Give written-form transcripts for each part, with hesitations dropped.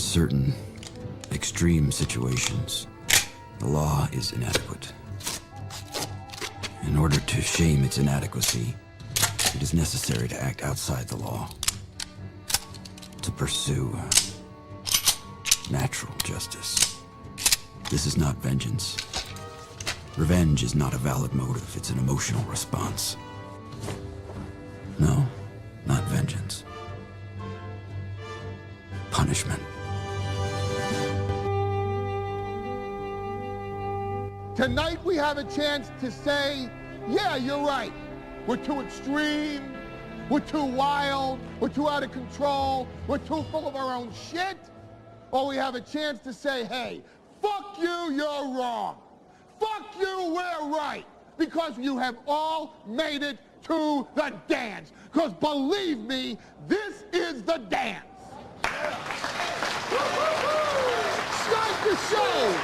In certain extreme situations, the law is inadequate. In order to shame its inadequacy, it is necessary to act outside the law, to pursue natural justice. This is not vengeance. Revenge is not a valid motive, it's an emotional response. No, not vengeance. Punishment. Tonight we have a chance to say, yeah, you're right. We're too extreme, we're too wild, we're too out of control, we're too full of our own shit. Or we have a chance to say, hey, fuck you, you're wrong. Fuck you, we're right. Because you have all made it to the dance. Because believe me, this is the dance. Start the show.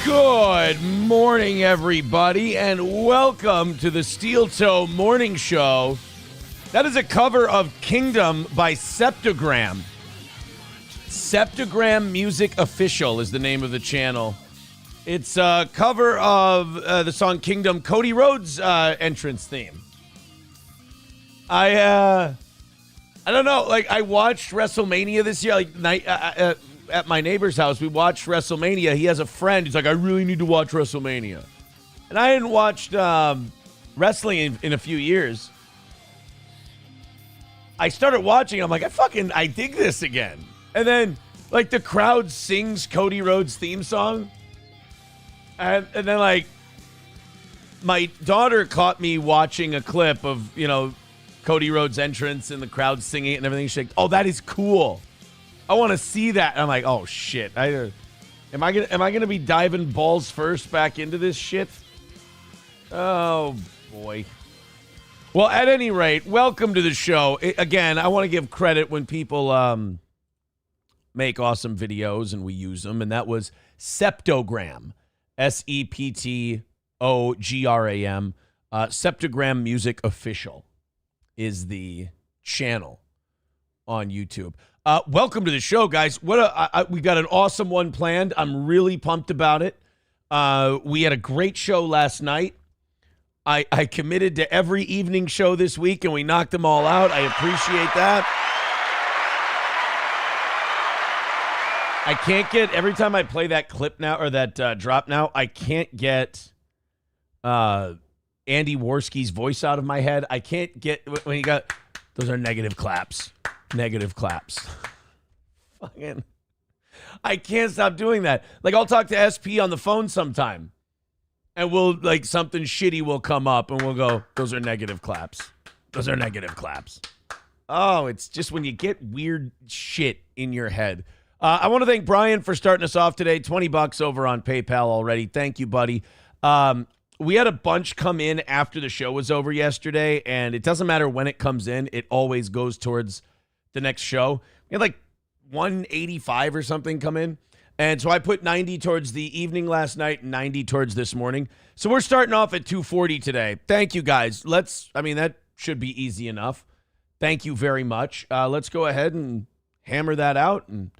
Good morning, everybody, and welcome to the Steel Toe Morning Show. That is a cover of Kingdom by Septogram. Septogram Music Official is the name of the channel. It's a cover of the song Kingdom, Cody Rhodes' entrance theme. I don't know, like, I watched WrestleMania this year, like, at my neighbor's house. We watched WrestleMania. He has a friend. He's like, I really need to watch WrestleMania. And I hadn't watched wrestling in a few years. I started watching. I'm like, I dig this again. And then, like, the crowd sings Cody Rhodes' theme song. And then, like, my daughter caught me watching a clip of, you know, Cody Rhodes' entrance and the crowd singing it and everything. She's like, oh, that is cool. I want to see that. And I'm like, oh shit. Am I gonna be diving balls first back into this shit? Oh boy. Well, at any rate, welcome to the show. Again, I want to give credit when people make awesome videos and we use them, and that was Septogram, Septogram. Septogram Music Official is the channel on YouTube. Welcome to the show, guys. We got an awesome one planned. I'm really pumped about it. We had a great show last night. I committed to every evening show this week, and we knocked them all out. I appreciate that. I can't get, every time I play that clip now, or that drop now, I can't get Andy Worski's voice out of my head. I can't get, when you got, those are negative claps. Negative claps. Fucking, I can't stop doing that. Like, I'll talk to SP on the phone sometime, and we'll, like, something shitty will come up, and we'll go, those are negative claps. Those are negative claps. Oh, it's just when you get weird shit in your head. I want to thank Brian for starting us off today. $20 over on PayPal already. Thank you, buddy. We had a bunch come in after the show was over yesterday, and it doesn't matter when it comes in. It always goes towards the next show. We had like 185 or something come in. And so I put 90 towards the evening last night and 90 towards this morning. So we're starting off at 240 today. Thank you, guys. That should be easy enough. Thank you very much. Let's go ahead and hammer that out and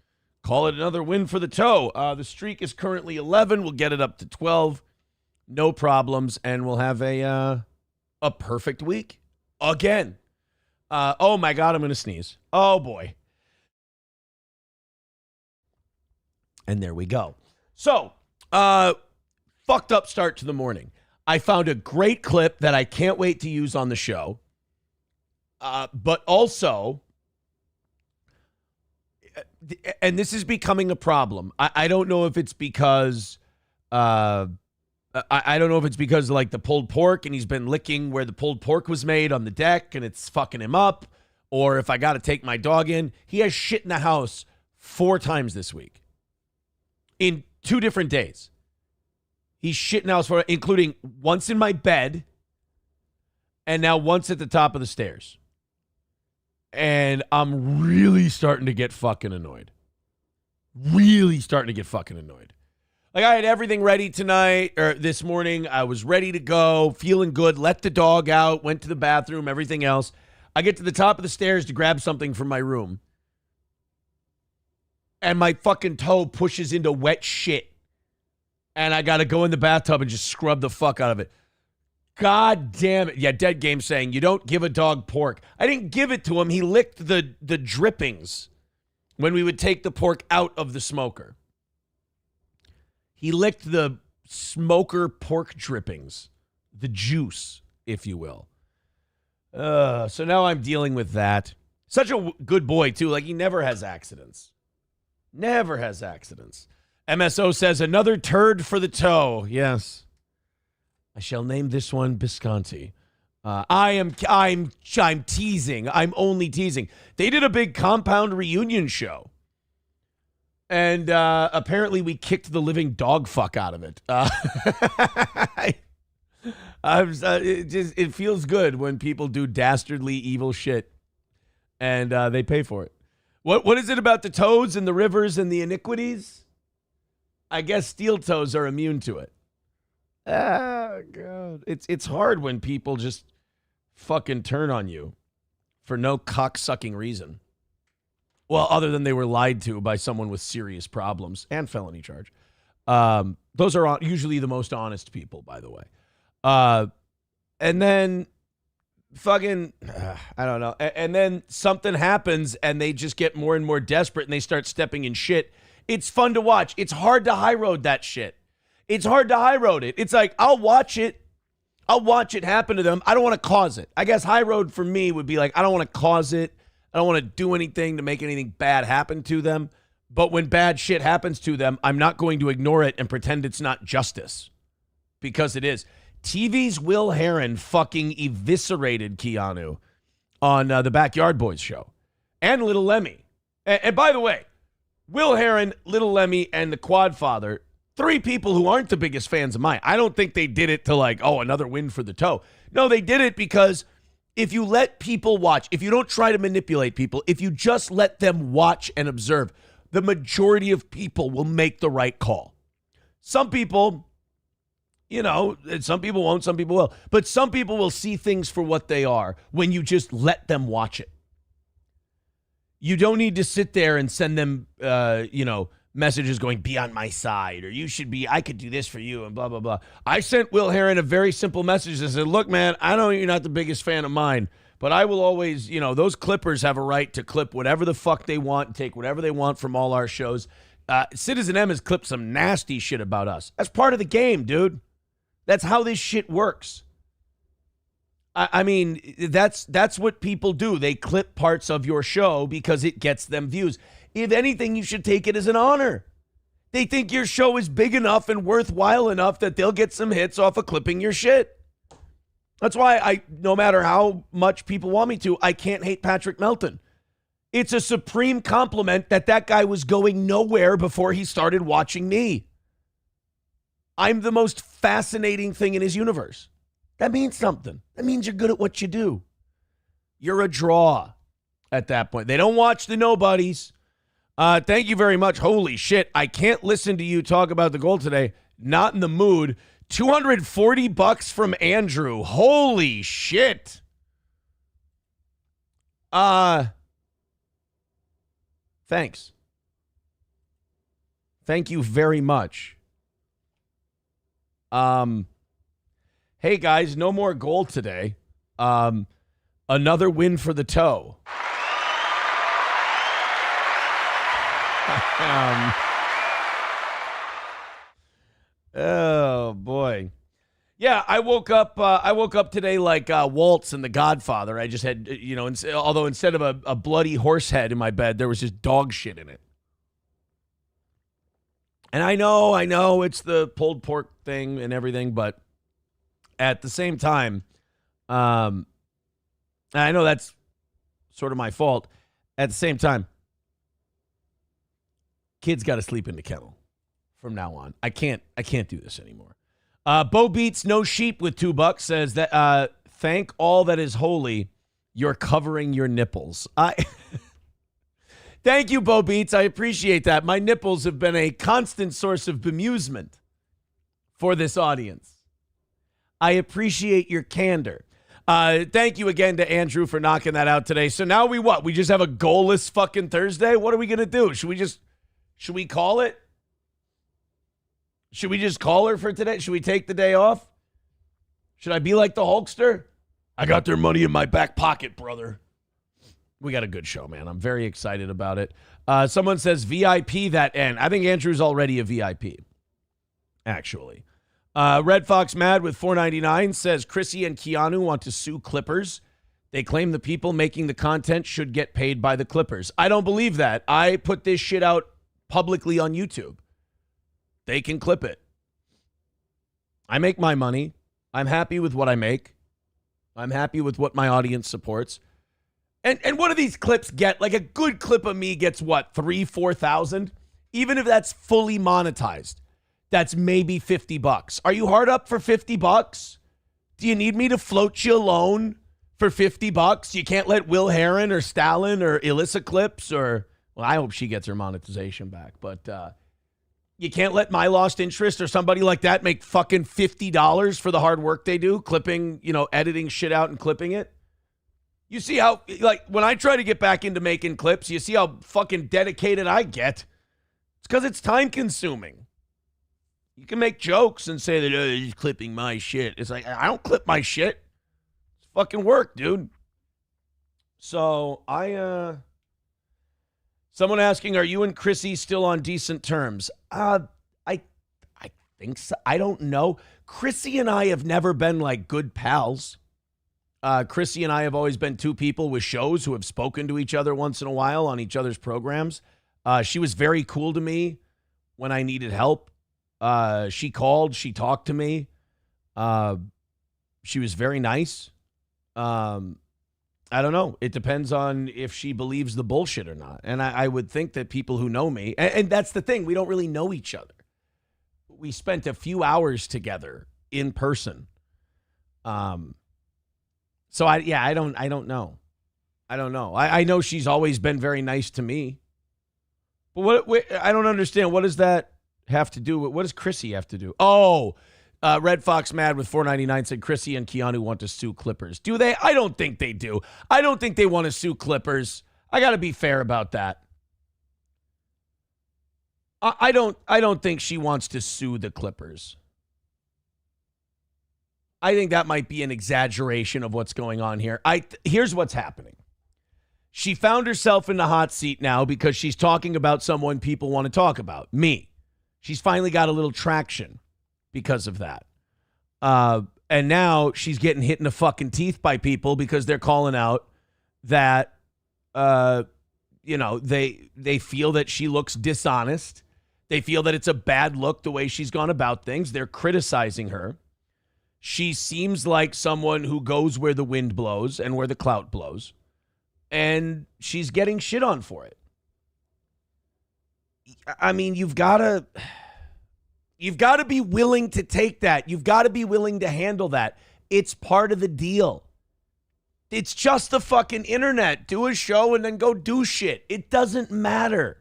call it another win for the toe. The streak is currently 11. We'll get it up to 12. No problems. And we'll have a a perfect week again. Oh my God, I'm going to sneeze. Oh boy. And there we go. So, fucked up start to the morning. I found a great clip that I can't wait to use on the show. But also, and this is becoming a problem. I don't know if it's because, I don't know if it's because of like the pulled pork and he's been licking where the pulled pork was made on the deck and it's fucking him up, or if I got to take my dog in. He has shit in the house 4 times this week in 2 different days. He's shit in the house, including once in my bed and now once at the top of the stairs. And I'm really starting to get fucking annoyed. Really starting to get fucking annoyed. Like, I had everything ready tonight, or this morning. I was ready to go, feeling good, let the dog out, went to the bathroom, everything else. I get to the top of the stairs to grab something from my room, and my fucking toe pushes into wet shit. And I got to go in the bathtub and just scrub the fuck out of it. God damn it. Yeah, Dead Game saying, you don't give a dog pork. I didn't give it to him. He licked the drippings when we would take the pork out of the smoker. He licked the smoker pork drippings, the juice, if you will. So now I'm dealing with that. Such a good boy, too. Like, he never has accidents. Never has accidents. MSO says, another turd for the toe. Yes. I shall name this one Bisconti. I'm teasing. I'm only teasing. They did a big compound reunion show. And apparently we kicked the living dog fuck out of it. It feels good when people do dastardly evil shit. And they pay for it. What is it about the toads and the rivers and the iniquities? I guess steel toes are immune to it. Oh, God. It's hard when people just fucking turn on you for no cock-sucking reason. Well, other than they were lied to by someone with serious problems and felony charge. Those are usually the most honest people, by the way. And then fucking, I don't know. And then something happens and they just get more and more desperate and they start stepping in shit. It's fun to watch. It's hard to high road that shit. It's hard to high road it. It's like, I'll watch it. I'll watch it happen to them. I don't want to cause it. I guess high road for me would be like, I don't want to cause it. I don't want to do anything to make anything bad happen to them. But when bad shit happens to them, I'm not going to ignore it and pretend it's not justice. Because it is. TV's Will Heron fucking eviscerated Keanu on the Backyard Boys show. And Little Lemmy. And by the way, Will Heron, Little Lemmy, and the Quadfather, 3 people who aren't the biggest fans of mine. I don't think they did it to like, oh, another win for the toe. No, they did it because if you let people watch, if you don't try to manipulate people, if you just let them watch and observe, the majority of people will make the right call. Some people, you know, some people won't, some people will. But some people will see things for what they are when you just let them watch it. You don't need to sit there and send them, messages going, be on my side, or you should be, I could do this for you, and blah, blah, blah. I sent Will Heron a very simple message that said, look, man, I know you're not the biggest fan of mine, but I will always, those clippers have a right to clip whatever the fuck they want, take whatever they want from all our shows. Citizen M has clipped some nasty shit about us. That's part of the game, dude. That's how this shit works. I mean, that's what people do. They clip parts of your show because it gets them views. If anything, you should take it as an honor. They think your show is big enough and worthwhile enough that they'll get some hits off of clipping your shit. That's why no matter how much people want me to, I can't hate Patrick Melton. It's a supreme compliment that guy was going nowhere before he started watching me. I'm the most fascinating thing in his universe. That means something. That means you're good at what you do. You're a draw at that point. They don't watch the nobodies. Thank you very much. Holy shit. I can't listen to you talk about the goal today. Not in the mood. $240 from Andrew. Holy shit. Thanks. Thank you very much. Hey guys, no more goal today. Another win for the toe. Oh boy. Yeah, I woke up today like Waltz in The Godfather. I just had, although instead of a bloody horse head in my bed, there was just dog shit in it. And I know it's the pulled pork thing and everything, but at the same time, and I know that's sort of my fault. At the same time, kids got to sleep in the kennel from now on. I can't do this anymore. Bo Beats No Sheep with $2 says that thank all that is holy, you're covering your nipples. Thank you, Bo Beats. I appreciate that. My nipples have been a constant source of bemusement for this audience. I appreciate your candor. Thank you again to Andrew for knocking that out today. So now we just have a goalless fucking Thursday? What are we going to do? Should we call it? Should we just call her for today? Should we take the day off? Should I be like the Hulkster? I got their money in my back pocket, brother. We got a good show, man. I'm very excited about it. Someone says VIP that end. I think Andrew's already a VIP, actually. Red Fox Mad with $4.99 says Chrissy and Keanu want to sue Clippers. They claim the people making the content should get paid by the Clippers. I don't believe that. I put this shit out publicly on YouTube. They can clip it. I make my money. I'm happy with what I make. I'm happy with what my audience supports. And what do these clips get? Like a good clip of me gets what, 3,000-4,000? Even if that's fully monetized, that's maybe $50. Are you hard up for $50? Do you need me to float you alone for $50? You can't let Will Heron or Stalin or Alyssa Clips or, well, I hope she gets her monetization back, but you can't let My Lost Interest or somebody like that make fucking $50 for the hard work they do, clipping, editing shit out and clipping it. You see how, like, when I try to get back into making clips, you see how fucking dedicated I get. It's because it's time consuming. You can make jokes and say that, you're clipping my shit. It's like, I don't clip my shit. It's fucking work, dude. So someone asking, are you and Chrissy still on decent terms? I think so. I don't know. Chrissy and I have never been like good pals. Chrissy and I have always been two people with shows who have spoken to each other once in a while on each other's programs. She was very cool to me when I needed help. She called, she talked to me. She was very nice. I don't know. It depends on if she believes the bullshit or not. And I would think that people who know me, and that's the thing, we don't really know each other. We spent a few hours together in person. So I don't know. I don't know. I know she's always been very nice to me. But I don't understand. What does that have to do with, what does Chrissy have to do? Oh, Red Fox Mad with $4.99 said Chrissy and Keanu want to sue Clippers. Do they? I don't think they do. I don't think they want to sue Clippers. I got to be fair about that. I don't think she wants to sue the Clippers. I think that might be an exaggeration of what's going on here. Here's what's happening. She found herself in the hot seat now because she's talking about someone people want to talk about, me. She's finally got a little traction because of that. And now she's getting hit in the fucking teeth by people because they're calling out that, they feel that she looks dishonest. They feel that it's a bad look the way she's gone about things. They're criticizing her. She seems like someone who goes where the wind blows and where the clout blows. And she's getting shit on for it. I mean, you've got to be willing to take that. You've got to be willing to handle that. It's part of the deal. It's just the fucking internet. Do a show and then go do shit. It doesn't matter.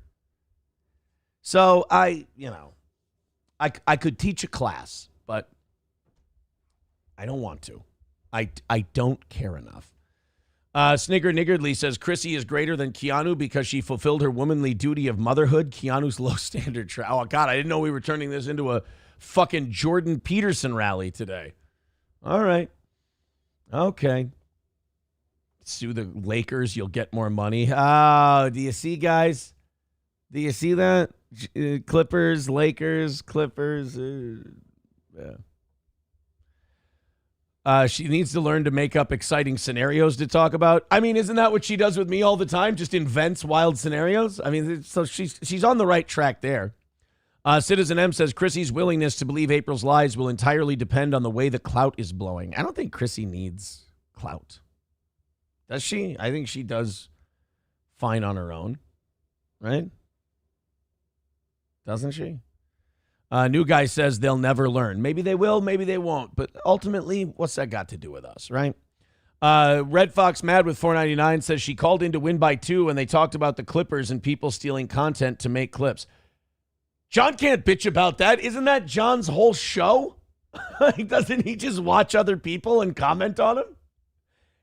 So I could teach a class, but I don't want to. I don't care enough. Snigger Niggardly says Chrissy is greater than Keanu because she fulfilled her womanly duty of motherhood. Keanu's low standard. Oh, God, I didn't know we were turning this into a fucking Jordan Peterson rally today. All right. Okay. Sue the Lakers, you'll get more money. Oh, do you see, guys? Do you see that? Clippers, Lakers, Clippers. Yeah. She needs to learn to make up exciting scenarios to talk about. I mean, isn't that what she does with me all the time? Just invents wild scenarios. I mean, so she's on the right track there. Citizen M says Chrissy's willingness to believe April's lies will entirely depend on the way the clout is blowing. I don't think Chrissy needs clout. Does she? I think she does fine on her own, right? Doesn't she? New guy says they'll never learn. Maybe they will, maybe they won't. But ultimately, what's that got to do with us, right? Red Fox Mad with $4.99 says she called in to win by 2 and they talked about the Clippers and people stealing content to make clips. John can't bitch about that. Isn't that John's whole show? Doesn't he just watch other people and comment on them?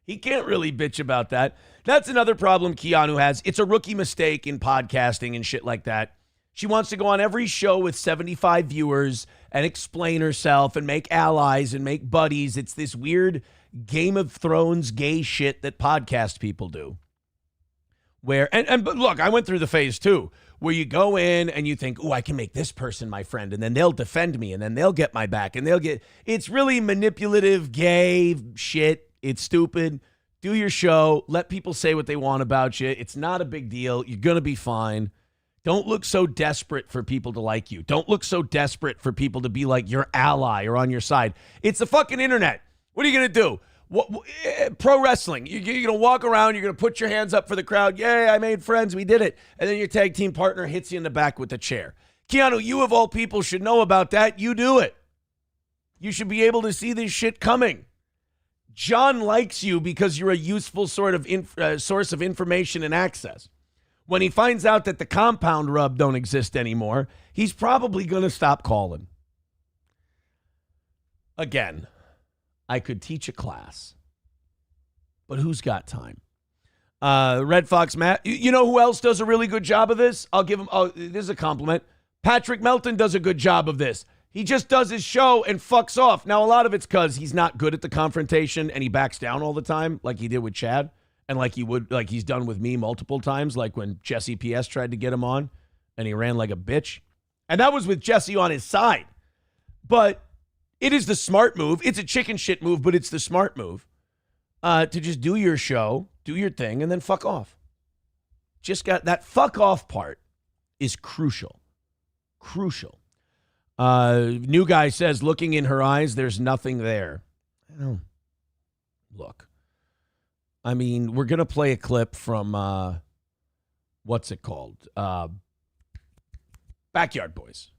He can't really bitch about that. That's another problem Keanu has. It's a rookie mistake in podcasting and shit like that. She wants to go on every show with 75 viewers and explain herself and make allies and make buddies. It's this weird Game of Thrones gay shit that podcast people do. But look, I went through the phase too, where you go in and you think, oh, I can make this person my friend, and then they'll defend me, and then they'll get my back, and it's really manipulative, gay shit. It's stupid. Do your show. Let people say what they want about you. It's not a big deal. You're going to be fine. Don't look so desperate for people to like you. Don't look so desperate for people to be like your ally or on your side. It's the fucking internet. What are you going to do? Pro wrestling. You're going to walk around. You're going to put your hands up for the crowd. Yay, I made friends. We did it. And then your tag team partner hits you in the back with a chair. Keanu, you of all people should know about that. You do it. You should be able to see this shit coming. John likes you because you're a useful sort of source of information and access. When he finds out that the compound rub don't exist anymore, he's probably going to stop calling. Again, I could teach a class, but who's got time? Red Fox Matt, you know who else does a really good job of this? I'll give him, this is a compliment. Patrick Melton does a good job of this. He just does his show and fucks off. Now, a lot of it's because he's not good at the confrontation and he backs down all the time like he did with Chad. And like he's done with me multiple times, like when Jesse PS tried to get him on and he ran like a bitch. And that was with Jesse on his side. But it is the smart move. It's a chicken shit move, but it's the smart move to just do your show, do your thing, and then fuck off. Just got that fuck off part is crucial. Crucial. New guy says, looking in her eyes, there's nothing there. Look. I mean, we're going to play a clip from, what's it called? Backyard Boys.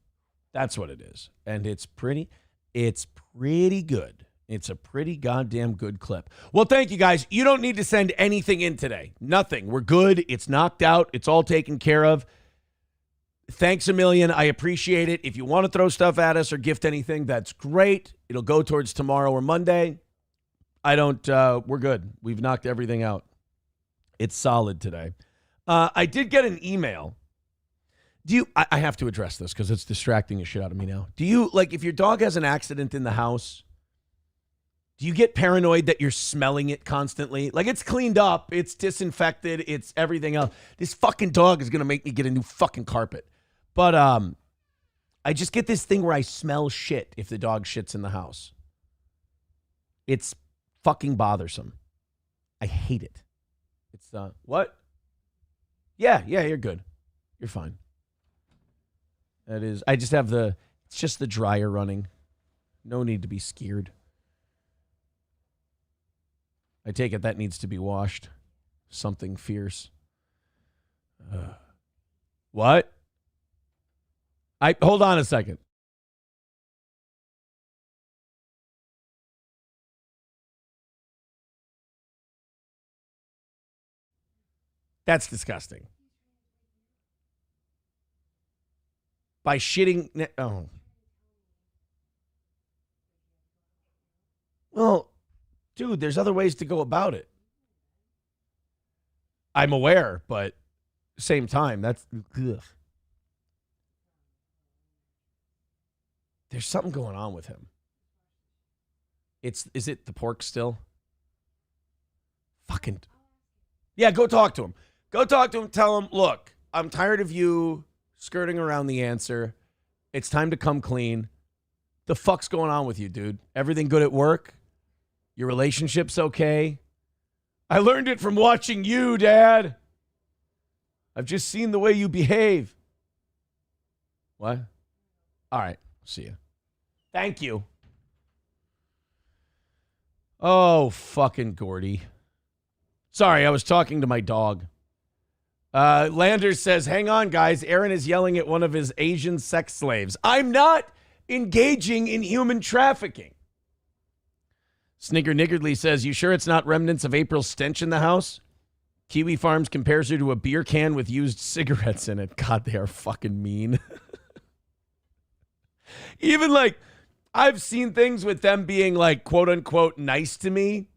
That's what it is. And it's pretty good. It's a pretty goddamn good clip. Well, thank you, guys. You don't need to send anything in today. Nothing. We're good. It's knocked out. It's all taken care of. Thanks a million. I appreciate it. If you want to throw stuff at us or gift anything, that's great. It'll go towards tomorrow or Monday. We're good. We've knocked everything out. It's solid today. I did get an email. I have to address this because it's distracting the shit out of me now. Do you, like, if your dog has an accident in the house, do you get paranoid that you're smelling it constantly? Like, it's cleaned up, it's disinfected, it's everything else. This fucking dog is going to make me get a new fucking carpet. But I just get this thing where I smell shit if the dog shits in the house. It's fucking bothersome. I hate it. It's what? Yeah, you're good. You're fine. That is, I just have it's just the dryer running. No need to be scared. I take it that needs to be washed. Something fierce. What? Hold on a second. That's disgusting. By shitting. Oh. Well, dude, there's other ways to go about it. I'm aware, but same time, that's. Ugh. There's something going on with him. Is it the pork still? Fucking. Yeah, go talk to him. Go talk to him. Tell him, look, I'm tired of you skirting around the answer. It's time to come clean. The fuck's going on with you, dude? Everything good at work? Your relationship's okay? I learned it from watching you, Dad. I've just seen the way you behave. What? All right. See you. Thank you. Oh, fucking Gordy. Sorry, I was talking to my dog. Landers says, hang on, guys. Aaron is yelling at one of his Asian sex slaves. I'm not engaging in human trafficking. Snigger Niggardly says, you sure it's not remnants of April's stench in the house? Kiwi Farms compares her to a beer can with used cigarettes in it. God, they are fucking mean. Even like, I've seen things with them being like, quote unquote, nice to me.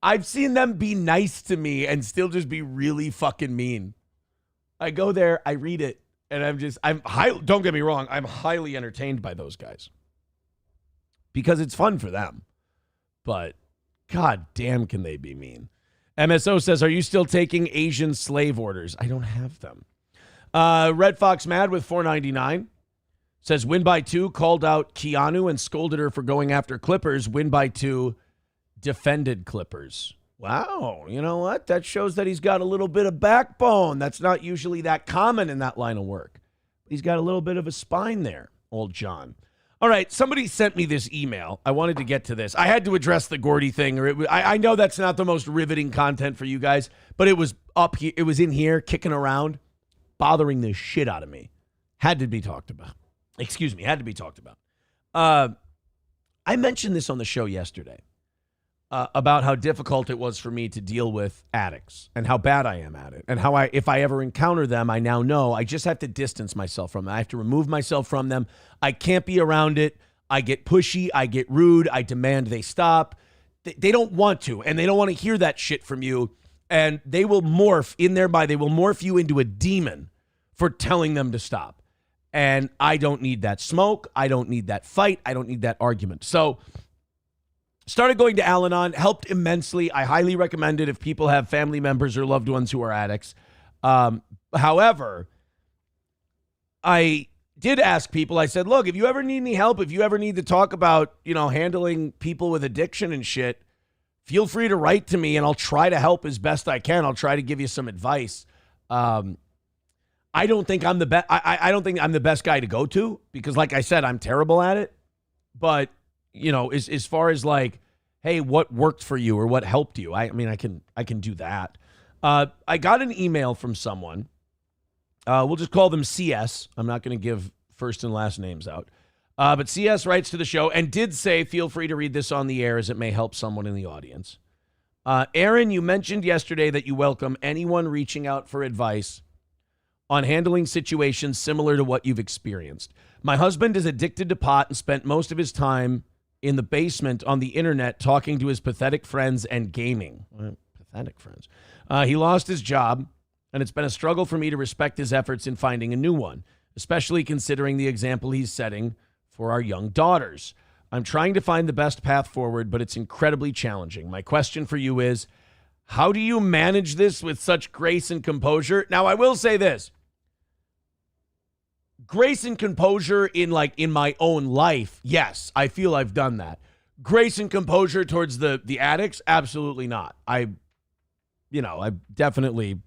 I've seen them be nice to me and still just be really fucking mean. I go there, I read it, and don't get me wrong, I'm highly entertained by those guys. Because it's fun for them. But, god damn, can they be mean. MSO says, are you still taking Asian slave orders? I don't have them. Red Fox Mad with $4.99 says, win by 2, called out Keanu and scolded her for going after Clippers. Win by 2, defended Clippers. Wow, you know what? That shows that he's got a little bit of backbone. That's not usually that common in that line of work. He's got a little bit of a spine there, old John. All right, somebody sent me this email. I wanted to get to this. I had to address the Gordy thing. I know that's not the most riveting content for you guys, but it was up here. It was in here, kicking around, bothering the shit out of me. Had to be talked about. Excuse me, had to be talked about. I mentioned this on the show yesterday about how difficult it was for me to deal with addicts and how bad I am at it. And how if I ever encounter them, I now know I just have to distance myself from them. I have to remove myself from them. I can't be around it. I get pushy. I get rude. I demand they stop. They don't want to, and they don't want to hear that shit from you. And they will morph in thereby. They will morph you into a demon for telling them to stop. And I don't need that smoke. I don't need that fight. I don't need that argument. So started going to Al-Anon, helped immensely. I highly recommend it if people have family members or loved ones who are addicts. However, I did ask people, I said, look, if you ever need any help, if you ever need to talk about, handling people with addiction and shit, feel free to write to me and I'll try to help as best I can. I'll try to give you some advice. I don't think I'm the best. I don't think I'm the best guy to go to because, like I said, I'm terrible at it. But as far as like, hey, what worked for you or what helped you? I can do that. I got an email from someone. We'll just call them CS. I'm not going to give first and last names out. But CS writes to the show and did say, feel free to read this on the air as it may help someone in the audience. Aaron, you mentioned yesterday that you welcome anyone reaching out for advice on handling situations similar to what you've experienced. My husband is addicted to pot and spent most of his time in the basement on the internet talking to his pathetic friends and gaming. Pathetic friends. He lost his job, and it's been a struggle for me to respect his efforts in finding a new one, especially considering the example he's setting for our young daughters. I'm trying to find the best path forward, but it's incredibly challenging. My question for you is, how do you manage this with such grace and composure? Now, I will say this. Grace and composure in my own life, yes, I feel I've done that. Grace and composure towards the addicts, absolutely not. I've definitely,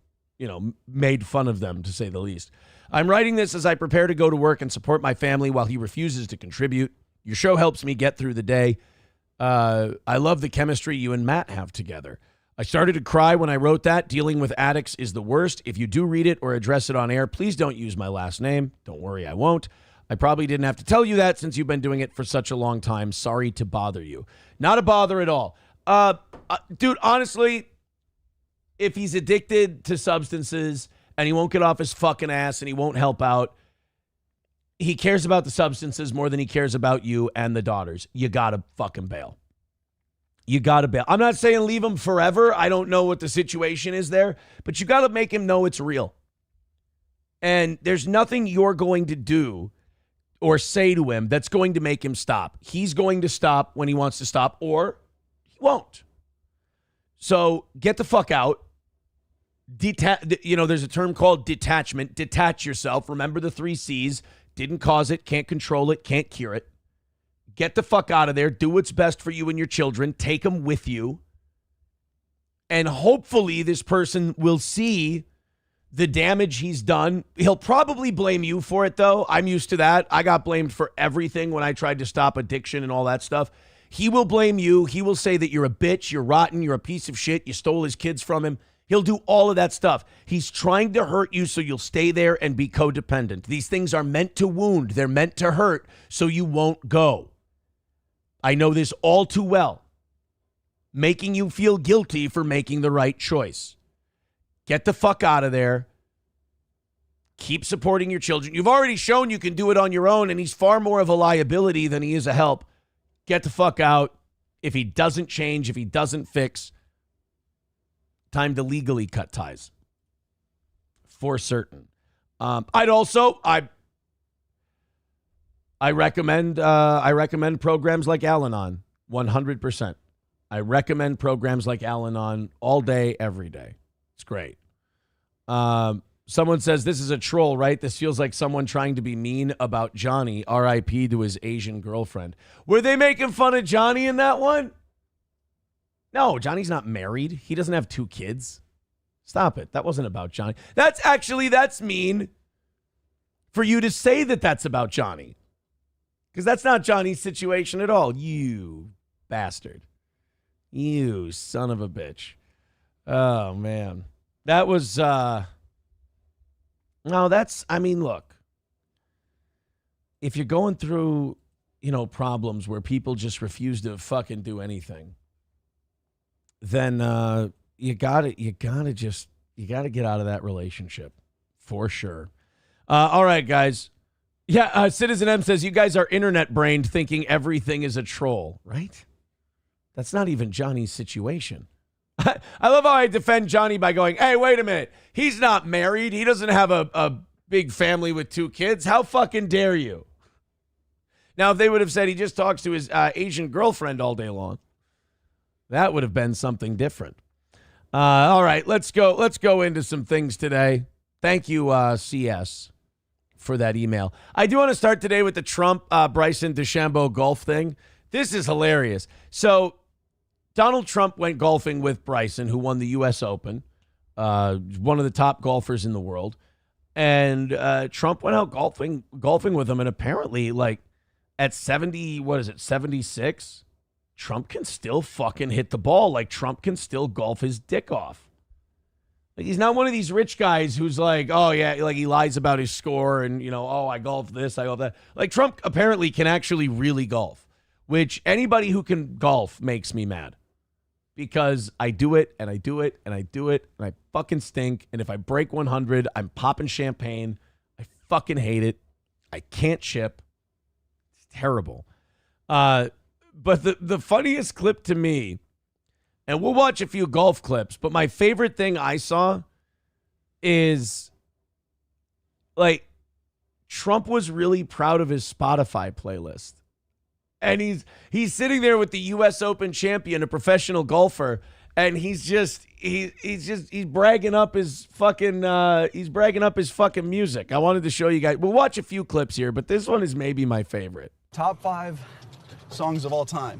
made fun of them, to say the least. I'm writing this as I prepare to go to work and support my family while he refuses to contribute. Your show helps me get through the day. I love the chemistry you and Matt have together. I started to cry when I wrote that. Dealing with addicts is the worst. If you do read it or address it on air, please don't use my last name. Don't worry, I won't. I probably didn't have to tell you that since you've been doing it for such a long time. Sorry to bother you. Not a bother at all. Dude, honestly, if he's addicted to substances and he won't get off his fucking ass and he won't help out, he cares about the substances more than he cares about you and the daughters. You gotta fucking bail. You got to bail. I'm not saying leave him forever. I don't know what the situation is there, but you got to make him know it's real. And there's nothing you're going to do or say to him that's going to make him stop. He's going to stop when he wants to stop, or he won't. So get the fuck out. There's a term called detachment. Detach yourself. Remember the 3 C's. Didn't cause it, can't control it, can't cure it. Get the fuck out of there. Do what's best for you and your children. Take them with you. And hopefully this person will see the damage he's done. He'll probably blame you for it, though. I'm used to that. I got blamed for everything when I tried to stop addiction and all that stuff. He will blame you. He will say that you're a bitch, you're rotten, you're a piece of shit, you stole his kids from him. He'll do all of that stuff. He's trying to hurt you so you'll stay there and be codependent. These things are meant to wound. They're meant to hurt so you won't go. I know this all too well. Making you feel guilty for making the right choice. Get the fuck out of there. Keep supporting your children. You've already shown you can do it on your own, and he's far more of a liability than he is a help. Get the fuck out. If he doesn't change, if he doesn't fix, time to legally cut ties. For certain. I recommend programs like Al-Anon. 100%. I recommend programs like Al-Anon all day, every day. It's great. Someone says this is a troll, right? This feels like someone trying to be mean about Johnny, R.I.P. to his Asian girlfriend. Were they making fun of Johnny in that one? No, Johnny's not married. He doesn't have 2 kids. Stop it. That wasn't about Johnny. That's mean for you to say that that's about Johnny. Because that's not Johnny's situation at all. You bastard. You son of a bitch. Oh, man. That was, look. If you're going through, problems where people just refuse to fucking do anything, then you gotta get out of that relationship for sure. All right, guys. Yeah, Citizen M says you guys are internet brained thinking everything is a troll, right? That's not even Johnny's situation. I love how I defend Johnny by going, hey, wait a minute. He's not married. He doesn't have a big family with 2 kids. How fucking dare you? Now, if they would have said he just talks to his Asian girlfriend all day long, that would have been something different. All right, let's go into some things today. Thank you, CS, for that email. I do want to start today with the Trump Bryson DeChambeau golf thing. This is hilarious. So Donald Trump went golfing with Bryson, who won the U.S. Open, one of the top golfers in the world. And Trump went out golfing with him, and apparently, at 76, Trump can still fucking hit the ball. Trump can still golf his dick off. He's not one of these rich guys who's oh, yeah, he lies about his score and, oh, I golf this, I golf that. Trump apparently can actually really golf, which anybody who can golf makes me mad. Because I do it, and I do it, and I do it, and I fucking stink. And if I break 100, I'm popping champagne. I fucking hate it. I can't chip. It's terrible. But the funniest clip to me, and we'll watch a few golf clips, but my favorite thing I saw is, Trump was really proud of his Spotify playlist. And he's sitting there with the U.S. Open champion, a professional golfer, and he's bragging up his fucking music. I wanted to show you guys. We'll watch a few clips here, but this one is maybe my favorite. Top 5 songs of all time.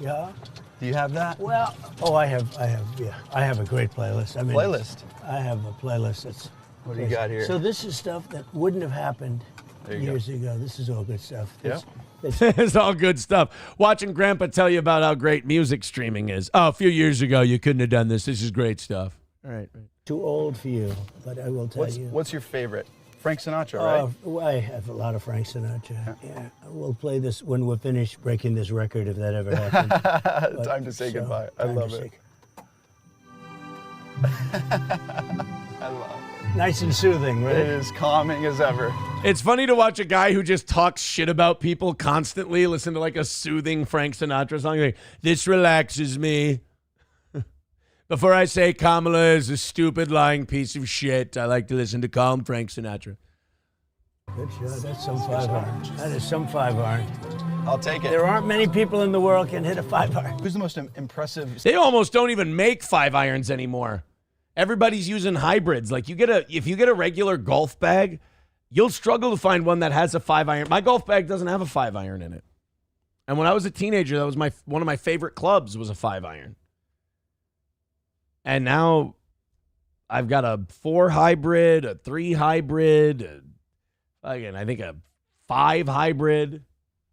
Yeah. Do you have that? Well, I have a great playlist. Playlist? I have a playlist that's. What do you got here? So this is stuff that wouldn't have happened years ago. This is all good stuff. Yeah. It's all good stuff. Watching Grandpa tell you about how great music streaming is. Oh, a few years ago, you couldn't have done this. This is great stuff. All right. Too old for you, but I will tell you. What's your favorite? Frank Sinatra, right? I have a lot of Frank Sinatra. Yeah. We'll play this when we're finished breaking this record, if that ever happens. Time to say goodbye. I love it. I love it. Nice and soothing, right? It is calming as ever. It's funny to watch a guy who just talks shit about people constantly, listen to a soothing Frank Sinatra song. This relaxes me. Before I say Kamala is a stupid, lying piece of shit, I like to listen to calm Frank Sinatra. Good shot. That's some 5-iron. That is some 5-iron. I'll take it. There aren't many people in the world can hit a 5-iron. Who's the most impressive? They almost don't even make 5-irons anymore. Everybody's using hybrids. Like if you get a regular golf bag, you'll struggle to find one that has a 5-iron. My golf bag doesn't have a 5-iron in it. And when I was a teenager, that was one of my favorite clubs was a 5-iron. And now I've got a 4 hybrid, a 3 hybrid, again, I think a 5 hybrid.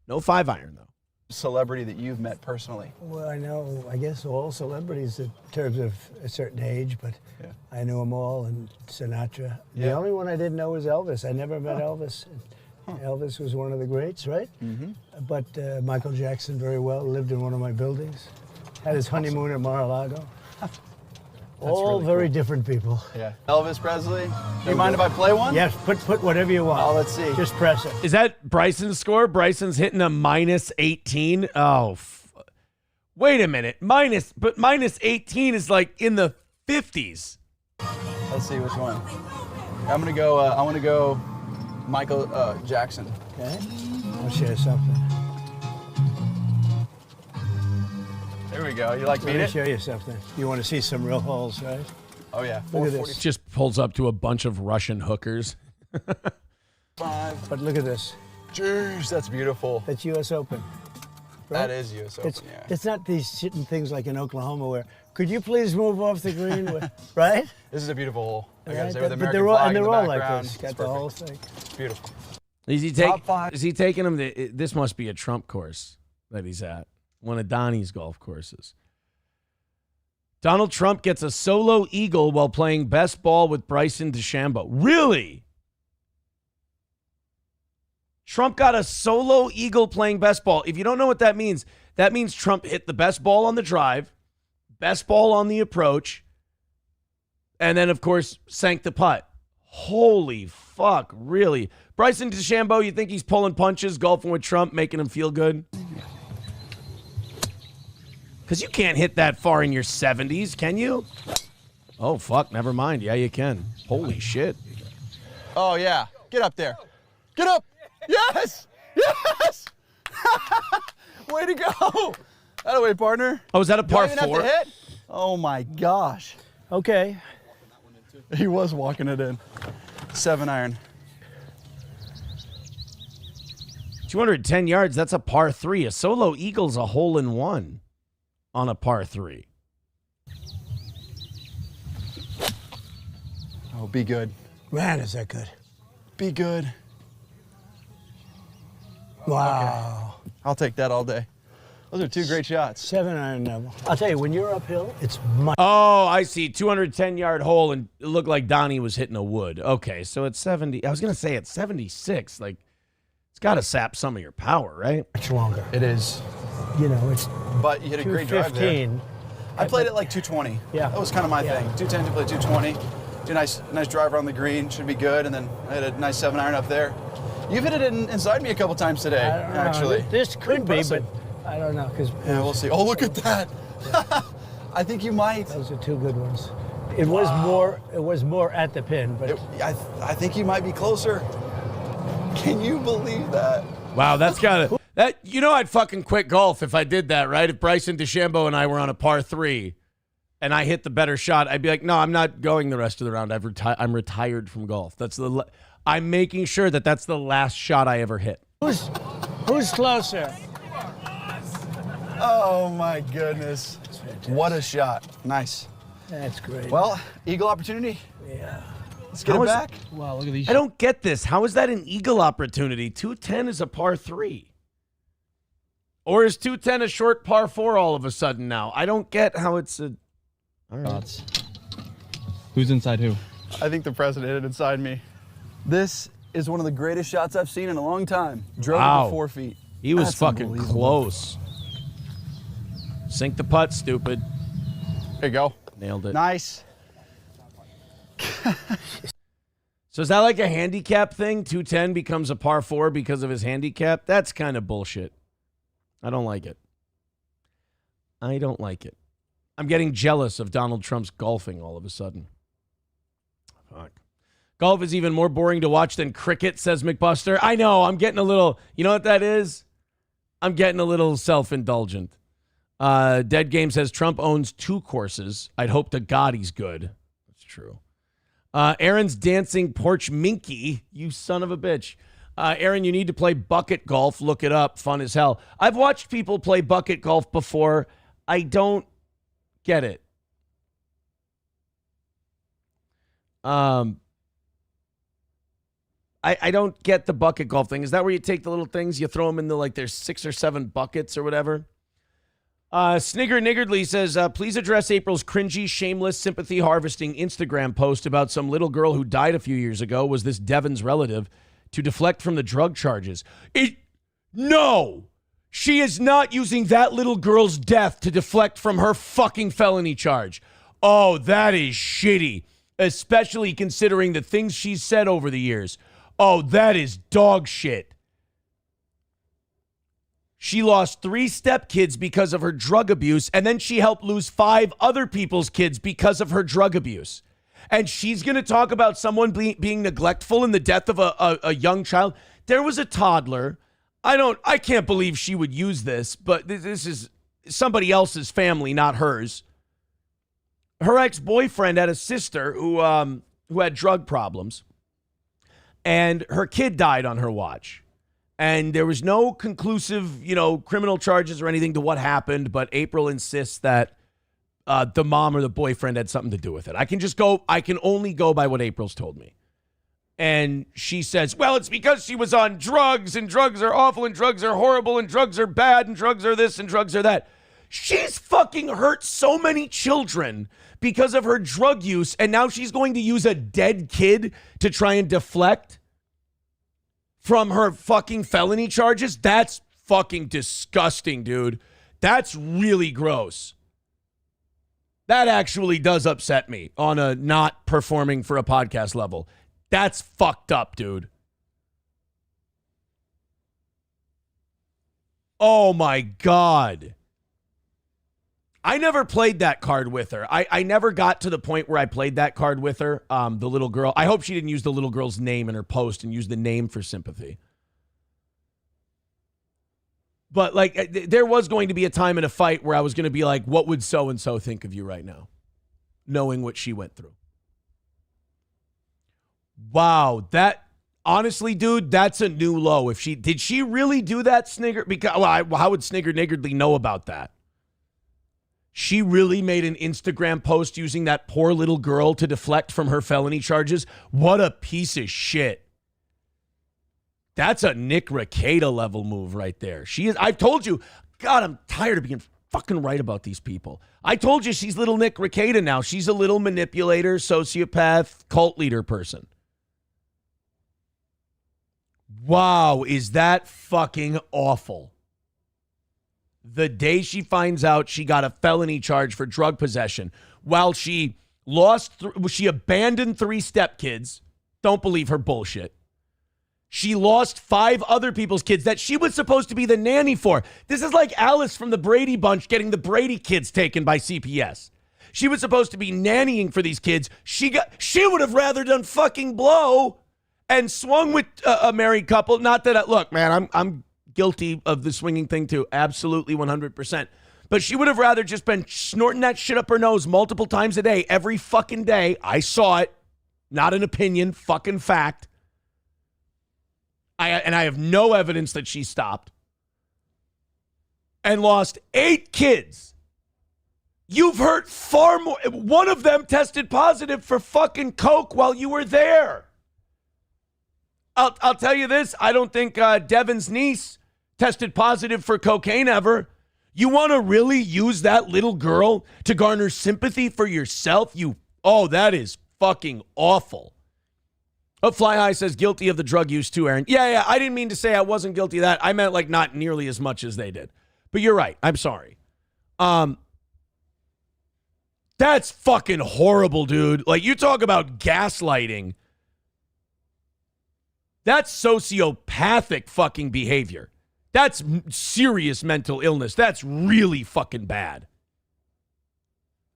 No 5-iron, though. Celebrity that you've met personally? Well, I know, I guess all celebrities in terms of a certain age, but Yeah. I knew them all, and Sinatra. The Yeah. only one I didn't know was Elvis. I never met Elvis. Elvis was one of the greats, right? Mm-hmm. But Michael Jackson very well, lived in one of my buildings, had his honeymoon at Mar-a-Lago. All really very cool. different people. Yeah. Elvis Presley. Do you mind if I play one? Yes, put whatever you want. Oh, let's see. Just press it. Is that Bryson's score? Bryson's hitting a -18. Oh, wait a minute. Minus 18 is like in the 50s. Let's see which one. I'm gonna go. I want to go Michael Jackson. Okay, I'll share something. There we go. You like Let beat me it? show you something. You want to see some real holes, right? Oh yeah. Look at 440. this. Just pulls up to a bunch of Russian hookers. But look at this. Jeez, that's beautiful. That's U.S. Open. Right? That is U.S. Open. Yeah. It's not these shitting things like in Oklahoma where, could you please move off the green, right? This is a beautiful hole. I gotta Right? say, with the But American they're all, flag and in they're the all like background, this. it's Got the whole perfect. thing. It's beautiful. Is he taking him to, this must be a Trump course that he's at. One of Donnie's golf courses. Donald Trump gets a solo eagle while playing best ball with Bryson DeChambeau. Really? Trump got a solo eagle playing best ball. If you don't know what that means Trump hit the best ball on the drive, best ball on the approach, and then, of course, sank the putt. Holy fuck, really? Bryson DeChambeau, you think he's pulling punches, golfing with Trump, making him feel good? Because you can't hit that far in your 70s, can you? Oh, fuck, never mind. Yeah, you can. Holy shit. Oh yeah. Get up there. Get up. Yes. Yes. Way to go. That way, partner. Oh, is that a par Don't even 4? have to hit? Oh my gosh. Okay. He was walking it in. 7-iron. 210 yards, that's a par 3. A solo eagle's a hole in one on a par 3. Oh, be good. Man, is that good. Be good. Wow. I'll take that all day. Those are 2 great shots. 7-iron level. I'll tell you, when you're uphill, it's much. Oh, I see. 210-yard hole, and it looked like Donnie was hitting a wood. Okay, so it's 70. I was going to say it's 76. Like, it's got to sap some of your power, right? Much longer. It is. You know, it's But you hit a great drive there. 215. I played it like 220. Yeah. That was kind of my Yeah. thing. 210 to play 220. Do a nice drive around the green. Should be good. And then I had a nice 7-iron up there. You've hit it inside me a couple times today, I don't know. actually. This could be, but impressive. I don't know, because Yeah, we'll see. Oh, look at that. I think you might. those are 2 good ones. It was more. It was more at the pin, but I think you might be closer. Can you believe that? Wow, that's got to that. You know, I'd fucking quit golf if I did that, right? If Bryson DeChambeau and I were on a par 3, and I hit the better shot, I'd be like, no, I'm not going the rest of the round. I'm retired from golf. I'm making sure that that's the last shot I ever hit. who's closer? Oh my goodness. What a shot. Nice. That's great. Well, eagle opportunity. yeah. Let's get How it is- back. Wow, look at these. I don't get this. How is that an eagle opportunity? 210 is a par 3. Or is 210 a short par 4 all of a sudden now? I don't get how it's a... All right. shots. Who's inside who? I think the president hit it inside me. This is one of the greatest shots I've seen in a long time. Drove it Wow. to 4 feet. He was That's fucking unbelievable. close. Sink the putt, stupid. There you go. Nailed it. Nice. So is that like a handicap thing? 210 becomes a par 4 because of his handicap? That's kind of bullshit. I don't like it. I don't like it. I'm getting jealous of Donald Trump's golfing all of a sudden. Fuck. Golf is even more boring to watch than cricket, says McBuster. I know, I'm getting a little, you know what that is? I'm getting a little self-indulgent. Dead Game says Trump owns 2 courses. I'd hope to God he's good. That's true. Aaron's dancing porch minky. You son of a bitch. Aaron, you need to play bucket golf. Look it up. Fun as hell. I've watched people play bucket golf before. I don't get it. I don't get the bucket golf thing. Is that where you take the little things, you throw them in the, like, there's 6 or 7 buckets or whatever? Snigger Niggardly says, please address April's cringy, shameless, sympathy harvesting Instagram post about some little girl who died a few years ago. Was this Devin's relative to deflect from the drug charges? No! She is not using that little girl's death to deflect from her fucking felony charge. Oh, that is shitty. Especially considering the things she's said over the years. Oh, that is dog shit. She lost 3 stepkids because of her drug abuse, and then she helped lose 5 other people's kids because of her drug abuse. And she's going to talk about someone being neglectful in the death of a young child. There was a toddler. I can't believe she would use this, but this is somebody else's family, not hers. Her ex-boyfriend had a sister who had drug problems. And her kid died on her watch. And there was no conclusive, criminal charges or anything to what happened. But April insists that the mom or the boyfriend had something to do with it. I can only go by what April's told me. And she says, well, it's because she was on drugs, and drugs are awful, and drugs are horrible, and drugs are bad, and drugs are this, and drugs are that. She's fucking hurt so many children because of her drug use, and now she's going to use a dead kid to try and deflect from her fucking felony charges? That's fucking disgusting, dude. That's really gross. That actually does upset me on a not performing for a podcast level. That's fucked up, dude. Oh my God. I never played that card with her. I never got to the point where I played that card with her, the little girl. I hope she didn't use the little girl's name in her post and use the name for sympathy. But, like, there was going to be a time in a fight where I was going to be like, what would so-and-so think of you right now? Knowing what she went through. Wow, honestly, dude, that's a new low. Did she really do that, Snigger? Because, how would Snigger Niggardly know about that? She really made an Instagram post using that poor little girl to deflect from her felony charges? What a piece of shit. That's a Nick Rekieta level move right there. I've told you, God, I'm tired of being fucking right about these people. I told you she's little Nick Rekieta now. She's a little manipulator, sociopath, cult leader person. Wow, is that fucking awful. The day she finds out she got a felony charge for drug possession, while she she abandoned 3 stepkids. Don't believe her bullshit. She lost 5 other people's kids that she was supposed to be the nanny for. This is like Alice from the Brady Bunch getting the Brady kids taken by CPS. She was supposed to be nannying for these kids. She would have rather done fucking blow and swung with a married couple. Not that look, man, I'm guilty of the swinging thing too. Absolutely 100%. But she would have rather just been snorting that shit up her nose multiple times a day, every fucking day. I saw it. Not an opinion, fucking fact. I have no evidence that she stopped. And lost 8 kids. You've hurt far more. One of them tested positive for fucking coke while you were there. I'll tell you this. I don't think Devin's niece tested positive for cocaine ever. You want to really use that little girl to garner sympathy for yourself? That is fucking awful. Fly High says guilty of the drug use too, Aaron. Yeah, I didn't mean to say I wasn't guilty of that. I meant like not nearly as much as they did. But you're right. I'm sorry. That's fucking horrible, dude. Like, you talk about gaslighting. That's sociopathic fucking behavior. That's serious mental illness. That's really fucking bad.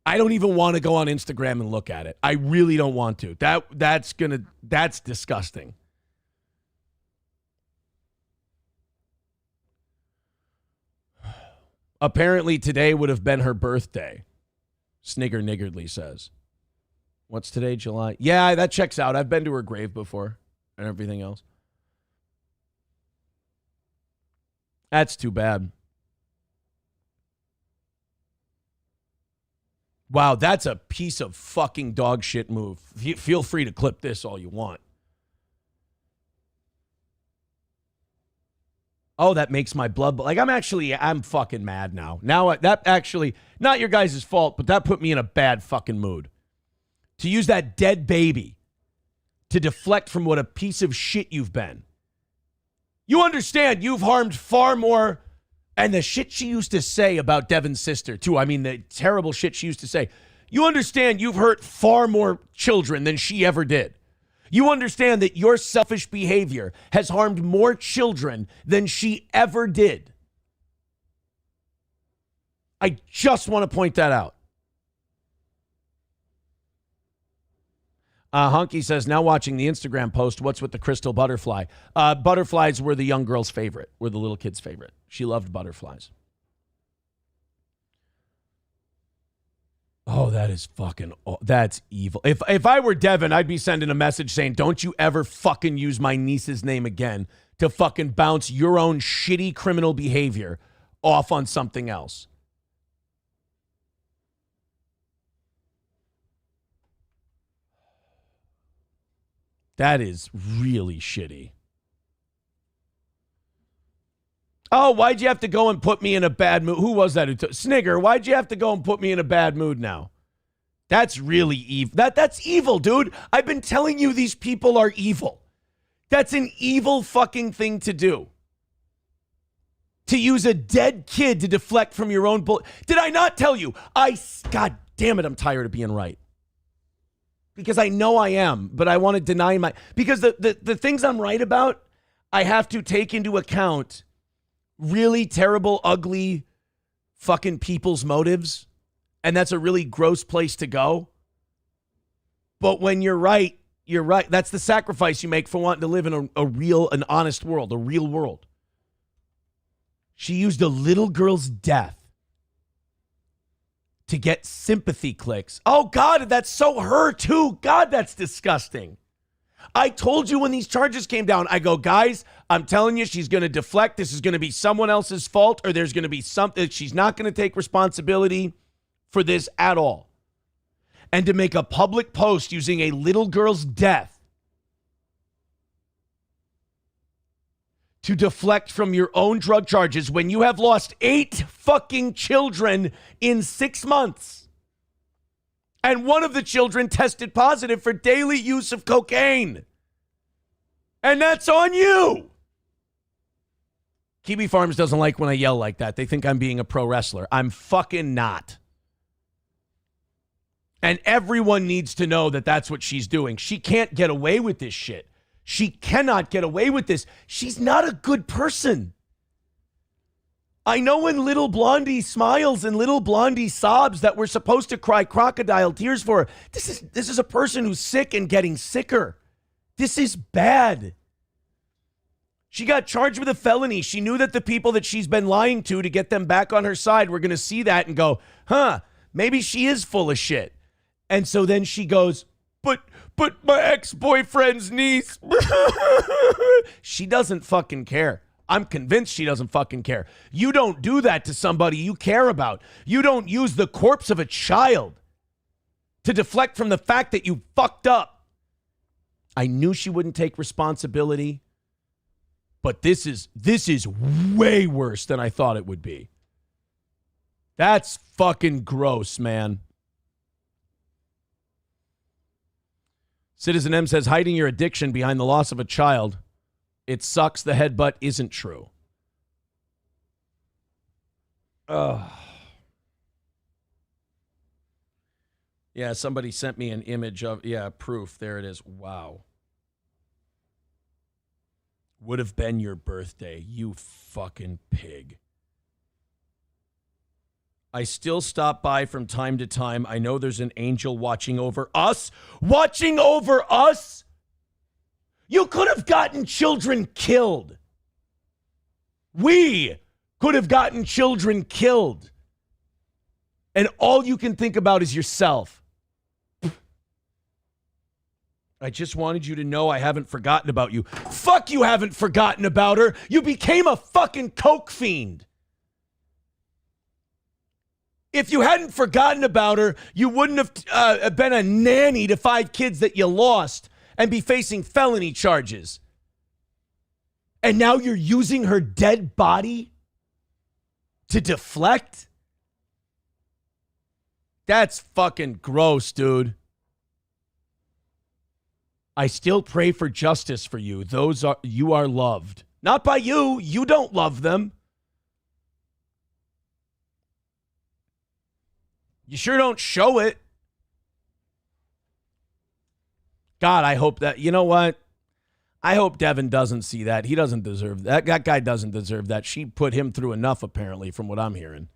I don't even want to go on Instagram and look at it. I really don't want to. That's disgusting. Apparently today would have been her birthday. Snigger Niggardly says. What's today, July? Yeah, that checks out. I've been to her grave before and everything else. That's too bad. Wow, that's a piece of fucking dog shit move. Feel free to clip this all you want. Oh, that makes my blood... Like, I'm fucking mad now. Now, that actually... Not your guys' fault, but that put me in a bad fucking mood. To use that dead baby to deflect from what a piece of shit you've been. You understand you've harmed far more... And the shit she used to say about Devin's sister, too. I mean, the terrible shit she used to say. You understand you've hurt far more children than she ever did. You understand that your selfish behavior has harmed more children than she ever did. I just want to point that out. Hunky says, now watching the Instagram post, what's with the crystal butterfly? Butterflies were the young girl's favorite, were the little kid's favorite. She loved butterflies. Oh, that is fucking, that's evil. If I were Devin, I'd be sending a message saying, don't you ever fucking use my niece's name again to fucking bounce your own shitty criminal behavior off on something else. That is really shitty. Oh, why'd you have to go and put me in a bad mood? Who was that? Snigger, why'd you have to go and put me in a bad mood now? That's really evil. That's evil, dude. I've been telling you these people are evil. That's an evil fucking thing to do. To use a dead kid to deflect from your own bull. Did I not tell you? God damn it, I'm tired of being right. Because I know I am, but I want to deny because the things I'm right about, I have to take into account really terrible, ugly fucking people's motives. And that's a really gross place to go. But when you're right, you're right. That's the sacrifice you make for wanting to live in an honest world, a real world. She used a little girl's death to get sympathy clicks. Oh, God, that's so her, too. God, that's disgusting. I told you when these charges came down, I go, guys, I'm telling you, she's going to deflect. This is going to be someone else's fault, or there's going to be something. She's not going to take responsibility for this at all. And to make a public post using a little girl's death to deflect from your own drug charges when you have lost 8 fucking children in 6 months. And one of the children tested positive for daily use of cocaine. And that's on you. Kiwi Farms doesn't like when I yell like that. They think I'm being a pro wrestler. I'm fucking not. And everyone needs to know that that's what she's doing. She can't get away with this shit. She cannot get away with this. She's not a good person. I know when little Blondie smiles and little Blondie sobs that we're supposed to cry crocodile tears for her. This is a person who's sick and getting sicker. This is bad. She got charged with a felony. She knew that the people that she's been lying to get them back on her side were going to see that and go, maybe she is full of shit. And so then she goes, but my ex-boyfriend's niece. She doesn't fucking care. I'm convinced she doesn't fucking care. You don't do that to somebody you care about. You don't use the corpse of a child to deflect from the fact that you fucked up. I knew she wouldn't take responsibility, but this is way worse than I thought it would be. That's fucking gross, man. Citizen M says, hiding your addiction behind the loss of a child. It sucks the headbutt isn't true. Ugh. Yeah, somebody sent me an image of, proof. There it is. Wow. Would have been your birthday, you fucking pig. I still stop by from time to time. I know there's an angel watching over us. Watching over us? You could have gotten children killed. We could have gotten children killed. And all you can think about is yourself. I just wanted you to know I haven't forgotten about you. Fuck, you haven't forgotten about her. You became a fucking coke fiend. If you hadn't forgotten about her, you wouldn't have been a nanny to 5 kids that you lost and be facing felony charges. And now you're using her dead body to deflect? That's fucking gross, dude. I still pray for justice for you. You are loved. Not by you. You don't love them. You sure don't show it. God, I hope that, you know what? I hope Devin doesn't see that. He doesn't deserve that. That guy doesn't deserve that. She put him through enough, apparently, from what I'm hearing.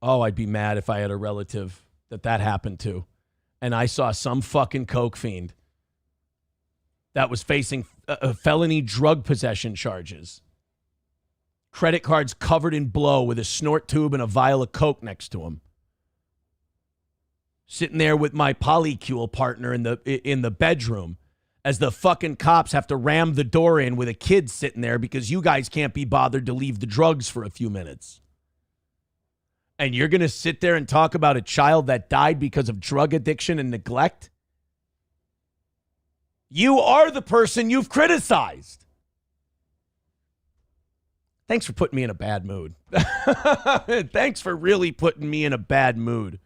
Oh, I'd be mad if I had a relative that happened to. And I saw some fucking coke fiend that was facing felony drug possession charges. Credit cards covered in blow with a snort tube and a vial of coke next to him. Sitting there with my polycule partner in the bedroom as the fucking cops have to ram the door in with a kid sitting there because you guys can't be bothered to leave the drugs for a few minutes. And you're going to sit there and talk about a child that died because of drug addiction and neglect? You are the person you've criticized. Thanks for putting me in a bad mood. Thanks for really putting me in a bad mood.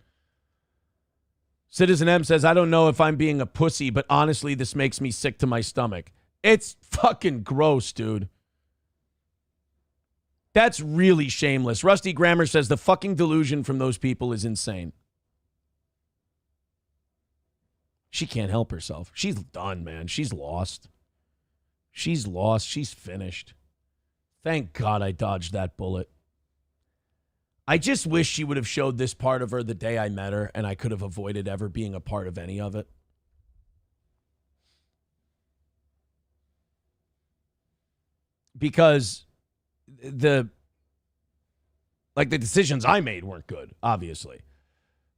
Citizen M says, I don't know if I'm being a pussy, but honestly, this makes me sick to my stomach. It's fucking gross, dude. That's really shameless. Rusty Grammar says the fucking delusion from those people is insane. She can't help herself. She's done, man. She's lost. She's lost. She's finished. Thank God I dodged that bullet. I just wish she would have showed this part of her the day I met her, and I could have avoided ever being a part of any of it. Because the decisions I made weren't good, obviously.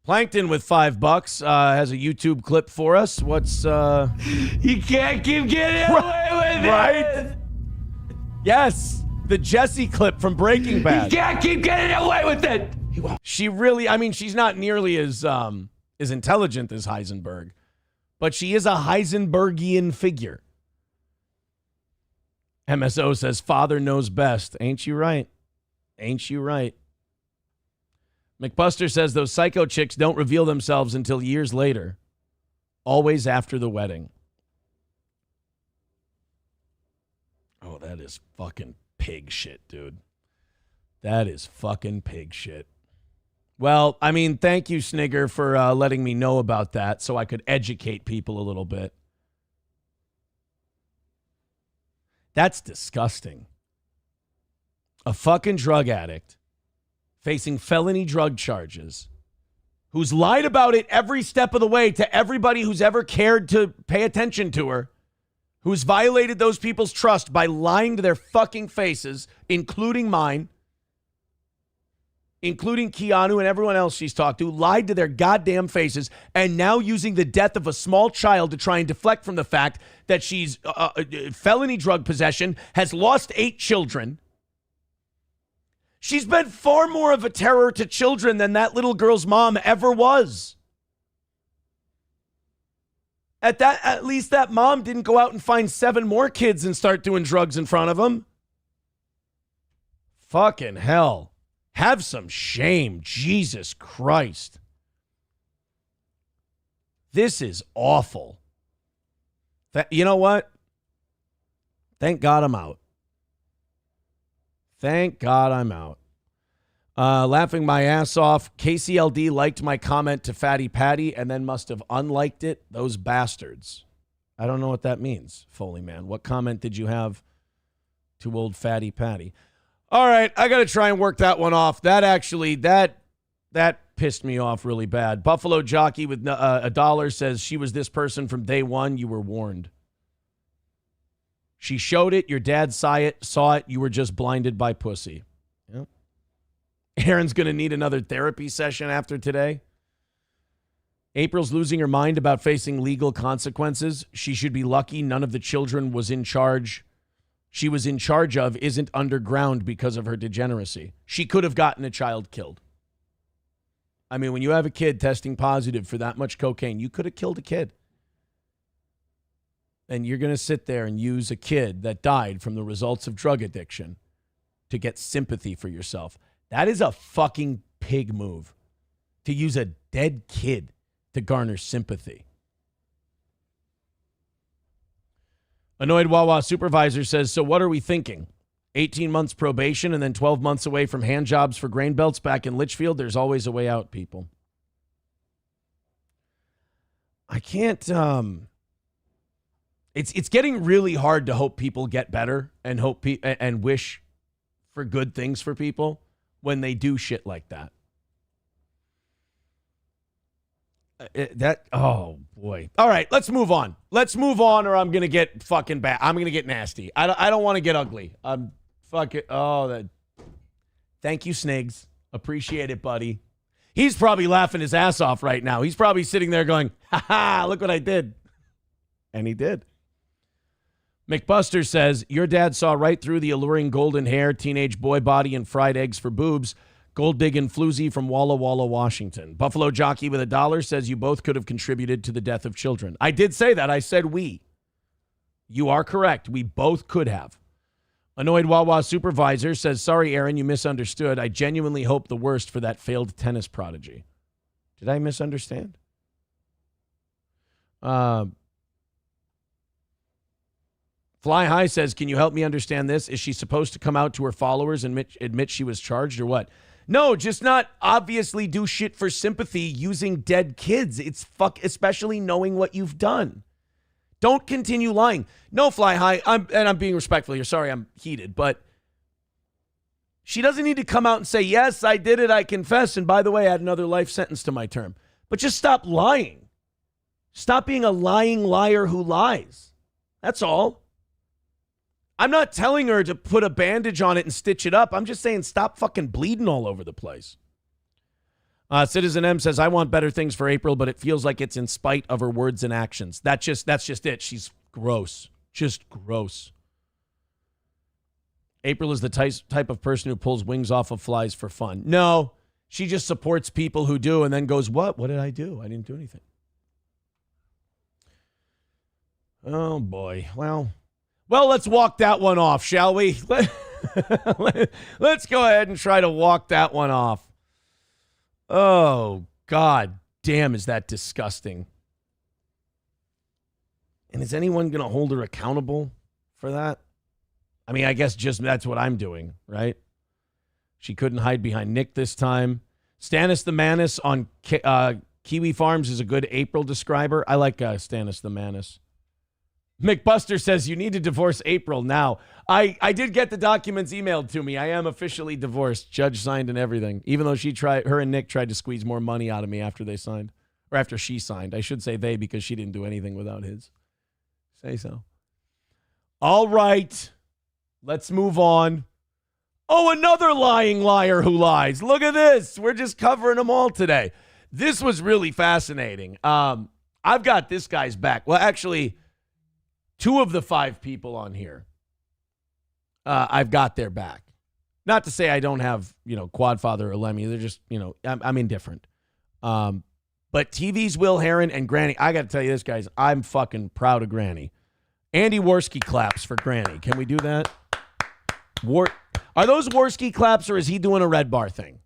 Plankton with $5 has a YouTube clip for us. What's You can't keep getting away with it. right? Yes, the Jesse clip from Breaking Bad. You can't keep getting away with it. She really, I mean, she's not nearly as intelligent as Heisenberg, but she is a Heisenbergian figure. MSO says, father knows best. Ain't you right? Ain't you right? McBuster says those psycho chicks don't reveal themselves until years later. Always after the wedding. Oh, that is fucking pig shit, dude. That is fucking pig shit. Well, I mean, thank you, Snigger, for letting me know about that so I could educate people a little bit. That's disgusting. A fucking drug addict facing felony drug charges who's lied about it every step of the way to everybody who's ever cared to pay attention to her, who's violated those people's trust by lying to their fucking faces, including mine, including Keanu and everyone else she's talked to, lied to their goddamn faces, and now using the death of a small child to try and deflect from the fact that she's felony drug possession, has lost 8 children. She's been far more of a terror to children than that little girl's mom ever was. At least that mom didn't go out and find 7 more kids and start doing drugs in front of them. Fucking hell. Have some shame. Jesus Christ. This is awful. You know what? Thank God I'm out. Thank God I'm out. Laughing my ass off. KCLD liked my comment to Fatty Patty and then must have unliked it. Those bastards. I don't know what that means, Foley Man. What comment did you have to old Fatty Patty? All right, I got to try and work that one off. That actually, that pissed me off really bad. Buffalo Jockey with $1 says, she was this person from day one. You were warned. She showed it. Your dad saw it. You were just blinded by pussy. Yep. Aaron's going to need another therapy session after today. April's losing her mind about facing legal consequences. She should be lucky none of the children she was in charge of isn't underground because of her degeneracy. She could have gotten a child killed. I mean, when you have a kid testing positive for that much cocaine, you could have killed a kid. And you're going to sit there and use a kid that died from the results of drug addiction to get sympathy for yourself. That is a fucking pig move, to use a dead kid to garner sympathy. Annoyed Wawa supervisor says, so what are we thinking? 18 months probation and then 12 months away from hand jobs for grain belts back in Litchfield? There's always a way out, people. I can't... It's getting really hard to hope people get better and and wish for good things for people when they do shit like that. Oh boy. All right, let's move on. Or I'm gonna get fucking bad. I'm gonna get nasty. I don't want to get ugly. I'm fucking. Thank you, Snigs. Appreciate it, buddy. He's probably laughing his ass off right now. He's probably sitting there going, "Ha ha! Look what I did," and he did. McBuster says, your dad saw right through the alluring golden hair, teenage boy body, and fried eggs for boobs. Gold digging floozy from Walla Walla, Washington. Buffalo Jockey with $1 says you both could have contributed to the death of children. I did say that. I said we. You are correct. We both could have. Annoyed Wawa supervisor says, sorry, Aaron, you misunderstood. I genuinely hope the worst for that failed tennis prodigy. Did I misunderstand? Fly High says, can you help me understand this? Is she supposed to come out to her followers and admit she was charged or what? No, just not obviously do shit for sympathy using dead kids. It's especially knowing what you've done. Don't continue lying. No, Fly High, I'm being respectful here. Sorry, I'm heated, but she doesn't need to come out and say, yes, I did it, I confess, and by the way, I had another life sentence to my term. But just stop lying. Stop being a lying liar who lies. That's all. I'm not telling her to put a bandage on it and stitch it up. I'm just saying stop fucking bleeding all over the place. Citizen M says, I want better things for April, but it feels like it's in spite of her words and actions. That's just it. She's gross. Just gross. April is the type of person who pulls wings off of flies for fun. No, she just supports people who do and then goes, what? What did I do? I didn't do anything. Oh, boy. Well, let's walk that one off, shall we? Let's go ahead and try to walk that one off. Oh, God damn, is that disgusting. And is anyone going to hold her accountable for that? I mean, I guess just that's what I'm doing, right? She couldn't hide behind Nick this time. Stannis the Manus on Kiwi Farms is a good April describer. I like Stannis the Manus. McBuster says, you need to divorce April now. I did get the documents emailed to me. I am officially divorced. Judge signed and everything. Even though her and Nick tried to squeeze more money out of me after they signed. Or after she signed. I should say they because she didn't do anything without his. Say so. All right. Let's move on. Oh, another lying liar who lies. Look at this. We're just covering them all today. This was really fascinating. I've got this guy's back. Well, actually, 2 of the 5 people on here, I've got their back. Not to say I don't have, Quadfather or Lemmy. They're just, I'm indifferent. But TV's Will Heron and Granny, I got to tell you this, guys. I'm fucking proud of Granny. Andy Worski claps for Granny. Can we do that? Are those Worski claps or is he doing a red bar thing?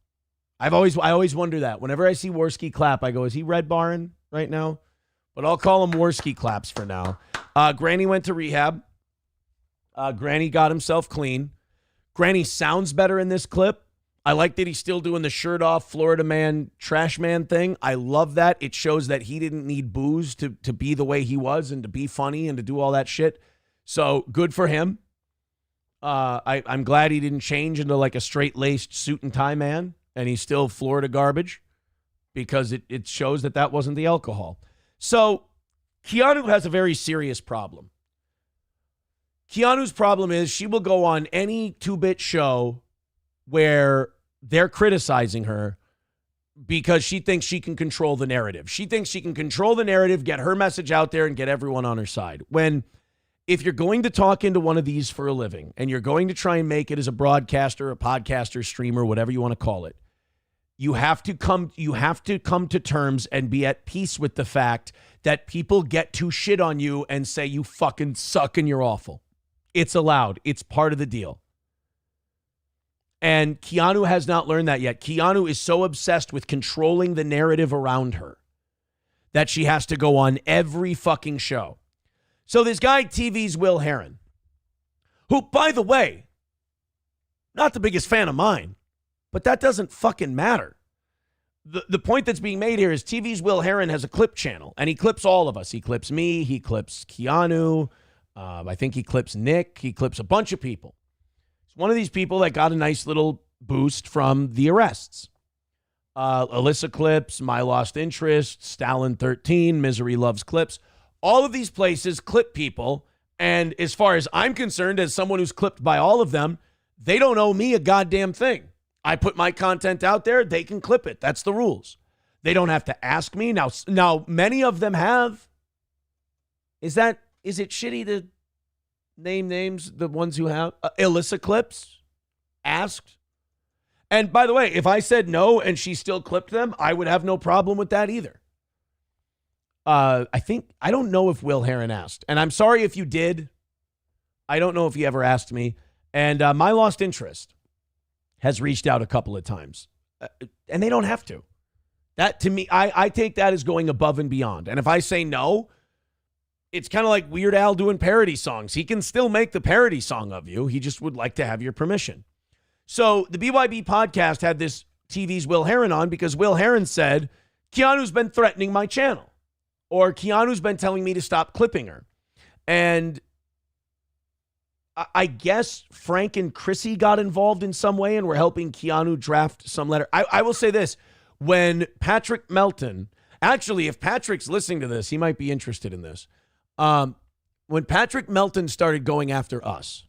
I always wonder that. Whenever I see Worski clap, I go, is he red barring right now? But I'll call him Worski claps for now. Granny went to rehab. Granny got himself clean. Granny sounds better in this clip. I like that he's still doing the shirt off Florida man, trash man thing. I love that. It shows that he didn't need booze to be the way he was and to be funny and to do all that shit. So good for him. I'm glad he didn't change into like a straight-laced suit and tie man and he's still Florida garbage because it shows that wasn't the alcohol. So Keanu has a very serious problem. Keanu's problem is she will go on any 2-bit show where they're criticizing her because she thinks she can control the narrative. She thinks she can control the narrative, get her message out there, and get everyone on her side. When, if you're going to talk into one of these for a living, and you're going to try and make it as a broadcaster, a podcaster, streamer, whatever you want to call it, you have to come to terms and be at peace with the fact that people get to shit on you and say you fucking suck and you're awful. It's allowed. It's part of the deal. And Keanu has not learned that yet. Keanu is so obsessed with controlling the narrative around her that she has to go on every fucking show. So this guy, TV's Will Heron, who, by the way, not the biggest fan of mine, but that doesn't fucking matter. The point that's being made here is TV's Will Heron has a clip channel, and he clips all of us. He clips me. He clips Keanu. I think he clips Nick. He clips a bunch of people. He's one of these people that got a nice little boost from the arrests. Alyssa clips, My Lost Interest, Stalin 13, Misery Loves Clips. All of these places clip people, and as far as I'm concerned, as someone who's clipped by all of them, they don't owe me a goddamn thing. I put my content out there, they can clip it. That's the rules. They don't have to ask me. Now many of them have. Is it shitty to name names, the ones who have? Alyssa clips asked. And by the way, if I said no and she still clipped them, I would have no problem with that either. I don't know if Will Heron asked. And I'm sorry if you did. I don't know if he ever asked me. And My Lost Interest has reached out a couple of times. And they don't have to. That, to me, I take that as going above and beyond. And if I say no, it's kind of like Weird Al doing parody songs. He can still make the parody song of you. He just would like to have your permission. So the BYB podcast had this TV's Will Heron on because Will Heron said, Keanu's been threatening my channel. Or Keanu's been telling me to stop clipping her. And I guess Frank and Chrissy got involved in some way and were helping Keanu draft some letter. I will say this. When Patrick Melton, actually, if Patrick's listening to this, he might be interested in this. When Patrick Melton started going after us,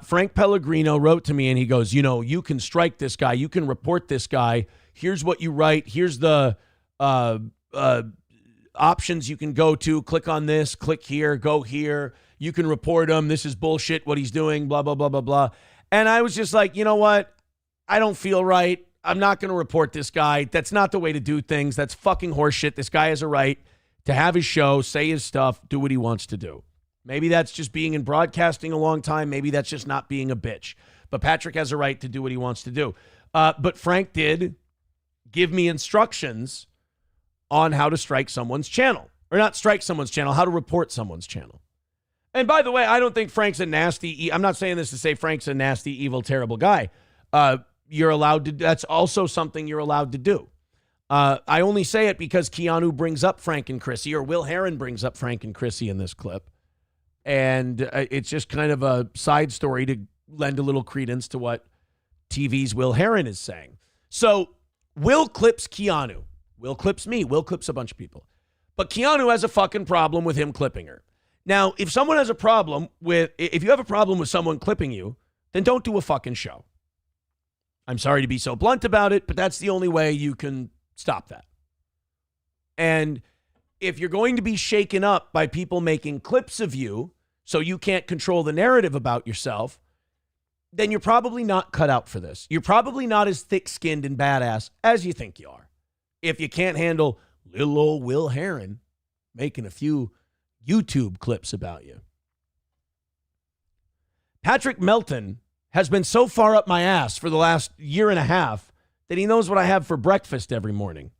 Frank Pellegrino wrote to me and he goes, you can strike this guy. You can report this guy. Here's what you write. Here's the options you can go to. Click on this, click here, go here. You can report him. This is bullshit, what he's doing, blah, blah, blah, blah, blah. And I was just like, you know what? I don't feel right. I'm not going to report this guy. That's not the way to do things. That's fucking horseshit. This guy has a right to have his show, say his stuff, do what he wants to do. Maybe that's just being in broadcasting a long time. Maybe that's just not being a bitch. But Patrick has a right to do what he wants to do. But Frank did give me instructions on how to strike someone's channel. Or not strike someone's channel, how to report someone's channel. And by the way, I don't think Frank's a nasty, I'm not saying this to say Frank's a nasty, evil, terrible guy. You're allowed to, that's also something you're allowed to do. I only say it because Keanu brings up Frank and Chrissy, or Will Heron brings up Frank and Chrissy in this clip. And it's just kind of a side story to lend a little credence to what TV's Will Heron is saying. So Will clips Keanu. Will clips me. Will clips a bunch of people. But Keanu has a fucking problem with him clipping her. Now, if someone has a problem with, if you have a problem with someone clipping you, then don't do a fucking show. I'm sorry to be so blunt about it, but that's the only way you can stop that. And if you're going to be shaken up by people making clips of you so you can't control the narrative about yourself, then you're probably not cut out for this. You're probably not as thick-skinned and badass as you think you are. If you can't handle little old Will Heron making a few YouTube clips about you. Patrick Melton has been so far up my ass for the last year and a half that he knows what I have for breakfast every morning.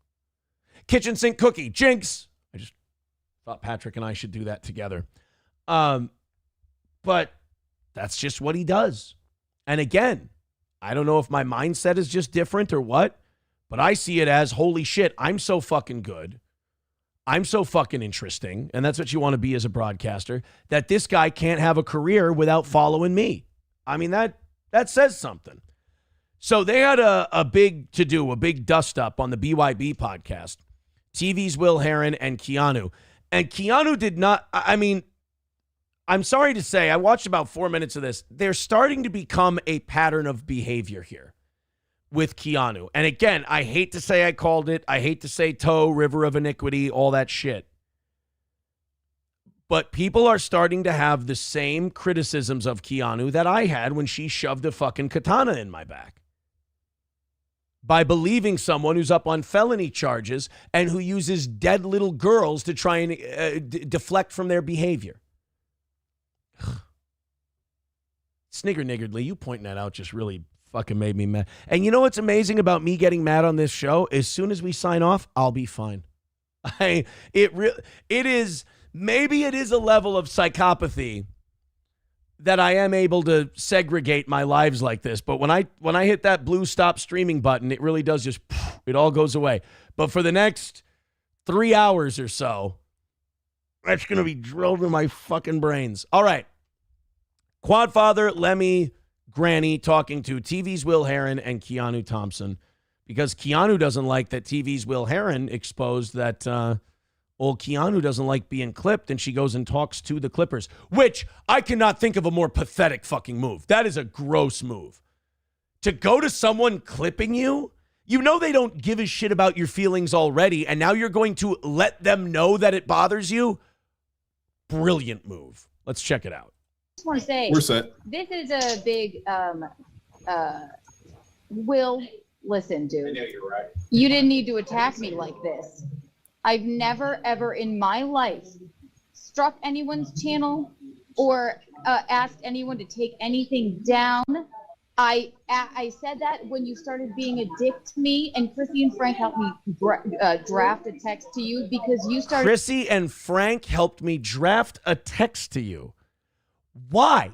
Kitchen sink cookie, jinx. I just thought Patrick and I should do that together. But that's just what he does. And again, I don't know if my mindset is just different or what, but I see it as, holy shit, I'm so fucking good. I'm so fucking interesting, and that's what you want to be as a broadcaster, that this guy can't have a career without following me. I mean, that says something. So they had a big to-do, a big dust-up on the BYB podcast. TV's Will Heron and Keanu. And Keanu did not, I mean, I'm sorry to say, I watched about 4 minutes of this. They're starting to become a pattern of behavior here with Keanu. And again, I hate to say I called it. I hate to say toe, river of iniquity, all that shit. But people are starting to have the same criticisms of Keanu that I had when she shoved a fucking katana in my back. By believing someone who's up on felony charges and who uses dead little girls to try and deflect from their behavior. Snigger-niggardly, you pointing that out just really fucking made me mad. And you know what's amazing about me getting mad on this show? As soon as we sign off, I'll be fine. Maybe it is a level of psychopathy that I am able to segregate my lives like this. But when I hit that blue stop streaming button, it really does just, it all goes away. But for the next 3 hours or so, that's going to be drilled in my fucking brains. All right. Quadfather, Lemmy, Granny talking to TV's Will Heron and Keanu Thompson, because Keanu doesn't like that TV's Will Heron exposed that old Keanu doesn't like being clipped, and she goes and talks to the Clippers, which I cannot think of a more pathetic fucking move. That is a gross move. To go to someone clipping you, you know they don't give a shit about your feelings already, and now you're going to let them know that it bothers you? Brilliant move. Let's check it out. I just want to say, we're set. This is a big, Will, listen, dude. I know you're right. You didn't need to attack me like this. I've never, ever in my life struck anyone's channel or asked anyone to take anything down. I said that when you started being a dick to me, and Chrissy and Frank helped me draft a text to you because you started. Chrissy and Frank helped me draft a text to you. Why?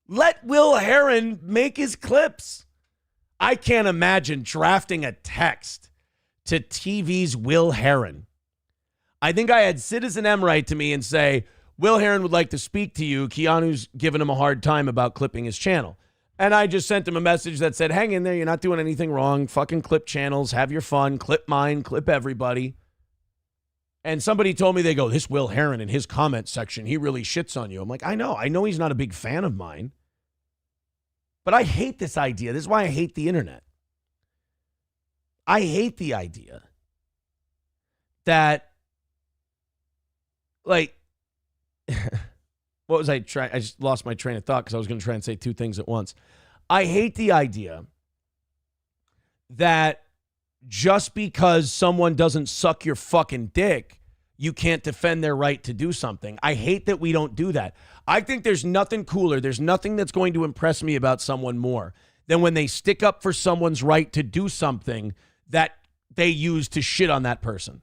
Let Will Heron make his clips. I can't imagine drafting a text to TV's Will Heron. I think I had Citizen M write to me and say, Will Heron would like to speak to you. Keanu's giving him a hard time about clipping his channel. And I just sent him a message that said, hang in there. You're not doing anything wrong. Fucking clip channels. Have your fun. Clip mine. Clip everybody. And somebody told me, they go, this Will Heron in his comment section, he really shits on you. I'm like, I know he's not a big fan of mine. But I hate this idea. This is why I hate the internet. I hate the idea that, like, what was I trying? I just lost my train of thought because I was going to try and say two things at once. I hate the idea that just because someone doesn't suck your fucking dick, you can't defend their right to do something. I hate that we don't do that. I think there's nothing cooler. There's nothing that's going to impress me about someone more than when they stick up for someone's right to do something that they use to shit on that person.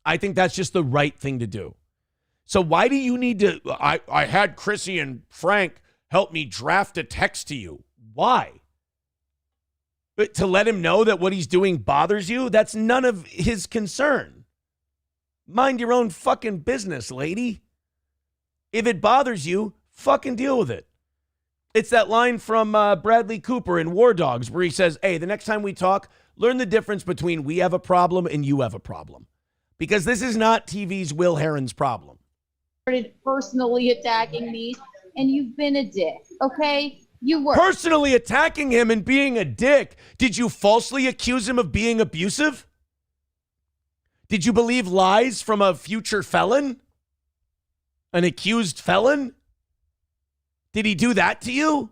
I think that's just the right thing to do. So why do you need to, I had Chrissy and Frank help me draft a text to you. Why? To let him know that what he's doing bothers you? That's none of his concern. Mind your own fucking business, lady. If it bothers you, fucking deal with it. It's that line from Bradley Cooper in War Dogs where he says, hey, the next time we talk, learn the difference between we have a problem and you have a problem. Because this is not TV's Will Heron's problem. Started personally attacking me, and you've been a dick, okay? You were. Personally attacking him and being a dick. Did you falsely accuse him of being abusive? Did you believe lies from a future felon? An accused felon? Did he do that to you?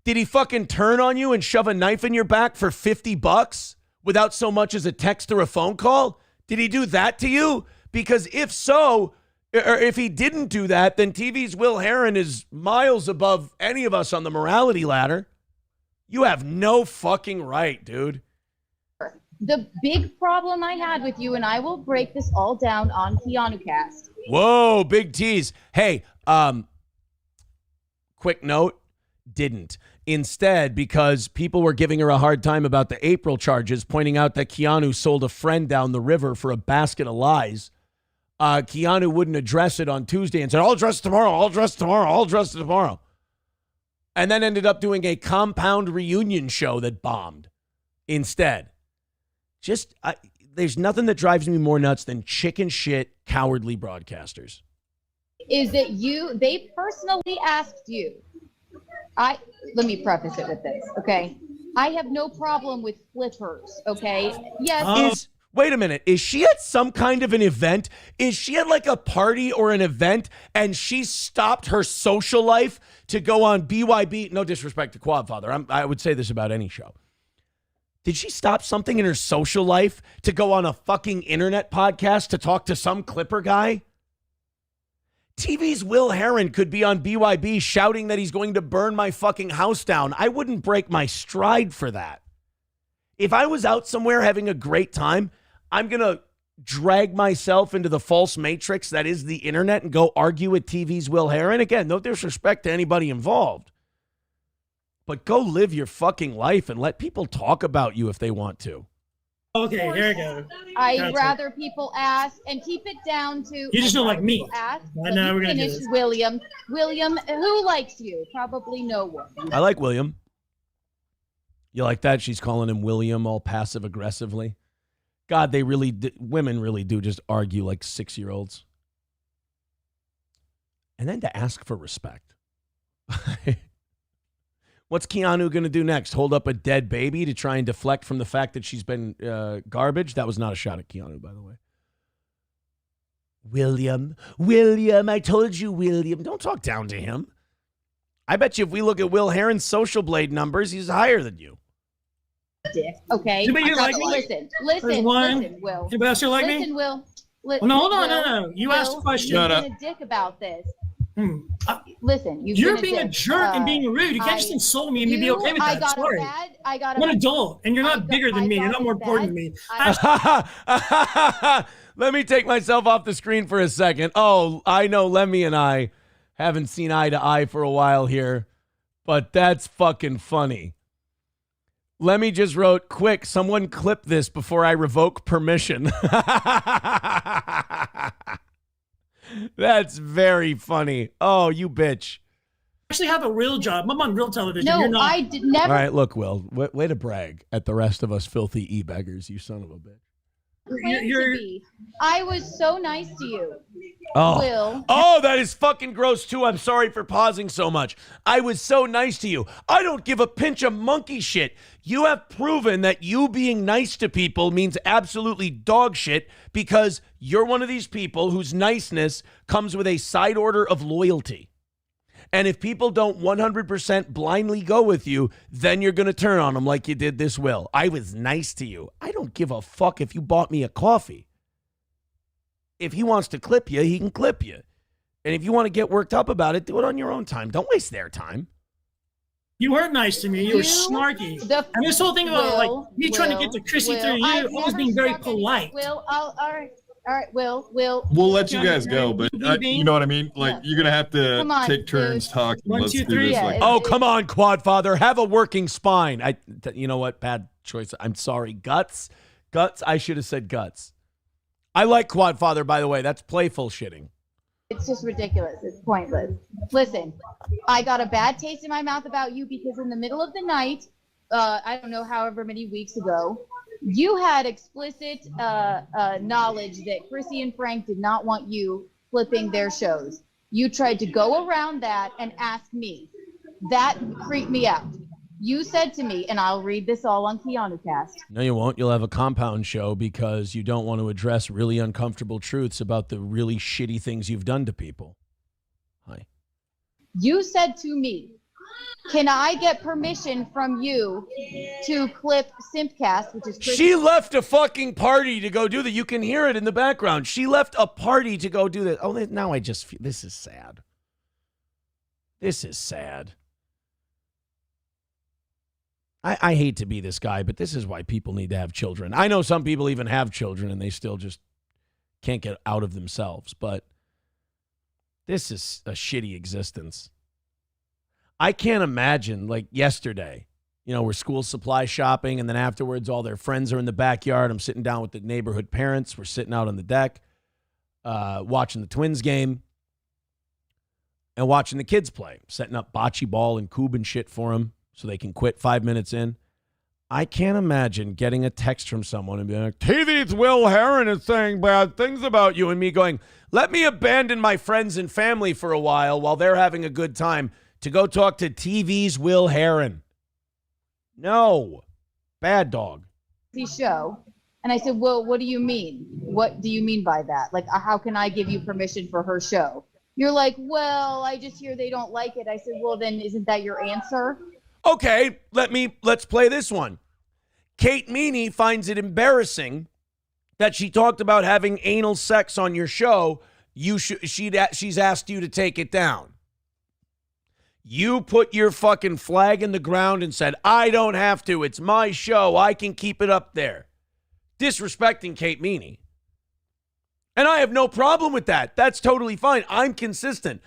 Did he fucking turn on you and shove a knife in your back for $50 without so much as a text or a phone call? Did he do that to you? Because if so, or if he didn't do that, then TV's Will Heron is miles above any of us on the morality ladder. You have no fucking right, dude. The big problem I had with you, and I will break this all down on Keanu Cast. Whoa, big tease. Hey, quick note, didn't. Instead, because people were giving her a hard time about the April charges, pointing out that Keanu sold a friend down the river for a basket of lies, Keanu wouldn't address it on Tuesday and said, I'll address it tomorrow, I'll address it tomorrow, I'll address it tomorrow. And then ended up doing a compound reunion show that bombed instead. Just, there's nothing that drives me more nuts than chicken shit, cowardly broadcasters. Is that they personally asked you. Let me preface it with this, okay? I have no problem with flippers, okay? Yes. Wait a minute. Is she at some kind of an event? Is she at like a party or an event and she stopped her social life to go on BYB? No disrespect to Quadfather. I would say this about any show. Did she stop something in her social life to go on a fucking internet podcast to talk to some Clipper guy? TV's Will Herron could be on BYB shouting that he's going to burn my fucking house down. I wouldn't break my stride for that. If I was out somewhere having a great time, I'm going to drag myself into the false matrix that is the internet and go argue with TV's Will Herron. Again, no disrespect to anybody involved. But go live your fucking life and let people talk about you if they want to. Okay, here we go. I'd rather people ask and keep it down to. You just don't like me. Ask. I know we're gonna do finish, this. William. William, who likes you? Probably no one. I like William. You like that? She's calling him William all passive aggressively. God, women really do just argue like 6-year-olds. And then to ask for respect. What's Keanu going to do next? Hold up a dead baby to try and deflect from the fact that she's been garbage? That was not a shot at Keanu, by the way. William, I told you, William. Don't talk down to him. I bet you if we look at Will Herron's social blade numbers, he's higher than you. Dick, okay? Anybody here like me? Listen, There's one. listen, Will. Anybody else here like me? Listen, Will. Well, no, hold on, no. You asked a question. You've been a dick about this. Listen, you're being a jerk and being rude. You can't just insult me and be okay with that. Sorry. I'm an adult, and you're not bigger than me. You're not more important than me. Let me take myself off the screen for a second. Oh, I know Lemmy and I haven't seen eye to eye for a while here, but that's fucking funny. Lemmy just wrote, quick, someone clip this before I revoke permission. That's very funny. Oh, you bitch. I actually have a real job. I'm on real television. No, You're not. I did never. All right, look, Will, way to brag at the rest of us filthy e-beggars, you son of a bitch. I was so nice to you. Oh. Will. Oh, that is fucking gross too. I'm sorry for pausing so much. I was so nice to you. I don't give a pinch of monkey shit. You have proven that you being nice to people means absolutely dog shit because you're one of these people whose niceness comes with a side order of loyalty. And if people don't 100% blindly go with you, then you're going to turn on them like you did this Will. I was nice to you. I don't give a fuck if you bought me a coffee. If he wants to clip you, he can clip you. And if you want to get worked up about it, do it on your own time. Don't waste their time. You weren't nice to me. You were snarky. And this whole thing about me trying to get to Chrissy through you, I was being very polite. Will, all right, Will. We'll let you guys go, but you know what I mean? Like, you're going to have to take turns talking. One, Let's two, do three. this. Like, Oh, come on, Quadfather. Have a working spine. You know what? Bad choice. I'm sorry. Guts. I should have said guts. I like Quadfather, by the way. That's playful shitting. It's just ridiculous. It's pointless. Listen, I got a bad taste in my mouth about you because in the middle of the night, I don't know, however many weeks ago, you had explicit knowledge that Chrissy and Frank did not want you flipping their shows. You tried to go around that and ask me. That creeped me out. You said to me, and I'll read this all on Keanu Cast. No, you won't. You'll have a compound show because you don't want to address really uncomfortable truths about the really shitty things you've done to people. Hi. You said to me, can I get permission from you to clip Simpcast, which is Chrissy? She left a fucking party to go do that. You can hear it in the background. She left a party to go do that. Oh, now I just feel this is sad. This is sad. I hate to be this guy, but this is why people need to have children. I know some people even have children and they still just can't get out of themselves, but this is a shitty existence. I can't imagine, like yesterday, we're school supply shopping, and then afterwards all their friends are in the backyard. I'm sitting down with the neighborhood parents. We're sitting out on the deck, watching the Twins game and watching the kids play, setting up bocce ball and cube and shit for them so they can quit 5 minutes in. I can't imagine getting a text from someone and being like, TV's Will Heron is saying bad things about you, and me going, let me abandon my friends and family for a while they're having a good time to go talk to TV's Will Heron. No. Bad dog. Show. And I said, well, what do you mean? What do you mean by that? Like, how can I give you permission for her show? You're like, well, I just hear they don't like it. I said, well, then isn't that your answer? Okay, let's play this one. Kate Meany finds it embarrassing that she talked about having anal sex on your show. She's asked you to take it down. You put your fucking flag in the ground and said, I don't have to. It's my show. I can keep it up there. Disrespecting Kate Meany. And I have no problem with that. That's totally fine. I'm consistent.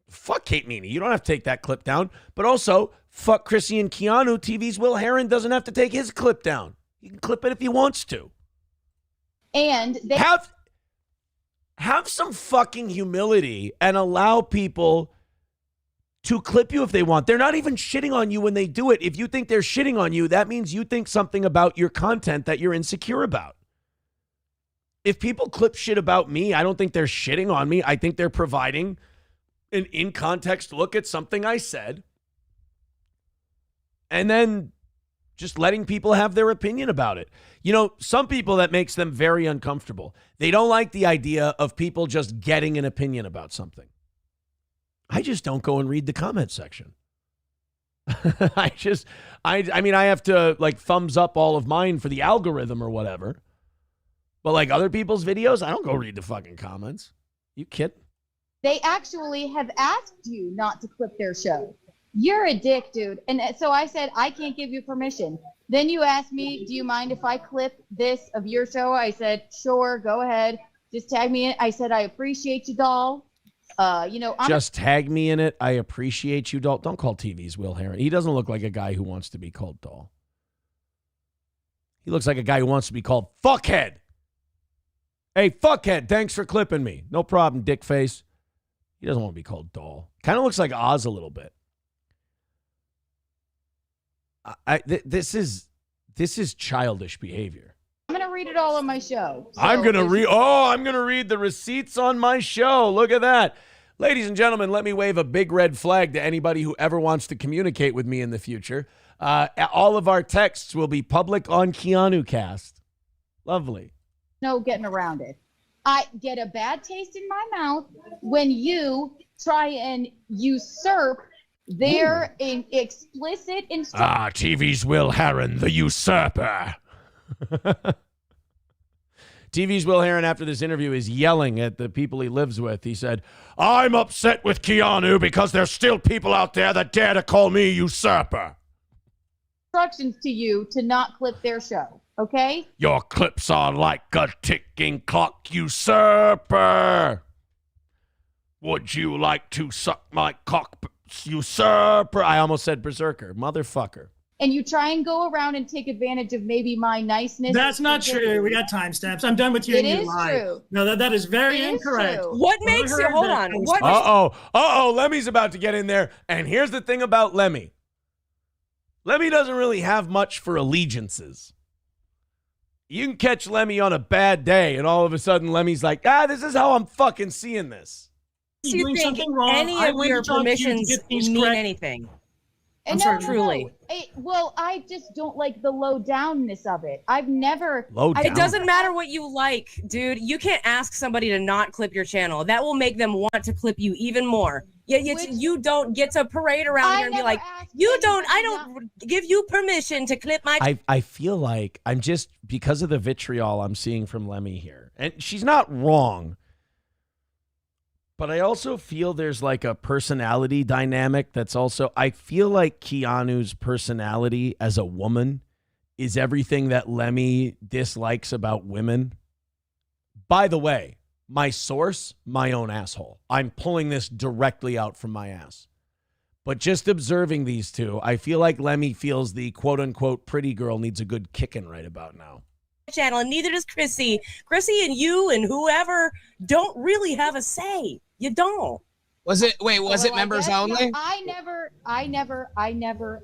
Fuck Kate Meany. You don't have to take that clip down. But also, fuck Chrissy and Keanu. TV's Will Heron doesn't have to take his clip down. He can clip it if he wants to. And they have some fucking humility and allow people to clip you if they want. They're not even shitting on you when they do it. If you think they're shitting on you, that means you think something about your content that you're insecure about. If people clip shit about me, I don't think they're shitting on me. I think they're providing an in-context look at something I said and then just letting people have their opinion about it. You know, some people, that makes them very uncomfortable. They don't like the idea of people just getting an opinion about something. I just don't go and read the comment section. I mean, I have to like thumbs up all of mine for the algorithm or whatever. But like other people's videos, I don't go read the fucking comments. You kidding? They actually have asked you not to clip their show. You're a dick, dude. And so I said, I can't give you permission. Then you asked me, do you mind if I clip this of your show? I said, sure, go ahead. Just tag me in. I said, I appreciate you, doll. Just tag me in it. I appreciate you, doll. Don't call TV's Will Heron. He doesn't look like a guy who wants to be called doll. He looks like a guy who wants to be called fuckhead. Hey, fuckhead, thanks for clipping me. No problem, dick face. He doesn't want to be called doll. Kind of looks like Oz a little bit. This is childish behavior. I'm going to read it all on my show. So I'm going to read the receipts on my show. Look at that. Ladies and gentlemen, let me wave a big red flag to anybody who ever wants to communicate with me in the future. All of our texts will be public on Keanu Cast. Lovely. No getting around it. I get a bad taste in my mouth when you try and usurp their explicit instructions. TV's Will Heron, the usurper. TV's Will Heron, after this interview, is yelling at the people he lives with. He said, I'm upset with Keanu because there's still people out there that dare to call me usurper. Instructions to you to not clip their show, okay? Your clips are like a ticking clock, usurper. Would you like to suck my cock, usurper? I almost said berserker, motherfucker. And you try and go around and take advantage of maybe my niceness. That's not true. We got timestamps. I'm done with you. It is true. No, that is very incorrect. What makes you, hold on. Lemmy's about to get in there. And here's the thing about Lemmy. Lemmy doesn't really have much for allegiances. You can catch Lemmy on a bad day, and all of a sudden Lemmy's like, this is how I'm fucking seeing this. Do you think any of your permissions mean anything? I'm sorry, truly. Well, I just don't like the low downness of it. I've never. It doesn't matter what you like, dude. You can't ask somebody to not clip your channel. That will make them want to clip you even more. You don't get to parade around here and be like, I don't give you permission to clip my. I feel like I'm just, because of the vitriol I'm seeing from Lemmy here, and she's not wrong. But I also feel there's like a personality dynamic that's also, I feel like Keanu's personality as a woman is everything that Lemmy dislikes about women. By the way, my source, my own asshole. I'm pulling this directly out from my ass. But just observing these two, I feel like Lemmy feels the quote unquote pretty girl needs a good kicking right about now. Channel, and neither does Chrissy. Chrissy and you and whoever don't really have a say. You don't. Was it members only? No, I never,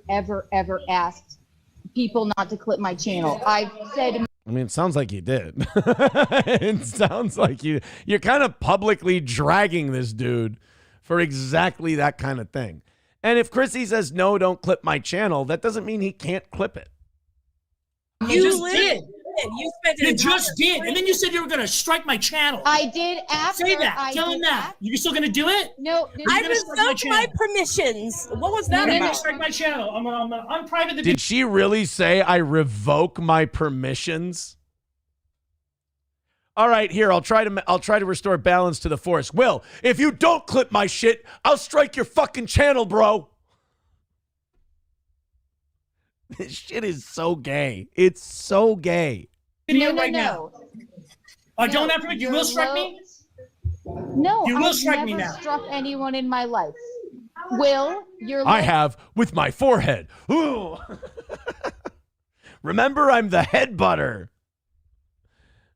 ever asked people not to clip my channel. I've said. I mean, it sounds like you did. It sounds like you're kind of publicly dragging this dude for exactly that kind of thing. And if Chrissy says, no, don't clip my channel, that doesn't mean he can't clip it. You just did. You spent You just did. And then you said you were going to strike my channel. I did after. Say that. Tell him that. You still going to do it? No. I revoked my permissions. What was that about? about? Strike my channel. I'm private. Did she really say I revoke my permissions? All right, here, I'll try to restore balance to the force. Will, if you don't clip my shit, I'll strike your fucking channel, bro. This shit is so gay. It's so gay. No. Don't have to. You will strike me? No, you will strike me now. I've never struck anyone in my life. Will, you're I have with my forehead. Ooh. Remember, I'm the head butter.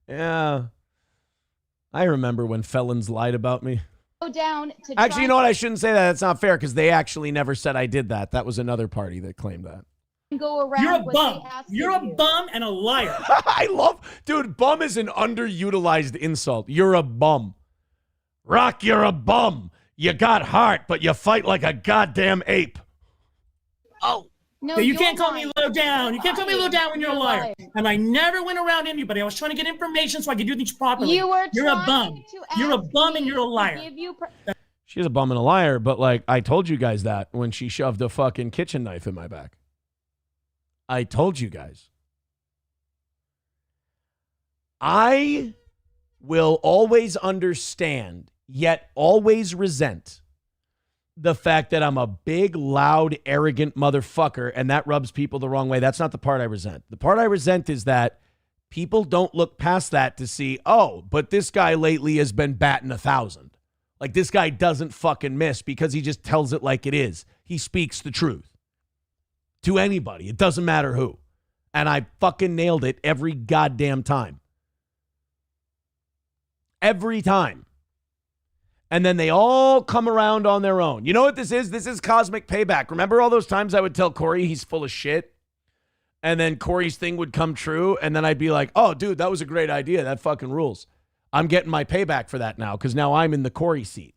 Yeah. I remember when felons lied about me. Go down to actually, you know what? I shouldn't say that. That's not fair because they actually never said I did that. That was another party that claimed that. Go around. You're a bum. You're a bum and a liar. Dude, bum is an underutilized insult. You're a bum. Rock, you're a bum. You got heart, but you fight like a goddamn ape. Oh. No, you can't call me low down. You can't call me low down when you're a liar. And I never went around anybody. I was trying to get information so I could do things properly. You're a bum. You're a bum and you're a liar. She's a bum and a liar, but like I told you guys that when she shoved a fucking kitchen knife in my back. I told you guys. I will always understand, yet always resent the fact that I'm a big, loud, arrogant motherfucker, and that rubs people the wrong way. That's not the part I resent. The part I resent is that people don't look past that to see, oh, but this guy lately has been batting 1,000. Like, this guy doesn't fucking miss because he just tells it like it is. He speaks the truth to anybody. It doesn't matter who. And I fucking nailed it every goddamn time. Every time. And then they all come around on their own. You know what this is? This is cosmic payback. Remember all those times I would tell Corey he's full of shit? And then Corey's thing would come true. And then I'd be like, oh, dude, that was a great idea. That fucking rules. I'm getting my payback for that now because now I'm in the Corey seat.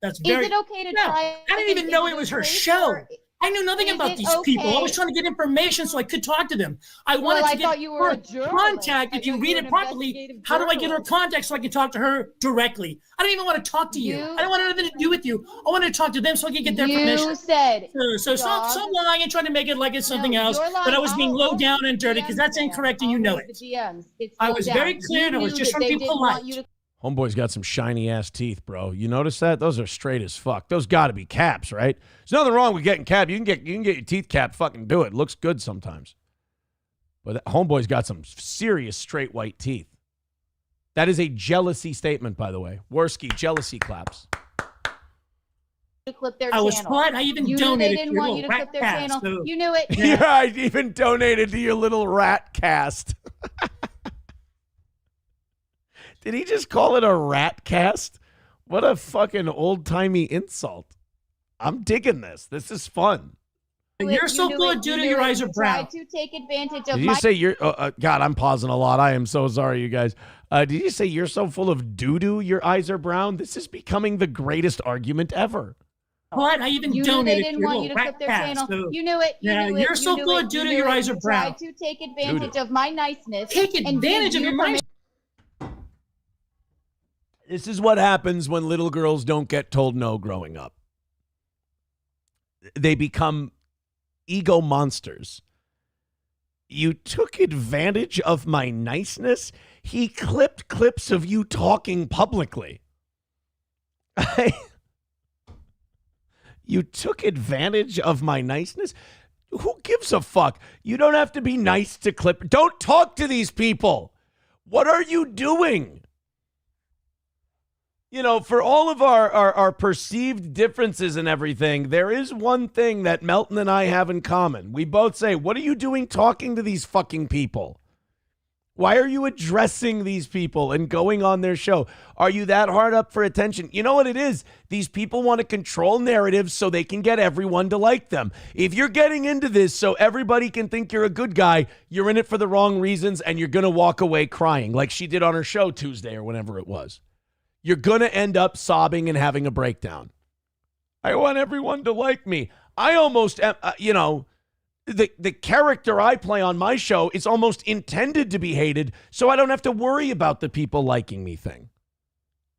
That's very. Is it okay to try? I didn't even know it was her show. I knew nothing about these people. I was trying to get information so I could talk to them. I wanted to get her contact. If you read it properly, how do I get her contact so I can talk to her directly? I don't even want to talk to you. I don't want anything to do with you. I wanted to talk to them so I could get their permission. You said. So stop lying and trying to make it like it's something else. But I was being low down and dirty because that's incorrect and you know it. I was very clear and I was just trying to be polite. Homeboy's got some shiny ass teeth, bro. You notice that? Those are straight as fuck. Those got to be caps, right? There's nothing wrong with getting capped. You can get your teeth capped. Fucking do it. Looks good sometimes. But that homeboy's got some serious straight white teeth. That is a jealousy statement, by the way. Worski, jealousy claps. Clip their I was channel. Polite. I even you donated knew they didn't want you to clip their channel. So. You knew it. Yeah, I even donated to your little rat cast. Did he just call it a rat cast? What a fucking old-timey insult. I'm digging this. This is fun. You're so good, dude. Your eyes are brown. To take advantage of Did you say you're... God, I'm pausing a lot. I am so sorry, you guys. Did you say you're so full of doo-doo your eyes are brown? This is becoming the greatest argument ever. What? I even donated to your little rat cast. So. You knew it. You're so good, dude. Your eyes are brown. Tried to take advantage of my niceness. Take advantage of your niceness. This is what happens when little girls don't get told no growing up. They become ego monsters. You took advantage of my niceness? He clipped clips of you talking publicly. You took advantage of my niceness? Who gives a fuck? You don't have to be nice to clip. Don't talk to these people. What are you doing? You know, for all of our perceived differences and everything, there is one thing that Melton and I have in common. We both say, what are you doing talking to these fucking people? Why are you addressing these people and going on their show? Are you that hard up for attention? You know what it is? These people want to control narratives so they can get everyone to like them. If you're getting into this so everybody can think you're a good guy, you're in it for the wrong reasons and you're going to walk away crying like she did on her show Tuesday or whenever it was. You're going to end up sobbing and having a breakdown. I want everyone to like me. I almost, the character I play on my show is almost intended to be hated, so I don't have to worry about the people liking me thing.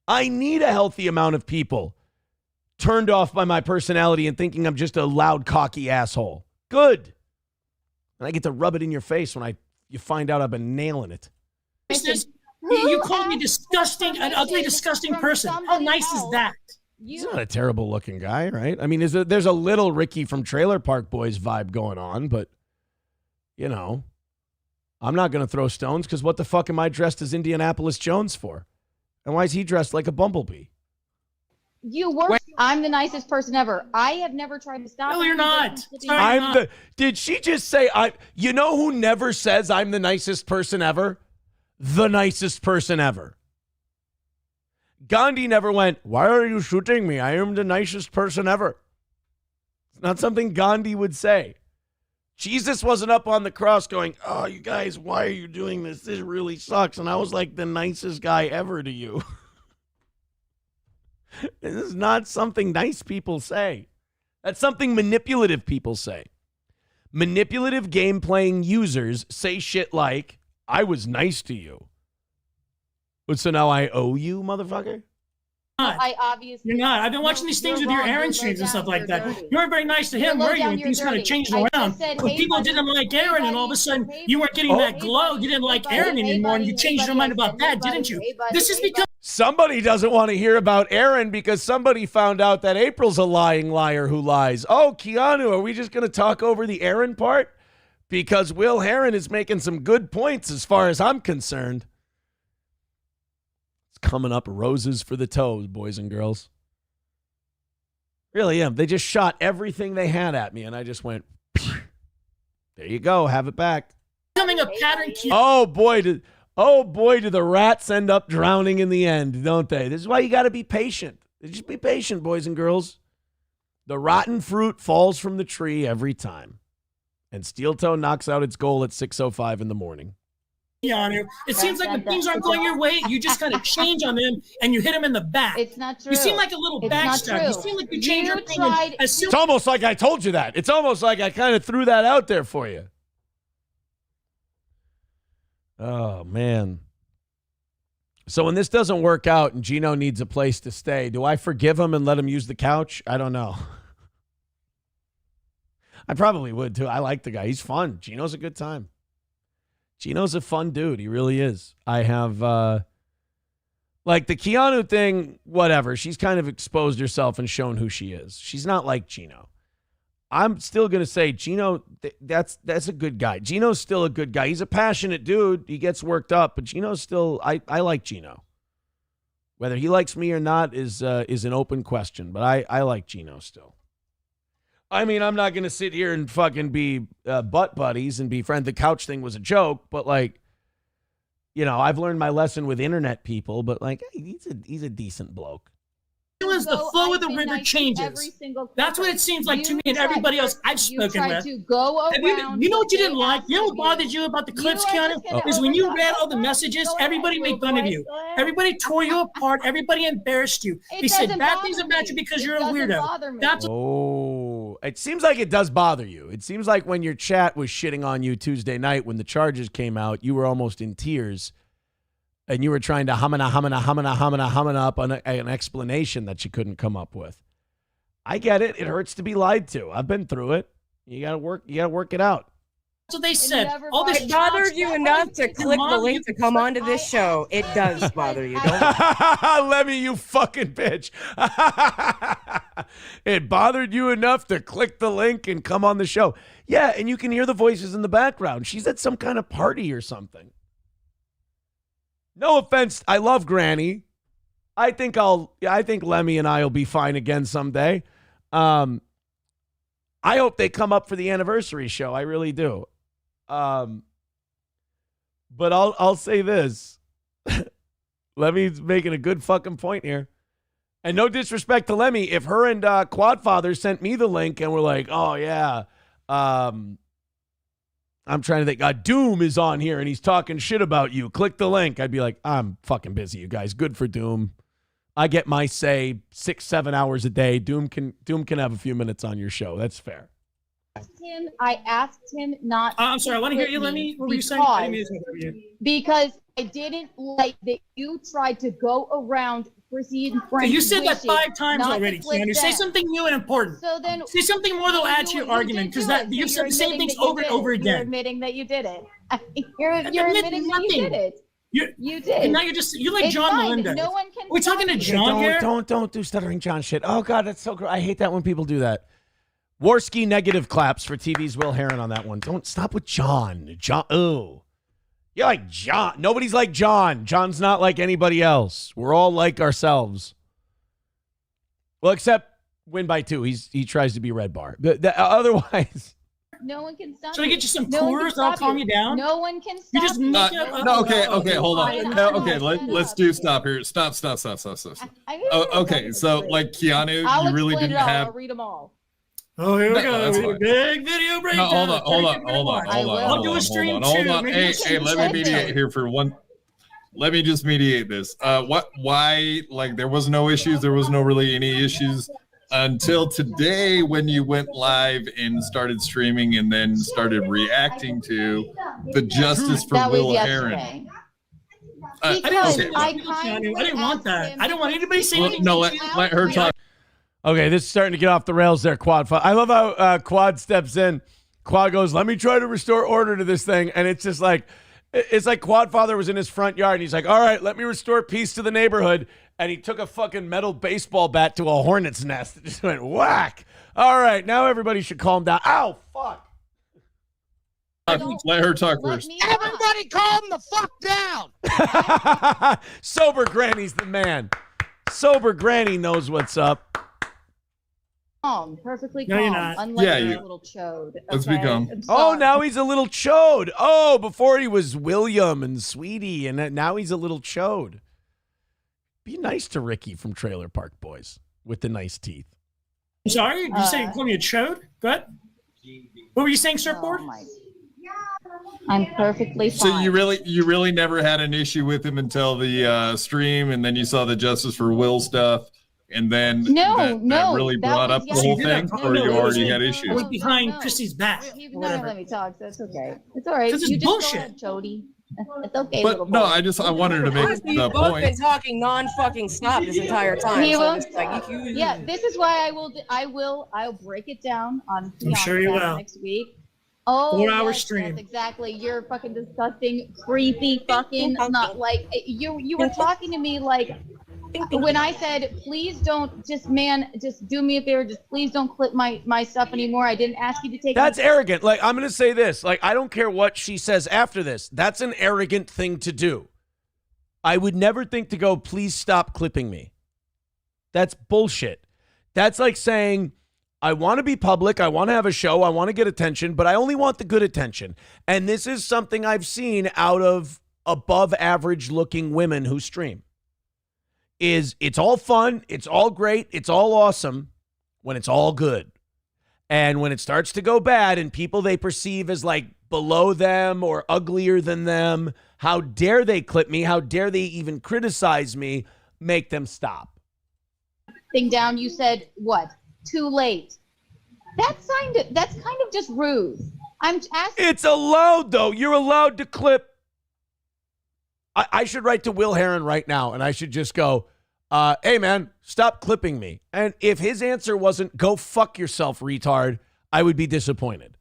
I need a healthy amount of people turned off by my personality and thinking I'm just a loud, cocky asshole. Good. And I get to rub it in your face when you find out I've been nailing it. You called me disgusting, an ugly, disgusting person. How nice is that? He's not a terrible looking guy, right? I mean, there's a little Ricky from Trailer Park Boys vibe going on, but, I'm not going to throw stones because what the fuck am I dressed as Indianapolis Jones for? And why is he dressed like a bumblebee? I'm the nicest person ever. I have never tried to stop. No, you're not. Did she just say, you know who never says I'm the nicest person ever? The nicest person ever. Gandhi never went, why are you shooting me? I am the nicest person ever. It's not something Gandhi would say. Jesus wasn't up on the cross going, oh, you guys, why are you doing this? This really sucks. And I was like the nicest guy ever to you. This is not something nice people say. That's something manipulative people say. Manipulative game-playing users say shit like, I was nice to you. But so now I owe you, motherfucker? You're not. I've been watching these things with your Aaron streams and stuff like that. You weren't very nice to him, were you? When things kind of changed around. When people didn't like Aaron and all of a sudden you weren't getting that glow. You didn't like Aaron anymore and you changed your mind about that, didn't you? This is because somebody doesn't want to hear about Aaron because somebody found out that April's a lying liar who lies. Oh, Keanu, are we just going to talk over the Aaron part? Because Will Heron is making some good points as far as I'm concerned. Coming up roses for the toes, boys and girls. Really am. They just shot everything they had at me, and I just went, there you go, have it back. Becoming a pattern cue. Oh boy, do the rats end up drowning in the end, don't they? This is why you got to be patient. Just be patient, boys and girls. The rotten fruit falls from the tree every time, and Steel Toe knocks out its goal at 6:05 in the morning. Keanu. It seems like when things aren't going your way, you just kind of change on them and you hit them in the back. It's not true. You seem like a little backstab. You seem like you change your thing. It's almost like I told you that. It's almost like I kind of threw that out there for you. Oh, man. So when this doesn't work out and Gino needs a place to stay, do I forgive him and let him use the couch? I don't know. I probably would, too. I like the guy. He's fun. Gino's a good time. Gino's a fun dude. He really is. I have, like the Keanu thing, whatever. She's kind of exposed herself and shown who she is. She's not like Gino. I'm still going to say Gino, that's a good guy. Gino's still a good guy. He's a passionate dude. He gets worked up, but Gino's still, I like Gino. Whether he likes me or not is an open question, but I like Gino still. I mean, I'm not going to sit here and fucking be butt buddies and be friends. The couch thing was a joke, but like, I've learned my lesson with internet people, but like, hey, he's a decent bloke. As the flow of the river changes. That's what it seems like to me and everybody else I've spoken with. You know what you didn't like? You know what bothered you about the clips, Keanu? Is when you read all the messages, everybody made fun of you. Everybody tore you apart. Everybody embarrassed you. They said bad things about you because you're a weirdo. That's it seems like it does bother you. It seems like when your chat was shitting on you Tuesday night when the charges came out, you were almost in tears. And you were trying to hum up an explanation that you couldn't come up with. I get it. It hurts to be lied to. I've been through it. You gotta work it out. That's what they said. It bothered you enough to click the link to come onto this show. It does bother you, don't it? Lemmy, you fucking bitch. It bothered you enough to click the link and come on the show. Yeah, and you can hear the voices in the background. She's at some kind of party or something. No offense, I love Granny. I think Lemmy and I will be fine again someday. I hope they come up for the anniversary show. I really do. But I'll say this. Lemmy's making a good fucking point here. And no disrespect to Lemmy, if her and Quadfather sent me the link and were like, oh, yeah, I'm trying to think, Doom is on here and he's talking shit about you. Click the link. I'd be like, I'm fucking busy, you guys. Good for Doom. I get my say 6-7 hours a day. Doom can have a few minutes on your show. That's fair. I asked him not. I'm sorry. I want to hear you. Let me. What were you saying? I didn't mean to interrupt you. Because I didn't like that you tried to go around Chrissy and Frank. You said that 5 times already, Keanu. Say something new and important. So then, say something more that'll add to your argument, because that you've said the same things over and over again. You're admitting that you did it. You're admitting that you did it. You did. And now you're like John Melendez. No one can. We're talking to John here. Don't do stuttering John shit. Oh God, that's so gross. I hate that when people do that. Warski negative claps for TV's Will Heron on that one. Don't stop with John. You're like John. Nobody's like John. John's not like anybody else. We're all like ourselves. Well, except win by 2. He tries to be Red Bar. Otherwise. No one can stop. Should I get you some coolers? I'll calm you down. No one can stop. You just no. Okay. Hold on. No, okay. Let's do stop here. Stop. Okay. So like Keanu, you really didn't have. I'll read them all. Oh, here we go. Big video breakdown. No, hold on. I'll do a stream too. Hold on. Hey, let me mediate here for one. Let me just mediate this. Why? Like, there was no issues. There was no really any issues until today when you went live and started streaming and then started reacting to the justice for Will Heron. I didn't want that. I don't want anybody saying anything. No, let her talk. Okay, this is starting to get off the rails there, Quad. I love how Quad steps in. Quad goes, let me try to restore order to this thing. And it's just like, it's like Quadfather was in his front yard and he's like, all right, let me restore peace to the neighborhood. And he took a fucking metal baseball bat to a hornet's nest. It just went whack. All right, now everybody should calm down. Ow, fuck. Let her talk first. Everybody calm the fuck down. Sober Granny's the man. Sober Granny knows what's up. Perfectly calm. No, you're not. Unlike a little chode. Let's be calm. Oh, now he's a little chode. Oh, before he was William and Sweetie, and now he's a little chode. Be nice to Ricky from Trailer Park Boys with the nice teeth. I'm sorry? Did you say you called me a chode? Go ahead. What were you saying, Surfboard? I'm perfectly fine. So you really never had an issue with him until the stream, and then you saw the Justice for Will stuff, and then that really brought up the whole thing, or you already had issues? I was behind Chrissy's back. You've never let me talk, so it's okay. It's all right. This is you bullshit. Just go ahead, Jody. It's okay. But no, I wanted to make Honestly, the you've both point. been talking non-fucking stop this entire time. Yeah, this is why I'll break it down on I'm sure you will. Next week. Oh, 4-hour stream. Yes, exactly. You're fucking disgusting, creepy, fucking not like you were talking to me like when I said, please don't just do me a favor, just please don't clip my stuff anymore. I didn't ask you to take. That's arrogant. Like, I'm going to say this. Like, I don't care what she says after this. That's an arrogant thing to do. I would never think to go, please stop clipping me. That's bullshit. That's like saying, I want to be public. I want to have a show. I want to get attention, but I only want the good attention. And this is something I've seen out of above average looking women who stream. It's all fun, it's all great, it's all awesome when it's all good. And when it starts to go bad and people they perceive as like below them or uglier than them, how dare they clip me? How dare they even criticize me? Make them stop. Thing down, you said what? Too late. That's kind of just rude. I'm asking. It's allowed though. You're allowed to clip. I should write to Will Heron right now and I should just go, hey man, stop clipping me. And if his answer wasn't go fuck yourself, retard, I would be disappointed.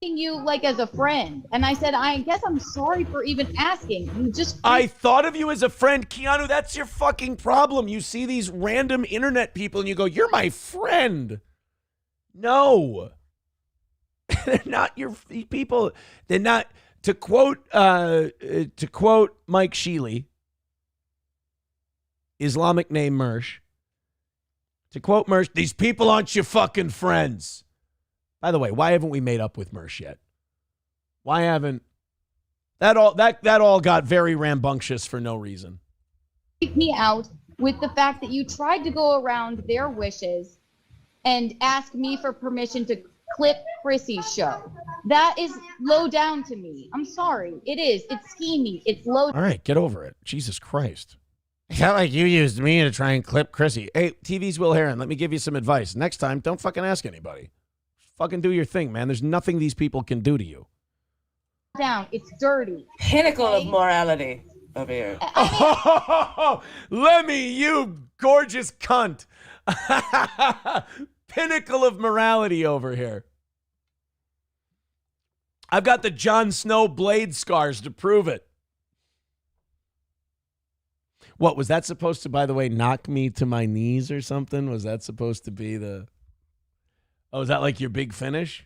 You like as a friend. And I said, I guess I'm sorry for even asking. I thought of you as a friend. Keanu, that's your fucking problem. You see these random internet people and you go, you're my friend. No. They're not your people. They're not. To quote Mike Sheely, Islamic name Mersh. To quote Mersh, these people aren't your fucking friends. By the way, why haven't we made up with Mersh yet? Why haven't That all got very rambunctious for no reason. Freak me out with the fact that you tried to go around their wishes and ask me for permission to clip Chrissy's show. That is low down to me. I'm sorry. It is. It's scheming. It's low. All right, get over it. Jesus Christ. It's not like you used me to try and clip Chrissy. Hey, TV's Will Heron, let me give you some advice. Next time, don't fucking ask anybody. Fucking do your thing, man. There's nothing these people can do to you. Down. It's dirty. Pinnacle of morality over here. Lemmy, you gorgeous cunt. Pinnacle of morality over here. I've got the Jon Snow blade scars to prove it. What, was that supposed to, by the way, knock me to my knees or something? Was that supposed to be the... Oh, is that like your big finish?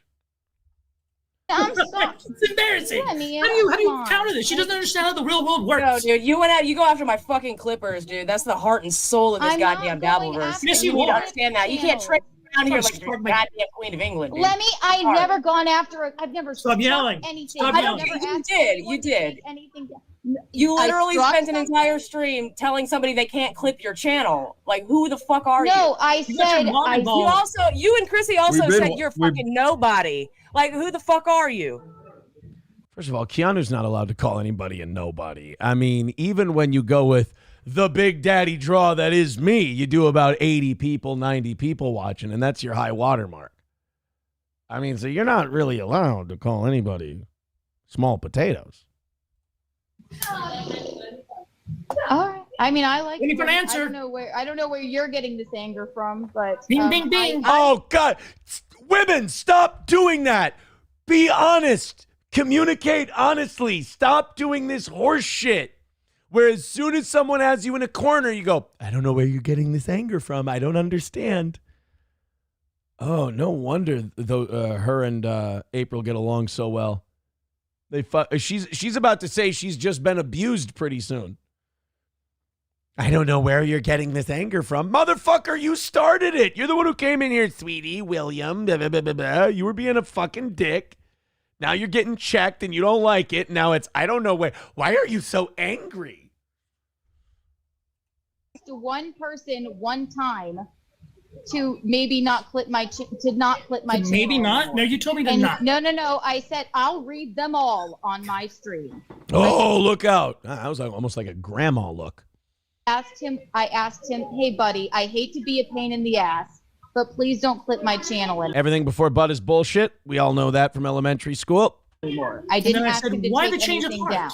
I'm sorry. It's embarrassing. Yeah, how do you counter this? She doesn't understand how the real world works. No, dude, you go after my fucking Clippers, dude. That's the heart and soul of this goddamn Dabbleverse. Yes, You you need to are. understand that. You can't trade around here like you're the goddamn Queen of England, dude. Lemmy, I've never gone after it. I've never Stop yelling. anything. Stop I've yelling. never You asked did. anyone You to did. take anything down. You literally I spent an struck entire stream telling somebody they can't clip your channel. Like, who the fuck are you? No, I said you and Chrissy also We've been- said you're fucking nobody. Like, who the fuck are you? First of all, Keanu's not allowed to call anybody a nobody. I mean, even when you go with the big daddy draw that is me, you do about 80 people, 90 people watching, and that's your high watermark. I mean, so you're not really allowed to call anybody small potatoes. All right. I mean, I like. Waiting for an answer. I don't know where you're getting this anger from, but. Bing, bing, bing. Oh, God. Women, stop doing that. Be honest. Communicate honestly. Stop doing this horse shit. Where as soon as someone has you in a corner, you go, I don't know where you're getting this anger from. I don't understand. Oh, no wonder her and April get along so well. She's about to say she's just been abused pretty soon. I don't know where you're getting this anger from. Motherfucker, you started it. You're the one who came in here, sweetie, William. Blah, blah, blah, blah, blah. You were being a fucking dick. Now you're getting checked and you don't like it. Now it's, I don't know where. Why are you so angry? To one person one time to maybe not clip my channel. Maybe not? Anymore. No, you told me to And not. No. I said I'll read them all on my stream. Oh, look out. That was almost like a grandma look. I asked him, hey, buddy, I hate to be a pain in the ass, but please don't clip my channel anymore. Everything before Bud is bullshit. We all know that from elementary school. I didn't ask him to why take the change of anything heart? down.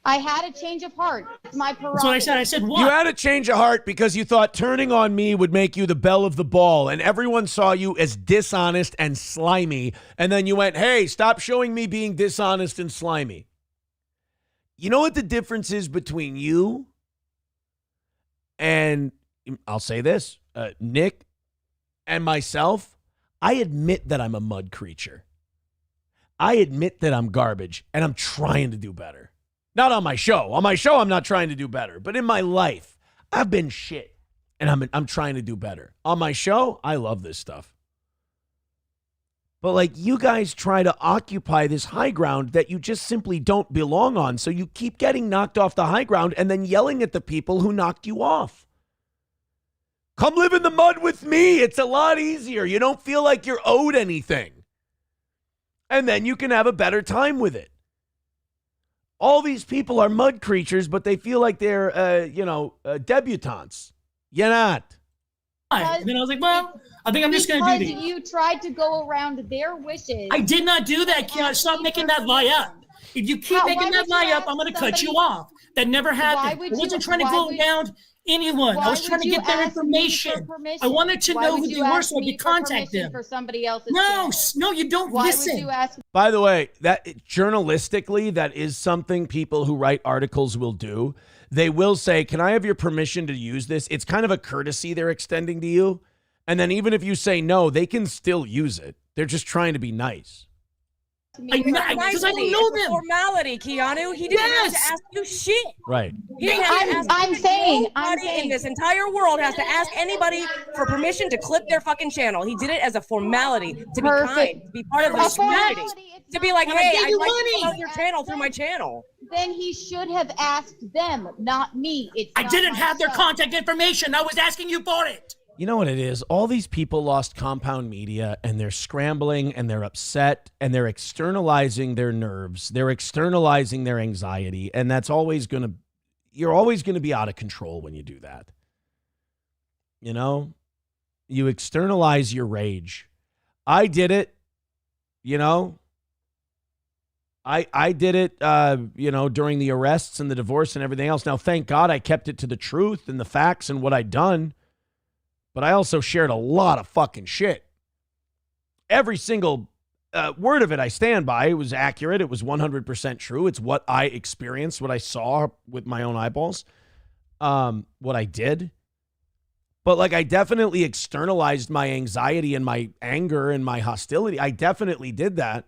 I had a change of heart. It's my prerogative. That's what I said. I said what? You had a change of heart because you thought turning on me would make you the belle of the ball, and everyone saw you as dishonest and slimy, and then you went, hey, stop showing me being dishonest and slimy. You know what the difference is between you and, I'll say this, Nick and myself? I admit that I'm a mud creature. I admit that I'm garbage, and I'm trying to do better. Not on my show. On my show, I'm not trying to do better. But in my life, I've been shit, and I'm trying to do better. On my show, I love this stuff. But like, you guys try to occupy this high ground that you just simply don't belong on, so you keep getting knocked off the high ground and then yelling at the people who knocked you off. Come live in the mud with me. It's a lot easier. You don't feel like you're owed anything. And then you can have a better time with it. All these people are mud creatures, but they feel like they're, debutantes. You're not. And then I was like, well, I think I'm just going to do Because these. you tried to go around their wishes. I did not do that, Keanu. Stop making that lie up. If you keep making that lie up, I'm going to cut you off. That never happened. I wasn't trying to go around anyone. I was trying to get their information. I wanted to know who they were so I could contact them. For somebody else's No, you don't listen. Would you ask? By the way, that journalistically, that is something people who write articles will do. They will say, can I have your permission to use this? It's kind of a courtesy they're extending to you. And then even if you say no, they can still use it. They're just trying to be nice. Because I don't know them. Formality, Keanu. He didn't have to ask you shit. Right. He didn't have to ask I'm saying in this entire world has to ask anybody for permission to clip their fucking channel. He did it as a formality to be kind, to be part of the community, to be like, hey, I'd like to promote your channel through my channel. Then he should have asked them, not me. I didn't have their contact information. I was asking you for it. You know what it is? All these people lost Compound Media, and they're scrambling, and they're upset, and they're externalizing their nerves. They're externalizing their anxiety, and that's always going to, you're always going to be out of control when you do that. You know? You externalize your rage. I did it, you know? I did it, you know, during the arrests and the divorce and everything else. Now, thank God I kept it to the truth and the facts and what I'd done. But I also shared a lot of fucking shit. Every single word of it I stand by. It was accurate. It was 100% true. It's what I experienced, what I saw with my own eyeballs, what I did. But like I definitely externalized my anxiety and my anger and my hostility. I definitely did that.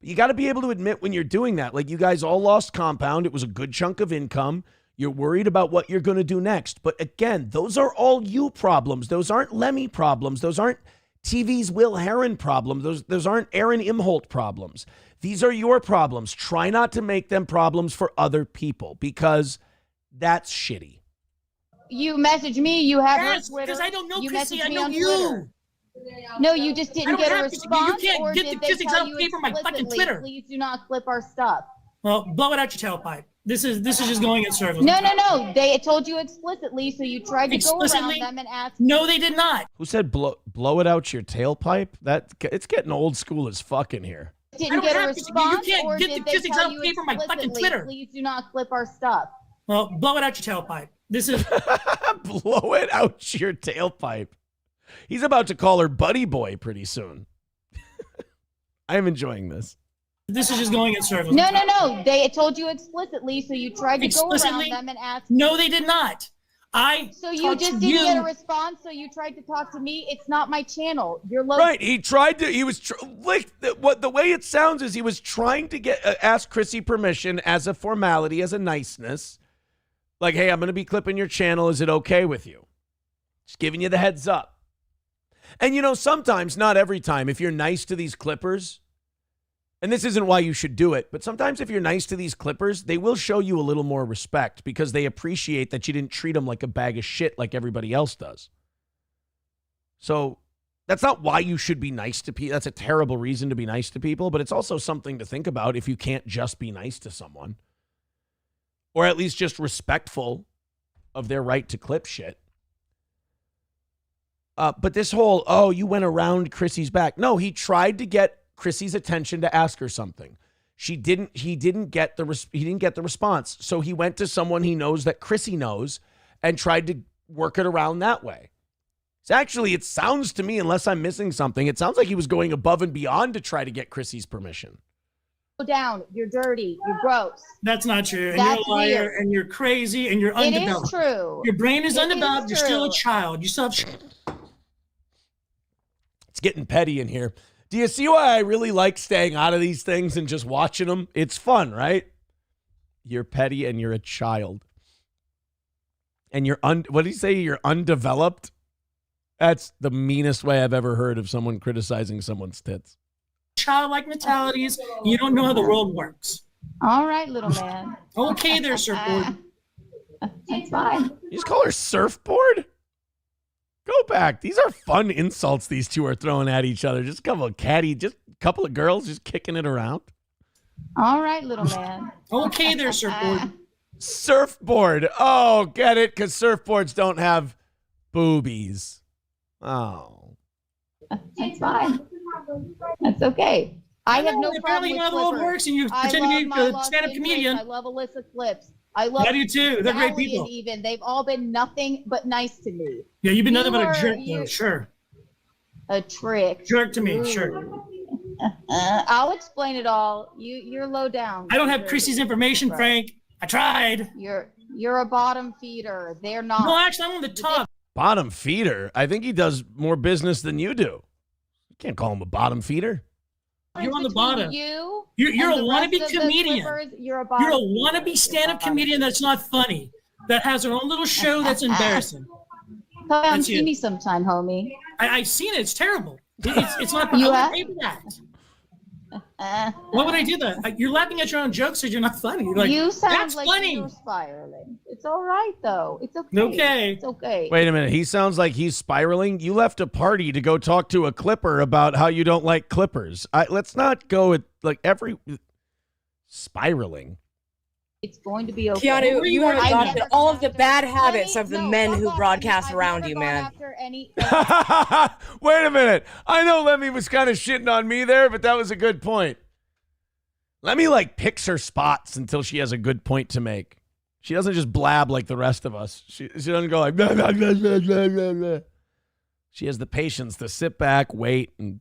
But you got to be able to admit when you're doing that. Like you guys all lost Compound. It was a good chunk of income. You're worried about what you're going to do next. But again, those are all you problems. Those aren't Lemmy problems. Those aren't TV's Will Heron problems. Those aren't Aaron Imholt problems. These are your problems. Try not to make them problems for other people because that's shitty. You message me. You have yes, Twitter. Because I don't know you Chrissy. I me know on you. Twitter. No, you just didn't get a response. You can't or get did the they physics tell out you paper my fucking Twitter. Please do not clip our stuff. Well, blow it out your tailpipe. This is just going in circles. No. They told you explicitly, so you tried to go around them and ask. No, they did not. Who said blow it out your tailpipe? It's getting old school as fuck in here. Didn't get a response, you can't or get did the they physics tell out you paper my fucking Twitter. Please do not clip our stuff. Well, blow it out your tailpipe. This is blow it out your tailpipe. He's about to call her buddy boy pretty soon. I am enjoying this. This is just going in circles. No. They told you explicitly, so you tried to go around them and ask. No, they did not. So you just didn't get a response, so you tried to talk to me. It's not my channel. You're low. Right. He tried to. He was like the way it sounds is he was trying to ask Chrissy permission as a formality, as a niceness. Like, hey, I'm going to be clipping your channel. Is it okay with you? Just giving you the heads up. And, you know, sometimes, not every time, if you're nice to these clippers, and this isn't why you should do it, but sometimes if you're nice to these clippers, they will show you a little more respect because they appreciate that you didn't treat them like a bag of shit like everybody else does. So that's not why you should be nice to people. That's a terrible reason to be nice to people, but it's also something to think about if you can't just be nice to someone. Or at least just respectful of their right to clip shit. But this whole, you went around Chrissy's back. No, he tried to get Chrissy's attention to ask her something. He didn't get the response. So he went to someone he knows that Chrissy knows and tried to work it around that way. So actually, it sounds to me, unless I'm missing something, it sounds like he was going above and beyond to try to get Chrissy's permission. Go down. You're dirty. You're gross. That's not true. And That's you're a liar, weird. and you're crazy, and you're undeveloped. It is true. Your brain is undeveloped. You're still a true. child. You still have. It's getting petty in here. Do you see why I really like staying out of these things and just watching them? It's fun, right? You're petty and you're a child. And you're what did he say? You're undeveloped? That's the meanest way I've ever heard of someone criticizing someone's tits. Childlike mentalities. You don't know how the world works. All right, little man. Okay there, surfboard. That's fine. You just call her surfboard? Go back. These are fun insults these two are throwing at each other. Just a couple of girls just kicking it around. All right, little man. Okay there, surfboard. Surfboard. Oh, get it? Because surfboards don't have boobies. Oh. That's fine. That's okay. I have no problem apparently with you know how the world Clippers. works, and you I pretend to love be my a Los stand-up Angeles. comedian. I love Alyssa Clips. I love I do too. They're great Valiant people. Even they've all been nothing but nice to me. Yeah, you've been nothing but a are- jerk, you- though. Sure. A trick. Jerk to me, Ooh. sure. I'll explain it all. You're low down. I don't have Chrissy's information, Right. Frank. I tried. You're a bottom feeder. They're not. No, actually, I'm on the top. Bottom feeder? I think he does more business than you do. You can't call him a bottom feeder. You're on the bottom. You're a wannabe comedian. You're a wannabe stand-up comedian that's not funny. That has her own little show that's embarrassing. Come and see me sometime, homie. I've seen it. It's terrible. It's not. You I have? would do that. Why would I do that? You're laughing at your own jokes because you're not funny. You're like, you sound that's like funny. you're spiraling. It's all right though. It's okay. Okay. It's okay. Wait a minute. He sounds like he's spiraling. You left a party to go talk to a clipper about how you don't like clippers. Let's not go at like every spiraling. It's going to be okay. Keanu, you have adopted all of the bad habits of the men who fuck broadcast I've around never you, gone man. after any- Wait a minute. I know Lemmy was kind of shitting on me there, but that was a good point. Lemmy like picks her spots until she has a good point to make. She doesn't just blab like the rest of us. She doesn't go like blah, blah, blah, blah, blah, blah, blah. She has the patience to sit back, wait, and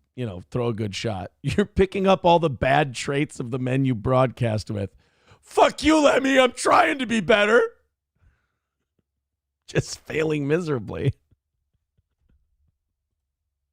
throw a good shot. You're picking up all the bad traits of the men you broadcast with. Fuck you, Lemmy. I'm trying to be better. Just failing miserably.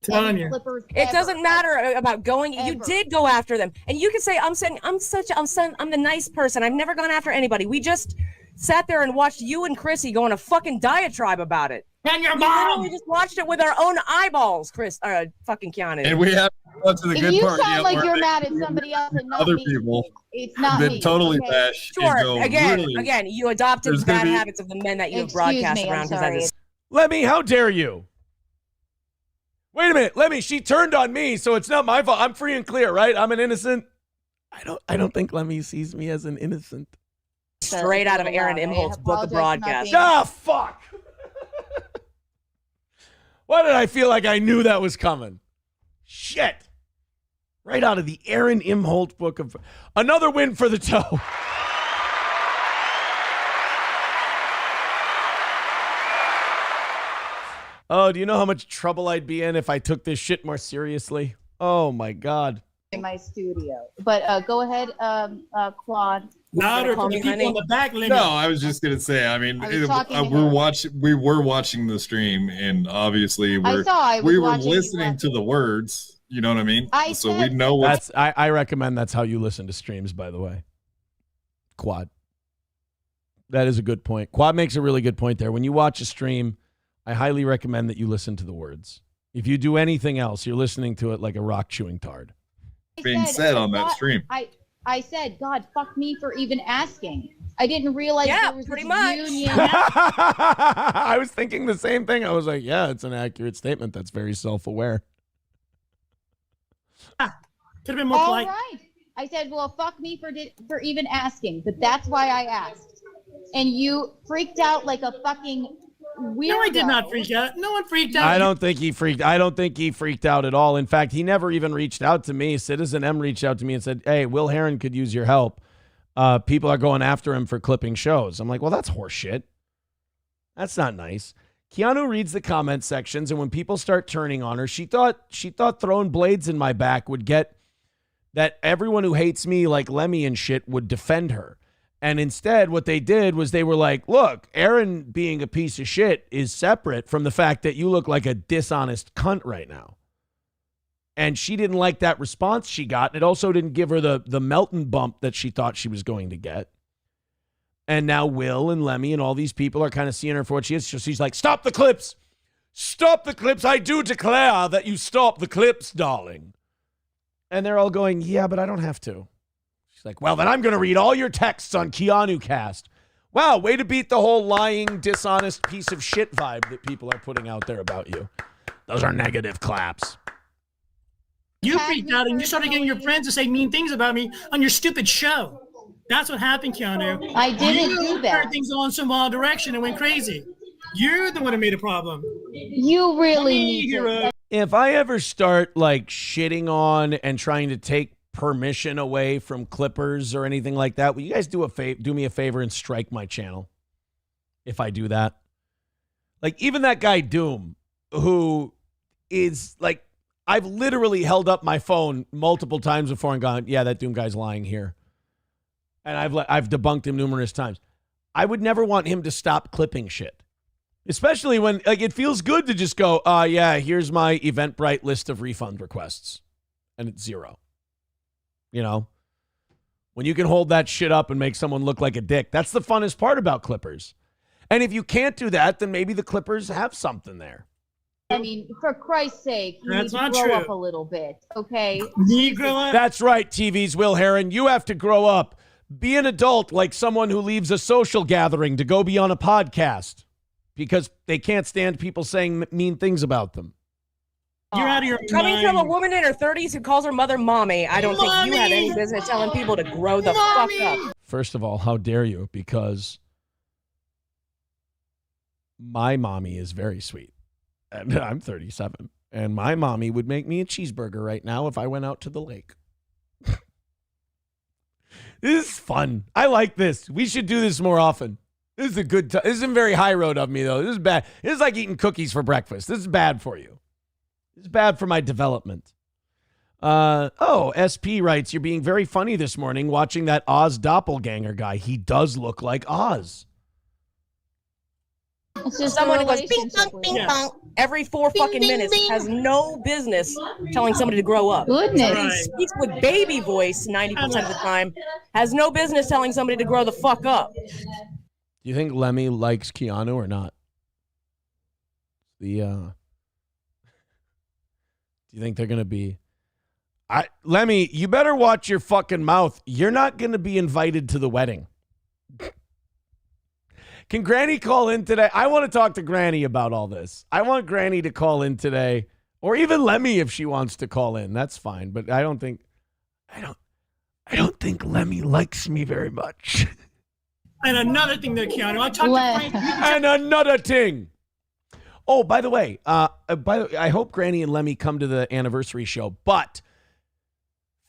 Telling you. It doesn't matter about going. You did go after them, and you can say, "I'm the nice person. I've never gone after anybody. We just sat there and watched you and Chrissy go on a fucking diatribe about it. And your We mom. literally just watched it with our own eyeballs, fucking Keanu. And we have to the If good you part. sound like where you're mad at somebody else and not other me, people it's not that me. totally okay? bash. and Sure. go, Again, really, you adopted there's the bad gonna be- habits of the men that you have Excuse broadcast me, I'm around. 'Cause sorry. Lemmy, how dare you? Wait a minute, Lemmy, she turned on me, so it's not my fault. I'm free and clear, right? I'm an innocent. I don't think Lemmy sees me as an innocent. Straight out of Aaron Imholt's book of broadcast. Ah, fuck. Why did I feel like I knew that was coming? Shit. Right out of the Aaron Imholt book of... Another win for the toe. Oh, do you know how much trouble I'd be in if I took this shit more seriously? Oh, my God. In my studio. But go ahead, Claude. Louder for the people in the back, Lemmy. No, I was just gonna say. I mean, I was talking to we were watching the stream, and obviously I was we were watching you listening to the words. You know what I mean? So we said- know what. I recommend that's how you listen to streams, by the way. Quad. That is a good point. Quad makes a really good point there. When you watch a stream, I highly recommend that you listen to the words. If you do anything else, you're listening to it like a rock chewing tard. being said on that stream. I said, God, fuck me for even asking. I didn't realize there was pretty this much. union. I was thinking the same thing. I was like, yeah, it's an accurate statement. That's very self-aware. Could have been more All polite. right. I said, well, fuck me for even asking, but that's why I asked. And you freaked out like a fucking weirdo. No, I did not freak out. No one freaked out. I don't think he freaked out at all. In fact, he never even reached out to me. Citizen M reached out to me and said, hey, Will Heron could use your help. People are going after him for clipping shows. I'm like, well, that's horseshit. That's not nice. Keanu reads the comment sections, and when people start turning on her, she thought throwing blades in my back would get that everyone who hates me like Lemmy and shit would defend her. And instead, what they did was they were like, look, Aaron being a piece of shit is separate from the fact that you look like a dishonest cunt right now. And she didn't like that response she got. It also didn't give her the Melton bump that she thought she was going to get. And now Will and Lemmy and all these people are kind of seeing her for what she is. So she's like, stop the clips. Stop the clips. I do declare that you stop the clips, darling. And they're all going, yeah, but I don't have to. She's like, well, then I'm going to read all your texts on Keanu Cast. Wow, way to beat the whole lying, dishonest piece of shit vibe that people are putting out there about you. Those are negative claps. You freaked out and you started getting your friends to say mean things about me on your stupid show. That's what happened, Keanu. I didn't do that. Started things going some wild direction and went crazy. You're the one who made a problem. You really need hero. to. If I ever start like shitting on and trying to take permission away from clippers or anything like that, will you guys do me a favor and strike my channel? If I do that, like even that guy Doom, who is like, I've literally held up my phone multiple times before and gone, yeah, that Doom guy's lying here. And I've debunked him numerous times. I would never want him to stop clipping shit. Especially when like it feels good to just go, yeah, here's my Eventbrite list of refund requests. And it's 0. You know, when you can hold that shit up and make someone look like a dick, that's the funnest part about Clippers. And if you can't do that, then maybe the Clippers have something there. I mean, for Christ's sake, you That's need to not grow true. up a little bit, okay? That's right, TV's Will Heron. You have to grow up. Be an adult like someone who leaves a social gathering to go be on a podcast because they can't stand people saying mean things about them. You're out of your Coming mind. from a woman in her 30s who calls her mother mommy, I don't think you have any business telling people to grow the fuck up. First of all, how dare you? Because my mommy is very sweet. And I'm 37. And my mommy would make me a cheeseburger right now if I went out to the lake. This is fun. I like this. We should do this more often. This is a good time. This isn't very high road of me, though. This is bad. This is like eating cookies for breakfast. This is bad for you. This is bad for my development. SP writes, you're being very funny this morning watching that Oz doppelganger guy. He does look like Oz. It's just Someone a who goes bing relationship bong, with bing it. bong every 4 fucking minutes has no business telling somebody to grow up. Goodness. Somebody who speaks with baby voice 90% of the time has no business telling somebody to grow the fuck up. Do you think Lemmy likes Keanu or not? Do you think they're going to be... Lemmy, you better watch your fucking mouth. You're not going to be invited to the wedding. Can Granny call in today? I want to talk to Granny about all this. I want Granny to call in today, or even Lemmy if she wants to call in. That's fine, but I don't think Lemmy likes me very much. And another thing there, Keanu, I talked to Frank. And another thing. Oh, by the way, I hope Granny and Lemmy come to the anniversary show, but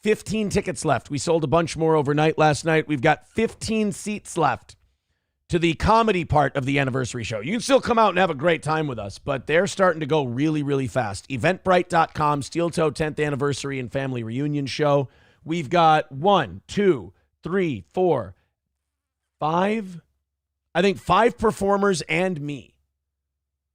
15 tickets left. We sold a bunch more overnight last night. We've got 15 seats left to the comedy part of the anniversary show. You can still come out and have a great time with us, but they're starting to go really, really fast. Eventbrite.com, Steel Toe 10th Anniversary and Family Reunion Show. We've got 1, 2, 3, 4, 5, I think 5 performers and me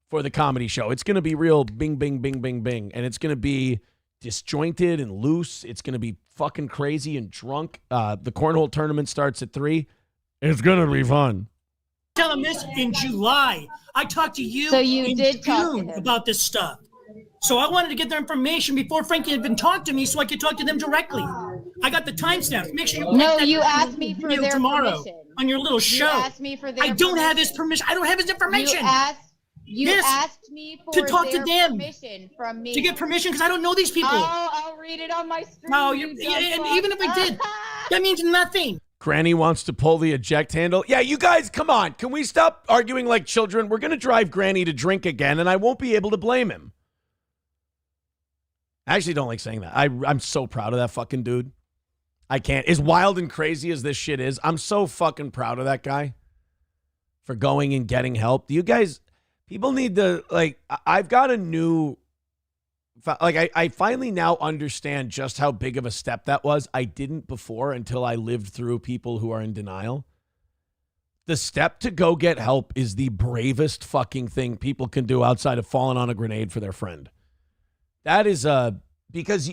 for the comedy show. It's going to be real bing, bing, bing, bing, bing. And it's going to be disjointed and loose. It's going to be fucking crazy and drunk. The cornhole tournament starts at 3. It's going to be fun. Tell him this in July. I talked to you, So you in did talk to June him. about this stuff. So I wanted to get their information before Frankie had even talked to me so I could talk to them directly. I got the timestamps. Make sure you No, put that you in asked the me for video their tomorrow permission. on your little show. You asked me for their I don't have his permission. permission. I don't have his information. You Yes, asked me for to talk to their them. permission from me. To get permission because I don't know these people. I'll read it on my screen. No, you and dumb fuck. even if I did, that means nothing. Granny wants to pull the eject handle. Yeah, you guys, come on. Can we stop arguing like children? We're going to drive Granny to drink again, and I won't be able to blame him. I actually don't like saying that. I'm so proud of that fucking dude. I can't. As wild and crazy as this shit is, I'm so fucking proud of that guy for going and getting help. Do you guys, people need to, like, I've got a new, like, I finally now understand just how big of a step that was. I didn't before until I lived through people who are in denial. The step to go get help is the bravest fucking thing people can do outside of falling on a grenade for their friend. That is because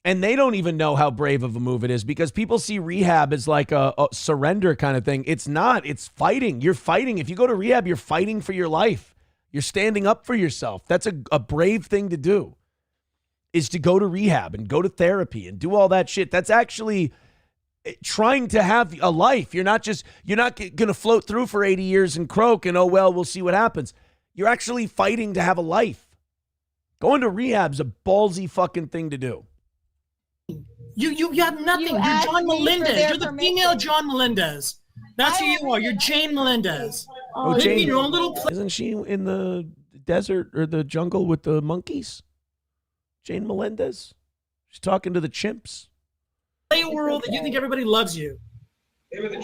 and they don't even know how brave of a move it is because people see rehab as like a surrender kind of thing. It's not. It's fighting. You're fighting. If you go to rehab, you're fighting for your life. You're standing up for yourself. That's a brave thing to do, is to go to rehab and go to therapy and do all that shit. That's actually trying to have a life. You're not going to float through for 80 years and croak and, oh, well, we'll see what happens. You're actually fighting to have a life. Going to rehab's a ballsy fucking thing to do. You have nothing. You You're asked John me for Melendez. their You're the permission. female John Melendez. That's who you are. You're Jane Melendez. Oh, Live in Jane. your own little place. Isn't she in the desert or the jungle with the monkeys? Jane Melendez. She's talking to the chimps. Play a world that you think everybody loves you.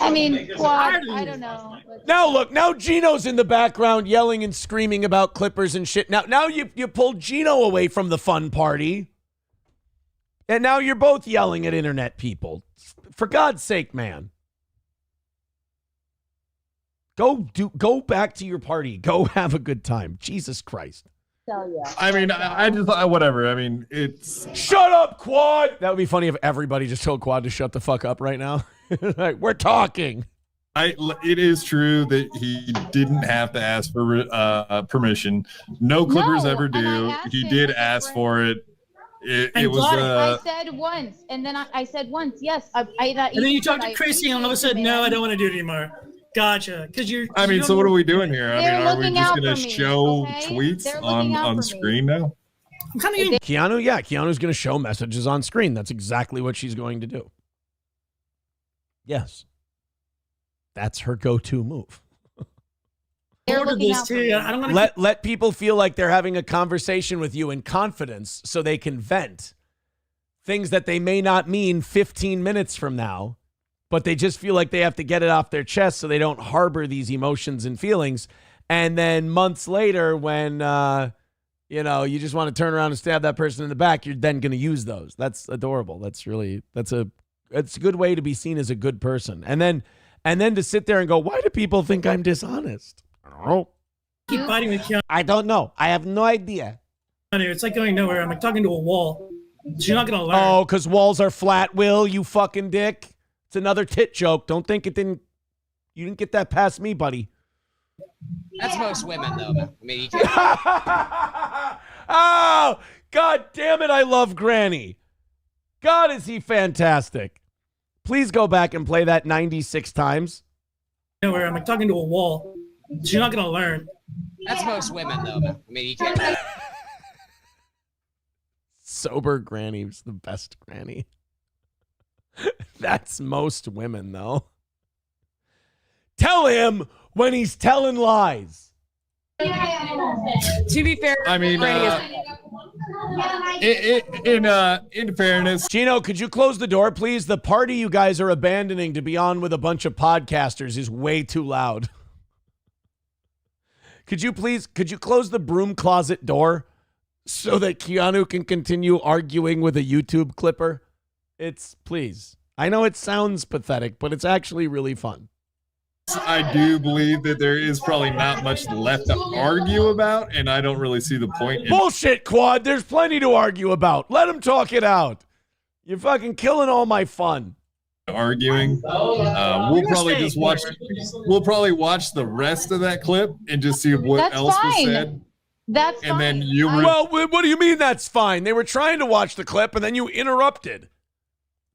I mean, Quad, I don't know. Now look, now Gino's in the background yelling and screaming about Clippers and shit. Now you pulled Gino away from the fun party. And now you're both yelling at internet people. For God's sake, man. Go back to your party. Go have a good time. Jesus Christ. tell you. I mean, I just whatever. I mean, it's shut up, Quad. That would be funny if everybody just told Quad to shut the fuck up right now. Like, we're talking. It is true that he didn't have to ask for permission. No Clippers ever do. He did ask for it. It was. I said once, and then I said once, yes. And then you talked to Chrissy, and all of a sudden, no, I don't want to do it anymore. Gotcha. Because you're. I mean, so what are we doing here? I mean, are we just going to show tweets on screen now? I'm kind of getting. Keanu, yeah, Keanu's going to show messages on screen. That's exactly what she's going to do. Yes. That's her go-to move. Let people feel like they're having a conversation with you in confidence so they can vent things that they may not mean 15 minutes from now, but they just feel like they have to get it off their chest so they don't harbor these emotions and feelings. And then months later, when you just want to turn around and stab that person in the back, you're then going to use those. That's adorable. It's a good way to be seen as a good person. And then to sit there and go, why do people think I'm dishonest? I don't know. Keep fighting with Keanu. I don't know. I have no idea. It's like going nowhere. I'm like talking to a wall. So you're not going to learn. Oh, because walls are flat, Will, you fucking dick. It's another tit joke. Don't think you didn't get that past me, buddy. That's most women, though. I mean, you can't. Oh, God damn it. I love Granny. God, is he fantastic. Please go back and play that 96 times. Nowhere. I'm like talking to a wall. So you're not going to learn. That's most women, though. I mean, you can't. Sober Granny was the best Granny. That's most women, though. Tell him when he's telling lies. To be fair, I mean, in fairness, Gino, could you close the door, please? The party you guys are abandoning to be on with a bunch of podcasters is way too loud. Could you close the broom closet door so that Keanu can continue arguing with a YouTube clipper? Please. I know it sounds pathetic, but it's actually really fun. I do believe that there is probably not much left to argue about, and I don't really see the point. Bullshit, Quad. There's plenty to argue about. Let him talk it out. You're fucking killing all my fun. Arguing. We'll probably just watch. We'll probably watch the rest of that clip and just see what else was said. That's and then you. Well, what do you mean that's fine? They were trying to watch the clip, and then you interrupted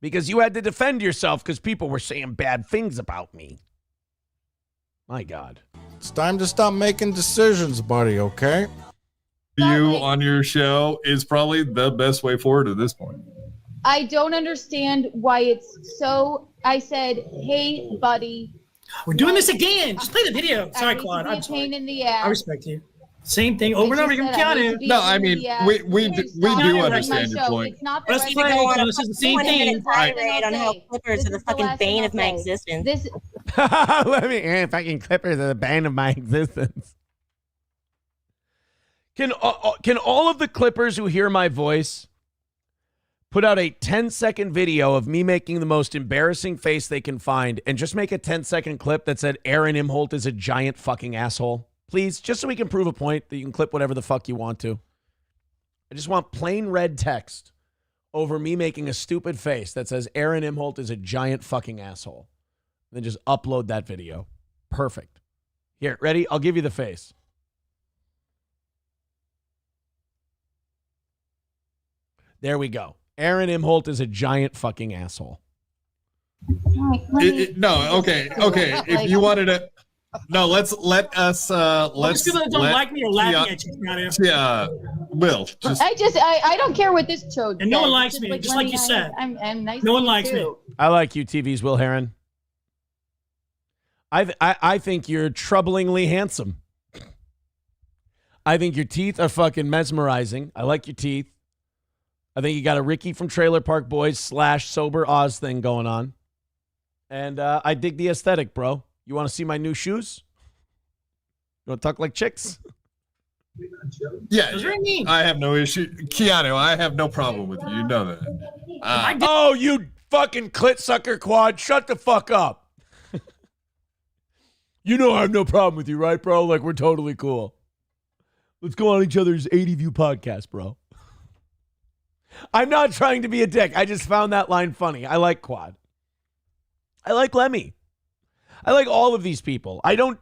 because you had to defend yourself because people were saying bad things about me. My God. It's time to stop making decisions, buddy, okay? You on your show is probably the best way forward at this point. I don't understand why it's so. I said, hey, buddy. We're doing this again. Just play the video. Sorry, Claude. I'm sorry. Pain in the ass. I respect you. Same thing over and over again. Keanu. No, I mean, we do understand your point. Let's keep going. This is the same thing. Tirade on how Clippers are the fucking bane of my existence. Let me fucking Clippers are the bane of my existence. Can all of the Clippers who hear my voice put out a 10-second video of me making the most embarrassing face they can find and just make a 10-second clip that said Aaron Imholt is a giant fucking asshole? Please, just so we can prove a point that you can clip whatever the fuck you want to. I just want plain red text over me making a stupid face that says Aaron Imholt is a giant fucking asshole. Then just upload that video. Perfect. Here, ready? I'll give you the face. There we go. Aaron Imholt is a giant fucking asshole. No, okay. If you wanted to... No, let us. Let's people that don't like me are laughing at you. Yeah, Will. I don't care what this show. And no one likes me, just like you said. I'm nice. No one likes me. I like you, TV's Will Heron. I think you're troublingly handsome. I think your teeth are fucking mesmerizing. I like your teeth. I think you got a Ricky from Trailer Park Boys / Sober Oz thing going on. And I dig the aesthetic, bro. You want to see my new shoes? You want to talk like chicks? Yeah, I have no issue. Keanu, I have no problem with you. You know that. Oh, you fucking clit sucker Quad. Shut the fuck up. You know I have no problem with you, right, bro? Like, we're totally cool. Let's go on each other's 80 view podcast, bro. I'm not trying to be a dick. I just found that line funny. I like Quad. I like Lemmy. I like all of these people. I don't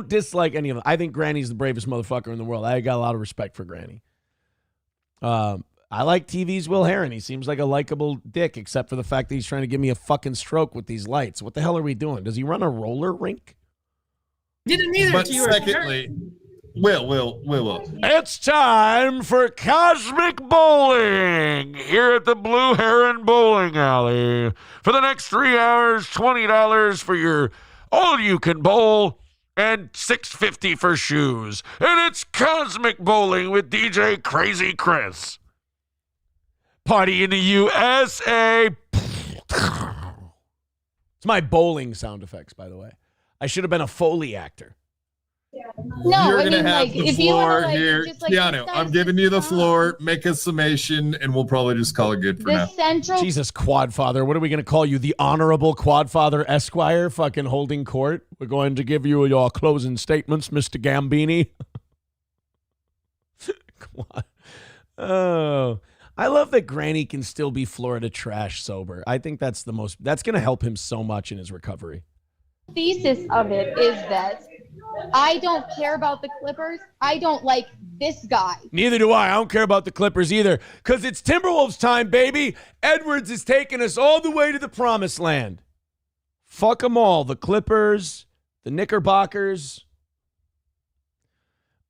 dislike any of them. I think Granny's the bravest motherfucker in the world. I got a lot of respect for Granny. I like TV's Will Heron. He seems like a likable dick, except for the fact that he's trying to give me a fucking stroke with these lights. What the hell are we doing? Does he run a roller rink? Didn't either. But secondly, Will. It's time for Cosmic Bowling here at the Blue Heron Bowling Alley. For the next 3 hours, $20 for your all-you-can-bowl and $6.50 for shoes. And it's Cosmic Bowling with DJ Crazy Chris. Party in the USA. It's my bowling sound effects, by the way. I should have been a Foley actor. No, You're I gonna mean, have like, the if you floor wanna, like, here, just, like, Keanu. I'm giving you the floor. Make a summation, and we'll probably just call it good for now. Jesus, Quadfather. What are we going to call you? The Honorable Quadfather Esquire fucking holding court? We're going to give you your closing statements, Mr. Gambini. Oh, I love that Granny can still be Florida trash sober. I think that's going to help him so much in his recovery. Thesis of it is that I don't care about the Clippers. I don't like this guy. Neither do I. I don't care about the Clippers either, because it's Timberwolves time, baby. Edwards is taking us all the way to the promised land. Fuck them all. The Clippers, the Knickerbockers.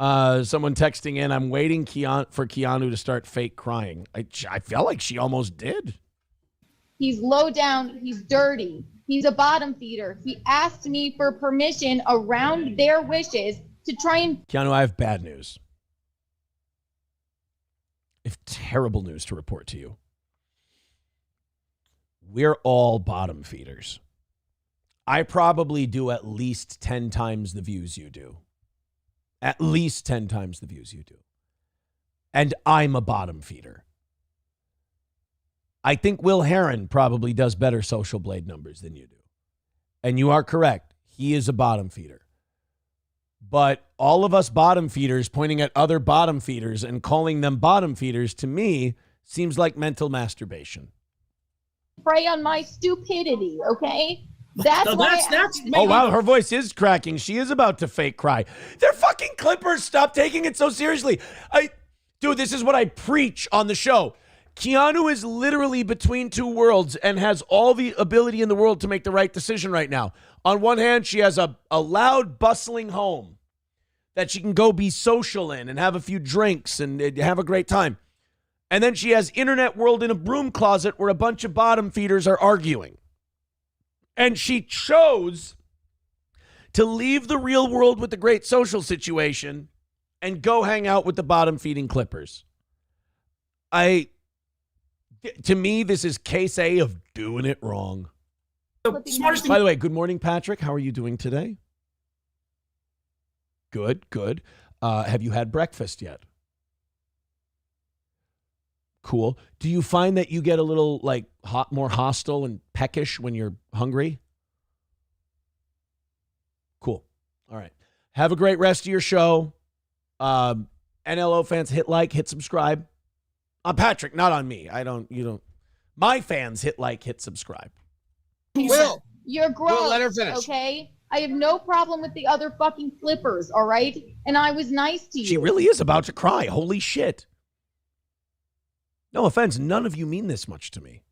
Someone texting in, I'm waiting for Keanu to start fake crying. I felt like she almost did. He's low down. He's dirty. He's a bottom feeder. He asked me for permission around their wishes to try and... Keanu, I have bad news. I have terrible news to report to you. We're all bottom feeders. I probably do at least 10 times the views you do. At least 10 times the views you do. And I'm a bottom feeder. I think Will Heron probably does better Social Blade numbers than you do. And you are correct. He is a bottom feeder. But all of us bottom feeders pointing at other bottom feeders and calling them bottom feeders, to me, seems like mental masturbation. Prey on my stupidity, okay? That's oh, wow, her voice is cracking. She is about to fake cry. They're fucking Clippers. Stop taking it so seriously. Dude, this is what I preach on the show. Keanu is literally between two worlds and has all the ability in the world to make the right decision right now. On one hand, she has a loud, bustling home that she can go be social in and have a few drinks and have a great time. And then she has internet world in a broom closet where a bunch of bottom feeders are arguing. And she chose to leave the real world with the great social situation and go hang out with the bottom feeding Clippers. To me, this is case A of doing it wrong. By the way, good morning, Patrick. How are you doing today? Good. Have you had breakfast yet? Cool. Do you find that you get a little more hostile and peckish when you're hungry? Cool. All right. Have a great rest of your show. NLO fans, hit subscribe. On Patrick, not on me. You don't. My fans, hit subscribe. Will. You're gross, Will, let her finish. Okay? I have no problem with the other fucking Clippers, all right? And I was nice to you. She really is about to cry. Holy shit. No offense, none of you mean this much to me.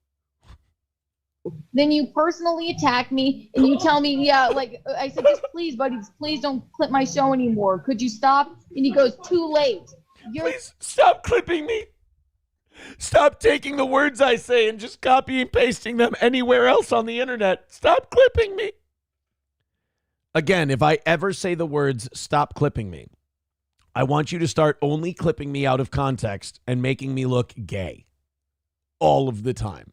Then you personally attack me and you tell me, I said, just please, buddy, please don't clip my show anymore. Could you stop? And he goes, too late. Please stop clipping me. Stop taking the words I say and just copy and pasting them anywhere else on the internet. Stop clipping me. Again, if I ever say the words, stop clipping me, I want you to start only clipping me out of context and making me look gay all of the time.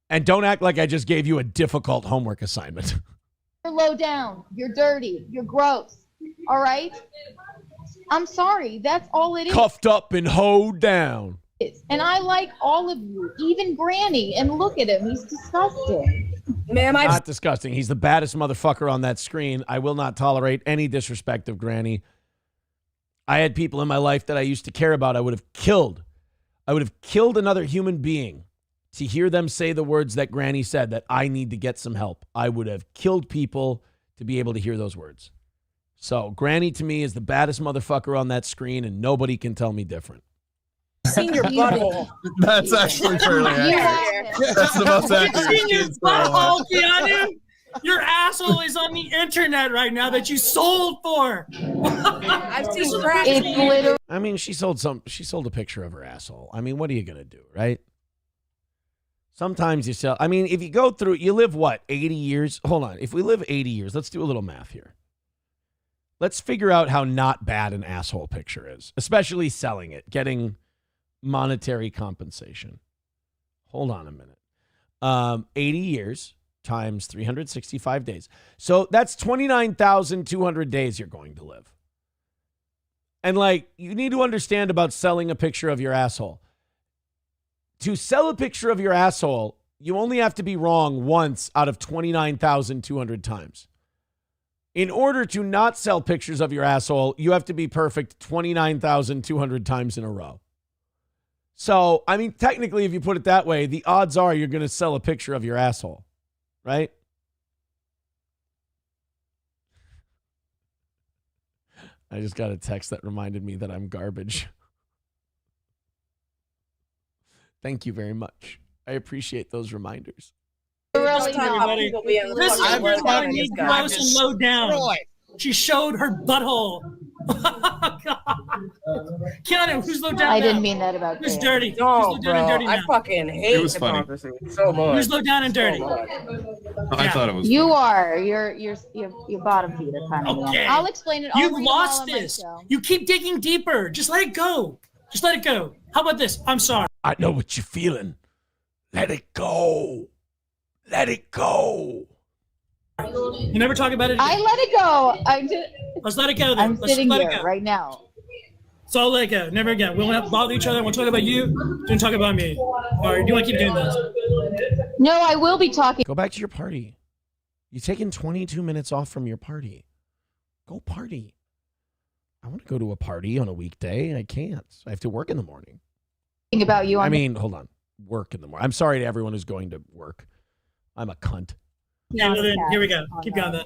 And don't act like I just gave you a difficult homework assignment. You're low down. You're dirty. You're gross. All right? I'm sorry. That's all it is. Cuffed up and hoed down. And I like all of you, even Granny. And look at him. He's disgusting. Ma'am, Not disgusting. He's the baddest motherfucker on that screen. I will not tolerate any disrespect of Granny. I had people in my life that I used to care about. I would have killed another human being to hear them say the words that Granny said, that I need to get some help. I would have killed people to be able to hear those words. So Granny to me is the baddest motherfucker on that screen, and nobody can tell me different. Seen your butthole. That's actually fairly accurate. That's the most accurate. Seen your butthole, Keanu. Your asshole is on the internet right now that you sold for. I've seen I mean, she sold a picture of her asshole. I mean, what are you going to do, right? Sometimes you sell. I mean, if you go through, you live what, 80 years? Hold on. If we live 80 years, let's do a little math here. Let's figure out how not bad an asshole picture is, especially selling it, getting monetary compensation. Hold on a minute. 80 years times 365 days. So that's 29,200 days you're going to live. And like, you need to understand about selling a picture of your asshole. To sell a picture of your asshole, you only have to be wrong once out of 29,200 times. In order to not sell pictures of your asshole, you have to be perfect 29,200 times in a row. So, I mean, technically, if you put it that way, the odds are you're going to sell a picture of your asshole, right? I just got a text that reminded me that I'm garbage. Thank you very much. I appreciate those reminders. Really this is everybody needs gross and low down. She showed her butthole. Keanu, who's low down? I didn't mean that about Who's you. dirty? No, who's low down and dirty I now? fucking hate hypocrisy so much. Who's low down and dirty? I thought it was. You are. You're bottom feeder kind of. Okay. I'll explain it. I'll You've read lost them all on my this. show. You keep digging deeper. Just let it go. Just let it go. How about this? I'm sorry. I know what you're feeling. Let it go. Let it go. You never talk about it again. I let it go. Let's let it go then. I'm Let's sitting let here it go. right now. So I'll let it go. Never again. We won't have to bother each other. We'll talk about you. Don't talk about me. Or do you want to keep doing this? No, I will be talking. Go back to your party. You've taken 22 minutes off from your party. Go party. I want to go to a party on a weekday. I can't. I have to work in the morning. About you. I mean, hold on. Work in the morning. I'm sorry to everyone who's going to work. I'm a cunt. Yeah, well then, here we go. Keep going then.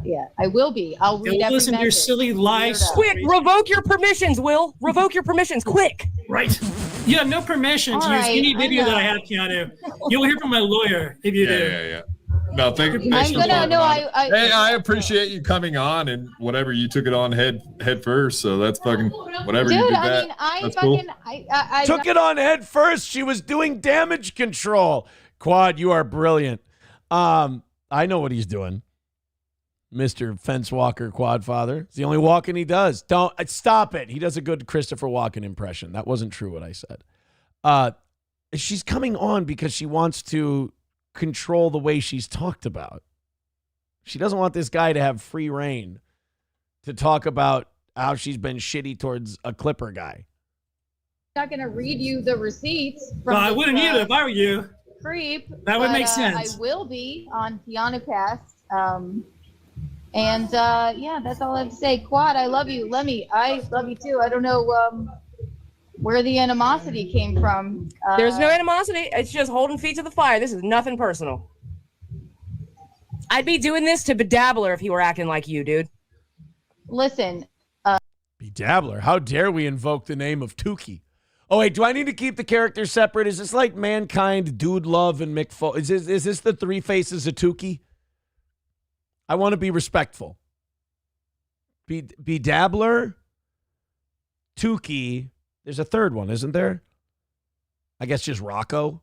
Yeah, I will be. I'll read every listen to your message. silly lies. Quick, revoke your permissions, Will. Revoke your permissions, quick. Right. You have no permission to All use right, any video I know. that I have, Keanu. You'll hear from my lawyer if you do. Yeah. No, thanks I'm for gonna. talking No, about it. I I appreciate you coming on and whatever, you took it on head first, so that's fucking whatever Dude, you did I that. mean, I that's fucking. cool. I Took it on head first. She was doing damage control. Quad, you are brilliant. I know what he's doing. Mr. Fence Walker Quad Father. It's the only walking he does. Don't stop it. He does a good Christopher Walken impression. That wasn't true what I said. She's coming on because she wants to control the way she's talked about. She doesn't want this guy to have free reign to talk about how she's been shitty towards a Clipper guy. not gonna read you the receipts. From No, I this, wouldn't either if I were you. Creep. That would but, make sense. I will be on KeanuCast. Yeah, that's all I have to say. Quad, I love you. Lemmy, I love you too. I don't know where the animosity came from. There's no animosity. It's just holding feet to the fire. This is nothing personal. I'd be doing this to Bedabbler if he were acting like you, dude. Listen. Bedabbler, how dare we invoke the name of Tukey? Oh, wait, do I need to keep the characters separate? Is this like Mankind, Dude Love, and Mick Foley? Is this the three faces of Tukey? I want to be respectful. Bedabbler, Tukey. There's a third one, isn't there? I guess just Rocco.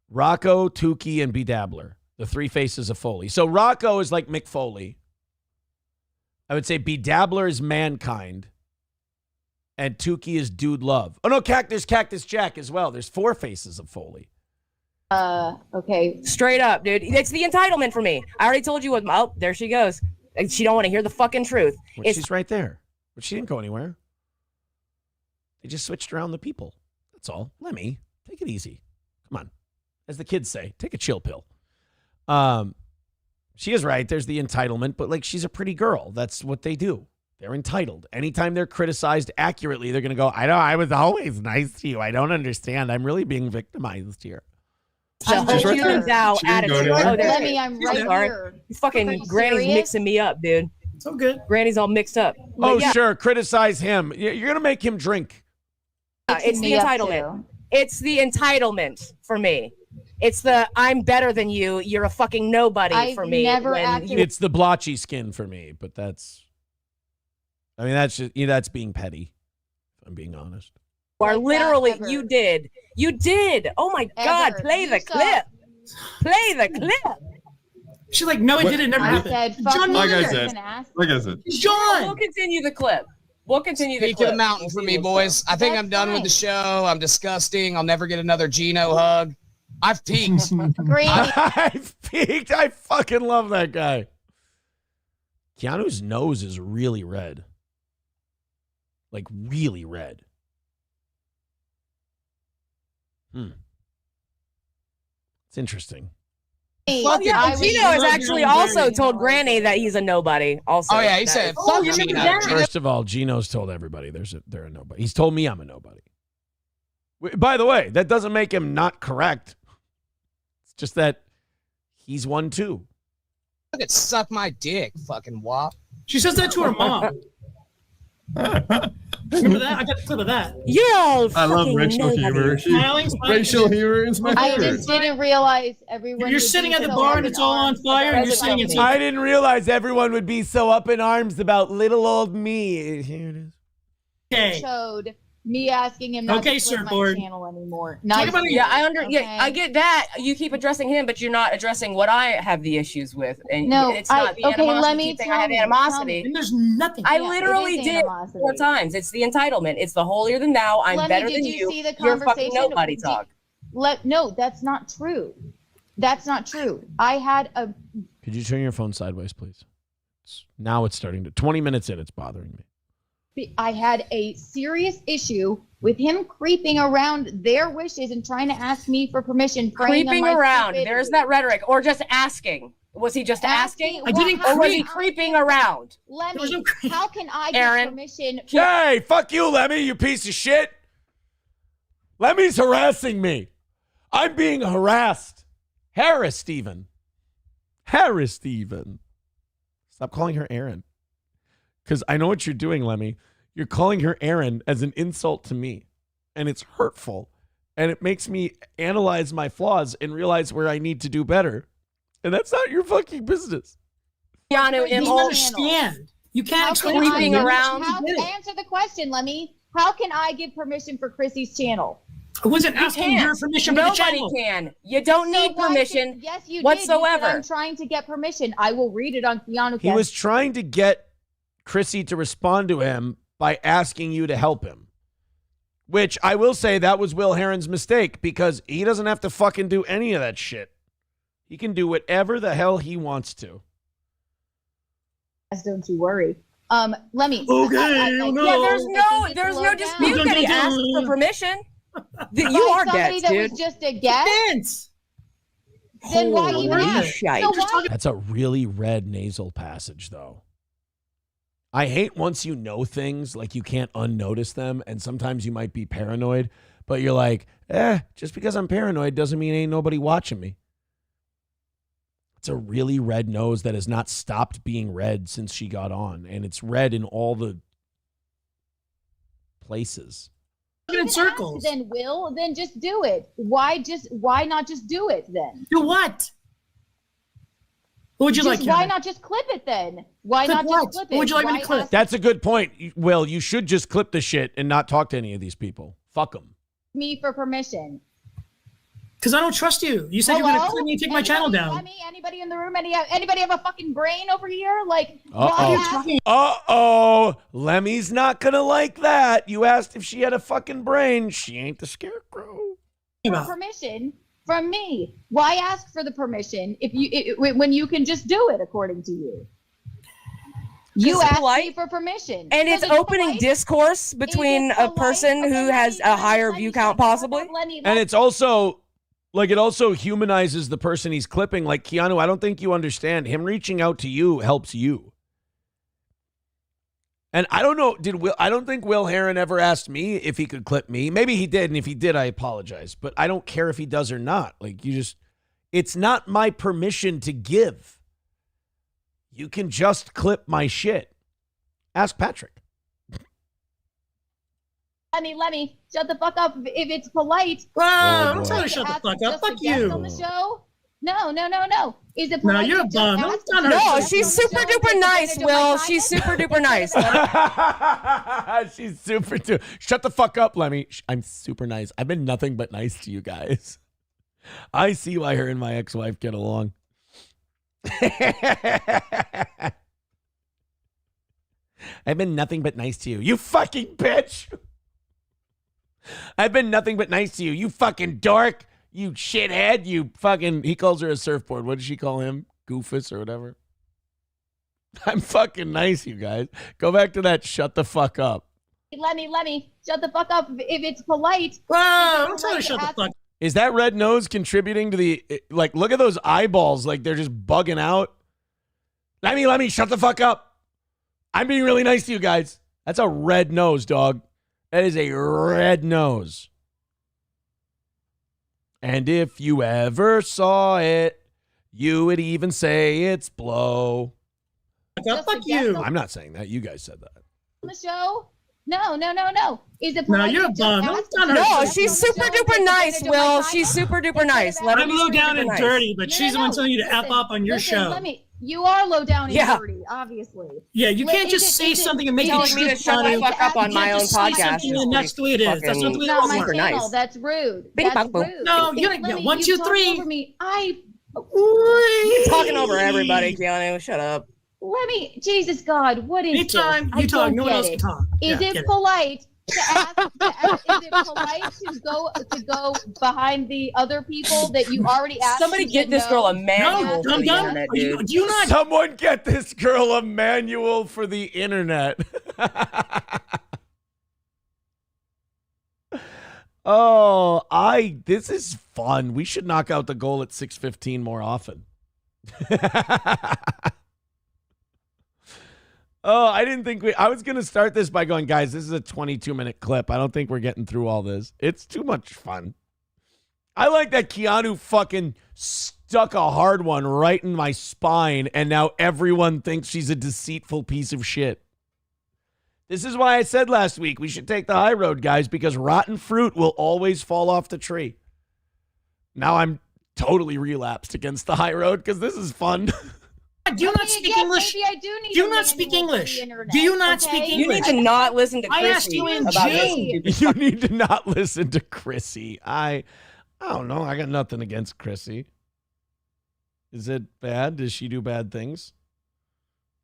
Rocco, Tukey, and Bedabbler. The three faces of Foley. So Rocco is like Mick Foley. I would say Bedabbler is Mankind. And Tukey is Dude Love. Oh, no, there's Cactus Jack as well. There's four faces of Foley. Okay. Straight up, dude. It's the entitlement for me. I already told you what. Oh, there she goes. She don't want to hear the fucking truth. Well, she's right there. But she didn't go anywhere. They just switched around the people. That's all. Lemmy, take it easy. Come on. As the kids say, take a chill pill. She is right. There's the entitlement, but like she's a pretty girl. That's what they do. They're entitled. Anytime they're criticized accurately, they're going to go, I know, I was always nice to you. I don't understand. I'm really being victimized here. The whole human thou attitude. Oh, Let me, I'm right here. Fucking Granny's serious? mixing me up, dude. It's all good. Granny's all mixed up. But Oh, yeah, sure. Criticize him. You're going to make him drink. it's the entitlement. It's the entitlement for me. It's the I'm better than you. You're a fucking nobody for me. It's the blotchy skin for me, but that's. I mean, that's just that's being petty. If I'm being honest. You are literally you did. Oh my God! Play the clip. Play the clip. She's like, no, it didn't. Never happened. Like I said. John. We'll continue the clip. We'll continue the Speak clip. to the mountain for me, boys. I think I'm done with the show. I'm disgusting. I'll never get another Gino hug. I've peaked. I've peaked. I fucking love that guy. Keanu's nose is really red. Like really red. It's interesting. Oh, yeah, Gino has actually also told Granny that he's a nobody. Also, oh yeah, he said, "Fuck Gino." First of all, Gino's told everybody they're a nobody. He's told me I'm a nobody. By the way, that doesn't make him not correct. It's just that he's one too. Look at suck my dick, fucking wop. She says that to her mom. Remember that? I got a clip of that. Yeah, I love racial humor. Racial humor is my I favorite. just didn't realize everyone. You're sitting at the bar and it's all on fire, and you're sitting in. I didn't realize everyone would be so up in arms about little old me. Here it is. Okay. Showed me asking him not to click my channel anymore. Nice. Yeah, I get that. You keep addressing him, but you're not addressing what I have the issues with. And No, it's not the okay, animosity let me thing. tell I have me, animosity. And there's nothing. I Yeah, literally it is did animosity. 4 times. It's the entitlement. It's the holier than thou. I'm Lemmy, better did than you see the You're fucking conversation? nobody talk. No, that's not true. That's not true. I had a. Could you turn your phone sideways, please? Now it's starting to. 20 minutes in, it's bothering me. I had a serious issue with him creeping around their wishes and trying to ask me for permission. Creeping around. There's that rhetoric. Or just asking. Was he just asking? I didn't Or was he creeping around? Lemmy, how can I Aaron. get permission? Hey, fuck you, Lemmy, you piece of shit. Lemmy's harassing me. I'm being harassed. Harris Steven. Stop calling her Aaron. Because I know what you're doing, Lemmy. You're calling her Aaron as an insult to me. And it's hurtful. And it makes me analyze my flaws and realize where I need to do better. And that's not your fucking business. Keanu, you don't understand. You can't explain creeping around. Answer the question, Lemmy. How can I give permission for Chrissy's channel? I wasn't asking your permission for the channel. Nobody can. You don't need permission yes, you whatsoever. Did. You said, I'm trying to get permission. I will read it on Keanu. He was trying to get Chrissy to respond to him by asking you to help him. Which I will say that was Will Heron's mistake because he doesn't have to fucking do any of that shit. He can do whatever the hell he wants to. Don't you worry. Lemmy. Okay. Yeah, there's no dispute that he asked for permission. You are somebody dead, that dude. was just a guest. Then why even ask? Shite. So why? That's a really red nasal passage, though. I hate once you know things, like you can't unnotice them, and sometimes you might be paranoid, but you're like, just because I'm paranoid doesn't mean ain't nobody watching me. It's a really red nose that has not stopped being red since she got on, and it's red in all the places. In circles. Then then just do it. Why not just do it then? Do what? What would you like? Why not just clip it then? Why not just clip it? What would you like me to clip? That's a good point. Will, you should just clip the shit and not talk to any of these people. Fuck them. Me for permission. Because I don't trust you. You said you're going to clip me and take my channel down. Anybody in the room? Anybody have a fucking brain over here? Like, Uh-oh. Lemmy's not going to like that. You asked if she had a fucking brain. She ain't the scarecrow. Permission from me. Why ask for the permission when you can just do it according to you? You asked me for permission. And it's opening discourse between a person who has a higher view count possibly. And it's also, like, it also humanizes the person he's clipping. Like, Keanu, I don't think you understand. Him reaching out to you helps you. And I don't know, I don't think Will Heron ever asked me if he could clip me. Maybe he did, and if he did, I apologize. But I don't care if he does or not. Like, it's not my permission to give. You can just clip my shit. Ask Patrick. Let me shut the fuck up if it's polite. Well, don't tell her to shut the fuck up. Fuck you. On the show? No. Is it polite? No, you're a bum. No, she's super duper nice, Will. She's super duper nice. She's super duper. Shut the fuck up, Lemmy. I'm super nice. I've been nothing but nice to you guys. I see why her and my ex-wife get along. I've been nothing but nice to you. You fucking bitch. I've been nothing but nice to you. You fucking dork. You shithead. You fucking... He calls her a surfboard. What does she call him? Goofus or whatever? I'm fucking nice, you guys. Go back to that shut the fuck up. Let me shut the fuck up if it's polite. Well, don't tell her to shut the fuck up. Is that red nose contributing to the... Like, look at those eyeballs. Like, they're just bugging out. Let me shut the fuck up. I'm being really nice to you guys. That's a red nose, dog. That is a red nose. And if you ever saw it, you would even say it's blow. Fuck you. I'm not saying that. You guys said that. On the show? No. Is it polite? No, you're a bum. No, she's super duper nice, Will. She's super duper nice. I'm low down and dirty, but she's the one telling you to F up on your show. You are low down and dirty, obviously. Yeah, you can't just say something and make it telling me to shut the fuck up on my own podcast. That's the way it is. That's not the way it works. Nice. That's rude. That's rude. No, you're like, 1, 2, 3. You're talking over everybody, Keanu. Shut up. Jesus God, what is this? Anytime you talk, no one else can talk. Is it polite to ask? Is it polite to go behind the other people that you already asked? Somebody get this girl a manual for the internet, dude. Someone get this girl a manual for the internet. This is fun. We should knock out the goal at 6:15 more often. I didn't think I was going to start this by going, guys, this is a 22-minute clip. I don't think we're getting through all this. It's too much fun. I like that Keanu fucking stuck a hard one right in my spine, and now everyone thinks she's a deceitful piece of shit. This is why I said last week we should take the high road, guys, because rotten fruit will always fall off the tree. Now I'm totally relapsed against the high road because this is fun. Do you not speak English? Maybe I do need do you not speak English? Do you not speak English? You need to not listen to Chrissy. I asked you in June. You need to not listen to Chrissy. I don't know. I got nothing against Chrissy. Is it bad? Does she do bad things?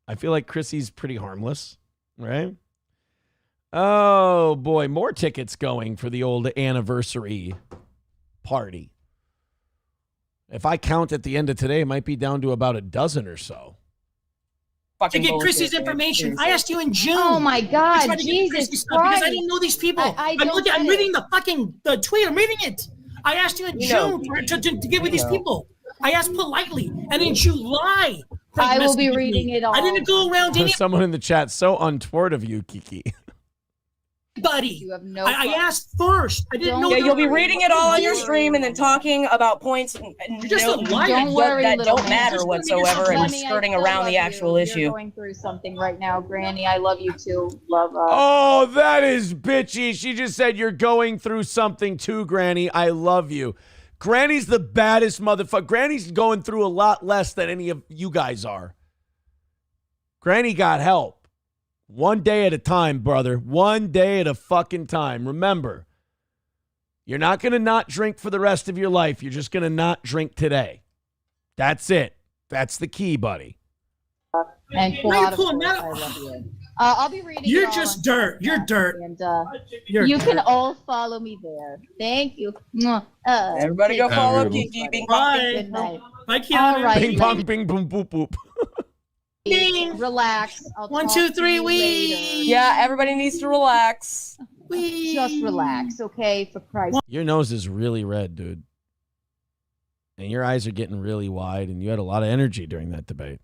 I feel like Chrissy's pretty harmless, right? Oh, boy. More tickets going for the old anniversary party. If I count at the end of today, it might be down to about a dozen or so. To get Chrissy's information. I asked you in June. Oh my God, Jesus Christ. Because I didn't know these people. I'm reading the tweet. I'm reading it. I asked you in June to get with these people. I asked politely. And in July, I will be reading it all. I didn't go around any. Someone in the chat, so untoward of you, Kiki. Buddy, I asked first. I didn't know. Yeah, you'll be reading it all on your stream and then talking about points and don't worry, that little don't matter whatsoever and skirting around the actual issue. You're going through something right now, Granny. I love you too. Love. Oh, that is bitchy. She just said you're going through something too, Granny. I love you. Granny's the baddest motherfucker. Granny's going through a lot less than any of you guys are. Granny got help. One day at a time, brother. One day at a fucking time. Remember, you're not going to not drink for the rest of your life. You're just going to not drink today. That's it. That's the key, buddy. And I love you. I'll be reading. You're just dirt. You're dirt. And you can all follow me there. Thank you. Everybody go follow Kiki. Bing bong. Good night. Bye, Keanu. Right, bing bong, bing boom, boop, boop. Relax. I'll 1, 2, 3, we. Yeah, everybody needs to relax. Just relax, okay? For Christ. Your nose is really red, dude. And your eyes are getting really wide, and you had a lot of energy during that debate.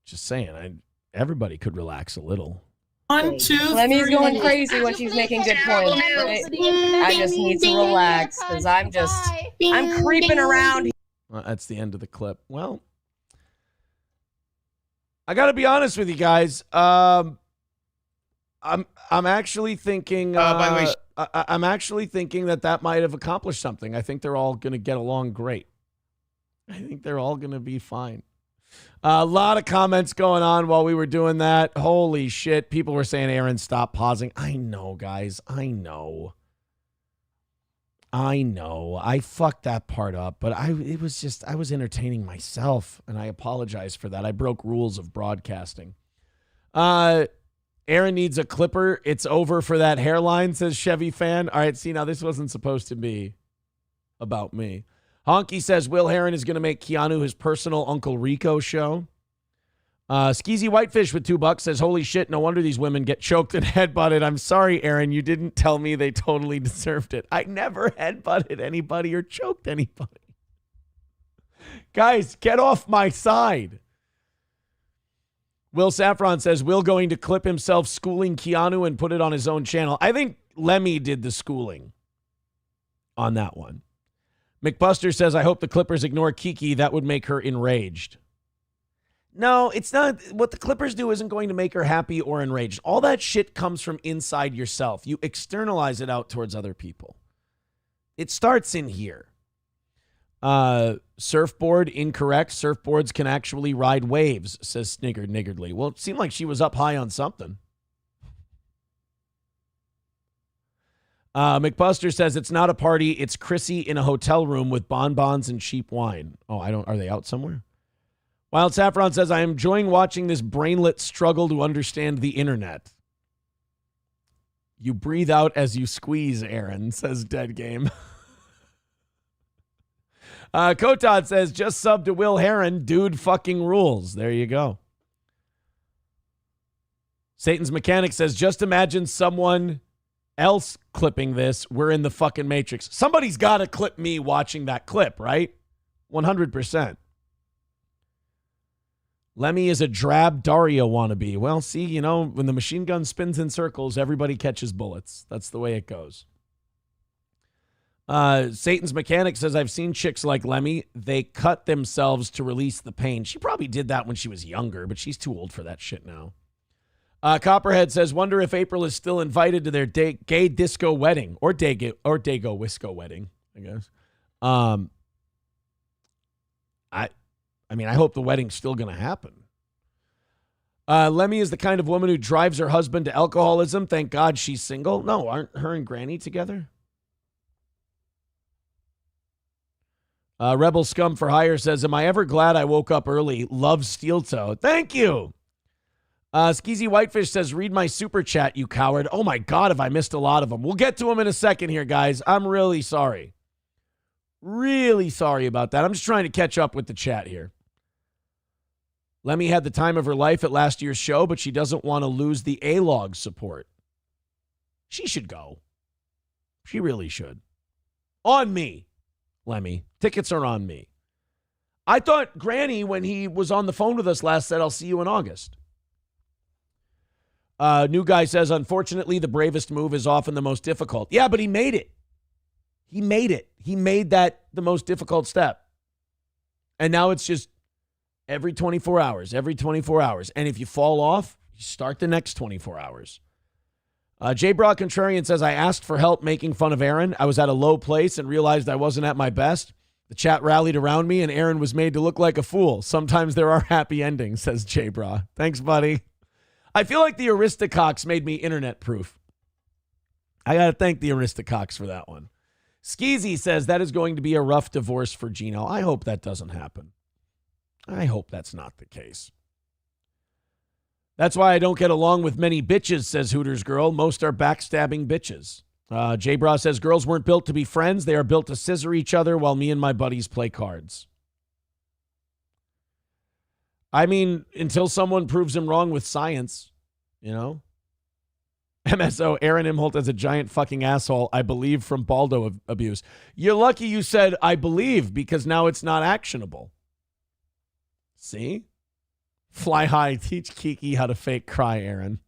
Just saying. Everybody could relax a little. 1, 2, 3. Lemmy's going crazy when she's making good points. Right? I just need to relax because I'm creeping around. Well, that's the end of the clip. Well, I got to be honest with you guys. I'm actually thinking. By the way, I'm actually thinking that might have accomplished something. I think they're all going to get along great. I think they're all going to be fine. A lot of comments going on while we were doing that. Holy shit. People were saying, Aaron, stop pausing. I know, guys. I know. I fucked that part up, but I was entertaining myself, and I apologize for that. I broke rules of broadcasting. Aaron needs a clipper. It's over for that hairline, says Chevy Fan. All right, see, now this wasn't supposed to be about me. Honky says Will Heron is going to make Keanu his personal Uncle Rico show. Skeezy Whitefish with $2 says, holy shit, no wonder these women get choked and headbutted. I'm sorry, Aaron, you didn't tell me they totally deserved it. I never headbutted anybody or choked anybody. Guys, get off my side. Will Saffron says, Will going to clip himself schooling Keanu and put it on his own channel. I think Lemmy did the schooling on that one. McBuster says, I hope the Clippers ignore Kiki. That would make her enraged. No, it's not. What the Clippers do isn't going to make her happy or enraged. All that shit comes from inside yourself. You externalize it out towards other people. It starts in here. Surfboard, incorrect. Surfboards can actually ride waves, says Niggardly. Well, it seemed like she was up high on something. McBuster says it's not a party. It's Chrissy in a hotel room with bonbons and cheap wine. Oh, are they out somewhere? Wild Saffron says, I am enjoying watching this brainlet struggle to understand the internet. You breathe out as you squeeze, Aaron, says Dead Game. Kotod says, just sub to Will Heron. Dude fucking rules. There you go. Satan's Mechanic says, just imagine someone else clipping this. We're in the fucking Matrix. Somebody's got to clip me watching that clip, right? 100%. Lemmy is a drab Dario wannabe. Well, see, when the machine gun spins in circles, everybody catches bullets. That's the way it goes. Satan's Mechanic says, I've seen chicks like Lemmy. They cut themselves to release the pain. She probably did that when she was younger, but she's too old for that shit now. Copperhead says, wonder if April is still invited to their gay disco wedding or Dago Wisco wedding, I guess. I mean, I hope the wedding's still going to happen. Lemmy is the kind of woman who drives her husband to alcoholism. Thank God she's single. No, aren't her and Granny together? Rebel Scum for Hire says, am I ever glad I woke up early? Love Steel Toe. Thank you. Skeezy Whitefish says, read my super chat, you coward. Oh my God, have I missed a lot of them. We'll get to them in a second here, guys. I'm really sorry. Really sorry about that. I'm just trying to catch up with the chat here. Lemmy had the time of her life at last year's show, but she doesn't want to lose the A-Log support. She should go. She really should. On me, Lemmy. Tickets are on me. I thought Granny, when he was on the phone with us last, said, I'll see you in August. New guy says, unfortunately, the bravest move is often the most difficult. Yeah, but he made it. He made it. He made that the most difficult step. And now it's just every 24 hours. And if you fall off, you start the next 24 hours. J. Broad Contrarian says, I asked for help making fun of Aaron. I was at a low place and realized I wasn't at my best. The chat rallied around me and Aaron was made to look like a fool. Sometimes there are happy endings, says J. Bra. Thanks, buddy. I feel like the Aristococks made me internet proof. I got to thank the Aristococks for that one. Skeezy says that is going to be a rough divorce for Gino. I hope that doesn't happen. I hope that's not the case. That's why I don't get along with many bitches, says Hooters Girl. Most are backstabbing bitches. J-Bra says girls weren't built to be friends. They are built to scissor each other while me and my buddies play cards. I mean, until someone proves him wrong with science, MSO, Aaron Imholt has a giant fucking asshole, I believe, from Baldo abuse. You're lucky you said, I believe, because now it's not actionable. See? Fly high, teach Kiki how to fake cry, Aaron.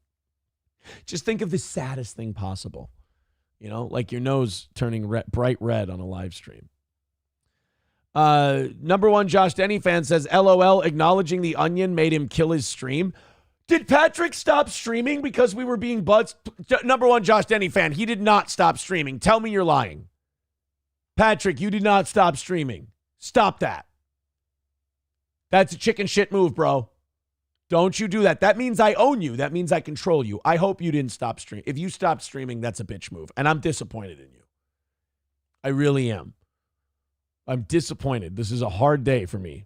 Just think of the saddest thing possible. You know, like your nose turning bright red on a live stream. Number one Josh Denny fan says, LOL, acknowledging the onion made him kill his stream. Did Patrick stop streaming because we were being buds? Number one Josh Denny fan, he did not stop streaming. Tell me you're lying. Patrick, you did not stop streaming. Stop that. That's a chicken shit move, bro. Don't you do that. That means I own you. That means I control you. I hope you didn't stop streaming. If you stopped streaming, that's a bitch move. And I'm disappointed in you. I really am. I'm disappointed. This is a hard day for me.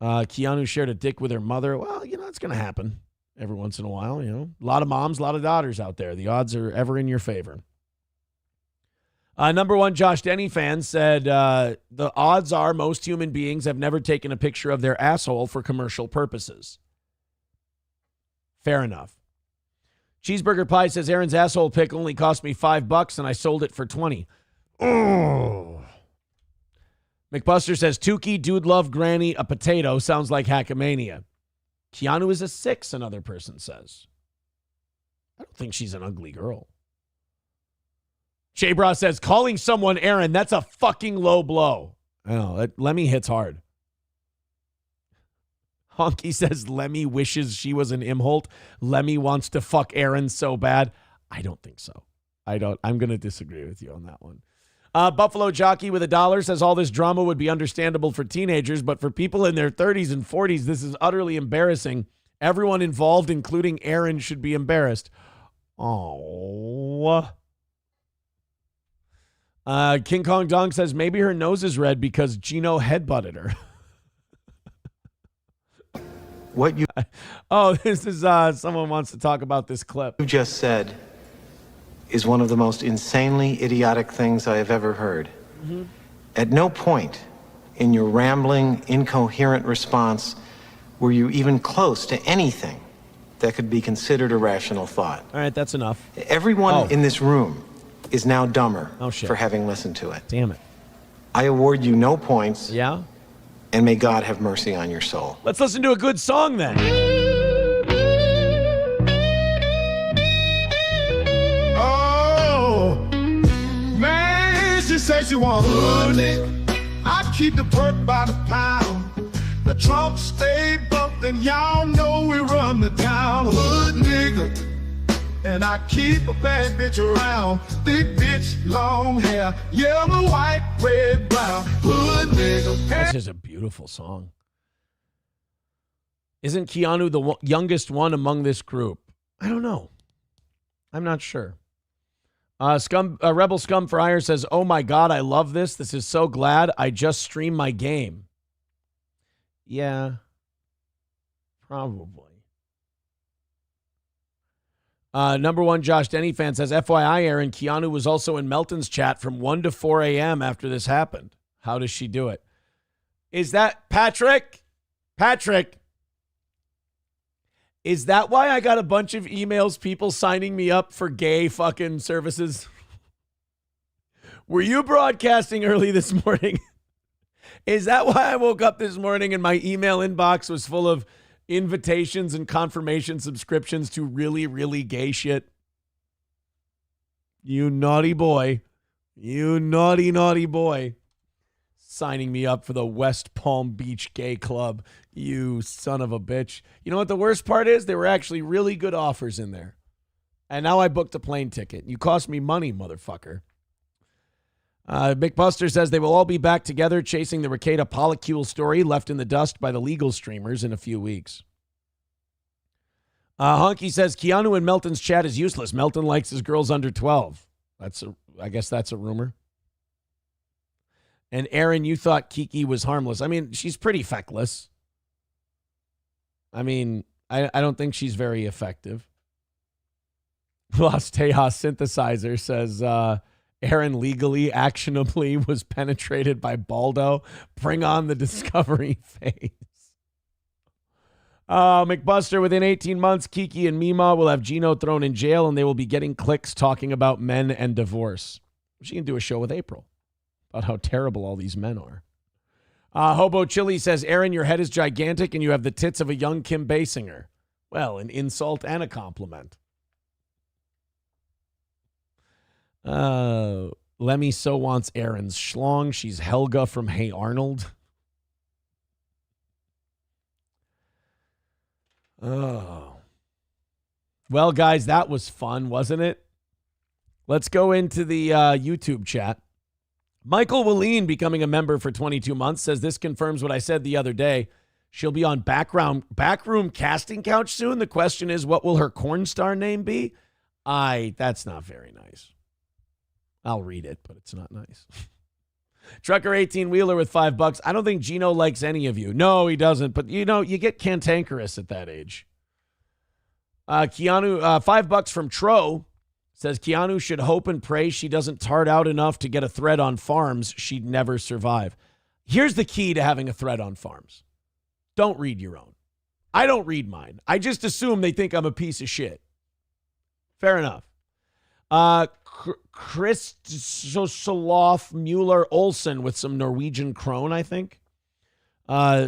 Keanu shared a dick with her mother. Well, you know, it's going to happen every once in a while, you know. A lot of moms, a lot of daughters out there. The odds are ever in your favor. Number one Josh Denny fan said, the odds are most human beings have never taken a picture of their asshole for commercial purposes. Fair enough. Cheeseburger Pie says, Aaron's asshole pic only cost me $5 and I sold it for 20. Oh. McBuster says, Tukey, dude love granny, a potato. Sounds like Hackamania. Keanu is a 6, another person says. I don't think she's an ugly girl. Jay Bra says, calling someone Aaron, that's a fucking low blow. Oh, Lemmy hits hard. Honky says, Lemmy wishes she was an Imholt. Lemmy wants to fuck Aaron so bad. I don't think so. I'm going to disagree with you on that one. Buffalo Jockey with $1 says, all this drama would be understandable for teenagers, but for people in their 30s and 40s, this is utterly embarrassing. Everyone involved, including Aaron, should be embarrassed. Oh. King Kong Dong says, maybe her nose is red because Gino headbutted her. What you... Oh, this is, someone wants to talk about this clip. You just said is one of the most insanely idiotic things I have ever heard. Mm-hmm. At no point in your rambling, incoherent response were you even close to anything that could be considered a rational thought. All right, that's enough. Everyone in this room is now dumber shit. for having listened to it. Damn it. I award you no points. Yeah? And may God have mercy on your soul. Let's listen to a good song then. Oh, man, she says she want hood nigga. I keep the perk by the pound. The trunk stay bumped and y'all know we run the town. Hood nigga. And I keep a bad bitch around. Thick bitch, long hair, yellow, white, red, brown. Hood nigga. This is a beautiful song. Isn't Keanu the youngest one among this group? I don't know. I'm not sure. Rebel Scum for Hire says, oh my God, I love this. This is so glad I just streamed my game. Yeah, probably. Number one Josh Denny fan says, FYI, Aaron, Keanu was also in Melton's chat from 1 to 4 a.m. after this happened. How does she do it? Is that Patrick? Patrick, is that why I got a bunch of emails, people signing me up for gay fucking services? Were you broadcasting early this morning? Is that why I woke up this morning and my email inbox was full of invitations and confirmation subscriptions to really, really gay shit? You naughty boy. You naughty, naughty boy. Signing me up for the West Palm Beach Gay Club. You son of a bitch. You know what the worst part is? There were actually really good offers in there. And now I booked a plane ticket. You cost me money, motherfucker. Mick Buster says they will all be back together chasing the Ricada Polycule story left in the dust by the legal streamers in a few weeks. Honky says Keanu in Melton's chat is useless. Melton likes his girls under 12. I guess that's a rumor. And Aaron, you thought Kiki was harmless. I mean, she's pretty feckless. I mean, I don't think she's very effective. Las Tejas Synthesizer says Aaron legally, actionably was penetrated by Baldo. Bring on the Discovery phase. McBuster, within 18 months, Kiki and Mima will have Gino thrown in jail and they will be getting clicks talking about men and divorce. She can do a show with April about how terrible all these men are. Hobo Chili says, Aaron, your head is gigantic and you have the tits of a young Kim Basinger. Well, an insult and a compliment. Lemmy so wants Aaron's schlong. She's Helga from Hey Arnold. Oh. Well, guys, that was fun, wasn't it? Let's go into the YouTube chat. Michael Willeen, becoming a member for 22 months, says this confirms what I said the other day. She'll be on backroom casting couch soon. The question is, what will her corn star name be? That's not very nice. I'll read it, but it's not nice. Trucker 18 Wheeler with $5. I don't think Gino likes any of you. No, he doesn't. But you get cantankerous at that age. Keanu, $5 from Tro says Keanu should hope and pray she doesn't tart out enough to get a thread on farms. She'd never survive. Here's the key to having a thread on farms. Don't read your own. I don't read mine. I just assume they think I'm a piece of shit. Fair enough. Chris Soloff Mueller Olsen with some Norwegian krone, I think,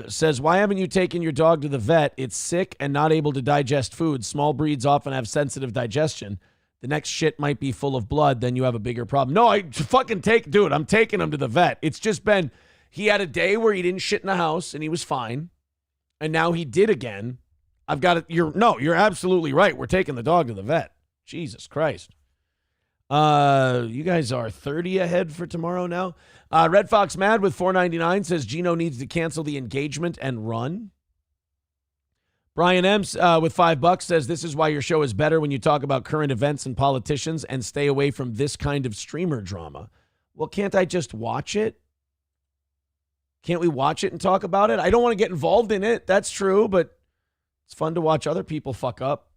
says, why haven't you taken your dog to the vet? It's sick and not able to digest food. Small breeds often have sensitive digestion. The next shit might be full of blood. Then you have a bigger problem. No, I'm taking him to the vet. It's just been, he had a day where he didn't shit in the house and he was fine. And now he did again. I've got it. You're absolutely right. We're taking the dog to the vet. Jesus Christ. You guys are 30 ahead for tomorrow now. Red Fox Mad with $4.99 says Gino needs to cancel the engagement and run. Brian M with $5 says this is why your show is better when you talk about current events and politicians and stay away from this kind of streamer drama. Well, can't I just watch it? Can't we watch it and talk about it? I don't want to get involved in it. That's true, but it's fun to watch other people fuck up.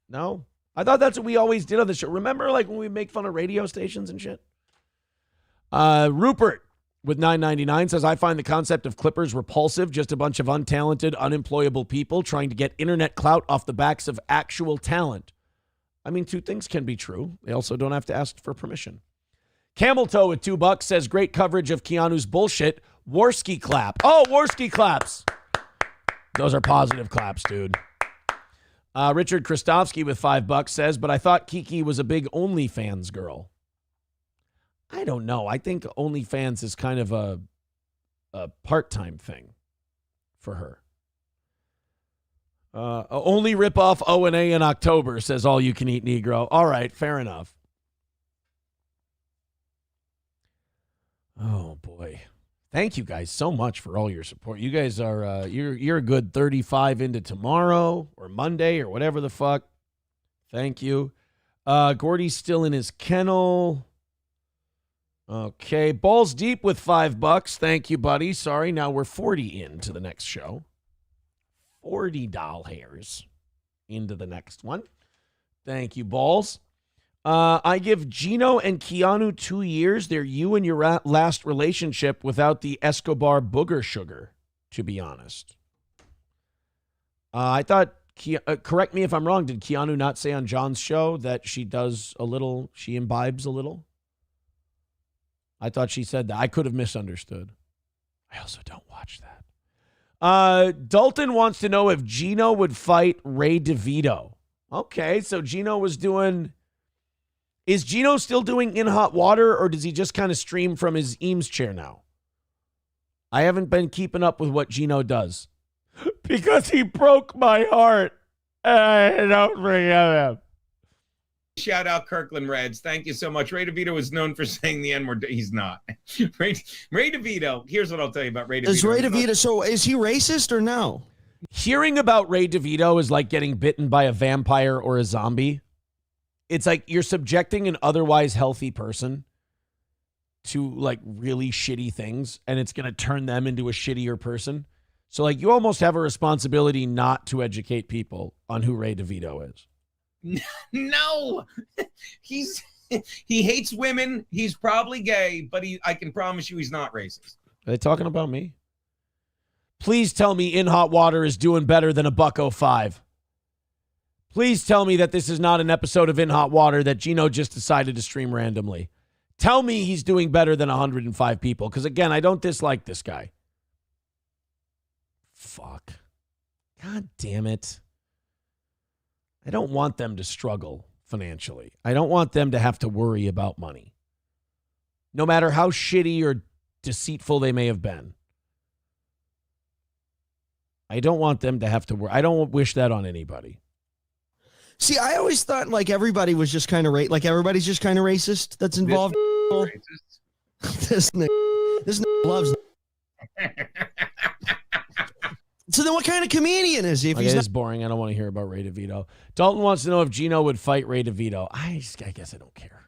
No? I thought that's what we always did on the show. Remember, like, when we make fun of radio stations and shit? Rupert with $9.99 says, I find the concept of Clippers repulsive. Just a bunch of untalented, unemployable people trying to get internet clout off the backs of actual talent. I mean, two things can be true. They also don't have to ask for permission. Camel Toe with $2 says, great coverage of Keanu's bullshit. Warski clap. Oh, Warski claps. Those are positive claps, dude. Richard Kristofsky with $5 says, but I thought Kiki was a big OnlyFans girl. I don't know. I think OnlyFans is kind of a part-time thing for her. Only rip off O&A in October, says All You Can Eat Negro. All right, fair enough. Oh, boy. Thank you guys so much for all your support. You guys are, you're a good 35 into tomorrow or Monday or whatever the fuck. Thank you. Gordy's still in his kennel. Okay. Balls Deep with $5. Thank you, buddy. Sorry. Now we're 40 into the next show. 40 doll hairs into the next one. Thank you, Balls. I give Gino and Keanu 2 years. They're you and your last relationship without the Escobar booger sugar, to be honest. I thought, correct me if I'm wrong, did Keanu not say on John's show that she imbibes a little? I thought she said that. I could have misunderstood. I also don't watch that. Dalton wants to know if Gino would fight Ray DeVito. Okay, so Gino was doing... Is Gino still doing In Hot Water, or does he just kind of stream from his Eames chair now? I haven't been keeping up with what Gino does. Because he broke my heart. I don't forget him. Shout out Kirkland Reds. Thank you so much. Ray DeVito is known for saying the N-word. He's not. Ray DeVito, here's what I'll tell you about Ray DeVito. Is Ray DeVito, so is he racist or no? Hearing about Ray DeVito is like getting bitten by a vampire or a zombie. It's like you're subjecting an otherwise healthy person to like really shitty things, and it's going to turn them into a shittier person. So like you almost have a responsibility not to educate people on who Ray DeVito is. No, he hates women. He's probably gay, but I can promise you he's not racist. Are they talking about me? Please tell me In Hot Water is doing better than $1.05. Please tell me that this is not an episode of In Hot Water that Gino just decided to stream randomly. Tell me he's doing better than 105 people. Because, again, I don't dislike this guy. Fuck. God damn it. I don't want them to struggle financially. I don't want them to have to worry about money. No matter how shitty or deceitful they may have been. I don't want them to have to worry. I don't wish that on anybody. See, I always thought like everybody was just kind of like everybody's just kind of racist that's involved. This loves. So then what kind of comedian is he? If Okay, he's this not is boring. I don't want to hear about Ray DeVito. Dalton wants to know if Gino would fight Ray DeVito. I guess I don't care.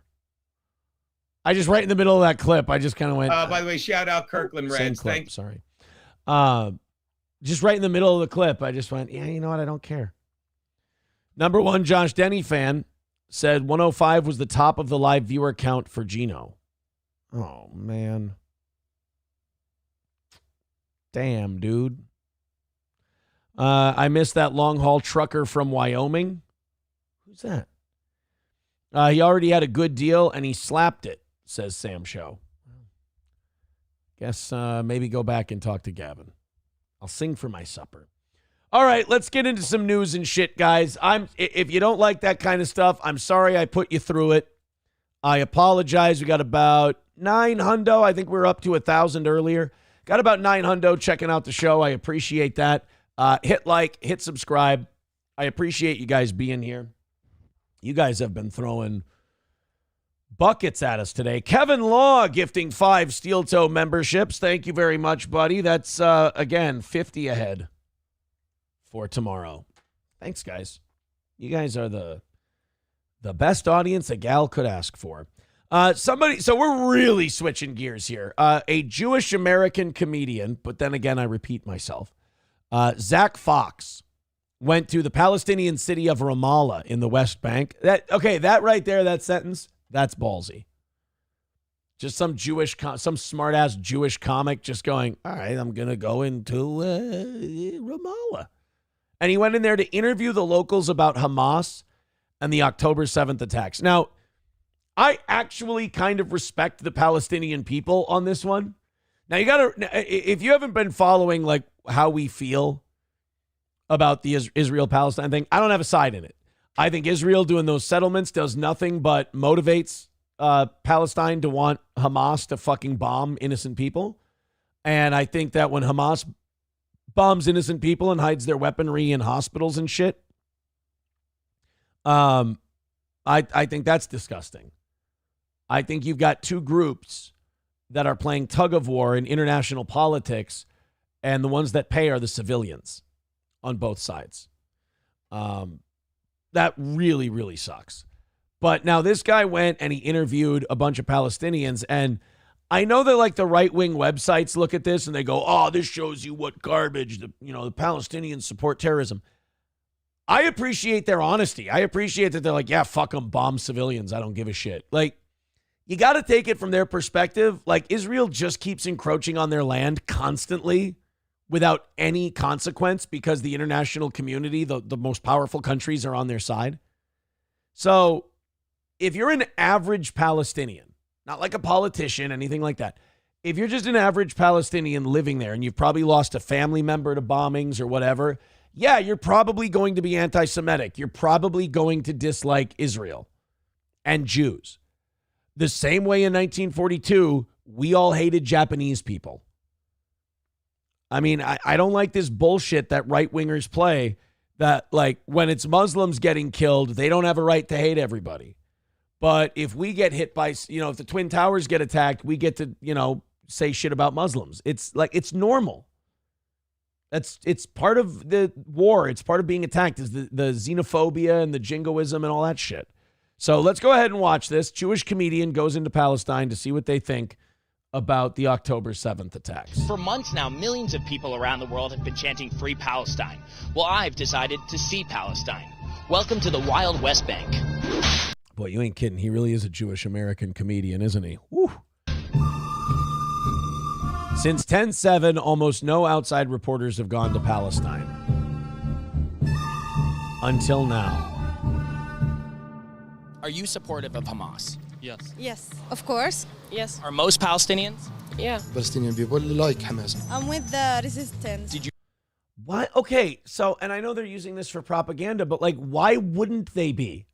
I just right in the middle of that clip, I just kind of went. By the way, shout out Kirkland Reds. Clip, sorry. Just right in the middle of the clip, I just went, yeah, you know what? I don't care. Number one Josh Denny fan said 105 was the top of the live viewer count for Gino. Oh, man. Damn, dude. I missed that long haul trucker from Wyoming. Who's that? He already had a good deal and he slapped it, says Sam Show. Guess maybe go back and talk to Gavin. I'll sing for my supper. All right, let's get into some news and shit, guys. If you don't like that kind of stuff, I'm sorry I put you through it. I apologize. We got about 9 hundo. I think we were up to 1,000 earlier. Got about 9 hundo checking out the show. I appreciate that. Hit like, hit subscribe. I appreciate you guys being here. You guys have been throwing buckets at us today. Kevin Law gifting 5 Steel Toe memberships. Thank you very much, buddy. That's, again, 50 ahead for tomorrow. Thanks, guys. You guys are the best audience a gal could ask for. So we're really switching gears here. A Jewish American comedian, but then again, I repeat myself. Zach Fox went to the Palestinian city of Ramallah in the West Bank. That right there, that sentence, that's ballsy. Just some smart-ass Jewish comic just going, all right, I'm going to go into Ramallah. And he went in there to interview the locals about Hamas and the October 7th attacks. Now, I actually kind of respect the Palestinian people on this one. Now, if you haven't been following like how we feel about the Israel-Palestine thing, I don't have a side in it. I think Israel doing those settlements does nothing but motivates Palestine to want Hamas to fucking bomb innocent people. And I think that when Hamas bombs innocent people and hides their weaponry in hospitals and shit, I think that's disgusting. I think you've got two groups that are playing tug of war in international politics, and the ones that pay are the civilians on both sides. That really, really sucks. But now this guy went and he interviewed a bunch of Palestinians, and I know that like the right-wing websites look at this and they go, oh, this shows you what garbage, the Palestinians support terrorism. I appreciate their honesty. I appreciate that they're like, yeah, fuck them, bomb civilians. I don't give a shit. Like, you got to take it from their perspective. Like, Israel just keeps encroaching on their land constantly without any consequence because the international community, the most powerful countries, are on their side. So if you're an average Palestinian, not like a politician, anything like that, if you're just an average Palestinian living there and you've probably lost a family member to bombings or whatever, yeah, you're probably going to be anti-Semitic. You're probably going to dislike Israel and Jews. The same way in 1942, we all hated Japanese people. I mean, I don't like this bullshit that right-wingers play that, like, when it's Muslims getting killed, they don't have a right to hate everybody. But if we get hit by, if the Twin Towers get attacked, we get to, say shit about Muslims. It's like, it's normal. It's part of the war. It's part of being attacked is the xenophobia and the jingoism and all that shit. So let's go ahead and watch this. Jewish comedian goes into Palestine to see what they think about the October 7th attacks. For months now, millions of people around the world have been chanting Free Palestine. Well, I've decided to see Palestine. Welcome to the Wild West Bank. Boy, you ain't kidding. He really is a Jewish American comedian, isn't he? Woo. Since 10/7, almost no outside reporters have gone to Palestine. Until now. Are you supportive of Hamas? Yes. Yes, of course. Yes. Are most Palestinians? Yeah. Palestinian people like Hamas. I'm with the resistance. Did you? Why? Okay, so, and I know they're using this for propaganda, but like, why wouldn't they be?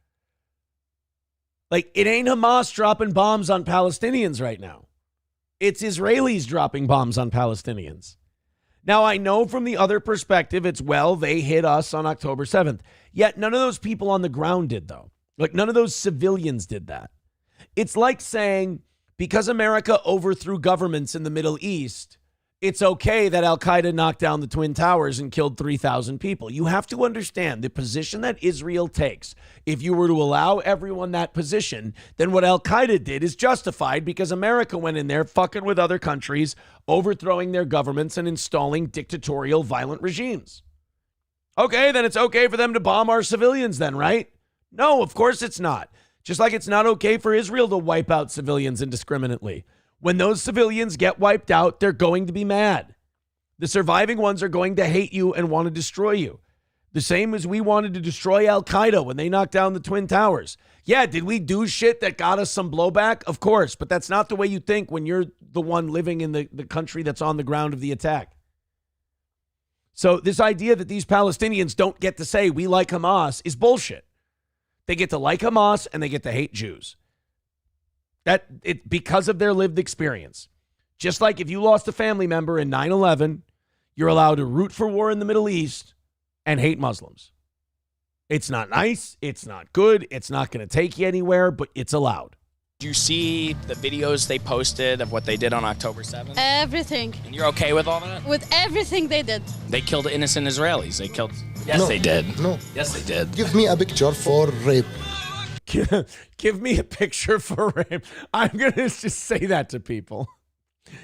Like, it ain't Hamas dropping bombs on Palestinians right now. It's Israelis dropping bombs on Palestinians. Now, I know from the other perspective, it's, well, they hit us on October 7th. Yet none of those people on the ground did, though. Like, none of those civilians did that. It's like saying, because America overthrew governments in the Middle East, it's okay that Al-Qaeda knocked down the Twin Towers and killed 3,000 people. You have to understand the position that Israel takes. If you were to allow everyone that position, then what Al-Qaeda did is justified because America went in there fucking with other countries, overthrowing their governments and installing dictatorial, violent regimes. Okay, then it's okay for them to bomb our civilians then, right? No, of course it's not. Just like it's not okay for Israel to wipe out civilians indiscriminately. When those civilians get wiped out, they're going to be mad. The surviving ones are going to hate you and want to destroy you. The same as we wanted to destroy Al-Qaeda when they knocked down the Twin Towers. Yeah, did we do shit that got us some blowback? Of course, but that's not the way you think when you're the one living in the country that's on the ground of the attack. So this idea that these Palestinians don't get to say we like Hamas is bullshit. They get to like Hamas and they get to hate Jews. Because of their lived experience. Just like if you lost a family member in 9/11, you're allowed to root for war in the Middle East and hate Muslims. It's not nice. It's not good. It's not going to take you anywhere, but it's allowed. Do you see the videos they posted of what they did on October 7th? Everything. And you're okay with all that? With everything they did. They killed innocent Israelis. They killed... Yes, No. they did. No. Yes, they did. Give me a picture for rape. Give me a picture for rape. I'm going to just say that to people.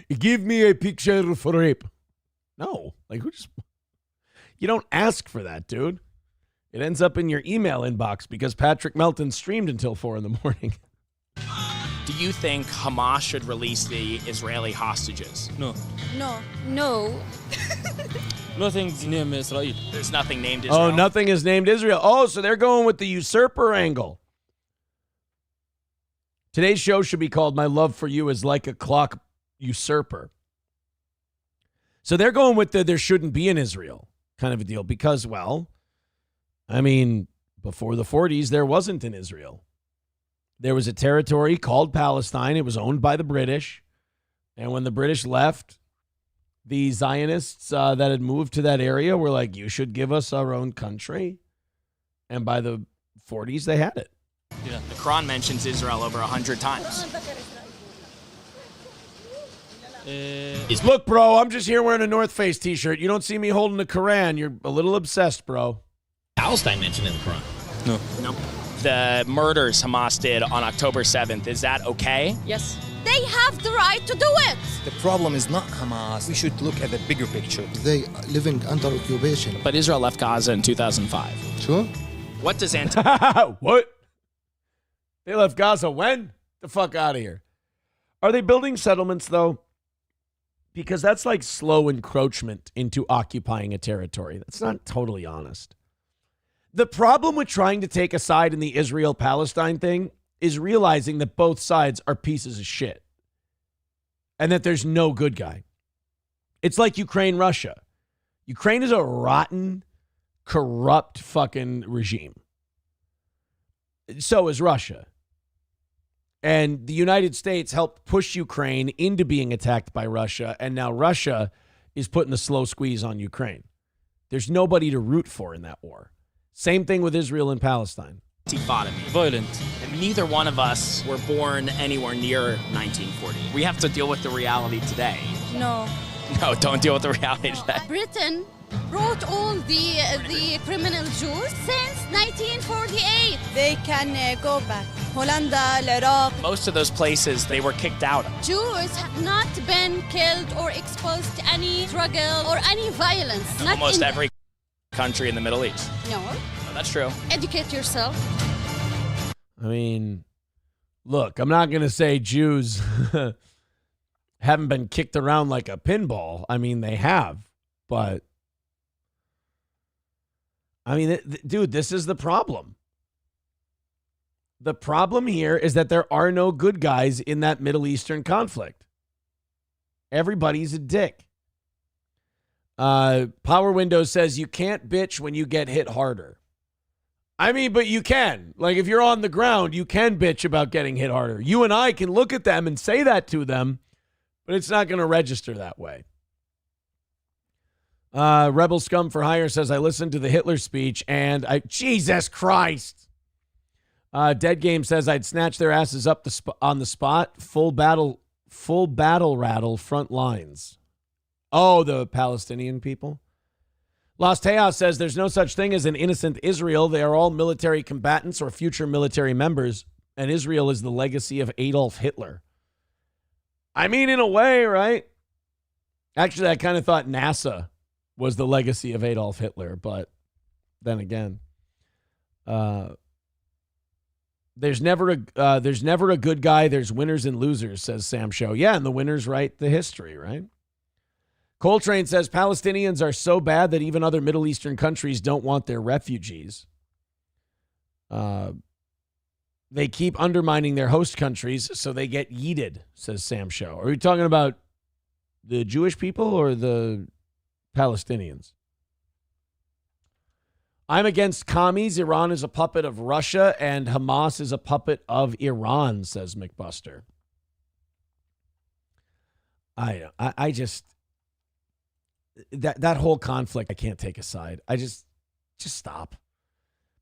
Give me a picture for rape. No. Like, you don't ask for that, dude. It ends up in your email inbox because Patrick Melton streamed until 4 in the morning. Do you think Hamas should release the Israeli hostages? No. No. Nothing's named Israel. There's nothing named Israel. Oh, nothing is named Israel. Oh, so they're going with the usurper angle. Today's show should be called My Love for You is Like a Clock Usurper. So they're going with the there shouldn't be an Israel kind of a deal because, well, I mean, before the 40s, there wasn't an Israel. There was a territory called Palestine. It was owned by the British. And when the British left, the Zionists that had moved to that area were like, you should give us our own country. And by the 40s, they had it. Yeah. The Quran mentions Israel over 100 times. Look, bro, I'm just here wearing a North Face t-shirt. You don't see me holding the Quran. You're a little obsessed, bro. Palestine mentioned in the Quran. No. Nope. The murders Hamas did on October 7th, is that okay? Yes. They have the right to do it. The problem is not Hamas. We should look at the bigger picture. They living under occupation. But Israel left Gaza in 2005. Sure. What does What? They left Gaza when? The fuck out of here. Are they building settlements, though? Because that's like slow encroachment into occupying a territory. That's not totally honest. The problem with trying to take a side in the Israel-Palestine thing is realizing that both sides are pieces of shit and that there's no good guy. It's like Ukraine-Russia. Ukraine is a rotten, corrupt fucking regime. So is Russia. And the United States helped push Ukraine into being attacked by Russia, and now Russia is putting the slow squeeze on Ukraine. There's nobody to root for in that war. Same thing with Israel and Palestine. Violent. And neither one of us were born anywhere near 1940. We have to deal with the reality today. No. No, don't deal with the reality today. Britain brought all the criminal Jews since 1948. They can go back. Holland, Iraq. Most of those places they were kicked out of. Jews have not been killed or exposed to any struggle or any violence. Not Almost in every country in the Middle East. No. That's true. Educate yourself. I mean, look, I'm not going to say Jews haven't been kicked around like a pinball. I mean, they have. But, I mean, dude, this is the problem. The problem here is that there are no good guys in that Middle Eastern conflict. Everybody's a dick. Power Windows says you can't bitch when you get hit harder. I mean, but you can. Like, if you're on the ground, you can bitch about getting hit harder. You and I can look at them and say that to them, but it's not going to register that way. Rebel Scum for Hire says, I listened to the Hitler speech and Jesus Christ. Dead Game says, I'd snatch their asses up on the spot. Full battle rattle front lines. Oh, the Palestinian people. Lost Chaos says there's no such thing as an innocent Israel. They are all military combatants or future military members, and Israel is the legacy of Adolf Hitler. I mean, in a way, right? Actually, I kind of thought NASA was the legacy of Adolf Hitler, but then again, there's never a good guy. There's winners and losers, says Sam Show. Yeah, and the winners write the history, right? Coltrane says Palestinians are so bad that even other Middle Eastern countries don't want their refugees. They keep undermining their host countries, so they get yeeted, says Sam Show. Are we talking about the Jewish people or the Palestinians? I'm against commies. Iran is a puppet of Russia, and Hamas is a puppet of Iran, says McBuster. I just... That whole conflict, I can't take a side. I just stop.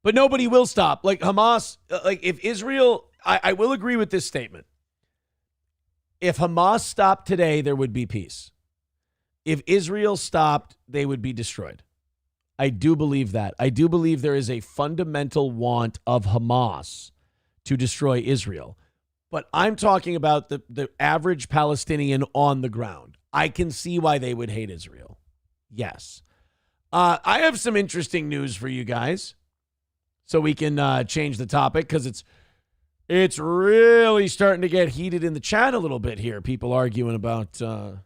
But nobody will stop. Like Hamas, like if Israel, I will agree with this statement. If Hamas stopped today, there would be peace. If Israel stopped, they would be destroyed. I do believe that. I do believe there is a fundamental want of Hamas to destroy Israel. But I'm talking about the average Palestinian on the ground. I can see why they would hate Israel. Yes. I have some interesting news for you guys, so we can change the topic, because it's really starting to get heated in the chat a little bit here. People arguing about the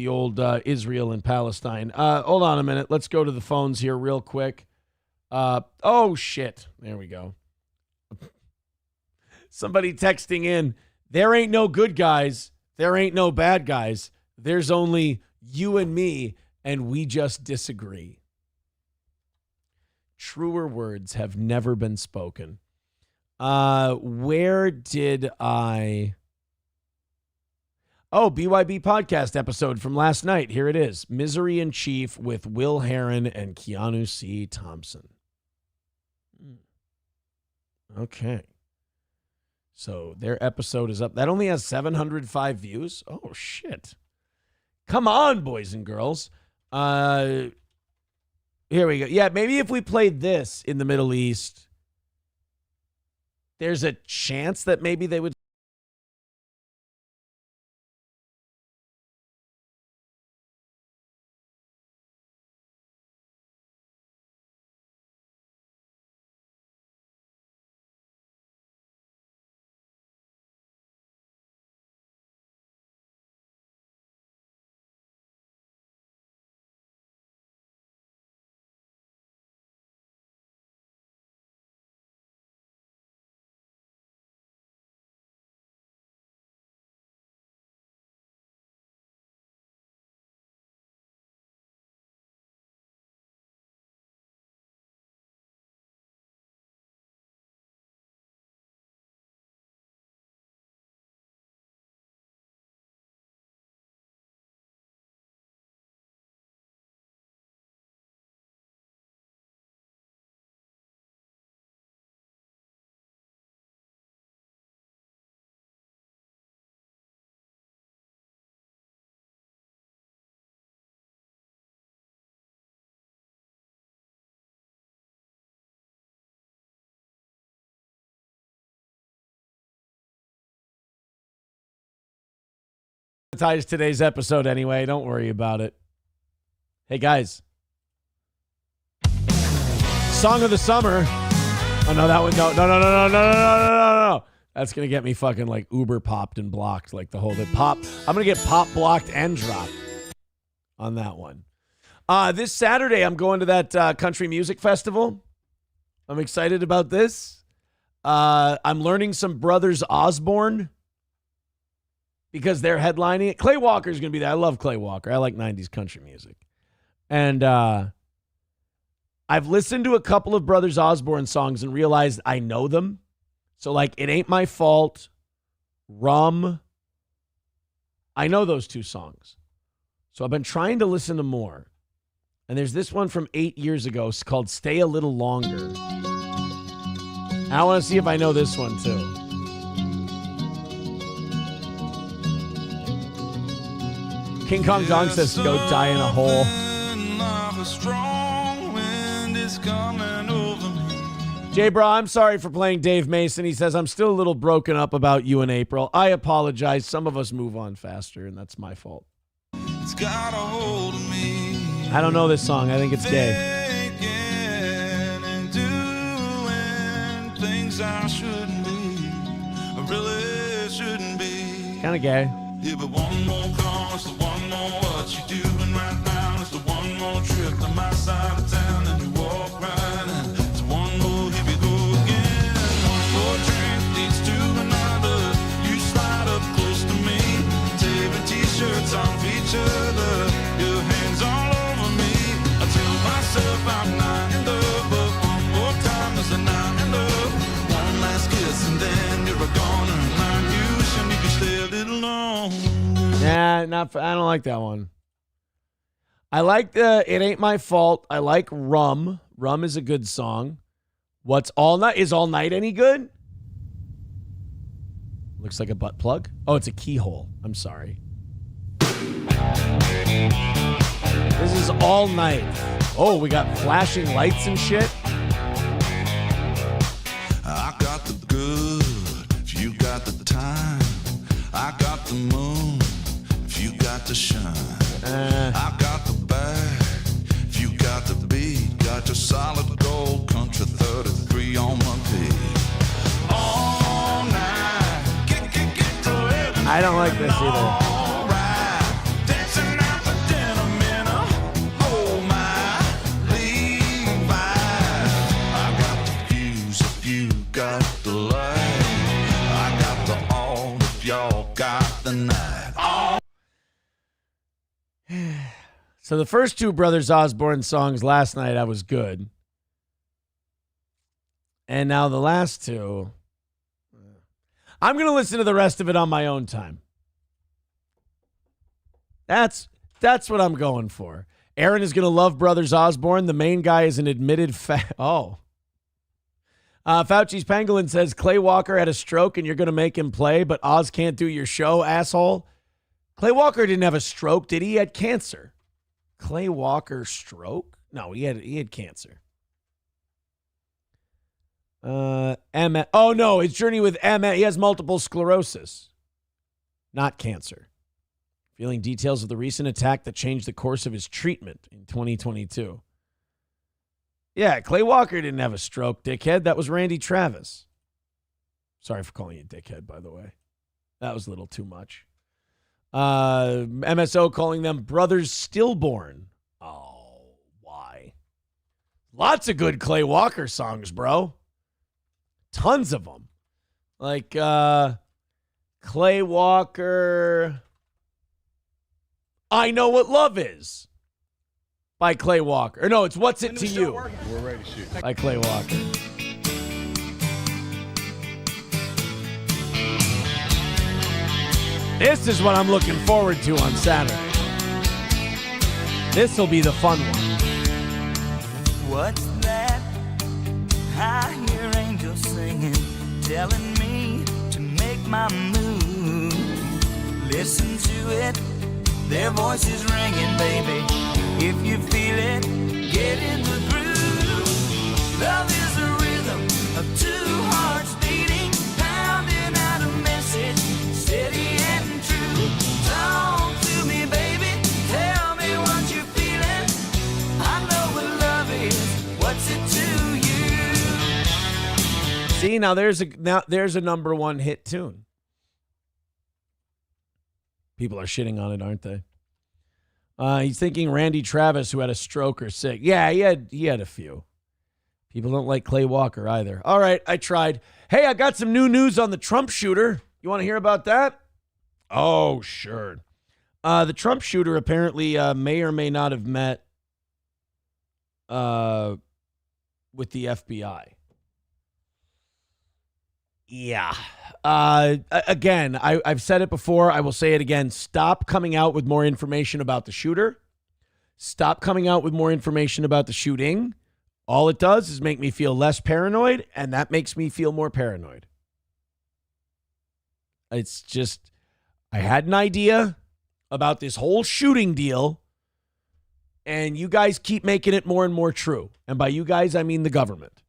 old Israel and Palestine. Hold on a minute. Let's go to the phones here real quick. Oh, shit. There we go. Somebody texting in, there ain't no good guys. There ain't no bad guys. There's only you and me, and we just disagree. Truer words have never been spoken. Where did I... Oh, BYB podcast episode from last night. Here it is. Misery in Chief with Will Heron and Keanu C. Thompson. Okay. So their episode is up. That only has 705 views. Oh, shit. Come on, boys and girls. Here we go. Yeah, maybe if we played this in the Middle East, there's a chance that maybe they would. Today's episode anyway. Don't worry about it. Hey, guys. Song of the summer. Oh, no, that one. No. That's going to get me fucking like Uber popped and blocked, like the whole thing. Pop. I'm going to get pop blocked and dropped on that one. This Saturday, I'm going to that country music festival. I'm excited about this. I'm learning some Brothers Osborne. because they're headlining it. Clay Walker's going to be there. I love Clay Walker. I like 90s country music. And I've listened to a couple of Brothers Osborne songs and realized I know them. So, like, It Ain't My Fault, Rum. I know those two songs. So I've been trying to listen to more. And there's this one from 8 years ago. It's called Stay a Little Longer. I want to see if I know this one, too. King Kong Dong says, go die in a hole. Jay Bra, I'm sorry for playing Dave Mason. He says, I'm still a little broken up about you and April. I apologize. Some of us move on faster, and that's my fault. It's got a hold of me. I don't know this song. I think it's gay. And doing things I shouldn't be. I really shouldn't be. Kind of gay. Yeah, but one more call is the one more what you doing right now. It's the one more trip to my side of town, and you walk right in. It's one more, here we go again. One more drink leads to another. You slide up close to me, tearing t-shirts off each other. Your hands all over me. I tell myself I'm not in love, but one more time is a not in love. One last kiss and then you're a goner. Like you wishing you could stay a little longer. Nah, I don't like that one. I like the It Ain't My Fault. I like Rum. Rum is a good song. What's All Night? Is All Night any good? Looks like a butt plug. Oh, it's a keyhole. I'm sorry. This is All Night. Oh, we got flashing lights and shit. I got the good, if you got the time. I got the moon, if you got the shine. I got the bag, if you got the beat. Got your solid gold country 33 on my feet. All night, get to I don't like this either. So the first two Brothers Osborne songs last night, I was good. And now the last two, I'm going to listen to the rest of it on my own time. That's what I'm going for. Aaron is going to love Brothers Osborne. The main guy is an admitted Fauci's Pangolin says, Clay Walker had a stroke and you're going to make him play, but Oz can't do your show, asshole. Clay Walker didn't have a stroke, did he? He had cancer. Clay Walker stroke? No, he had cancer. MS. Oh, no, his journey with MS. He has multiple sclerosis, not cancer. Feeling details of the recent attack that changed the course of his treatment in 2022. Yeah, Clay Walker didn't have a stroke, dickhead. That was Randy Travis. Sorry for calling you dickhead, by the way. That was a little too much. MSO calling them Brothers Stillborn. Oh, why? Lots of good Clay Walker songs, bro. Tons of them. Like Clay Walker, I Know What Love Is by Clay Walker. Or no, it's What's It to You? We're ready to shoot. By Clay Walker. This is what I'm looking forward to on Saturday. This will be the fun one. What's that? I hear angels singing, telling me to make my move. Listen to it, their voices ringing, baby. If you feel it, get in the groove. Love is the rhythm of two hearts beating, pounding out a message, steady and true. Talk to me, baby, tell me what you're feeling. I know what love is, what's it to you? See, now there's a number one hit tune. People are shitting on it, aren't they? He's thinking Randy Travis, who had a stroke or sick. Yeah, he had a few. People don't like Clay Walker either. All right, I tried. Hey, I got some new news on the Trump shooter. You want to hear about that? Oh, sure. The Trump shooter apparently may or may not have met with the FBI. Yeah. Again, I've said it before. I will say it again. Stop coming out with more information about the shooter. Stop coming out with more information about the shooting. All it does is make me feel less paranoid, and that makes me feel more paranoid. It's just, I had an idea about this whole shooting deal, and you guys keep making it more and more true. And by you guys, I mean the government.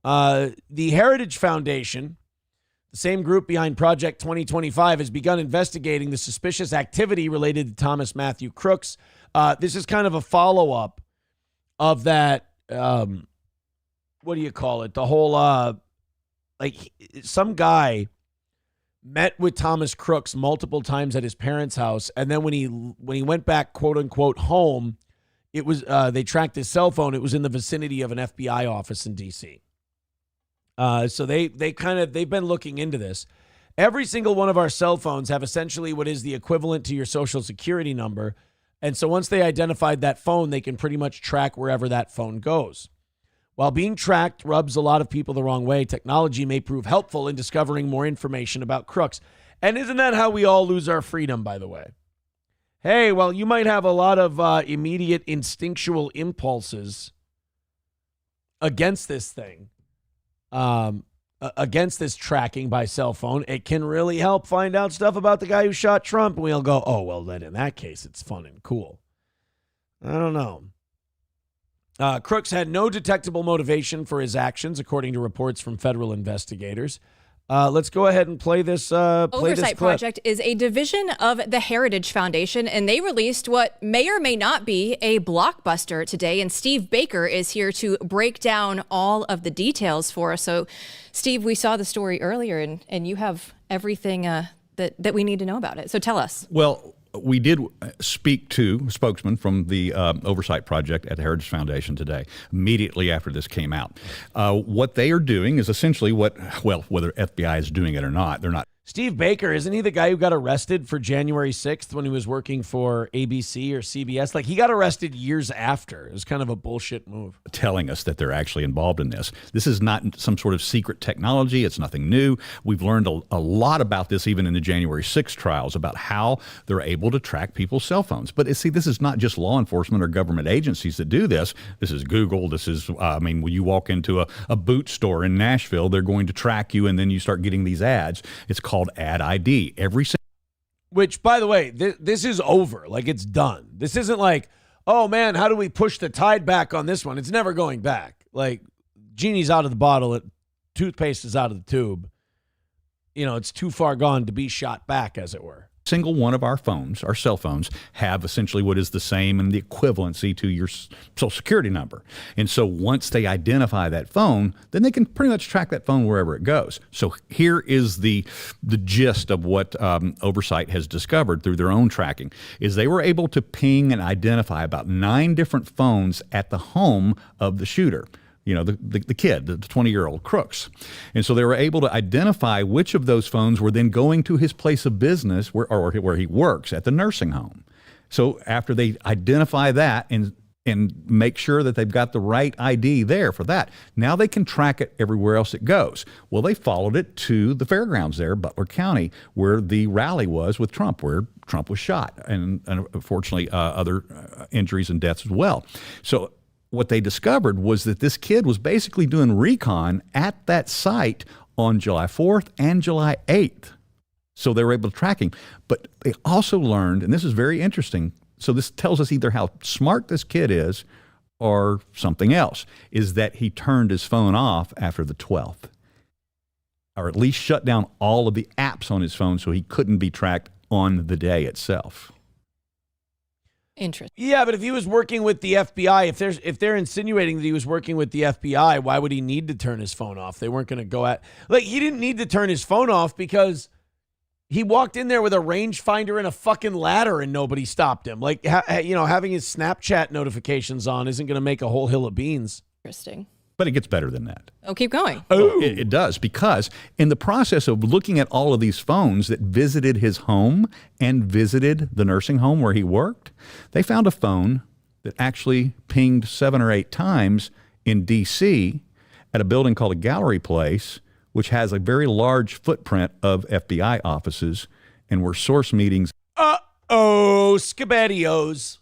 The Heritage Foundation, the same group behind Project 2025, has begun investigating the suspicious activity related to Thomas Matthew Crooks. This is kind of a follow-up of that, what do you call it? The whole, some guy met with Thomas Crooks multiple times at his parents' house, and then when he went back, quote unquote, home, it was they tracked his cell phone. It was in the vicinity of an FBI office in D.C. So they've been looking into this. Every single one of our cell phones have essentially what is the equivalent to your social security number, and so once they identified that phone, they can pretty much track wherever that phone goes. While being tracked rubs a lot of people the wrong way, technology may prove helpful in discovering more information about crooks. And isn't that how we all lose our freedom, by the way? Hey, well, you might have a lot of immediate instinctual impulses against this thing, against this tracking by cell phone. It can really help find out stuff about the guy who shot Trump. And we'll go, oh, well, then in that case, it's fun and cool. I don't know. Crooks had no detectable motivation for his actions, according to reports from federal investigators. Let's go ahead and play this. Oversight Project is a division of the Heritage Foundation, and they released what may or may not be a blockbuster today. And Steve Baker is here to break down all of the details for us. So, Steve, we saw the story earlier, and you have everything that we need to know about it. So tell us. Well, we did speak to a spokesman from the Oversight Project at the Heritage Foundation today, immediately after this came out. What they are doing is essentially whether FBI is doing it or not, they're not. Steve Baker, isn't he the guy who got arrested for January 6th when he was working for ABC or CBS? Like, he got arrested years after. It was kind of a bullshit move. Telling us that they're actually involved in this. This is not some sort of secret technology. It's nothing new. We've learned a lot about this even in the January 6th trials about how they're able to track people's cell phones. But see, this is not just law enforcement or government agencies that do this. This is Google. This is, when you walk into a boot store in Nashville, they're going to track you, and then you start getting these ads. It's called Ad ID. Which, by the way, this is over. Like, it's done. This isn't like, oh man, how do we push the tide back on this one? It's never going back. Like, genie's out of the bottle. Toothpaste is out of the tube. It's too far gone to be shot back, as it were. Single one of our phones, our cell phones, have essentially what is the same and the equivalency to your social security number. And so once they identify that phone, then they can pretty much track that phone wherever it goes. So here is the gist of what Oversight has discovered through their own tracking, is they were able to ping and identify about 9 different phones at the home of the shooter. The kid, the 20-year-old Crooks. And so they were able to identify which of those phones were then going to his place of business where he works at the nursing home. So after they identify that and make sure that they've got the right ID there for that, now they can track it everywhere else it goes. Well, they followed it to the fairgrounds there, Butler County, where the rally was with Trump, where Trump was shot, and unfortunately other injuries and deaths as well. So what they discovered was that this kid was basically doing recon at that site on July 4th and July 8th. So they were able to track him. But they also learned, and this is very interesting, so this tells us either how smart this kid is or something else, is that he turned his phone off after the 12th, or at least shut down all of the apps on his phone so he couldn't be tracked on the day itself. Interesting. Yeah, but if he was working with the FBI, if they're insinuating that he was working with the FBI, why would he need to turn his phone off? They weren't going to go at, he didn't need to turn his phone off because he walked in there with a rangefinder and a fucking ladder and nobody stopped him. Having his Snapchat notifications on isn't going to make a whole hill of beans. Interesting. But it gets better than that. Oh, keep going. Oh, it does, because in the process of looking at all of these phones that visited his home and visited the nursing home where he worked, they found a phone that actually pinged 7 or 8 times in D.C. at a building called a Gallery Place, which has a very large footprint of FBI offices and where source meetings. Skibadios.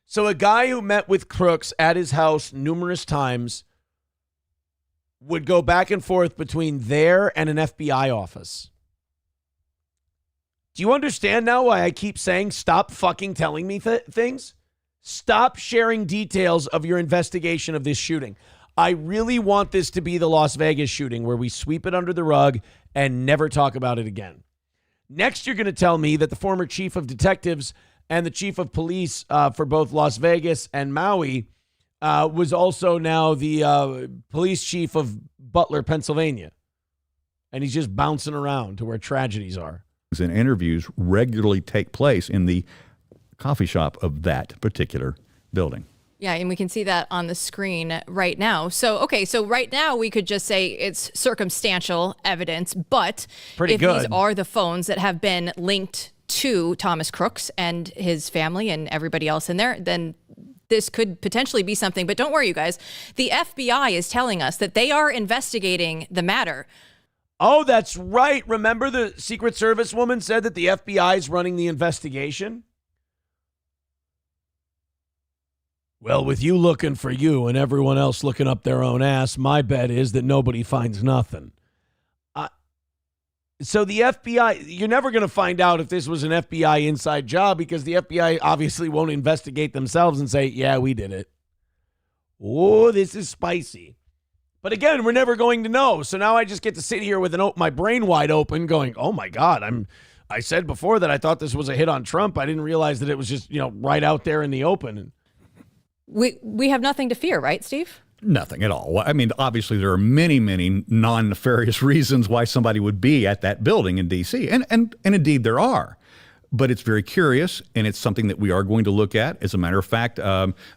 So a guy who met with crooks at his house numerous times would go back and forth between there and an FBI office. Do you understand now why I keep saying stop fucking telling me things? Stop sharing details of your investigation of this shooting. I really want this to be the Las Vegas shooting where we sweep it under the rug and never talk about it again. Next, you're going to tell me that the former chief of detectives and the chief of police for both Las Vegas and Maui was also now the police chief of Butler, Pennsylvania. And he's just bouncing around to where tragedies are. And interviews regularly take place in the coffee shop of that particular building. Yeah, and we can see that on the screen right now. So right now we could just say it's circumstantial evidence, but Pretty if good. These are the phones that have been linked to Thomas Crooks and his family and everybody else in there, then this could potentially be something. But don't worry, you guys. The FBI is telling us that they are investigating the matter. Oh, that's right. Remember the Secret Service woman said that the FBI is running the investigation? Well, with you looking for you and everyone else looking up their own ass, my bet is that nobody finds nothing. So the FBI, you're never going to find out if this was an FBI inside job because the FBI obviously won't investigate themselves and say, yeah, we did it. Oh, this is spicy. But again, we're never going to know. So now I just get to sit here with my brain wide open going, oh my God, I said before that I thought this was a hit on Trump. I didn't realize that it was just, right out there in the open. We have nothing to fear, right, Steve? Nothing at all. I mean, obviously, there are many, many non-nefarious reasons why somebody would be at that building in D.C., and indeed there are. But it's very curious, and it's something that we are going to look at. As a matter of fact,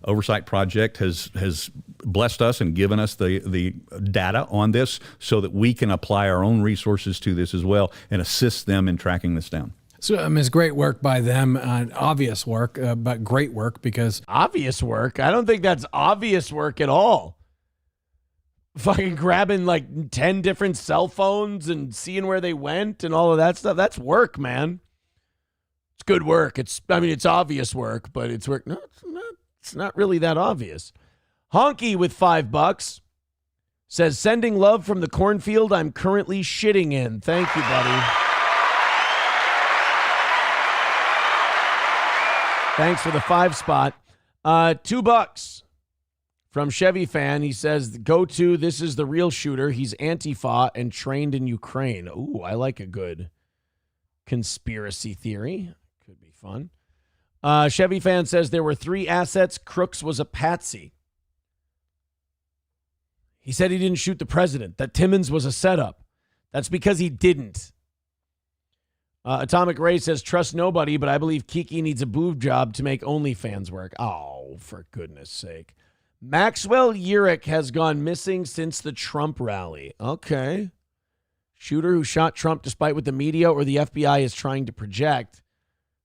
Oversight Project has blessed us and given us the data on this so that we can apply our own resources to this as well and assist them in tracking this down. So it's great work by them, obvious work, but great work because... Obvious work? I don't think that's obvious work at all. Fucking grabbing like 10 different cell phones and seeing where they went and all of that stuff. That's work, man. It's good work. It's obvious work, but it's work. No, it's not really that obvious. Honky with $5 says, sending love from the cornfield I'm currently shitting in. Thank you, buddy. Thanks for the 5 spot. $2 from Chevy Fan. He says, go to, this is the real shooter. He's Antifa and trained in Ukraine. Ooh, I like a good conspiracy theory. Could be fun. Chevy Fan says there were 3 assets. Crooks was a patsy. He said he didn't shoot the president, that Timmons was a setup. That's because he didn't. Atomic Ray says, trust nobody, but I believe Kiki needs a boob job to make OnlyFans work. Oh, for goodness sake. Maxwell Urich has gone missing since the Trump rally. Okay. Shooter who shot Trump despite what the media or the FBI is trying to project.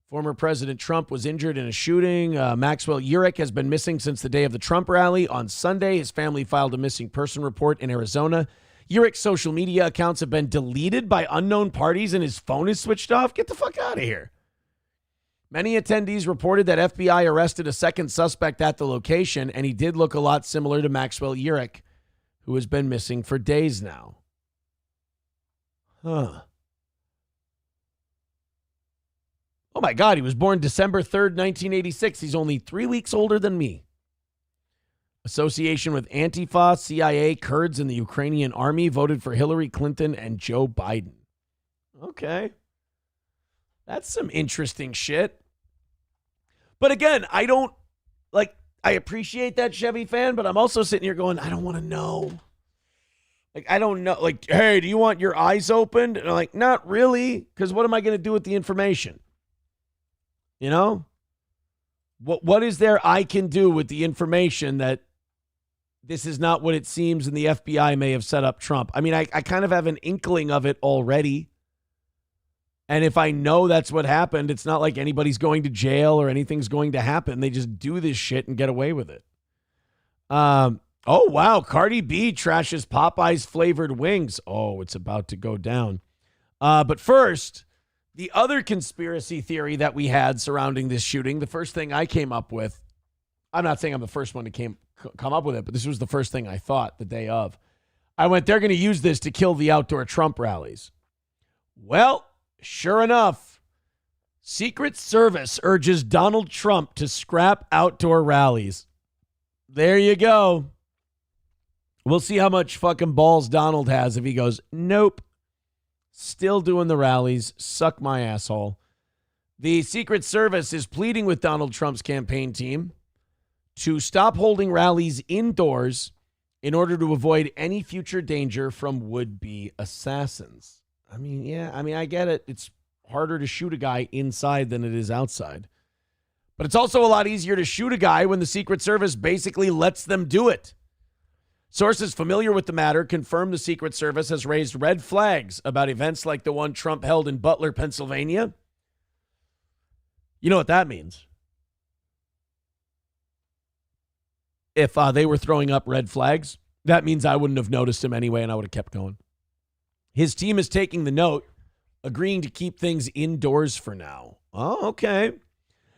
Former President Trump was injured in a shooting. Maxwell Urich has been missing since the day of the Trump rally. On Sunday, his family filed a missing person report in Arizona. Urich's social media accounts have been deleted by unknown parties and his phone is switched off. Get the fuck out of here. Many attendees reported that FBI arrested a second suspect at the location, and he did look a lot similar to Maxwell Urich, who has been missing for days now. Huh. Oh my God, he was born December 3rd, 1986. He's only 3 weeks older than me. Association with Antifa, CIA, Kurds, and the Ukrainian army voted for Hillary Clinton and Joe Biden. Okay. That's some interesting shit. But again, I appreciate that Chevy Fan, but I'm also sitting here going, I don't want to know. I don't know. Hey, do you want your eyes opened? And I'm like, not really, because what am I going to do with the information? You know? What is there I can do with the information that this is not what it seems and the FBI may have set up Trump. I mean, I kind of have an inkling of it already. And if I know that's what happened, it's not like anybody's going to jail or anything's going to happen. They just do this shit and get away with it. Oh, wow. Cardi B trashes Popeye's flavored wings. Oh, it's about to go down. But first, the other conspiracy theory that we had surrounding this shooting, the first thing I came up with, I'm not saying I'm the first one to come up with it, but this was the first thing I thought the day of. I went, they're going to use this to kill the outdoor Trump rallies. Well, sure enough, Secret Service urges Donald Trump to scrap outdoor rallies. There you go. We'll see how much fucking balls Donald has if he goes, nope, still doing the rallies, suck my asshole. The Secret Service is pleading with Donald Trump's campaign team to stop holding rallies indoors in order to avoid any future danger from would-be assassins. I mean, yeah, I get it. It's harder to shoot a guy inside than it is outside. But it's also a lot easier to shoot a guy when the Secret Service basically lets them do it. Sources familiar with the matter confirm the Secret Service has raised red flags about events like the one Trump held in Butler, Pennsylvania. You know what that means. If they were throwing up red flags, that means I wouldn't have noticed him anyway and I would have kept going. His team is taking the note, agreeing to keep things indoors for now. Oh, okay.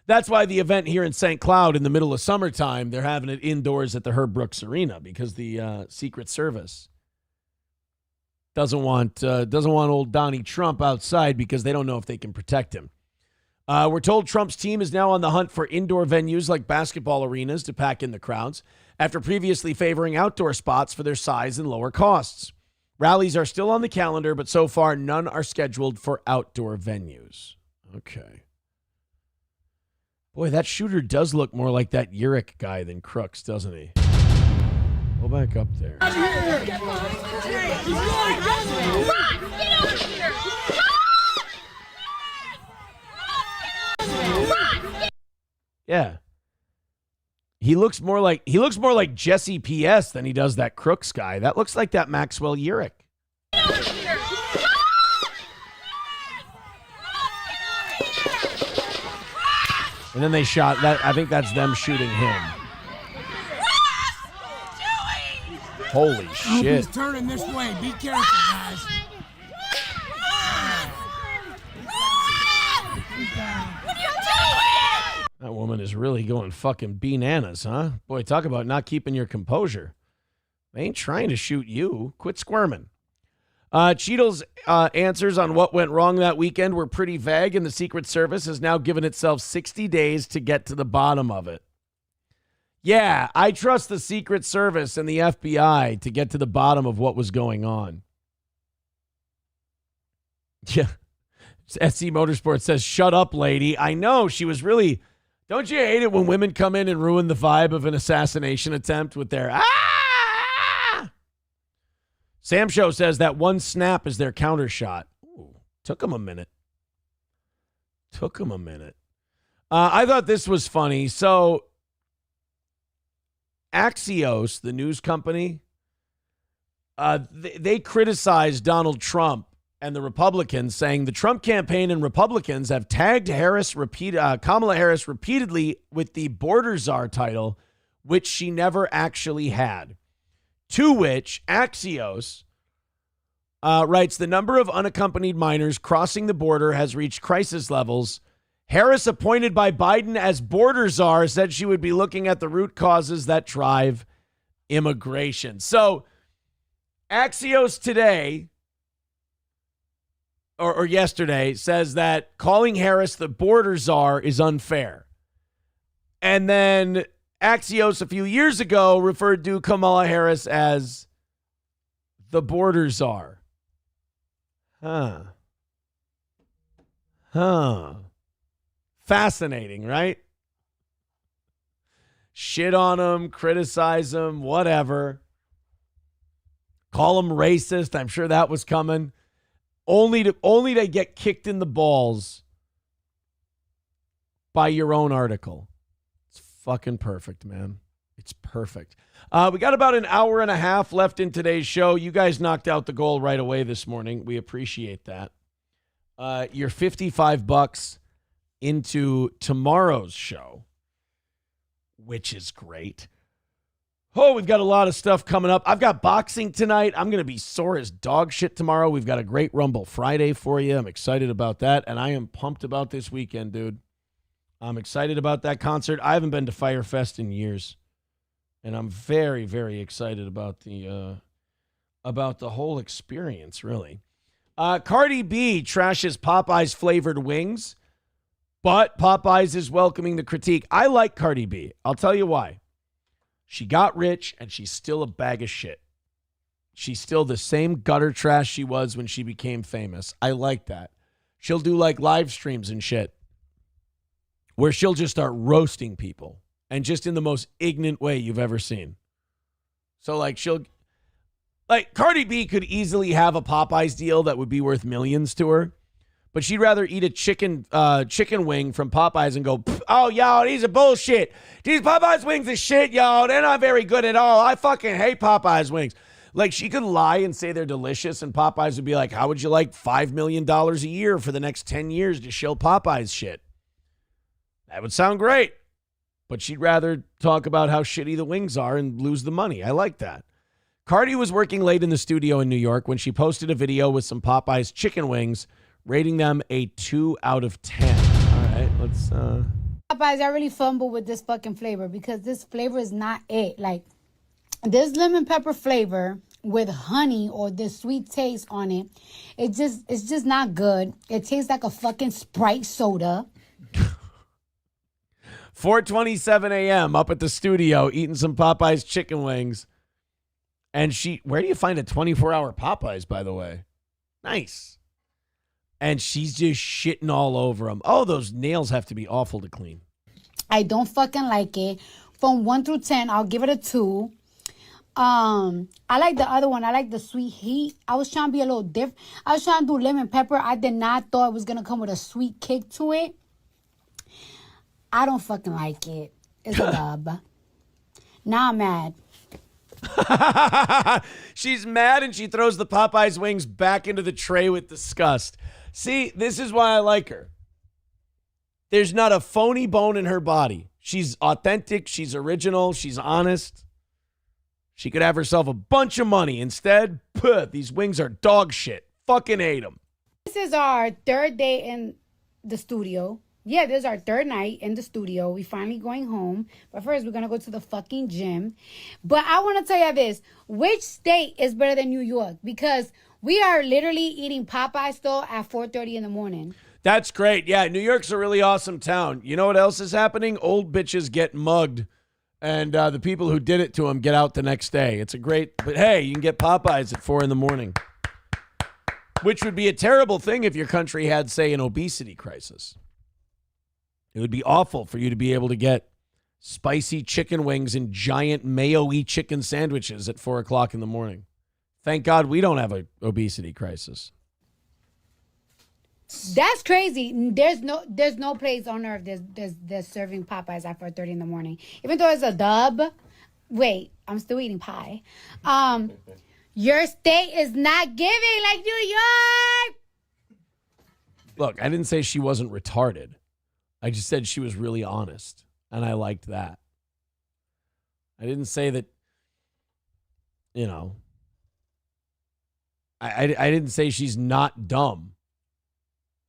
That's why the event here in St. Cloud in the middle of summertime, they're having it indoors at the Herb Brooks Arena because the Secret Service doesn't want old Donnie Trump outside because they don't know if they can protect him. We're told Trump's team is now on the hunt for indoor venues like basketball arenas to pack in the crowds after previously favoring outdoor spots for their size and lower costs. Rallies are still on the calendar, but so far none are scheduled for outdoor venues. Okay. Boy, that shooter does look more like that Urich guy than Crooks, doesn't he? Go back up there. Yeah. He looks more like Jesse PS than he does that Crooks guy. That looks like that Maxwell Urich. And then they shot that. I think that's them shooting him. Holy shit. He's turning this way. Be careful, guys. That woman is really going fucking bananas, huh? Boy, talk about not keeping your composure. They ain't trying to shoot you. Quit squirming. Cheadle's answers on what went wrong that weekend were pretty vague, and the Secret Service has now given itself 60 days to get to the bottom of it. Yeah, I trust the Secret Service and the FBI to get to the bottom of what was going on. Yeah. SC Motorsports says, shut up, lady. I know, she was really... Don't you hate it when women come in and ruin the vibe of an assassination attempt with their Sam Show says that one snap is their counter shot. Ooh, took him a minute. I thought this was funny. So Axios, the news company, they criticized Donald Trump and the Republicans, saying the Trump campaign and Republicans have tagged Kamala Harris repeatedly with the border czar title, which she never actually had. To which Axios writes, the number of unaccompanied minors crossing the border has reached crisis levels. Harris, appointed by Biden as border czar, said she would be looking at the root causes that drive immigration. So Axios today, or yesterday, says that calling Harris the border czar is unfair. And then Axios a few years ago referred to Kamala Harris as the border czar. Fascinating, right? Shit on him, criticize him, whatever. Call him racist. I'm sure that was coming. Only to get kicked in the balls by your own article. It's fucking perfect, man. It's perfect. We got about an hour and a half left in today's show. You guys knocked out the goal right away this morning. We appreciate that. You're $55 into tomorrow's show, which is great. Oh, we've got a lot of stuff coming up. I've got boxing tonight. I'm going to be sore as dog shit tomorrow. We've got a great Rumble Friday for you. I'm excited about that, and I am pumped about this weekend, dude. I'm excited about that concert. I haven't been to Fyre Fest in years, and I'm very, very excited about the whole experience, really. Cardi B trashes Popeyes flavored wings, but Popeyes is welcoming the critique. I like Cardi B. I'll tell you why. She got rich, and she's still a bag of shit. She's still the same gutter trash she was when she became famous. I like that. She'll do like live streams and shit where she'll just start roasting people, and just in the most ignorant way you've ever seen. So Cardi B could easily have a Popeyes deal that would be worth millions to her, but she'd rather eat a chicken wing from Popeyes and go, oh, y'all, these are bullshit. These Popeyes wings are shit, y'all. They're not very good at all. I fucking hate Popeyes wings. Like, she could lie and say they're delicious, and Popeyes would be like, how would you like $5 million a year for the next 10 years to shill Popeyes shit? That would sound great. But she'd rather talk about how shitty the wings are and lose the money. I like that. Cardi was working late in the studio in New York when she posted a video with some Popeyes chicken wings, rating them a 2 out of 10. All right, let's... Popeyes, I really fumble with this fucking flavor because this flavor is not it. Like, this lemon pepper flavor with honey or this sweet taste on it, it's just not good. It tastes like a fucking Sprite soda. 4:27 a.m. up at the studio eating some Popeyes chicken wings. And where do you find a 24-hour Popeyes, by the way? Nice. And she's just shitting all over them. Oh, those nails have to be awful to clean. I don't fucking like it. From 1 through 10, I'll give it a 2. I like the other one. I like the sweet heat. I was trying to be a little different. I was trying to do lemon pepper. I did not thought it was going to come with a sweet kick to it. I don't fucking like it. It's a dub. Now I'm mad. She's mad, and she throws the Popeyes wings back into the tray with disgust. See, this is why I like her. There's not a phony bone in her body. She's authentic. She's original. She's honest. She could have herself a bunch of money. Instead, these wings are dog shit. Fucking hate them. This is our third day in the studio. Yeah, this is our third night in the studio. We finally going home. But first, we're going to go to the fucking gym. But I want to tell you this. Which state is better than New York? Because we are literally eating Popeye still at 4:30 in the morning. That's great. Yeah, New York's a really awesome town. You know what else is happening? Old bitches get mugged, and the people who did it to them get out the next day. It's a great... But hey, you can get Popeyes at 4 in the morning. Which would be a terrible thing if your country had, say, an obesity crisis. It would be awful for you to be able to get spicy chicken wings and giant mayo-y chicken sandwiches at 4 o'clock in the morning. Thank God we don't have an obesity crisis. That's crazy. There's no place on earth that's serving Popeyes at 4:30 in the morning. Even though it's a dub. Wait, I'm still eating pie. Your state is not giving like New York. Look, I didn't say she wasn't retarded. I just said she was really honest, and I liked that. I didn't say that, you know, I didn't say she's not dumb.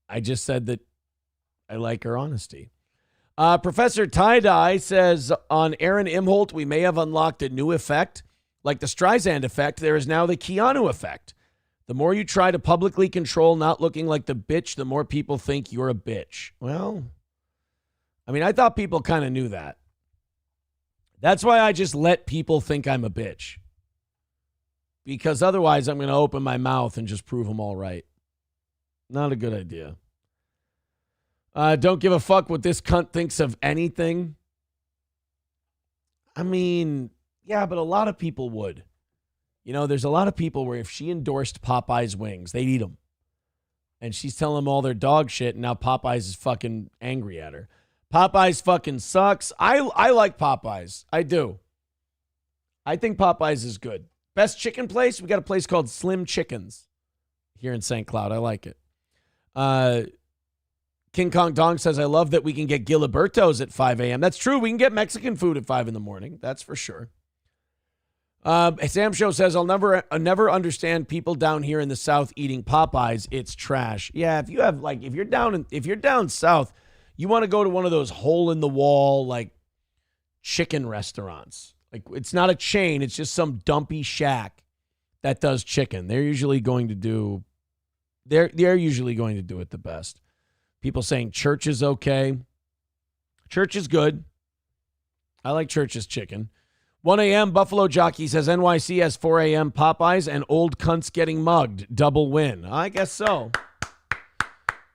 I just said that I like her honesty. Professor Tie-Dye says, on Aaron Imholt, we may have unlocked a new effect. Like the Streisand effect, there is now the Keanu effect. The more you try to publicly control not looking like the bitch, the more people think you're a bitch. Well... I mean, I thought people kind of knew that. That's why I just let people think I'm a bitch. Because otherwise I'm going to open my mouth and just prove them all right. Not a good idea. Don't give a fuck what this cunt thinks of anything. I mean, yeah, but a lot of people would. You know, there's a lot of people where if she endorsed Popeye's wings, they'd eat them. And she's telling them all their dog shit, and now Popeyes is fucking angry at her. Popeyes fucking sucks. I like Popeyes. I do. I think Popeyes is good. Best chicken place? We got a place called Slim Chickens here in St. Cloud. I like it. King Kong Dong says, I love that we can get Giliberto's at 5 a.m. That's true. We can get Mexican food at 5 in the morning. That's for sure. Sam Show says, I'll never understand people down here in the South eating Popeyes. It's trash. Yeah, if you're down south, you want to go to one of those hole in the wall like chicken restaurants. Like, it's not a chain, it's just some dumpy shack that does chicken. They're usually going to do it the best. People saying Church is okay. Church is good. I like Church's chicken. 1 a.m. Buffalo Jockey says NYC has 4 a.m. Popeyes and old cunts getting mugged. Double win. I guess so.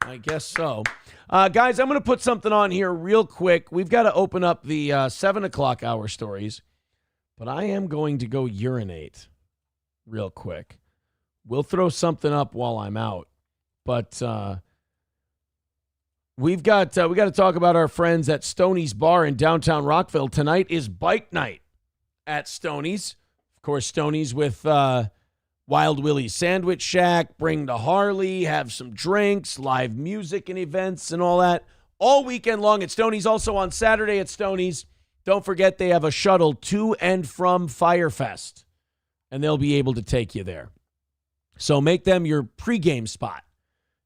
Guys, I'm going to put something on here real quick. We've got to open up the 7 o'clock hour stories, but I am going to go urinate real quick. We'll throw something up while I'm out, but we got to talk about our friends at Stoney's Bar in downtown Rockville. Tonight is bike night at Stoney's. Of course, Stoney's with Wild Willie's Sandwich Shack, bring the Harley, have some drinks, live music and events and all that. All weekend long at Stoney's. Also on Saturday at Stoney's. Don't forget they have a shuttle to and from Firefest, and they'll be able to take you there. So make them your pregame spot.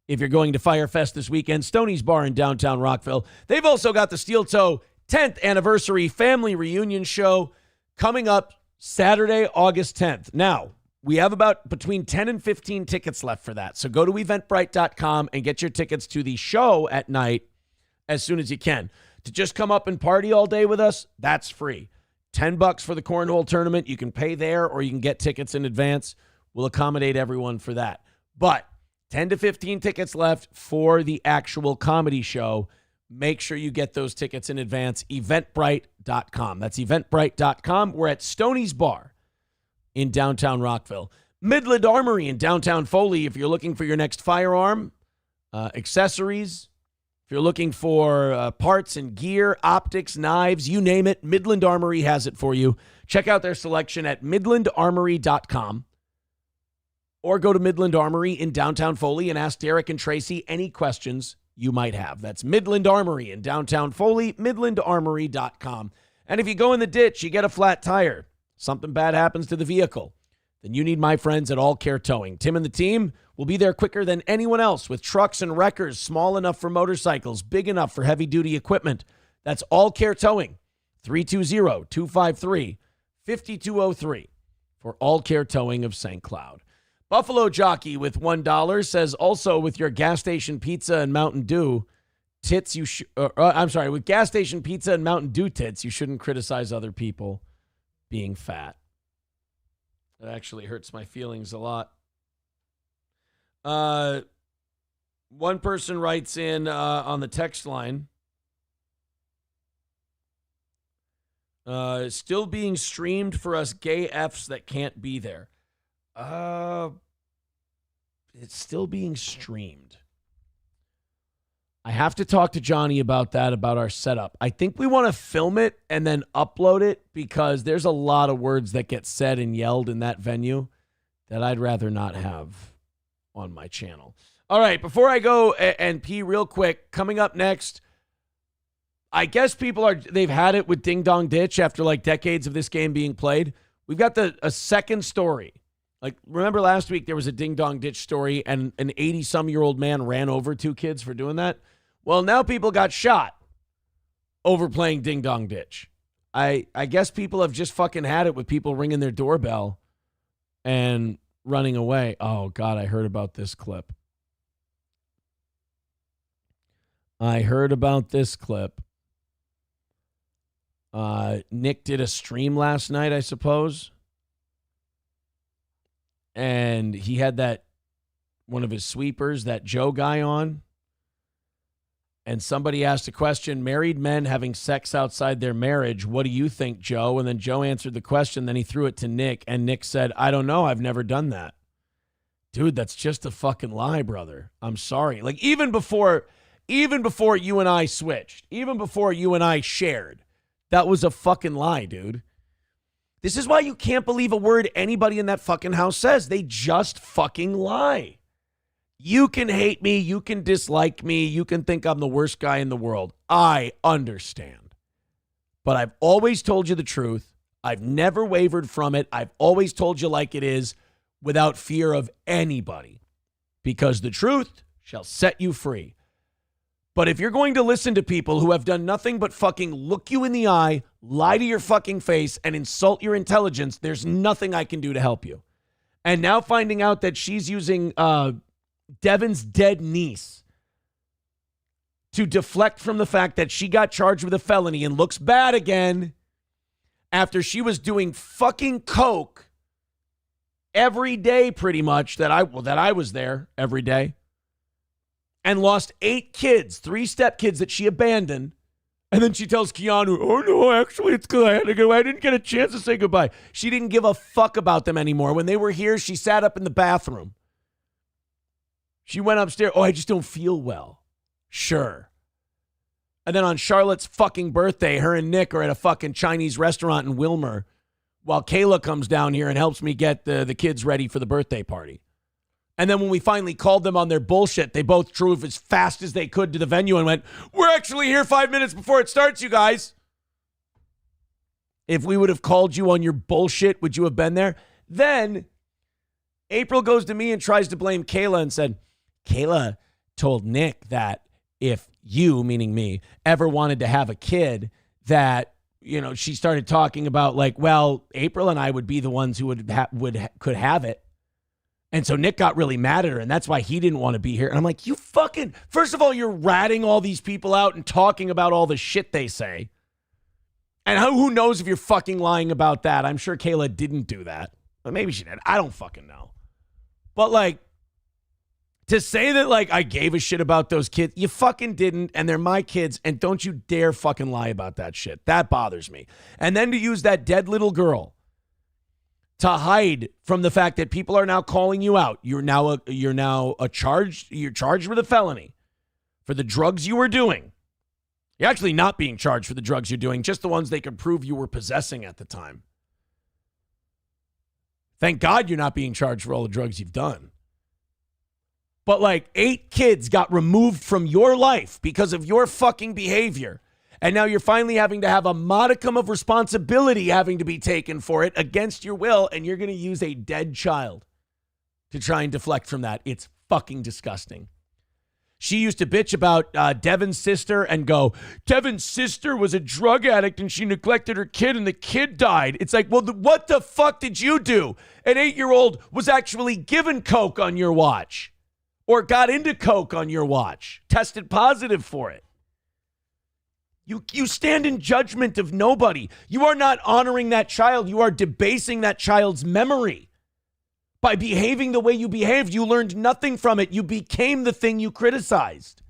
If you're going to Firefest this weekend, Stoney's Bar in downtown Rockville. They've also got the Steel Toe 10th anniversary family reunion show coming up Saturday, August 10th. Now, we have about between 10 and 15 tickets left for that. So go to eventbrite.com and get your tickets to the show at night as soon as you can. To just come up and party all day with us, that's free. $10 for the cornhole tournament. You can pay there or you can get tickets in advance. We'll accommodate everyone for that. But 10 to 15 tickets left for the actual comedy show. Make sure you get those tickets in advance. Eventbrite.com. That's eventbrite.com. We're at Stoney's Bar in downtown Rockville. Midland Armory in downtown Foley. If you're looking for your next firearm, accessories, if you're looking for parts and gear, optics, knives, you name it, Midland Armory has it for you. Check out their selection at midlandarmory.com. Or go to Midland Armory in downtown Foley and ask Derek and Tracy any questions you might have. That's Midland Armory in downtown Foley, midlandarmory.com. And if you go in the ditch, you get a flat tire, something bad happens to the vehicle, then you need my friends at All Care Towing. Tim and the team will be there quicker than anyone else with trucks and wreckers, small enough for motorcycles, big enough for heavy-duty equipment. That's All Care Towing, 320-253-5203 for All Care Towing of St. Cloud. Buffalo Jockey with $1 says also with your gas station pizza and Mountain Dew tits, with gas station pizza and Mountain Dew tits, you shouldn't criticize other people being fat. That actually hurts my feelings a lot. One person writes in on the text line, still being streamed for us gay Fs that can't be there. It's still being streamed. I have to talk to Johnny about that, about our setup. I think we want to film it and then upload it because there's a lot of words that get said and yelled in that venue that I'd rather not have on my channel. All right, before I go and pee real quick, coming up next, I guess they've had it with Ding Dong Ditch after like decades of this game being played. We've got a second story. Like, remember last week there was a Ding Dong Ditch story and an 80-some-year-old man ran over 2 kids for doing that? Well, now people got shot over playing Ding Dong Ditch. I guess people have just fucking had it with people ringing their doorbell and running away. Oh, God, I heard about this clip. Nick did a stream last night, I suppose. And he had one of his sweepers, that Joe guy on. And somebody asked a question, married men having sex outside their marriage. What do you think, Joe? And then Joe answered the question. Then he threw it to Nick. And Nick said, I don't know. I've never done that. Dude, that's just a fucking lie, brother. I'm sorry. Like, even before you and I switched, even before you and I shared, that was a fucking lie, dude. This is why you can't believe a word anybody in that fucking house says. They just fucking lie. You can hate me. You can dislike me. You can think I'm the worst guy in the world. I understand. But I've always told you the truth. I've never wavered from it. I've always told you like it is without fear of anybody. Because the truth shall set you free. But if you're going to listen to people who have done nothing but fucking look you in the eye, lie to your fucking face, and insult your intelligence, there's nothing I can do to help you. And now finding out that she's using Devin's dead niece to deflect from the fact that she got charged with a felony and looks bad again after she was doing fucking coke every day pretty much that I was there every day. And lost 8 kids, 3 stepkids that she abandoned. And then she tells Keanu, oh no, actually it's because I had to go. I didn't get a chance to say goodbye. She didn't give a fuck about them anymore. When they were here, she sat up in the bathroom. She went upstairs. Oh, I just don't feel well. Sure. And then on Charlotte's fucking birthday, her and Nick are at a fucking Chinese restaurant in Wilmer while Kayla comes down here and helps me get the kids ready for the birthday party. And then when we finally called them on their bullshit, they both drove as fast as they could to the venue and went, we're actually here 5 minutes before it starts, you guys. If we would have called you on your bullshit, would you have been there? Then April goes to me and tries to blame Kayla and said, Kayla told Nick that if you, meaning me, ever wanted to have a kid, that, you know, she started talking about like, well, April and I would be the ones who could have it. And so Nick got really mad at her, and that's why he didn't want to be here. And I'm like, you fucking, first of all, you're ratting all these people out and talking about all the shit they say. And who knows if you're fucking lying about that? I'm sure Kayla didn't do that. But maybe she did. I don't fucking know. But like, to say that like I gave a shit about those kids, you fucking didn't, and they're my kids, and don't you dare fucking lie about that shit. That bothers me. And then to use that dead little girl to hide from the fact that people are now calling you out. You're charged with a felony for the drugs you were doing. You're actually not being charged for the drugs you're doing, just the ones they could prove you were possessing at the time. Thank God you're not being charged for all the drugs you've done. But like 8 kids got removed from your life because of your fucking behavior. And now you're finally having to have a modicum of responsibility having to be taken for it against your will. And you're going to use a dead child to try and deflect from that. It's fucking disgusting. She used to bitch about Devin's sister and go, Devin's sister was a drug addict and she neglected her kid and the kid died. It's like, well, what the fuck did you do? An 8-year-old was actually given coke on your watch or got into coke on your watch, tested positive for it. You stand in judgment of nobody. You are not honoring that child. You are debasing that child's memory. By behaving the way you behaved, you learned nothing from it. You became the thing you criticized.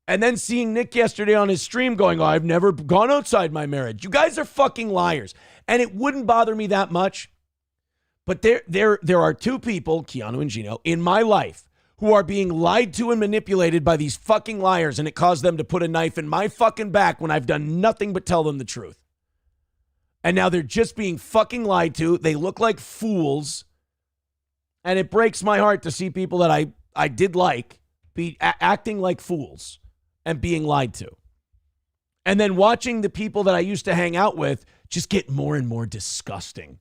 And then seeing Nick yesterday on his stream going, oh, I've never gone outside my marriage. You guys are fucking liars. And it wouldn't bother me that much. But there are 2 people, Keanu and Gino, in my life who are being lied to and manipulated by these fucking liars, and it caused them to put a knife in my fucking back when I've done nothing but tell them the truth. And now they're just being fucking lied to. They look like fools. And it breaks my heart to see people that I did like be acting like fools and being lied to. And then watching the people that I used to hang out with just get more and more disgusting.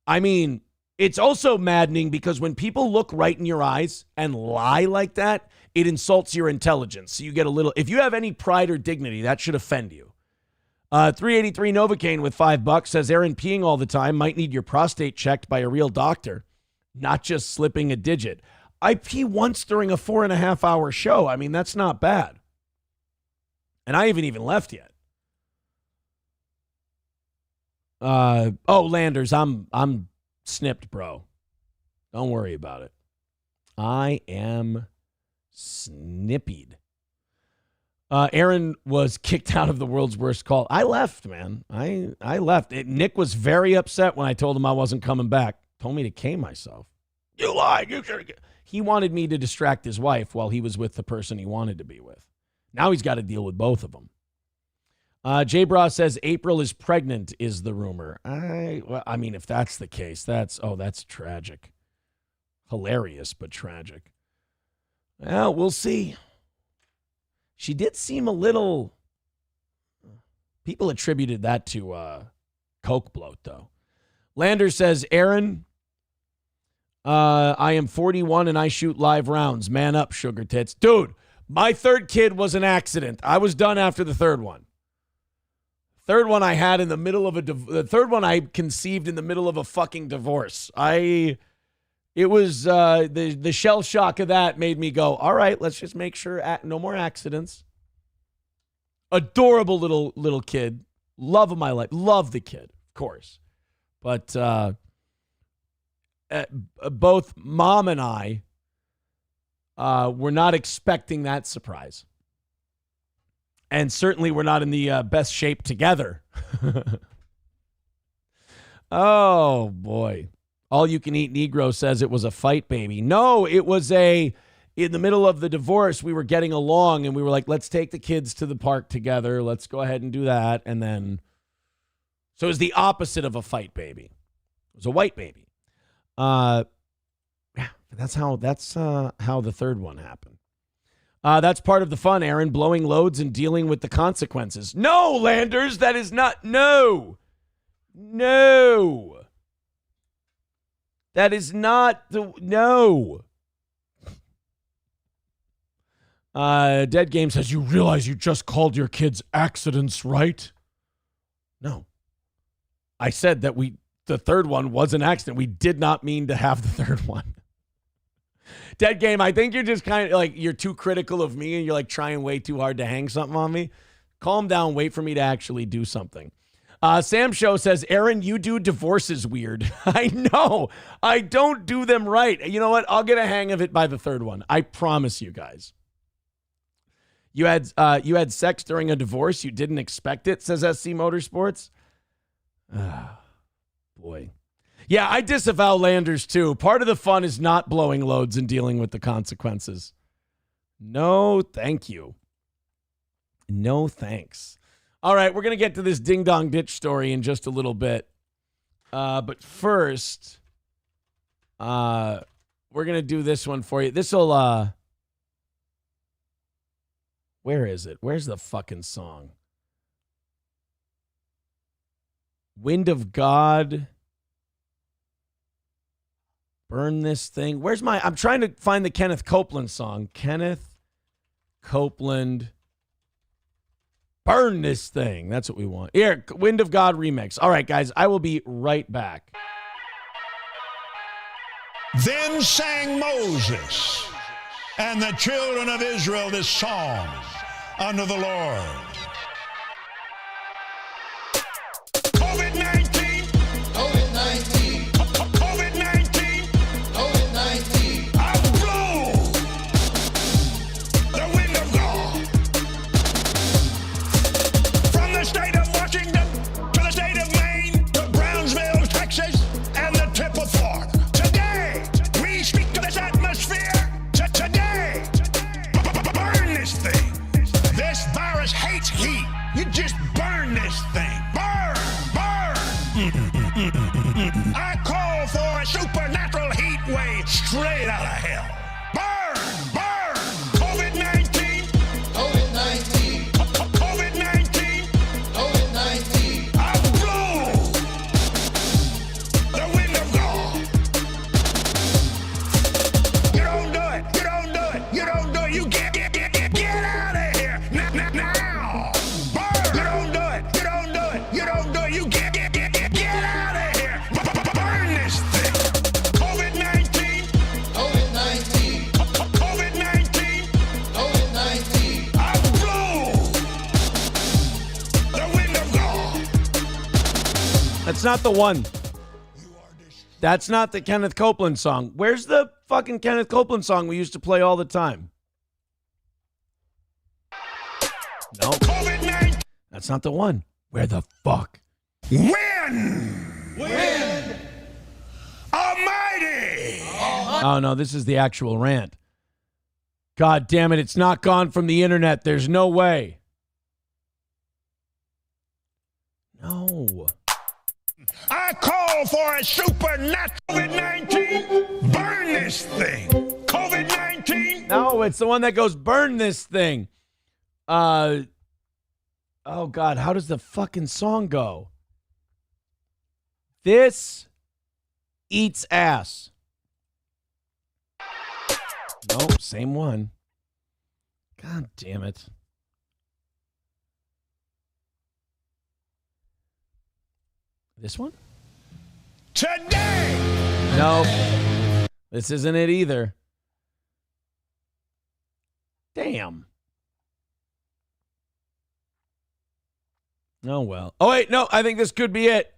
I mean, it's also maddening because when people look right in your eyes and lie like that, it insults your intelligence. So you get a little, if you have any pride or dignity, that should offend you. 383 Novocaine with $5 says Aaron peeing all the time might need your prostate checked by a real doctor, not just slipping a digit. I pee once during a 4.5 hour show. I mean, that's not bad. And I haven't even left yet. Landers, I'm snipped, bro. Don't worry about it. I am snippied. Aaron was kicked out of the world's worst call. I left, man. I left. Nick was very upset when I told him I wasn't coming back. Told me to cane myself. You lied. You should have. He wanted me to distract his wife while he was with the person he wanted to be with. Now he's got to deal with both of them. J. Bra says April is pregnant is the rumor. I mean, if that's the case, that's tragic. Hilarious, but tragic. Well, we'll see. She did seem a little... People attributed that to coke bloat, though. Lander says, Aaron, I am 41 and I shoot live rounds. Man up, sugar tits. Dude, my third kid was an accident. I was done after the third one. Third one I had in the middle of the third one I conceived in the middle of a fucking divorce. It was the shell shock of that made me go, all right, let's just make sure no more accidents. Adorable little kid. Love of my life. Love the kid, of course. But both mom and I were not expecting that surprise. And certainly we're not in the best shape together. Oh, boy. All You Can Eat Negro says it was a fight baby. No, it was in the middle of the divorce, we were getting along and we were like, let's take the kids to the park together. Let's go ahead and do that. And then, so it was the opposite of a fight baby. It was a white baby. Yeah, that's how the third one happened. That's part of the fun, Aaron, blowing loads and dealing with the consequences. No, Landers, that is not, no. That is not no. Dead Game says, you realize you just called your kids accidents, right? No. I said that the third one was an accident. We did not mean to have the third one. Dead Game, I think you're just kind of like, you're too critical of me and you're like trying way too hard to hang something on me. Calm down. Wait for me to actually do something. Sam Show says, Aaron, you do divorces weird. I know. I don't do them right. You know what? I'll get a hang of it by the third one. I promise you guys. You had sex during a divorce. You didn't expect it, says SC Motorsports. Boy. Yeah, I disavow Landers too. Part of the fun is not blowing loads and dealing with the consequences. No, thank you. No, thanks. All right, we're going to get to this Ding Dong Ditch story in just a little bit. But first, we're going to do this one for you. This'll, where is it? Where's the fucking song? Wind of God. Burn this thing. I'm trying to find the Kenneth Copeland song. Kenneth Copeland. Burn this thing. That's what we want. Here, Wind of God remix. All right, guys, I will be right back. Then sang Moses and the children of Israel this song unto the Lord. COVID-19. COVID-19. COVID-19. COVID-19. I blow the wind of God from the state of Washington to the state of Maine to Brownsville, Texas, and the tip of Florida. Today, we speak to this atmosphere. Today, burn this thing. This virus hates heat. You just burn this thing. Burn, burn. I call for a supernatural heat wave straight out of hell. Burn, burn. COVID-19. COVID-19. COVID-19. COVID-19. I blow the wind of God. You don't do it. You don't do it. You don't do it. You get out of here now. Burn. You don't do it. You don't do it. You don't do it. You get out of here. Burn this thing. COVID-19. COVID-19. COVID-19. COVID-19. I blow the wind of God. That's not the one. That's not the Kenneth Copeland song. Where's the fucking Kenneth Copeland song we used to play all the time? No. COVID-19. That's not the one. Where the fuck? Win. Win. Almighty. Oh, no, this is the actual rant. God damn it, it's not gone from the internet. There's no way. No. I call for a supernatural COVID-19. Burn this thing. COVID-19. No, it's the one that goes, burn this thing. Oh, God, how does the fucking song go? This eats ass. Nope, same one. God damn it. This one? Today. Nope. This isn't it either. Damn. Oh, well. Oh, wait, no, I think this could be it.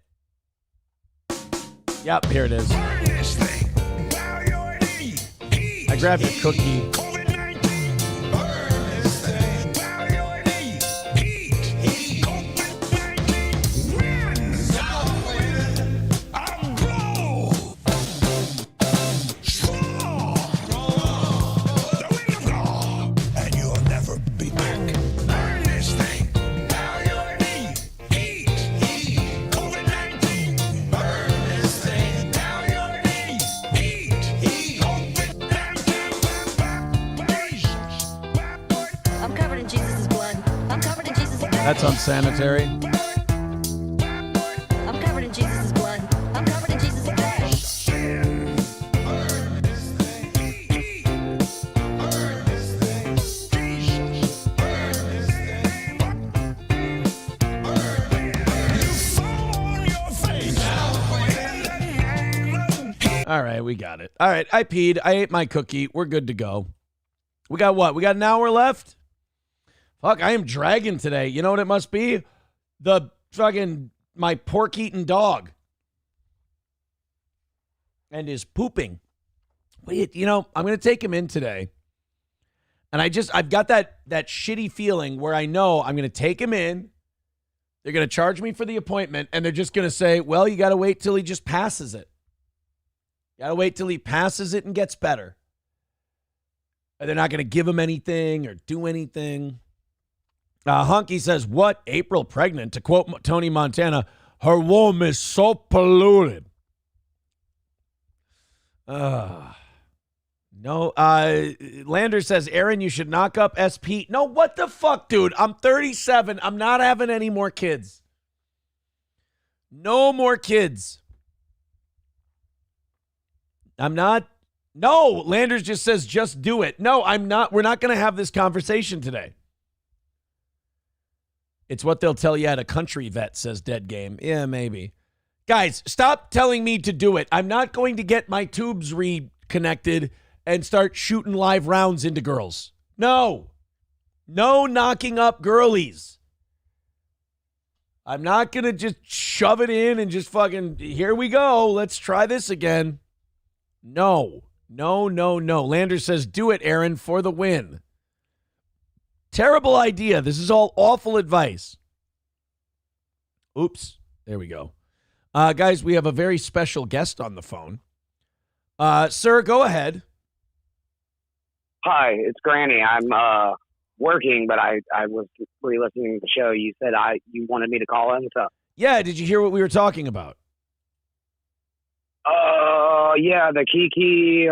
Yep, here it is. Burn this thing. Bow your knee. I grabbed a cookie. COVID-19. Burn this thing. Bow your knee. Heat. COVID-19. Win. South wind. A blow. Strong. The wind of God. And you'll never be back. Burn this thing. Bow your knee. Heat. COVID-19. Burn this thing. Bow your knee. Heat. I'm covered in Jesus' blood. I'm covered in Jesus' blood. That's unsanitary. I'm covered in Jesus' blood. I'm covered in Jesus' blood. All right, we got it. All right, I peed. I ate my cookie. We're good to go. We got what? We got an hour left? Fuck, I am dragging today. You know what it must be? My pork-eating dog. And is pooping. Wait, I'm going to take him in today. And I've got that shitty feeling where I know I'm going to take him in. They're going to charge me for the appointment. And they're just going to say, well, you got to wait till he just passes it. Got to wait till he passes it and gets better. And they're not going to give him anything or do anything. Hunky says, what? April pregnant? To quote Tony Montana, her womb is so polluted. No. Lander says, Aaron, you should knock up SP. No, what the fuck, dude? I'm 37. I'm not having any more kids. No more kids. I'm not. No, Landers just says, just do it. No, I'm not. We're not going to have this conversation today. It's what they'll tell you at a country vet, says Dead Game. Yeah, maybe. Guys, stop telling me to do it. I'm not going to get my tubes reconnected and start shooting live rounds into girls. No. No knocking up girlies. I'm not going to just shove it in and just fucking, here we go. Let's try this again. No. Lander says, do it, Aaron, for the win. Terrible idea. This is all awful advice. Oops. There we go. Guys, we have a very special guest on the phone. Sir, go ahead. Hi, it's Granny. I'm working, but I was re-listening to the show. You said you wanted me to call in. What's up? Yeah, did you hear what we were talking about? Yeah, the Kiki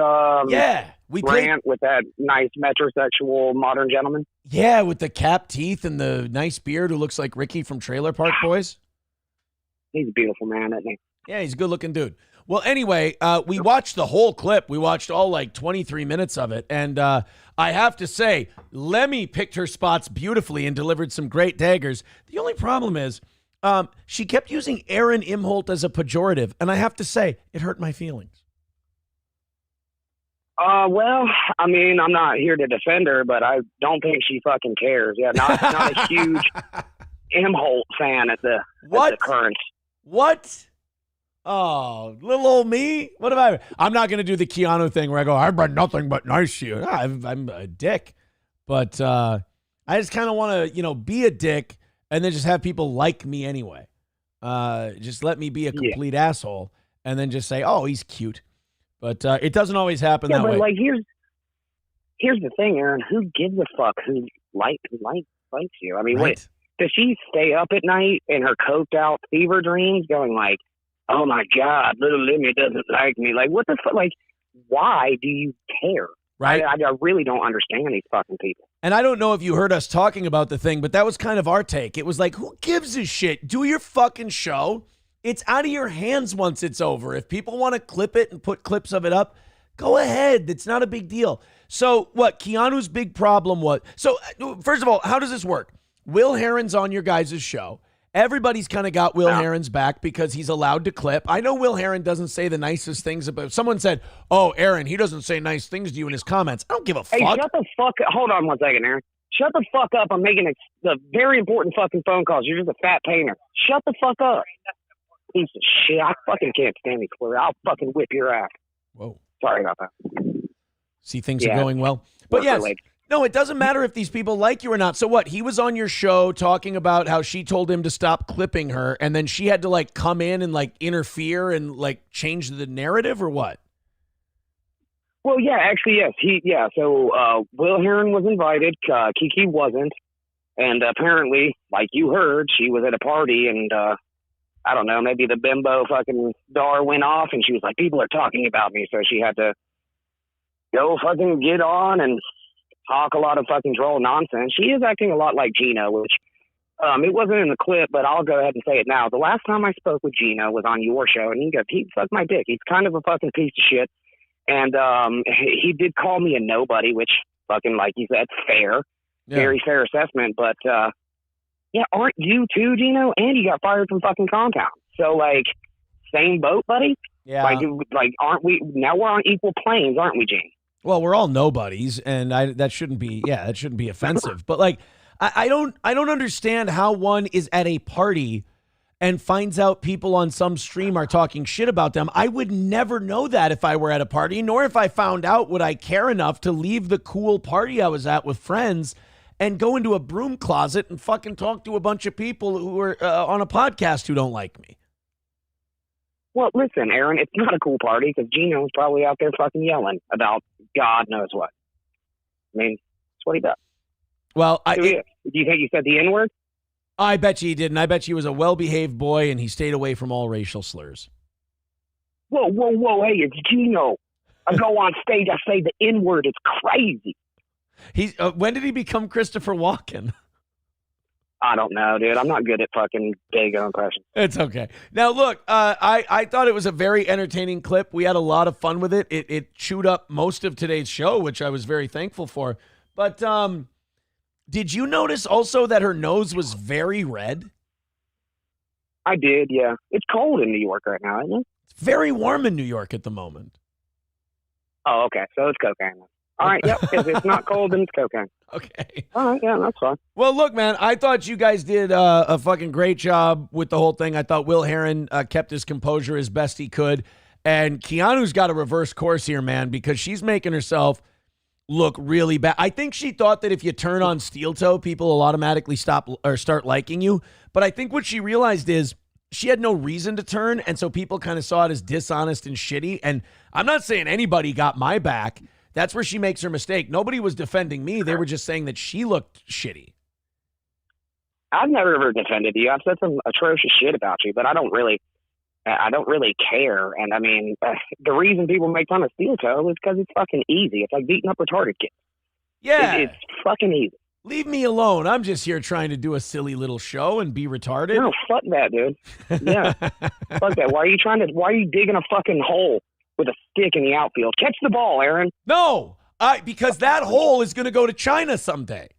we rant with that nice metrosexual modern gentleman. Yeah, with the capped teeth and the nice beard who looks like Ricky from Trailer Park Boys. He's a beautiful man, isn't he? Yeah, he's a good-looking dude. Well, anyway, we watched the whole clip. We watched all 23 minutes of it. And I have to say, Lemmy picked her spots beautifully and delivered some great daggers. The only problem is she kept using Aaron Imholt as a pejorative. And I have to say, it hurt my feelings. Well, I mean, I'm not here to defend her, but I don't think she fucking cares. Yeah, not a huge Imholt fan at the current. What? Oh, little old me? What have I'm not going to do the Keanu thing where I go, I've been nothing but nice to you. I'm a dick. But I just kind of want to, be a dick and then just have people like me anyway. Just let me be a complete asshole and then just say, oh, he's cute. But it doesn't always happen that way. But here's the thing, Aaron. Who gives a fuck who likes you? I mean, right. does she stay up at night in her coked out fever dreams going like, oh my God, little Lemmy doesn't like me? Like, what the fuck? Like, why do you care? Right. I really don't understand these fucking people. And I don't know if you heard us talking about the thing, but that was kind of our take. It was like, who gives a shit? Do your fucking show. It's out of your hands once it's over. If people want to clip it and put clips of it up, go ahead. It's not a big deal. So what Keanu's big problem was, so first of all, how does this work? Will Herron's on your guys' show. Everybody's kind of got Will Herron's back because he's allowed to clip. I know Will Herron doesn't say the nicest things about. Someone said, "Oh, Aaron, he doesn't say nice things to you in his comments." I don't give a fuck. Hey, shut the fuck up. Hold on one second, Aaron. Shut the fuck up. I'm making the very important fucking phone calls. You're just a fat painter. Shut the fuck up. Piece of shit. I fucking can't stand these clear. I'll fucking whip your ass. Whoa. Sorry about that. See, things are going well. But yes, no, it doesn't matter if these people like you or not. So what? He was on your show talking about how she told him to stop clipping her, and then she had to like come in and like interfere and like change the narrative, or what? Well, yeah, actually, yes. So Will Herron was invited. Kiki wasn't. And apparently, like you heard, she was at a party, and I don't know, maybe the bimbo fucking dar went off, and she was like, people are talking about me. So she had to go fucking get on and talk a lot of fucking troll nonsense. She is acting a lot like Gino, which it wasn't in the clip, but I'll go ahead and say it now. The last time I spoke with Gino was on your show, and he sucked my dick. He's kind of a fucking piece of shit. And he did call me a nobody, which fucking, like you said, fair. Yeah. Very fair assessment. But, yeah, aren't you too, Gino? And you got fired from fucking Compound. So, like, same boat, buddy? Yeah. Like, aren't we, now we're on equal planes, aren't we, Gene? Well, we're all nobodies, and that shouldn't be offensive. But like, I don't understand how one is at a party and finds out people on some stream are talking shit about them. I would never know that if I were at a party, nor if I found out would I care enough to leave the cool party I was at with friends and go into a broom closet and fucking talk to a bunch of people who are on a podcast who don't like me. Well, listen, Aaron, it's not a cool party because Gino's probably out there fucking yelling about God knows what. I mean, that's what he does. Well, do you think he said the N-word? I bet you he didn't. I bet you he was a well-behaved boy and he stayed away from all racial slurs. Whoa, hey, it's Gino. I go on stage, I say the N-word. It's crazy. When did he become Christopher Walken? I don't know, dude. I'm not good at fucking Dago impressions. It's okay. Now, look, I thought it was a very entertaining clip. We had a lot of fun with it. It chewed up most of today's show, which I was very thankful for. But did you notice also that her nose was very red? I did, yeah. It's cold in New York right now, isn't it? It's very warm in New York at the moment. Oh, okay. So it's cocaine. All right, yep. If it's not cold, then it's cocaine. Okay. All right, yeah, that's fine. Well, look, man, I thought you guys did a fucking great job with the whole thing. I thought Will Herron kept his composure as best he could. And Keanu's got a reverse course here, man, because she's making herself look really bad. I think she thought that if you turn on Steel Toe, people will automatically stop or start liking you. But I think what she realized is she had no reason to turn, and so people kind of saw it as dishonest and shitty. And I'm not saying anybody got my back. That's where she makes her mistake. Nobody was defending me. They were just saying that she looked shitty. I've never ever defended you. I've said some atrocious shit about you, but I don't really care. And I mean, the reason people make fun of Steel Toe is because it's fucking easy. It's like beating up retarded kids. Yeah. It's fucking easy. Leave me alone. I'm just here trying to do a silly little show and be retarded. No, fuck that, dude. Yeah. Fuck that. Why are you digging a fucking hole with a stick in the outfield? Catch the ball, Aaron. No, because that hole is going to go to China someday.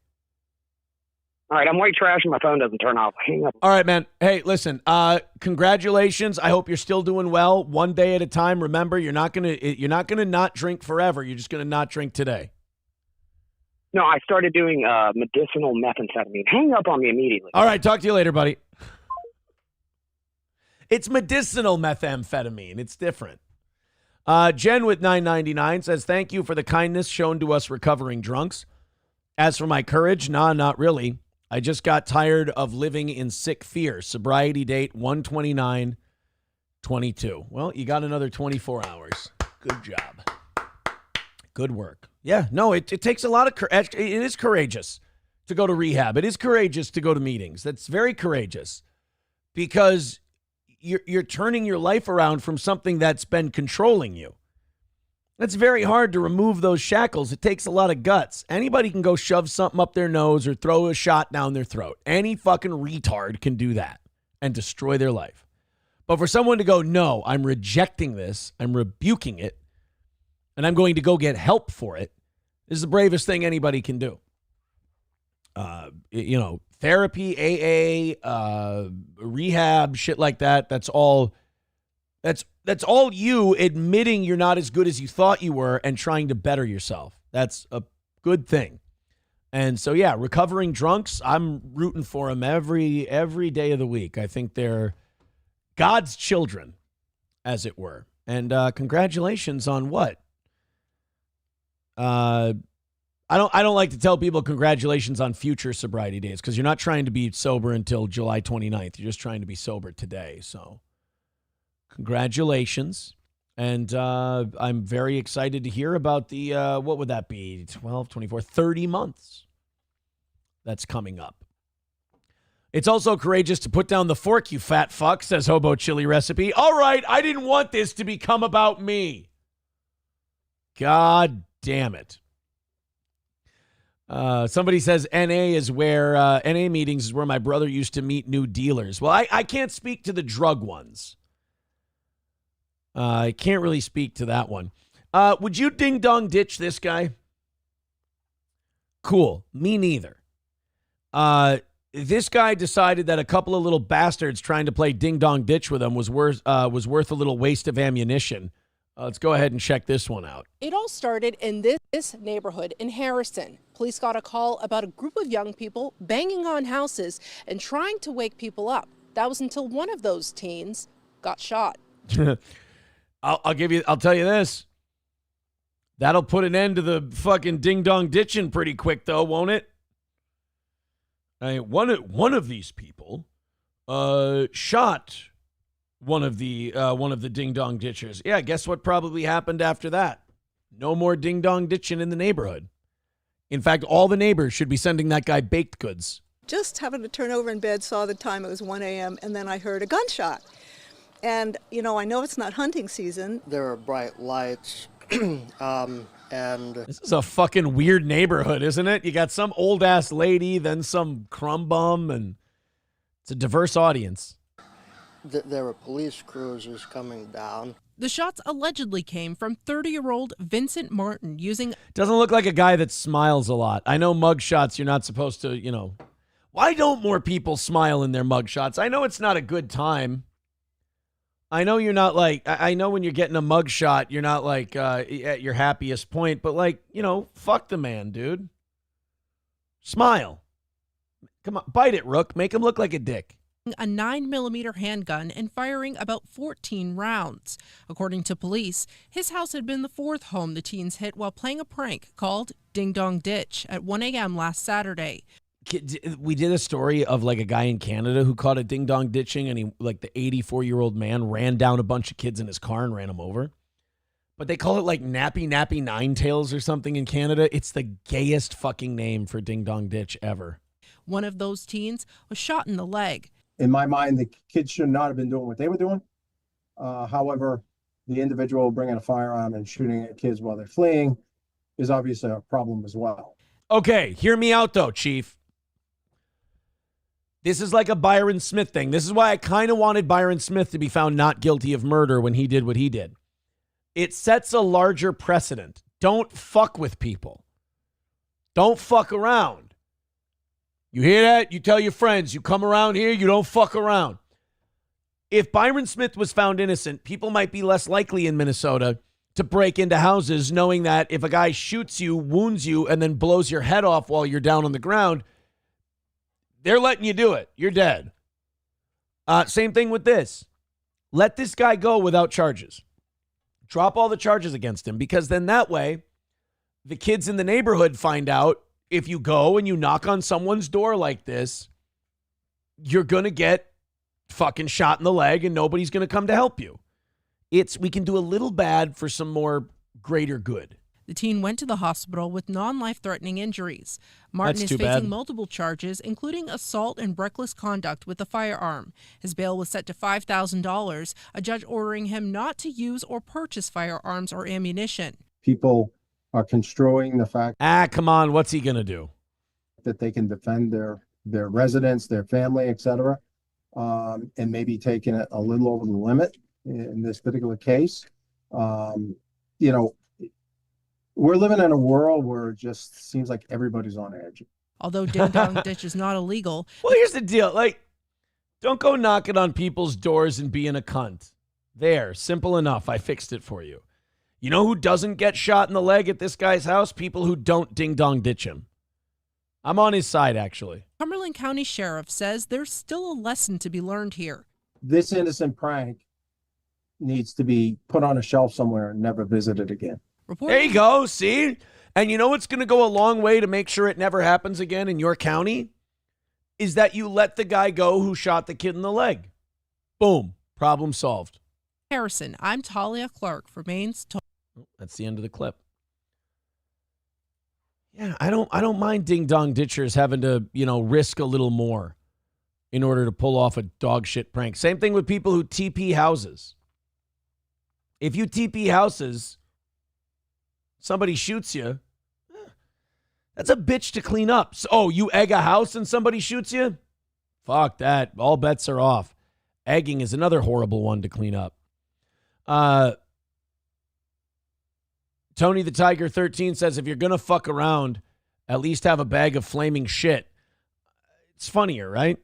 All right, I'm white trash and my phone doesn't turn off. Hang up. All right, man. Hey, listen, congratulations. I hope you're still doing well. One day at a time. Remember, you're not going to not drink forever. You're just going to not drink today. No, I started doing medicinal methamphetamine. Hang up on me immediately. All right, talk to you later, buddy. It's medicinal methamphetamine. It's different. Jen with $9.99 says, thank you for the kindness shown to us recovering drunks. As for my courage, nah, not really. I just got tired of living in sick fear. Sobriety date 1/29/22. Well, you got another 24 hours. Good job. Good work. Yeah, no, it takes a lot of courage. It is courageous to go to rehab. It is courageous to go to meetings. That's very courageous because you're turning your life around from something that's been controlling you. It's very hard to remove those shackles. It takes a lot of guts. Anybody can go shove something up their nose or throw a shot down their throat. Any fucking retard can do that and destroy their life. But for someone to go, no, I'm rejecting this, I'm rebuking it, and I'm going to go get help for it, is the bravest thing anybody can do. Therapy, AA, rehab, shit like that. That's all you admitting you're not as good as you thought you were and trying to better yourself. That's a good thing. And so, yeah, recovering drunks, I'm rooting for them every day of the week. I think they're God's children, as it were. And congratulations on what? I don't like to tell people congratulations on future sobriety days because you're not trying to be sober until July 29th. You're just trying to be sober today. So congratulations. And I'm very excited to hear about the, what would that be? 12, 24, 30 months that's coming up. It's also courageous to put down the fork, you fat fuck, says Hobo Chili Recipe. All right, I didn't want this to become about me. God damn it. Somebody says NA is where, NA meetings is where my brother used to meet new dealers. Well, I can't speak to the drug ones. I can't really speak to that one. Would you ding-dong ditch this guy? Cool. Me neither. This guy decided that a couple of little bastards trying to play ding-dong ditch with him was worth a little waste of ammunition. Let's go ahead and check this one out. It all started in this neighborhood in Harrison. Police got a call about a group of young people banging on houses and trying to wake people up. That was until one of those teens got shot. I'll tell you this. That'll put an end to the fucking ding-dong ditching pretty quick, though, won't it? I mean, one of these people shot one of the ding-dong ditchers. Yeah, guess what probably happened after that? No more ding-dong ditching in the neighborhood. In fact, all the neighbors should be sending that guy baked goods. Just happened to turn over in bed, saw the time, it was 1 a.m., and then I heard a gunshot. And, I know it's not hunting season. There are bright lights, and... This is a fucking weird neighborhood, isn't it? You got some old-ass lady, then some crumb bum, and it's a diverse audience. There were police cruisers coming down. The shots allegedly came from 30-year-old Vincent Martin using... Doesn't look like a guy that smiles a lot. I know mug shots, you're not supposed to, Why don't more people smile in their mug shots? I know it's not a good time. I know you're not I know when you're getting a mug shot, you're not at your happiest point, but fuck the man, dude. Smile. Come on, bite it, Rook. Make him look like a dick. A 9mm handgun and firing about 14 rounds. According to police, his house had been the fourth home the teens hit while playing a prank called Ding Dong Ditch at 1 a.m. last Saturday. We did a story of a guy in Canada who caught a ding dong ditching, and he the 84-year-old man ran down a bunch of kids in his car and ran them over. But they call it nappy nine tails or something in Canada. It's the gayest fucking name for ding dong ditch ever. One of those teens was shot in the leg. In my mind, the kids should not have been doing what they were doing. However, the individual bringing a firearm and shooting at kids while they're fleeing is obviously a problem as well. Okay, hear me out though, Chief. This is like a Byron Smith thing. This is why I kind of wanted Byron Smith to be found not guilty of murder when he did what he did. It sets a larger precedent. Don't fuck with people. Don't fuck around. You hear that? You tell your friends, you come around here, you don't fuck around. If Byron Smith was found innocent, people might be less likely in Minnesota to break into houses knowing that if a guy shoots you, wounds you, and then blows your head off while you're down on the ground, they're letting you do it. You're dead. Same thing with this. Let this guy go without charges. Drop all the charges against him, because then that way the kids in the neighborhood find out if you go and you knock on someone's door like this, you're going to get fucking shot in the leg and nobody's going to come to help you. We can do a little bad for some more greater good. The teen went to the hospital with non-life-threatening injuries. Martin That's is too facing bad. multiple charges, including assault and reckless conduct with a firearm. His bail was set to $5,000, a judge ordering him not to use or purchase firearms or ammunition. People are construing the fact Come on. What's he going to do? that they can defend their residence, their family, etc., and maybe taking it a little over the limit in this particular case. You know, we're living in a world where it just seems like everybody's on edge. Although Ding Dong Ditch is not illegal, Well, here's the deal. Like, don't go knocking on people's doors and being a cunt. There, simple enough. I fixed it for you. You know who doesn't get shot in the leg at this guy's house? People who don't ding-dong ditch him. I'm on his side, actually. Cumberland County Sheriff says there's still a lesson to be learned here. This innocent prank needs to be put on a shelf somewhere and never visited again. There you go. See? And you know what's going to go a long way to make sure it never happens again in your county? Is that you let the guy go who shot the kid in the leg. Boom. Problem solved. Harrison, I'm Talia Clark for Maine's. That's the end of the clip. Yeah, I don't mind ding-dong ditchers having to, risk a little more in order to pull off a dog shit prank. Same thing with people who TP houses. If you TP houses, somebody shoots you, that's a bitch to clean up. So, you egg a house and somebody shoots you? Fuck that. All bets are off. Egging is another horrible one to clean up. Tony the Tiger 13 says, if you're going to fuck around, at least have a bag of flaming shit. It's funnier, right?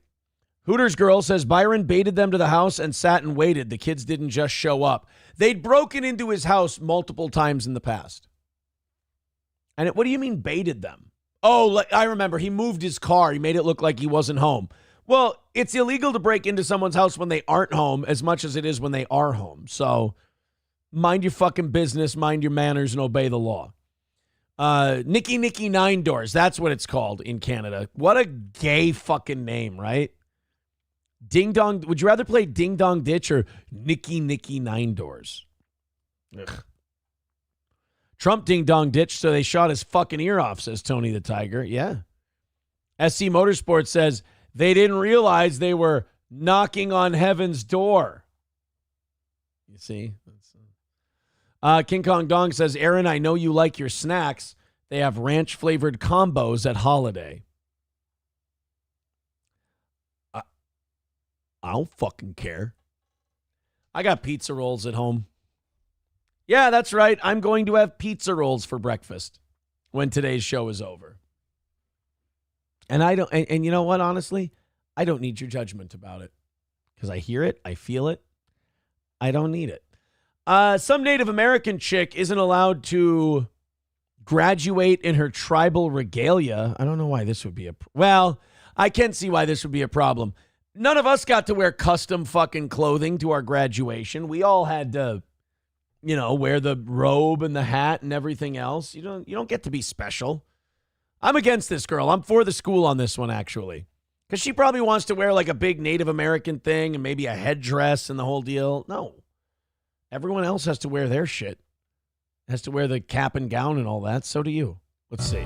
Hooters Girl says, Byron baited them to the house and sat and waited. The kids didn't just show up. They'd broken into his house multiple times in the past. And what do you mean baited them? Oh, I remember. He moved his car. He made it look like he wasn't home. Well, it's illegal to break into someone's house when they aren't home as much as it is when they are home. So mind your fucking business, mind your manners, and obey the law. Nicky Nine Doors. That's what it's called in Canada. What a gay fucking name, right? Ding Dong. Would you rather play Ding Dong Ditch or Nicky Nine Doors? Ugh. Trump Ding Dong Ditch, so they shot his fucking ear off, says Tony the Tiger. Yeah. SC Motorsports says they didn't realize they were knocking on heaven's door. You see? King Kong Dong says, Aaron, I know you like your snacks. They have ranch-flavored combos at Holiday. I don't fucking care. I got pizza rolls at home. Yeah, that's right. I'm going to have pizza rolls for breakfast when today's show is over. And and you know what, honestly? I don't need your judgment about it because I hear it. I feel it. I don't need it. Some Native American chick isn't allowed to graduate in her tribal regalia. I don't know why this would be well, I can see why this would be a problem. None of us got to wear custom fucking clothing to our graduation. We all had to, wear the robe and the hat and everything else. You don't get to be special. I'm against this girl. I'm for the school on this one, actually. Because she probably wants to wear like a big Native American thing and maybe a headdress and the whole deal. No. Everyone else has to wear their shit. Has to wear the cap and gown and all that. So do you. Let's see.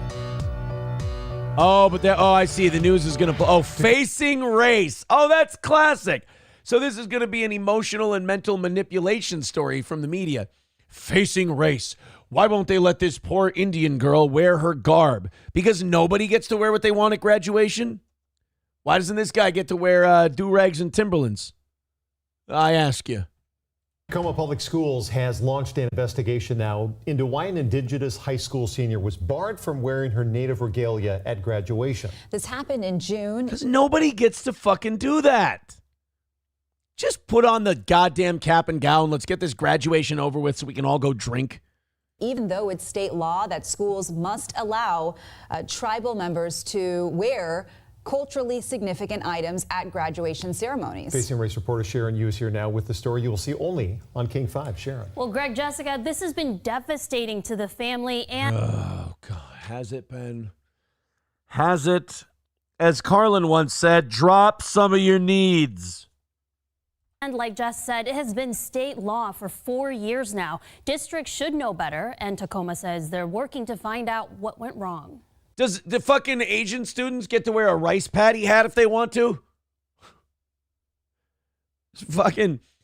I see. The news is going to... Facing Race. Oh, that's classic. So this is going to be an emotional and mental manipulation story from the media. Facing Race. Why won't they let this poor Indian girl wear her garb? Because nobody gets to wear what they want at graduation? Why doesn't this guy get to wear do-rags and Timberlands? I ask you. Tacoma Public Schools has launched an investigation now into why an Indigenous high school senior was barred from wearing her native regalia at graduation. This happened in June. Because nobody gets to fucking do that. Just put on the goddamn cap and gown. Let's get this graduation over with so we can all go drink. Even though it's state law that schools must allow tribal members to wear culturally significant items at graduation ceremonies. Facing Race reporter Sharon Yu is here now with the story you will see only on King 5. Sharon. Well, Greg, Jessica, this has been devastating to the family and... Oh, God. Has it been? Has it? As Carlin once said, drop some of your needs. And like Jess said, it has been state law for 4 years now. Districts should know better, and Tacoma says they're working to find out what went wrong. Does the fucking Asian students get to wear a rice patty hat if they want to?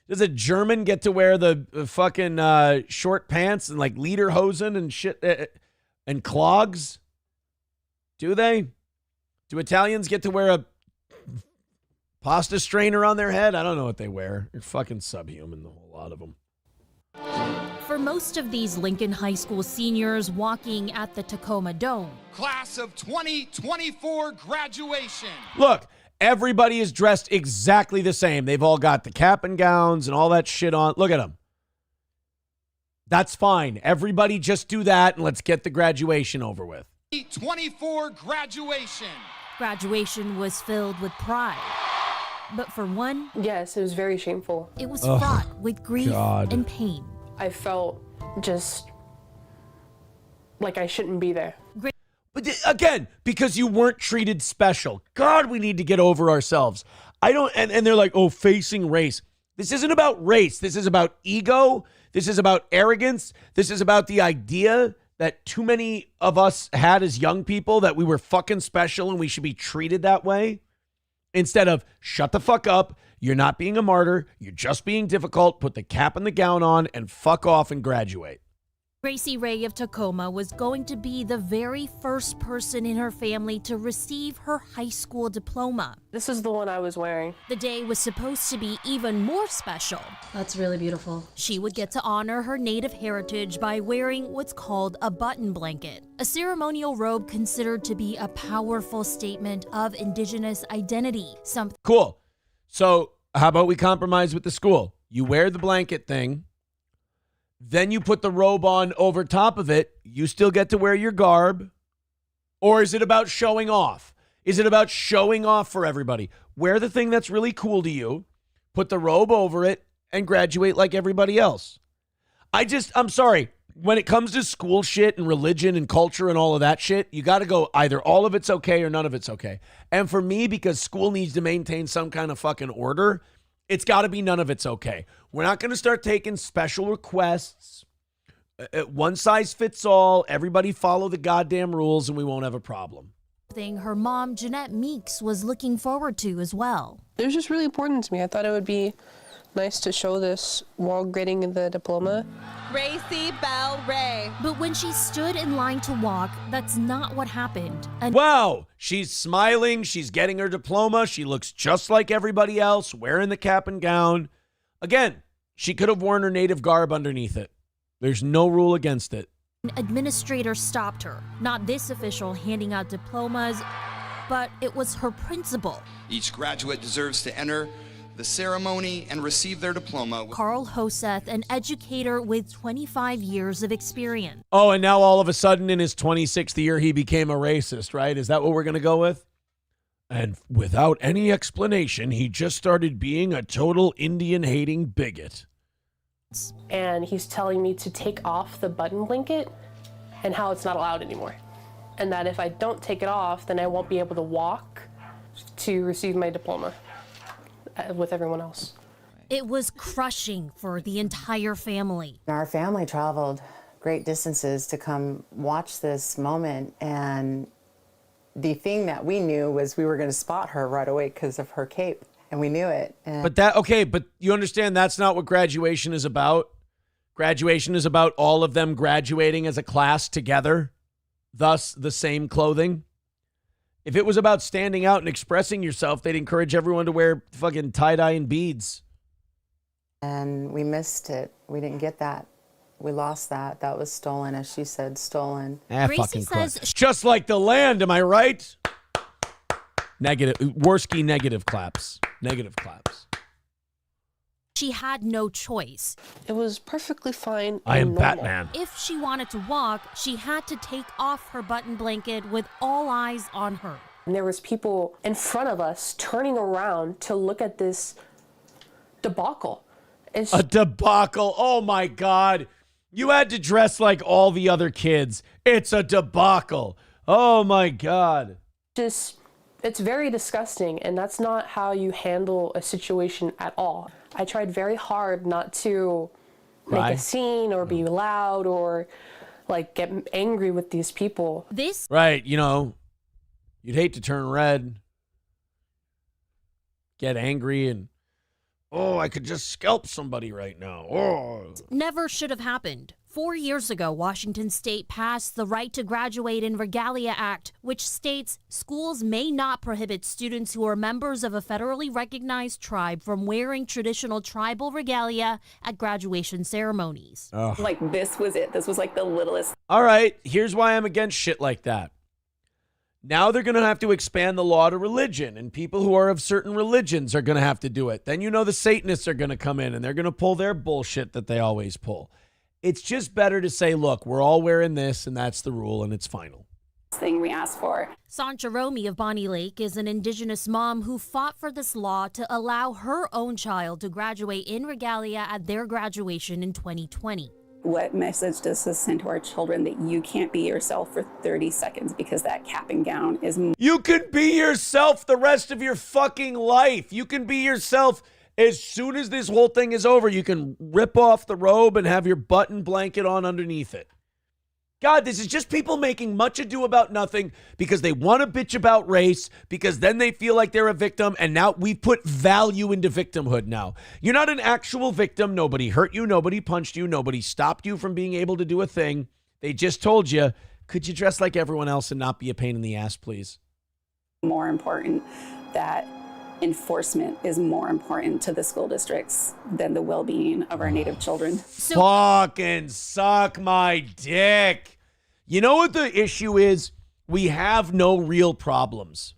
Does a German get to wear the fucking short pants and like lederhosen and shit and clogs? Do they? Do Italians get to wear a pasta strainer on their head? I don't know what they wear. They're fucking subhuman, the whole lot of them. For most of these Lincoln High School seniors walking at the Tacoma Dome, Class of 2024 graduation. Look, everybody is dressed exactly the same. They've all got the cap and gowns and all that shit on. Look at them. That's fine. Everybody just do that and let's get the graduation over with. 24 graduation. graduation was filled with pride. But for one, yes, it was very shameful. It was fraught with grief and pain. I felt just like I shouldn't be there. But again, because you weren't treated special. God, we need to get over ourselves. And they're like, oh, facing race. This isn't about race. This is about ego. This is about arrogance. This is about the idea that too many of us had as young people that we were fucking special and we should be treated that way. Instead of shut the fuck up. You're not being a martyr. You're just being difficult. Put the cap and the gown on and fuck off and graduate. Gracie Ray of Tacoma was going to be the very first person in her family to receive her high school diploma. This is the one I was wearing. The day was supposed to be even more special. That's really beautiful. She would get to honor her native heritage by wearing what's called a button blanket, a ceremonial robe considered to be a powerful statement of Indigenous identity. Cool. So how about we compromise with the school? You wear the blanket thing. Then you put the robe on over top of it. You still get to wear your garb. Or is it about showing off? Is it about showing off for everybody? Wear the thing that's really cool to you. Put the robe over it and graduate like everybody else. I'm sorry. When it comes to school shit and religion and culture and all of that shit, you got to go either all of it's okay or none of it's okay. And for me, because school needs to maintain some kind of fucking order, it's got to be none of it's okay. We're not going to start taking special requests. One size fits all. Everybody follow the goddamn rules and we won't have a problem. Thing her mom, Jeanette Meeks, was looking forward to as well. It was just really important to me. I thought it would be nice to show this while getting the diploma. Gracie Bell Ray. But when she stood in line to walk, that's not what happened. Wow, she's smiling. She's getting her diploma. She looks just like everybody else, wearing the cap and gown. Again, she could have worn her native garb underneath it. There's no rule against it. An administrator stopped her. Not this official handing out diplomas, but it was her principal. Each graduate deserves to enter the ceremony and receive their diploma. Carl Hoseth, an educator with 25 years of experience. Oh, and now all of a sudden in his 26th year, he became a racist, right? Is that what we're going to go with? And without any explanation, he just started being a total Indian-hating bigot. And he's telling me to take off the button blanket and how it's not allowed anymore. And that if I don't take it off, then I won't be able to walk to receive my diploma with everyone else. It was crushing for the entire family. Our family traveled great distances to come watch this moment, and the thing that we knew was we were going to spot her right away because of her cape, and we knew it. But you understand that's not what graduation is about. Graduation is about all of them graduating as a class together, thus the same clothing. If it was about standing out and expressing yourself, they'd encourage everyone to wear fucking tie-dye and beads. And we missed it. We didn't get that. We lost that. That was stolen, as she said, stolen. Fucking says just like the land, am I right? Negative. Worski negative claps. Negative claps. She had no choice. It was perfectly fine. I am normal. Batman. If she wanted to walk, she had to take off her button blanket with all eyes on her. And there was people in front of us turning around to look at this debacle. A debacle. Oh my God. You had to dress like all the other kids. It's a debacle. Oh my God. Just It's very disgusting, and that's not how you handle a situation at all. I tried very hard not to make a scene or be loud or like get angry with these people. Right, you know, you'd hate to turn red, get angry, and I could just scalp somebody right now. Never should have happened. 4 years ago, Washington State passed the Right to Graduate in Regalia Act, which states schools may not prohibit students who are members of a federally recognized tribe from wearing traditional tribal regalia at graduation ceremonies. Like, this was it. This was like the littlest. All right, here's why I'm against shit like that. Now they're going to have to expand the law to religion, and people who are of certain religions are going to have to do it. Then you know the Satanists are going to come in, and they're going to pull their bullshit that they always pull. It's just better to say, look, we're all wearing this, and that's the rule, and it's final. Thing we asked for. Sancha Romy of Bonnie Lake is an Indigenous mom who fought for this law to allow her own child to graduate in regalia at their graduation in 2020. What message does this send to our children that you can't be yourself for 30 seconds because that cap and gown is... You can be yourself the rest of your fucking life. You can be yourself as soon as this whole thing is over. You can rip off the robe and have your button blanket on underneath it. God, this is just people making much ado about nothing because they want to bitch about race, because then they feel like they're a victim, and now we've put value into victimhood now. You're not an actual victim. Nobody hurt you. Nobody punched you. Nobody stopped you from being able to do a thing. They just told you, could you dress like everyone else and not be a pain in the ass, please? More important that enforcement is more important to the school districts than the well-being of our Native children. Fucking suck my dick. You know what the issue is? We have no real problems.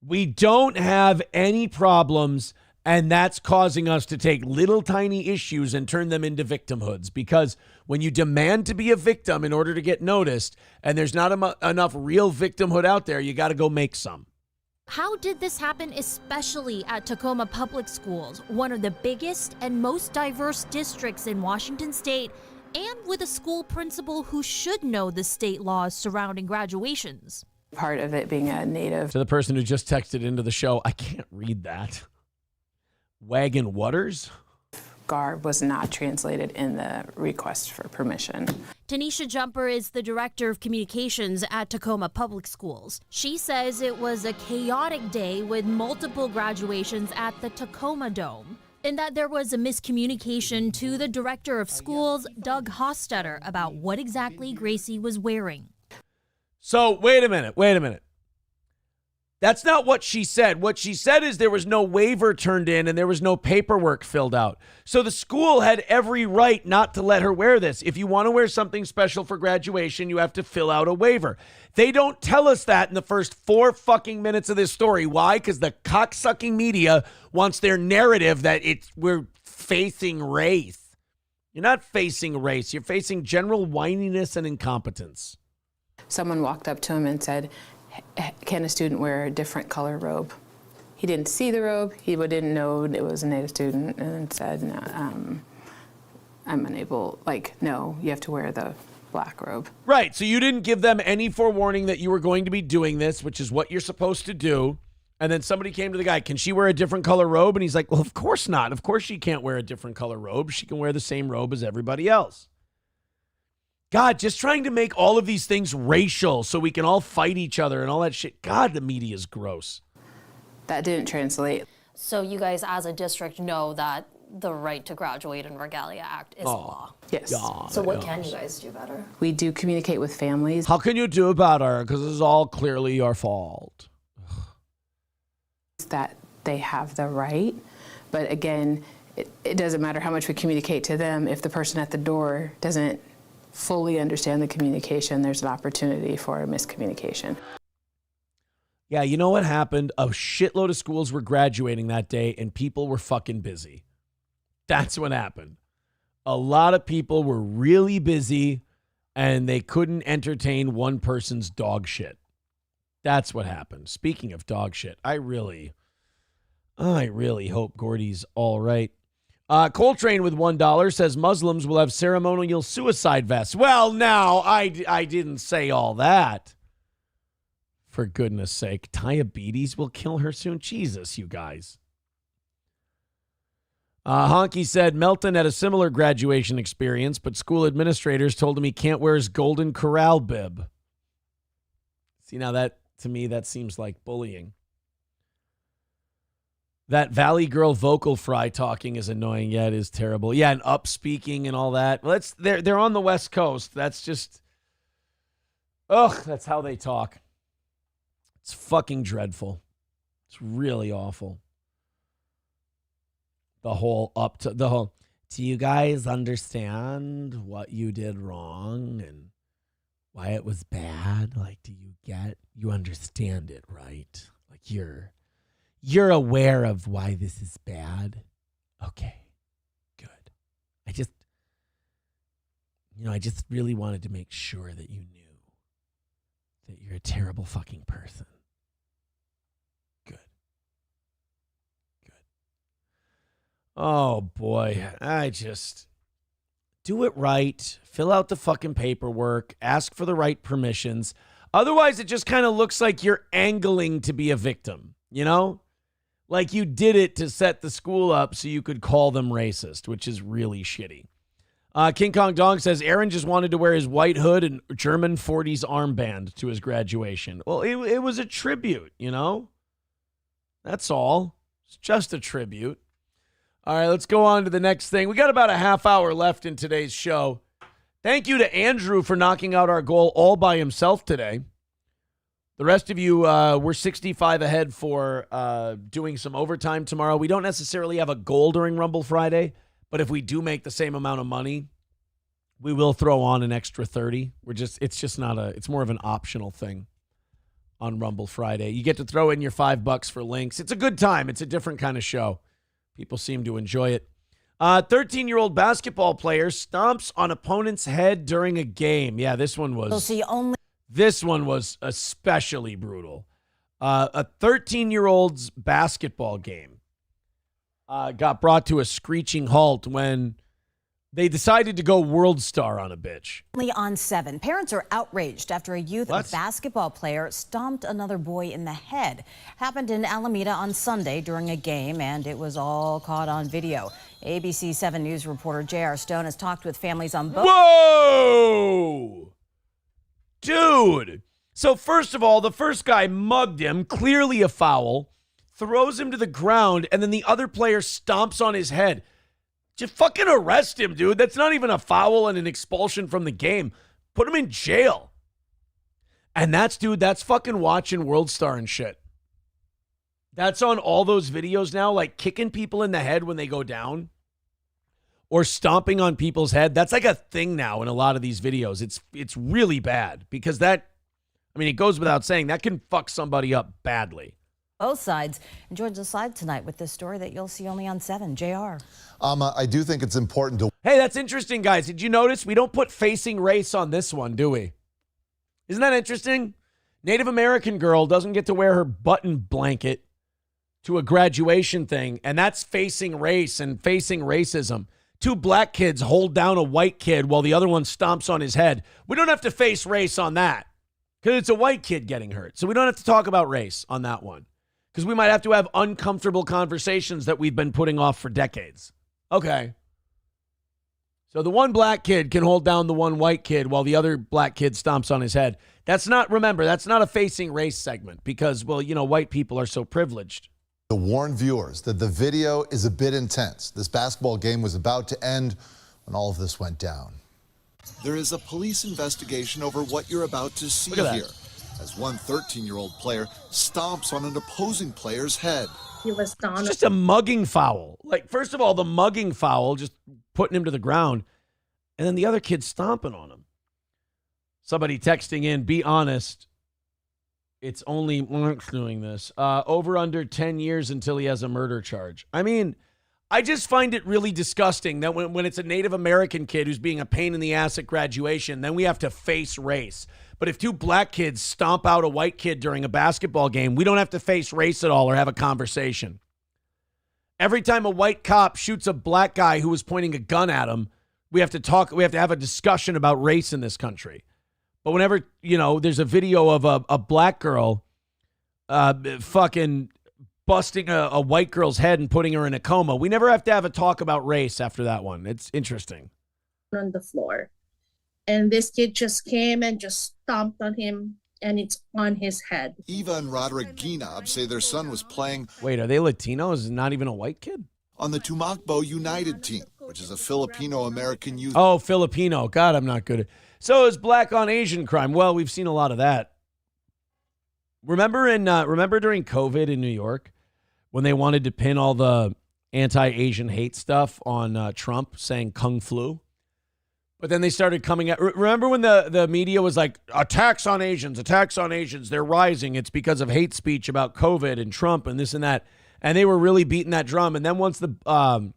We don't have any problems, and that's causing us to take little tiny issues and turn them into victimhoods, because when you demand to be a victim in order to get noticed, and there's not enough real victimhood out there, you got to go make some. How did this happen, especially at Tacoma Public Schools, one of the biggest and most diverse districts in Washington State, and with a school principal who should know the state laws surrounding graduations? Part of it being a Native. To the person who just texted into the show, I can't read that. Wagon Waters? Garb was not translated in the request for permission. Tanisha Jumper is the director of communications at Tacoma Public Schools. She says it was a chaotic day with multiple graduations at the Tacoma Dome, and that there was a miscommunication to the director of schools, Doug Hostetter, about what exactly Gracie was wearing. So, wait a minute. That's not what she said. What she said is there was no waiver turned in and there was no paperwork filled out. So the school had every right not to let her wear this. If you want to wear something special for graduation, you have to fill out a waiver. They don't tell us that in the first 4 fucking minutes of this story. Why? Because the cocksucking media wants their narrative that we're facing race. You're not facing race. You're facing general whininess and incompetence. Someone walked up to him and said, "Can a student wear a different color robe?" He didn't see the robe. He didn't know it was a Native student, and said, "No, I'm unable." No, you have to wear the black robe. Right. So you didn't give them any forewarning that you were going to be doing this, which is what you're supposed to do. And then somebody came to the guy, "Can she wear a different color robe?" And he's like, "Well, of course not. Of course she can't wear a different color robe. She can wear the same robe as everybody else." God, just trying to make all of these things racial so we can all fight each other and all that shit. God, the media is gross. That didn't translate. So you guys as a district know that the Right to Graduate in Regalia Act is law? Yes. So what can you guys do better? We do communicate with families. How can you do better? Because this is all clearly your fault. That they have the right. But again, it doesn't matter how much we communicate to them. If the person at the door doesn't fully understand the communication, there's an opportunity for a miscommunication. Yeah, you know what happened? A shitload of schools were graduating that day and people were fucking busy. That's what happened. A lot of people were really busy and they couldn't entertain one person's dog shit. That's what happened. Speaking of dog shit, I really hope Gordy's all right. Coltrane with $1 says Muslims will have ceremonial suicide vests. Well, now, I didn't say all that. For goodness sake. Diabetes will kill her soon. Jesus, you guys. Honky said Melton had a similar graduation experience, but school administrators told him he can't wear his Golden Corral bib. See, now that, to me, that seems like bullying. That Valley Girl vocal fry talking is annoying. Yeah, it is terrible. Yeah, and up speaking and all that. Well, they're on the West Coast. That's just, that's how they talk. It's fucking dreadful. It's really awful. Do you guys understand what you did wrong and why it was bad? Like, you understand it, right? Like you're aware of why this is bad. Okay, good. I just really wanted to make sure that you knew that you're a terrible fucking person. Oh, boy. I just do it right. Fill out the fucking paperwork. Ask for the right permissions. Otherwise, it just kind of looks like you're angling to be a victim, you know? Like you did it to set the school up so you could call them racist, which is really shitty. King Kong Dong says Aaron just wanted to wear his white hood and German 40s armband to his graduation. Well, it was a tribute, you know? That's all. It's just a tribute. All right, let's go on to the next thing. We got about a half hour left in today's show. Thank you to Andrew for knocking out our goal all by himself today. The rest of you, we're 65 ahead for doing some overtime tomorrow. We don't necessarily have a goal during Rumble Friday, but if we do make the same amount of money, we will throw on an extra 30. It's more of an optional thing on Rumble Friday. You get to throw in your $5 for links. It's a good time. It's a different kind of show. People seem to enjoy it. 13-year-old basketball player stomps on opponent's head during a game. Yeah, this one was especially brutal. A 13-year-old's basketball game got brought to a screeching halt when they decided to go World Star on a bitch. Only on 7. Parents are outraged after a youth basketball player stomped another boy in the head. Happened in Alameda on Sunday during a game, and it was all caught on video. ABC 7 News reporter J.R. Stone has talked with families on both. Whoa! Dude! So first of all, the first guy mugged him, clearly a foul, throws him to the ground, and then the other player stomps on his head. Just fucking arrest him, dude. That's not even a foul and an expulsion from the game. Put him in jail. And that's fucking watching World Star and shit. That's on all those videos now, like kicking people in the head when they go down or stomping on people's head. That's like a thing now in a lot of these videos. It's really bad because it goes without saying, that can fuck somebody up badly. Both sides. And George aside tonight with this story that you'll see only on 7. JR. I do think it's important to... Hey, that's interesting, guys. Did you notice we don't put facing race on this one, do we? Isn't that interesting? Native American girl doesn't get to wear her button blanket to a graduation thing, and that's facing race and facing racism. 2 black kids hold down a white kid while the other one stomps on his head. We don't have to face race on that because it's a white kid getting hurt. So we don't have to talk about race on that one. Because we might have to have uncomfortable conversations that we've been putting off for decades. Okay. So the one black kid can hold down the one white kid while the other black kid stomps on his head. That's not a facing race segment because, white people are so privileged. To warn viewers that the video is a bit intense. This basketball game was about to end when all of this went down. There is a police investigation over what you're about to see here. As one 13-year-old player stomps on an opposing player's head. He was stomped. It's just a mugging foul. Like, first of all, the mugging foul, just putting him to the ground, and then the other kid stomping on him. Somebody texting in, be honest, it's only Mark's doing this. Over under 10 years until he has a murder charge. I just find it really disgusting that when it's a Native American kid who's being a pain in the ass at graduation, then we have to face race. But if 2 black kids stomp out a white kid during a basketball game, we don't have to face race at all or have a conversation. Every time a white cop shoots a black guy who was pointing a gun at him, we have to have a discussion about race in this country. But whenever, there's a video of a black girl fucking busting a white girl's head and putting her in a coma. We never have to have a talk about race after that one. It's interesting. On the floor. And this kid just came and just stomped on him, and it's on his head. Eva and Roderick Ginab say their son was playing. Wait, are they Latino? Is it not even a white kid? On the Tumakbo United team, which is a Filipino-American youth. Oh, Filipino. God, I'm not good at. So is black on Asian crime. Well, we've seen a lot of that. Remember during COVID in New York when they wanted to pin all the anti-Asian hate stuff on Trump saying Kung Flu? But then they started coming out. Remember when the media was like, attacks on Asians, they're rising. It's because of hate speech about COVID and Trump and this and that. And they were really beating that drum. And then once the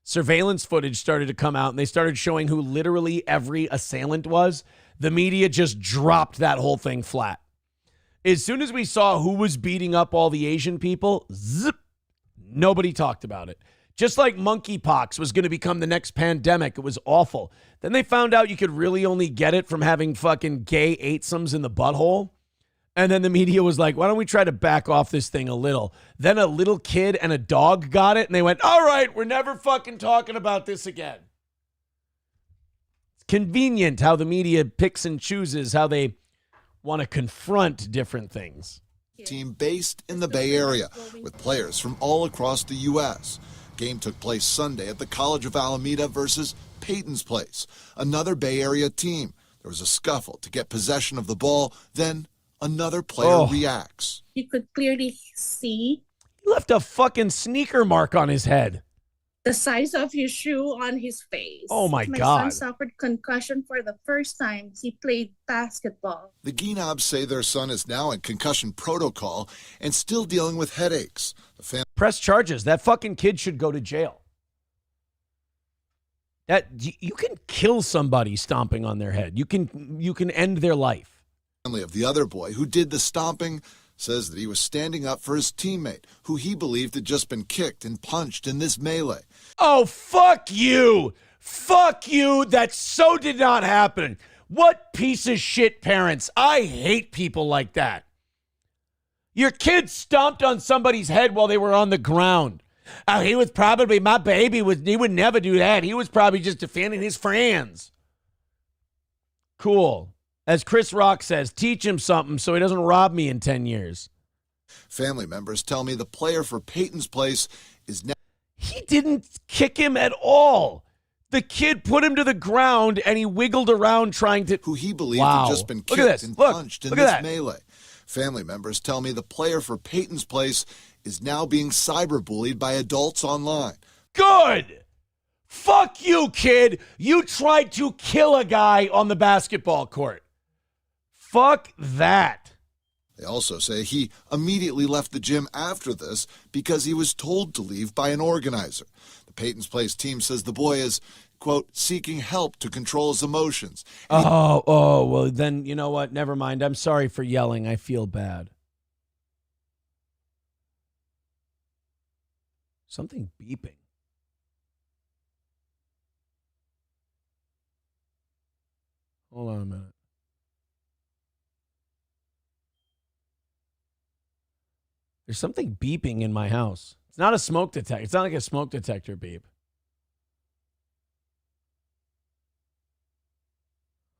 surveillance footage started to come out and they started showing who literally every assailant was, the media just dropped that whole thing flat. As soon as we saw who was beating up all the Asian people, zip, nobody talked about it. Just like monkeypox was going to become the next pandemic. It was awful. Then they found out you could really only get it from having fucking gay eightsomes in the butthole. And then the media was like, why don't we try to back off this thing a little? Then a little kid and a dog got it, and they went, all right, we're never fucking talking about this again. It's convenient how the media picks and chooses how they want to confront different things. Team based in the Bay Area with players from all across the U.S. Game took place Sunday at the College of Alameda versus Peyton's Place, another Bay Area team. There was a scuffle to get possession of the ball, then another player reacts. You could clearly see He left a fucking sneaker mark on his head. the size of his shoe on his face. Oh, my My God. son suffered concussion for the first time he played basketball. The Ginabs say their son is now in concussion protocol and still dealing with headaches. The Press charges. That fucking kid should go to jail. You can kill somebody stomping on their head. You can end their life. family of the other boy who did the stomping says that he was standing up for his teammate, who he believed had just been kicked and punched in this melee. Oh, fuck you. Fuck you. That so did not happen. What piece of shit parents. I hate people like that. Your kid stomped on somebody's head while they were on the ground. Oh, he was probably, my baby, he would never do that. He was probably just defending his friends. Cool. As Chris Rock says, teach him something so he doesn't rob me in 10 years. Family members tell me the player for Peyton's Place is now. He didn't kick him at all. The kid put him to the ground and he wiggled around trying to. Who he believed had just been kicked and punched in this melee. Family members tell me the player for Peyton's Place is now being cyberbullied by adults online. Good. Fuck you, kid. You tried to kill a guy on the basketball court. Fuck that. They also say he immediately left the gym after this because he was told to leave by an organizer. The Peyton's Place team says the boy is, quote, seeking help to control his emotions. Well, then, you know what? Never mind. I'm sorry for yelling. I feel bad. Something beeping. Hold on a minute. There's something beeping in my house. It's not a smoke detector. It's not like a smoke detector beep.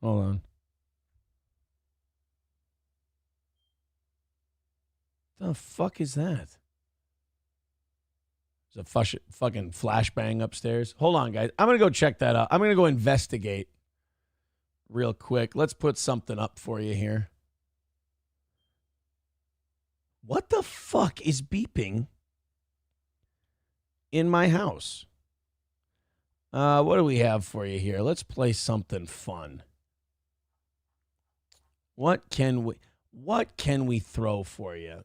Hold on. The fuck is that? There's a fucking flashbang upstairs. Hold on, guys. I'm going to go check that out. I'm going to go investigate real quick. Let's put something up for you here. What the fuck is beeping in my house? What do we have for you here? Let's play something fun. What can we throw for you?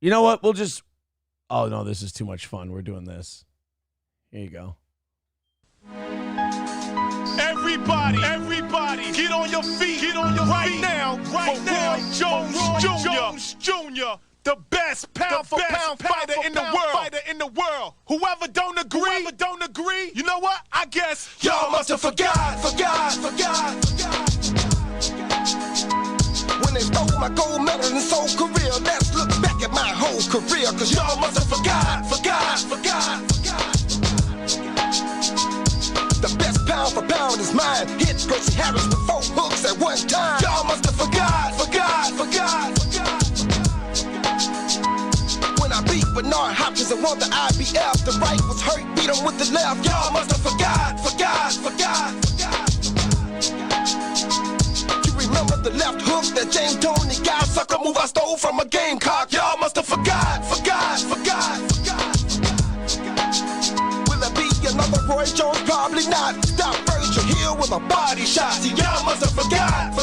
You know what? We'll just. Oh no, this is too much fun. We're doing this. Here you go. Everybody, get on your feet, right now, Roy Jones Jr. The best pound for pound fighter in the world. Whoever don't agree, you know what? I guess y'all must have forgot. When they stole my gold medal and soul career, let's look back at my whole career, cause y'all must have forgot. The best pound for pound is mine. Hit Gracie Harris with 4 hooks at one time. Y'all must have forgot. When I beat Bernard Hopkins and won the IBF, the right was hurt, beat him with the left. Y'all must have forgot. You remember the left hook that James Tony got? Sucker move I stole from a Gamecock. Y'all must have forgot. Will it be another Roy Jones? Probably not. Stop Virgil Hill with a body shot. See, y'all must have forgot.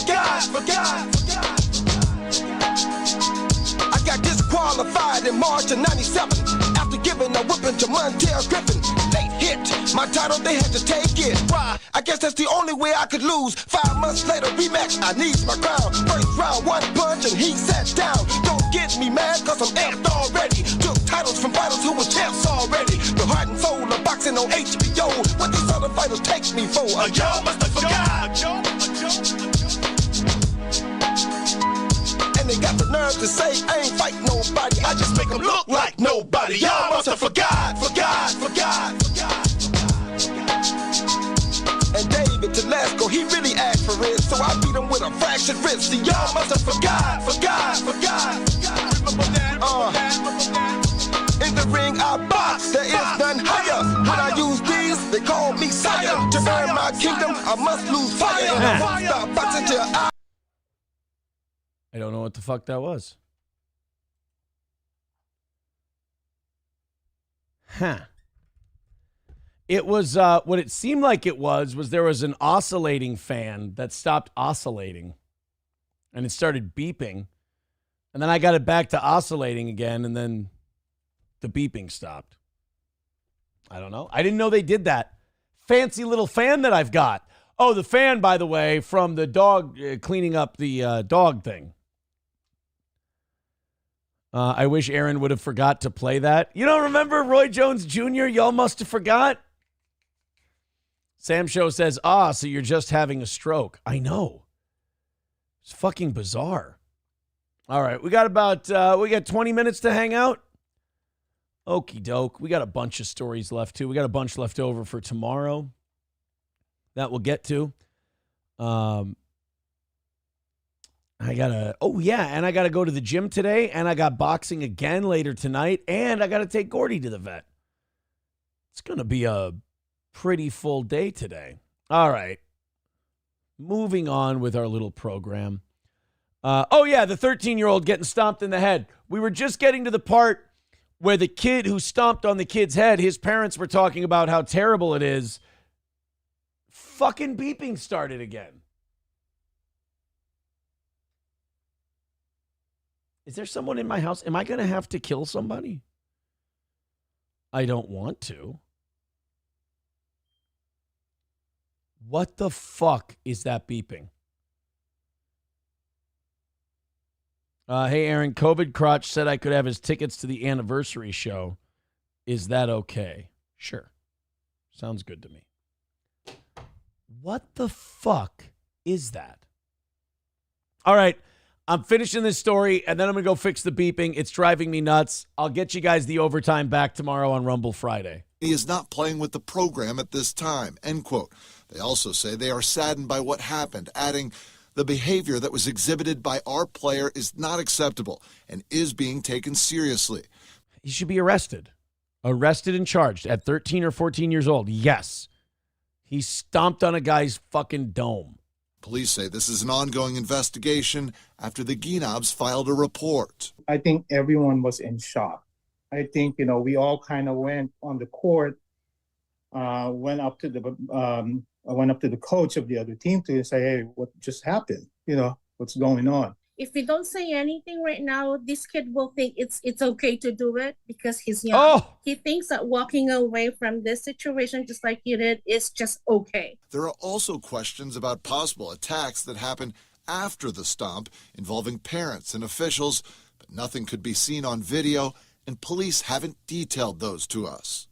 I got disqualified in March of '97 after giving a whipping to Montel Griffin. Late hit, my title they had to take it. Why? I guess that's the only way I could lose. 5 months later, rematch, I need my crown. First round, 1 punch and he sat down. Don't get me mad cause I'm amped already. Took titles from fighters who were champs already. The heart and soul of boxing on HBO. What these other fighters take me for? Y'all must have forgot. They got the nerve to say I ain't fight nobody. I just make them look like nobody. Y'all must have forgot. And David Telesco, he really asked for it, so I beat him with a fractured wrist. See, y'all must have forgot. Remember that? In the ring I box, there is none higher. When I use these, they call me sire. To earn my kingdom, I must lose fire. And I won't stop boxing till I don't know what the fuck that was. It was, what it seemed like it was there was an oscillating fan that stopped oscillating. And it started beeping. And then I got it back to oscillating again, and then the beeping stopped. I don't know. I didn't know they did that. Fancy little fan that I've got. Oh, the fan, by the way, from the dog, cleaning up the dog thing. I wish Aaron would have forgot to play that. You don't remember Roy Jones Jr.? Y'all must have forgot. Sam Show says, so you're just having a stroke. I know. It's fucking bizarre. All right, we got 20 minutes to hang out. Okie doke. We got a bunch of stories left, too. We got a bunch left over for tomorrow that we'll get to. I gotta go to the gym today, and I got boxing again later tonight, and I gotta take Gordy to the vet. It's gonna be a pretty full day today. All right. Moving on with our little program. The 13-year-old getting stomped in the head. We were just getting to the part where the kid who stomped on the kid's head, his parents were talking about how terrible it is. Fucking beeping started again. Is there someone in my house? Am I going to have to kill somebody? I don't want to. What the fuck is that beeping? Hey, Aaron, COVID Crotch said I could have his tickets to the anniversary show. Is that okay? Sure. Sounds good to me. What the fuck is that? All right. I'm finishing this story, and then I'm going to go fix the beeping. It's driving me nuts. I'll get you guys the overtime back tomorrow on Rumble Friday. He is not playing with the program at this time, end quote. They also say they are saddened by what happened, adding, the behavior that was exhibited by our player is not acceptable and is being taken seriously. He should be arrested. Arrested and charged at 13 or 14 years old. Yes. He stomped on a guy's fucking dome. Police say this is an ongoing investigation after the Guinabs filed a report. I think everyone was in shock. I think, we all kind of went on the court, went up to the coach of the other team to say, hey, what just happened? What's going on? If we don't say anything right now, this kid will think it's okay to do it because he's young. Oh! He thinks that walking away from this situation, just like you did, is just okay. There are also questions about possible attacks that happened after the stomp involving parents and officials. but nothing could be seen on video, and police haven't detailed those to us.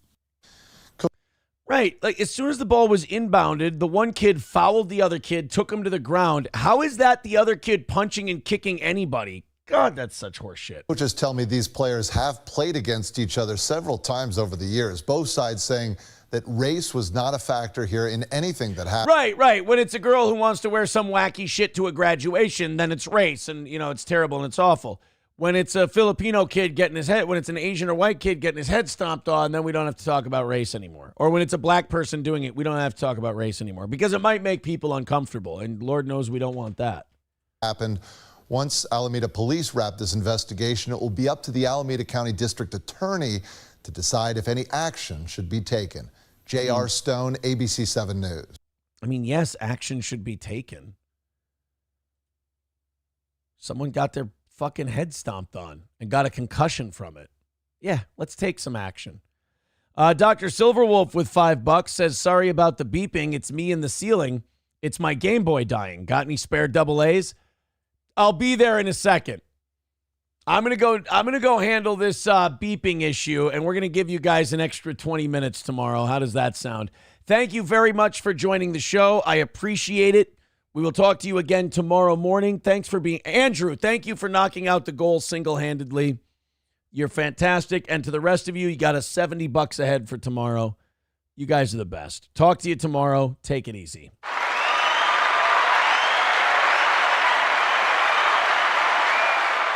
Right. Like, as soon as the ball was inbounded, the one kid fouled the other kid, took him to the ground. How is that the other kid punching and kicking anybody? God, that's such horse shit. Coaches tell me these players have played against each other several times over the years, both sides saying that race was not a factor here in anything that happened. Right. When it's a girl who wants to wear some wacky shit to a graduation, then it's race, and, it's terrible and it's awful. When it's a Filipino kid getting his head, when it's an Asian or white kid getting his head stomped on, then we don't have to talk about race anymore. Or when it's a black person doing it, we don't have to talk about race anymore because it might make people uncomfortable, and Lord knows we don't want that. Happened. Once Alameda police wrap this investigation, it will be up to the Alameda County District Attorney to decide if any action should be taken. J.R. Stone, ABC 7 News. I mean, yes, action should be taken. Someone got their fucking head stomped on and got a concussion from it. Yeah, let's take some action. Dr. Silverwolf with $5 says, sorry about the beeping. It's me in the ceiling. It's my Game Boy dying. Got any spare AA? I'll be there in a second. I'm gonna go handle this beeping issue, and we're gonna give you guys an extra 20 minutes tomorrow. How does that sound? Thank you very much for joining the show. I appreciate it. We will talk to you again tomorrow morning. Thanks for being Andrew. Thank you for knocking out the goal single-handedly. You're fantastic. And to the rest of you, you got us $70 ahead for tomorrow. You guys are the best. Talk to you tomorrow. Take it easy.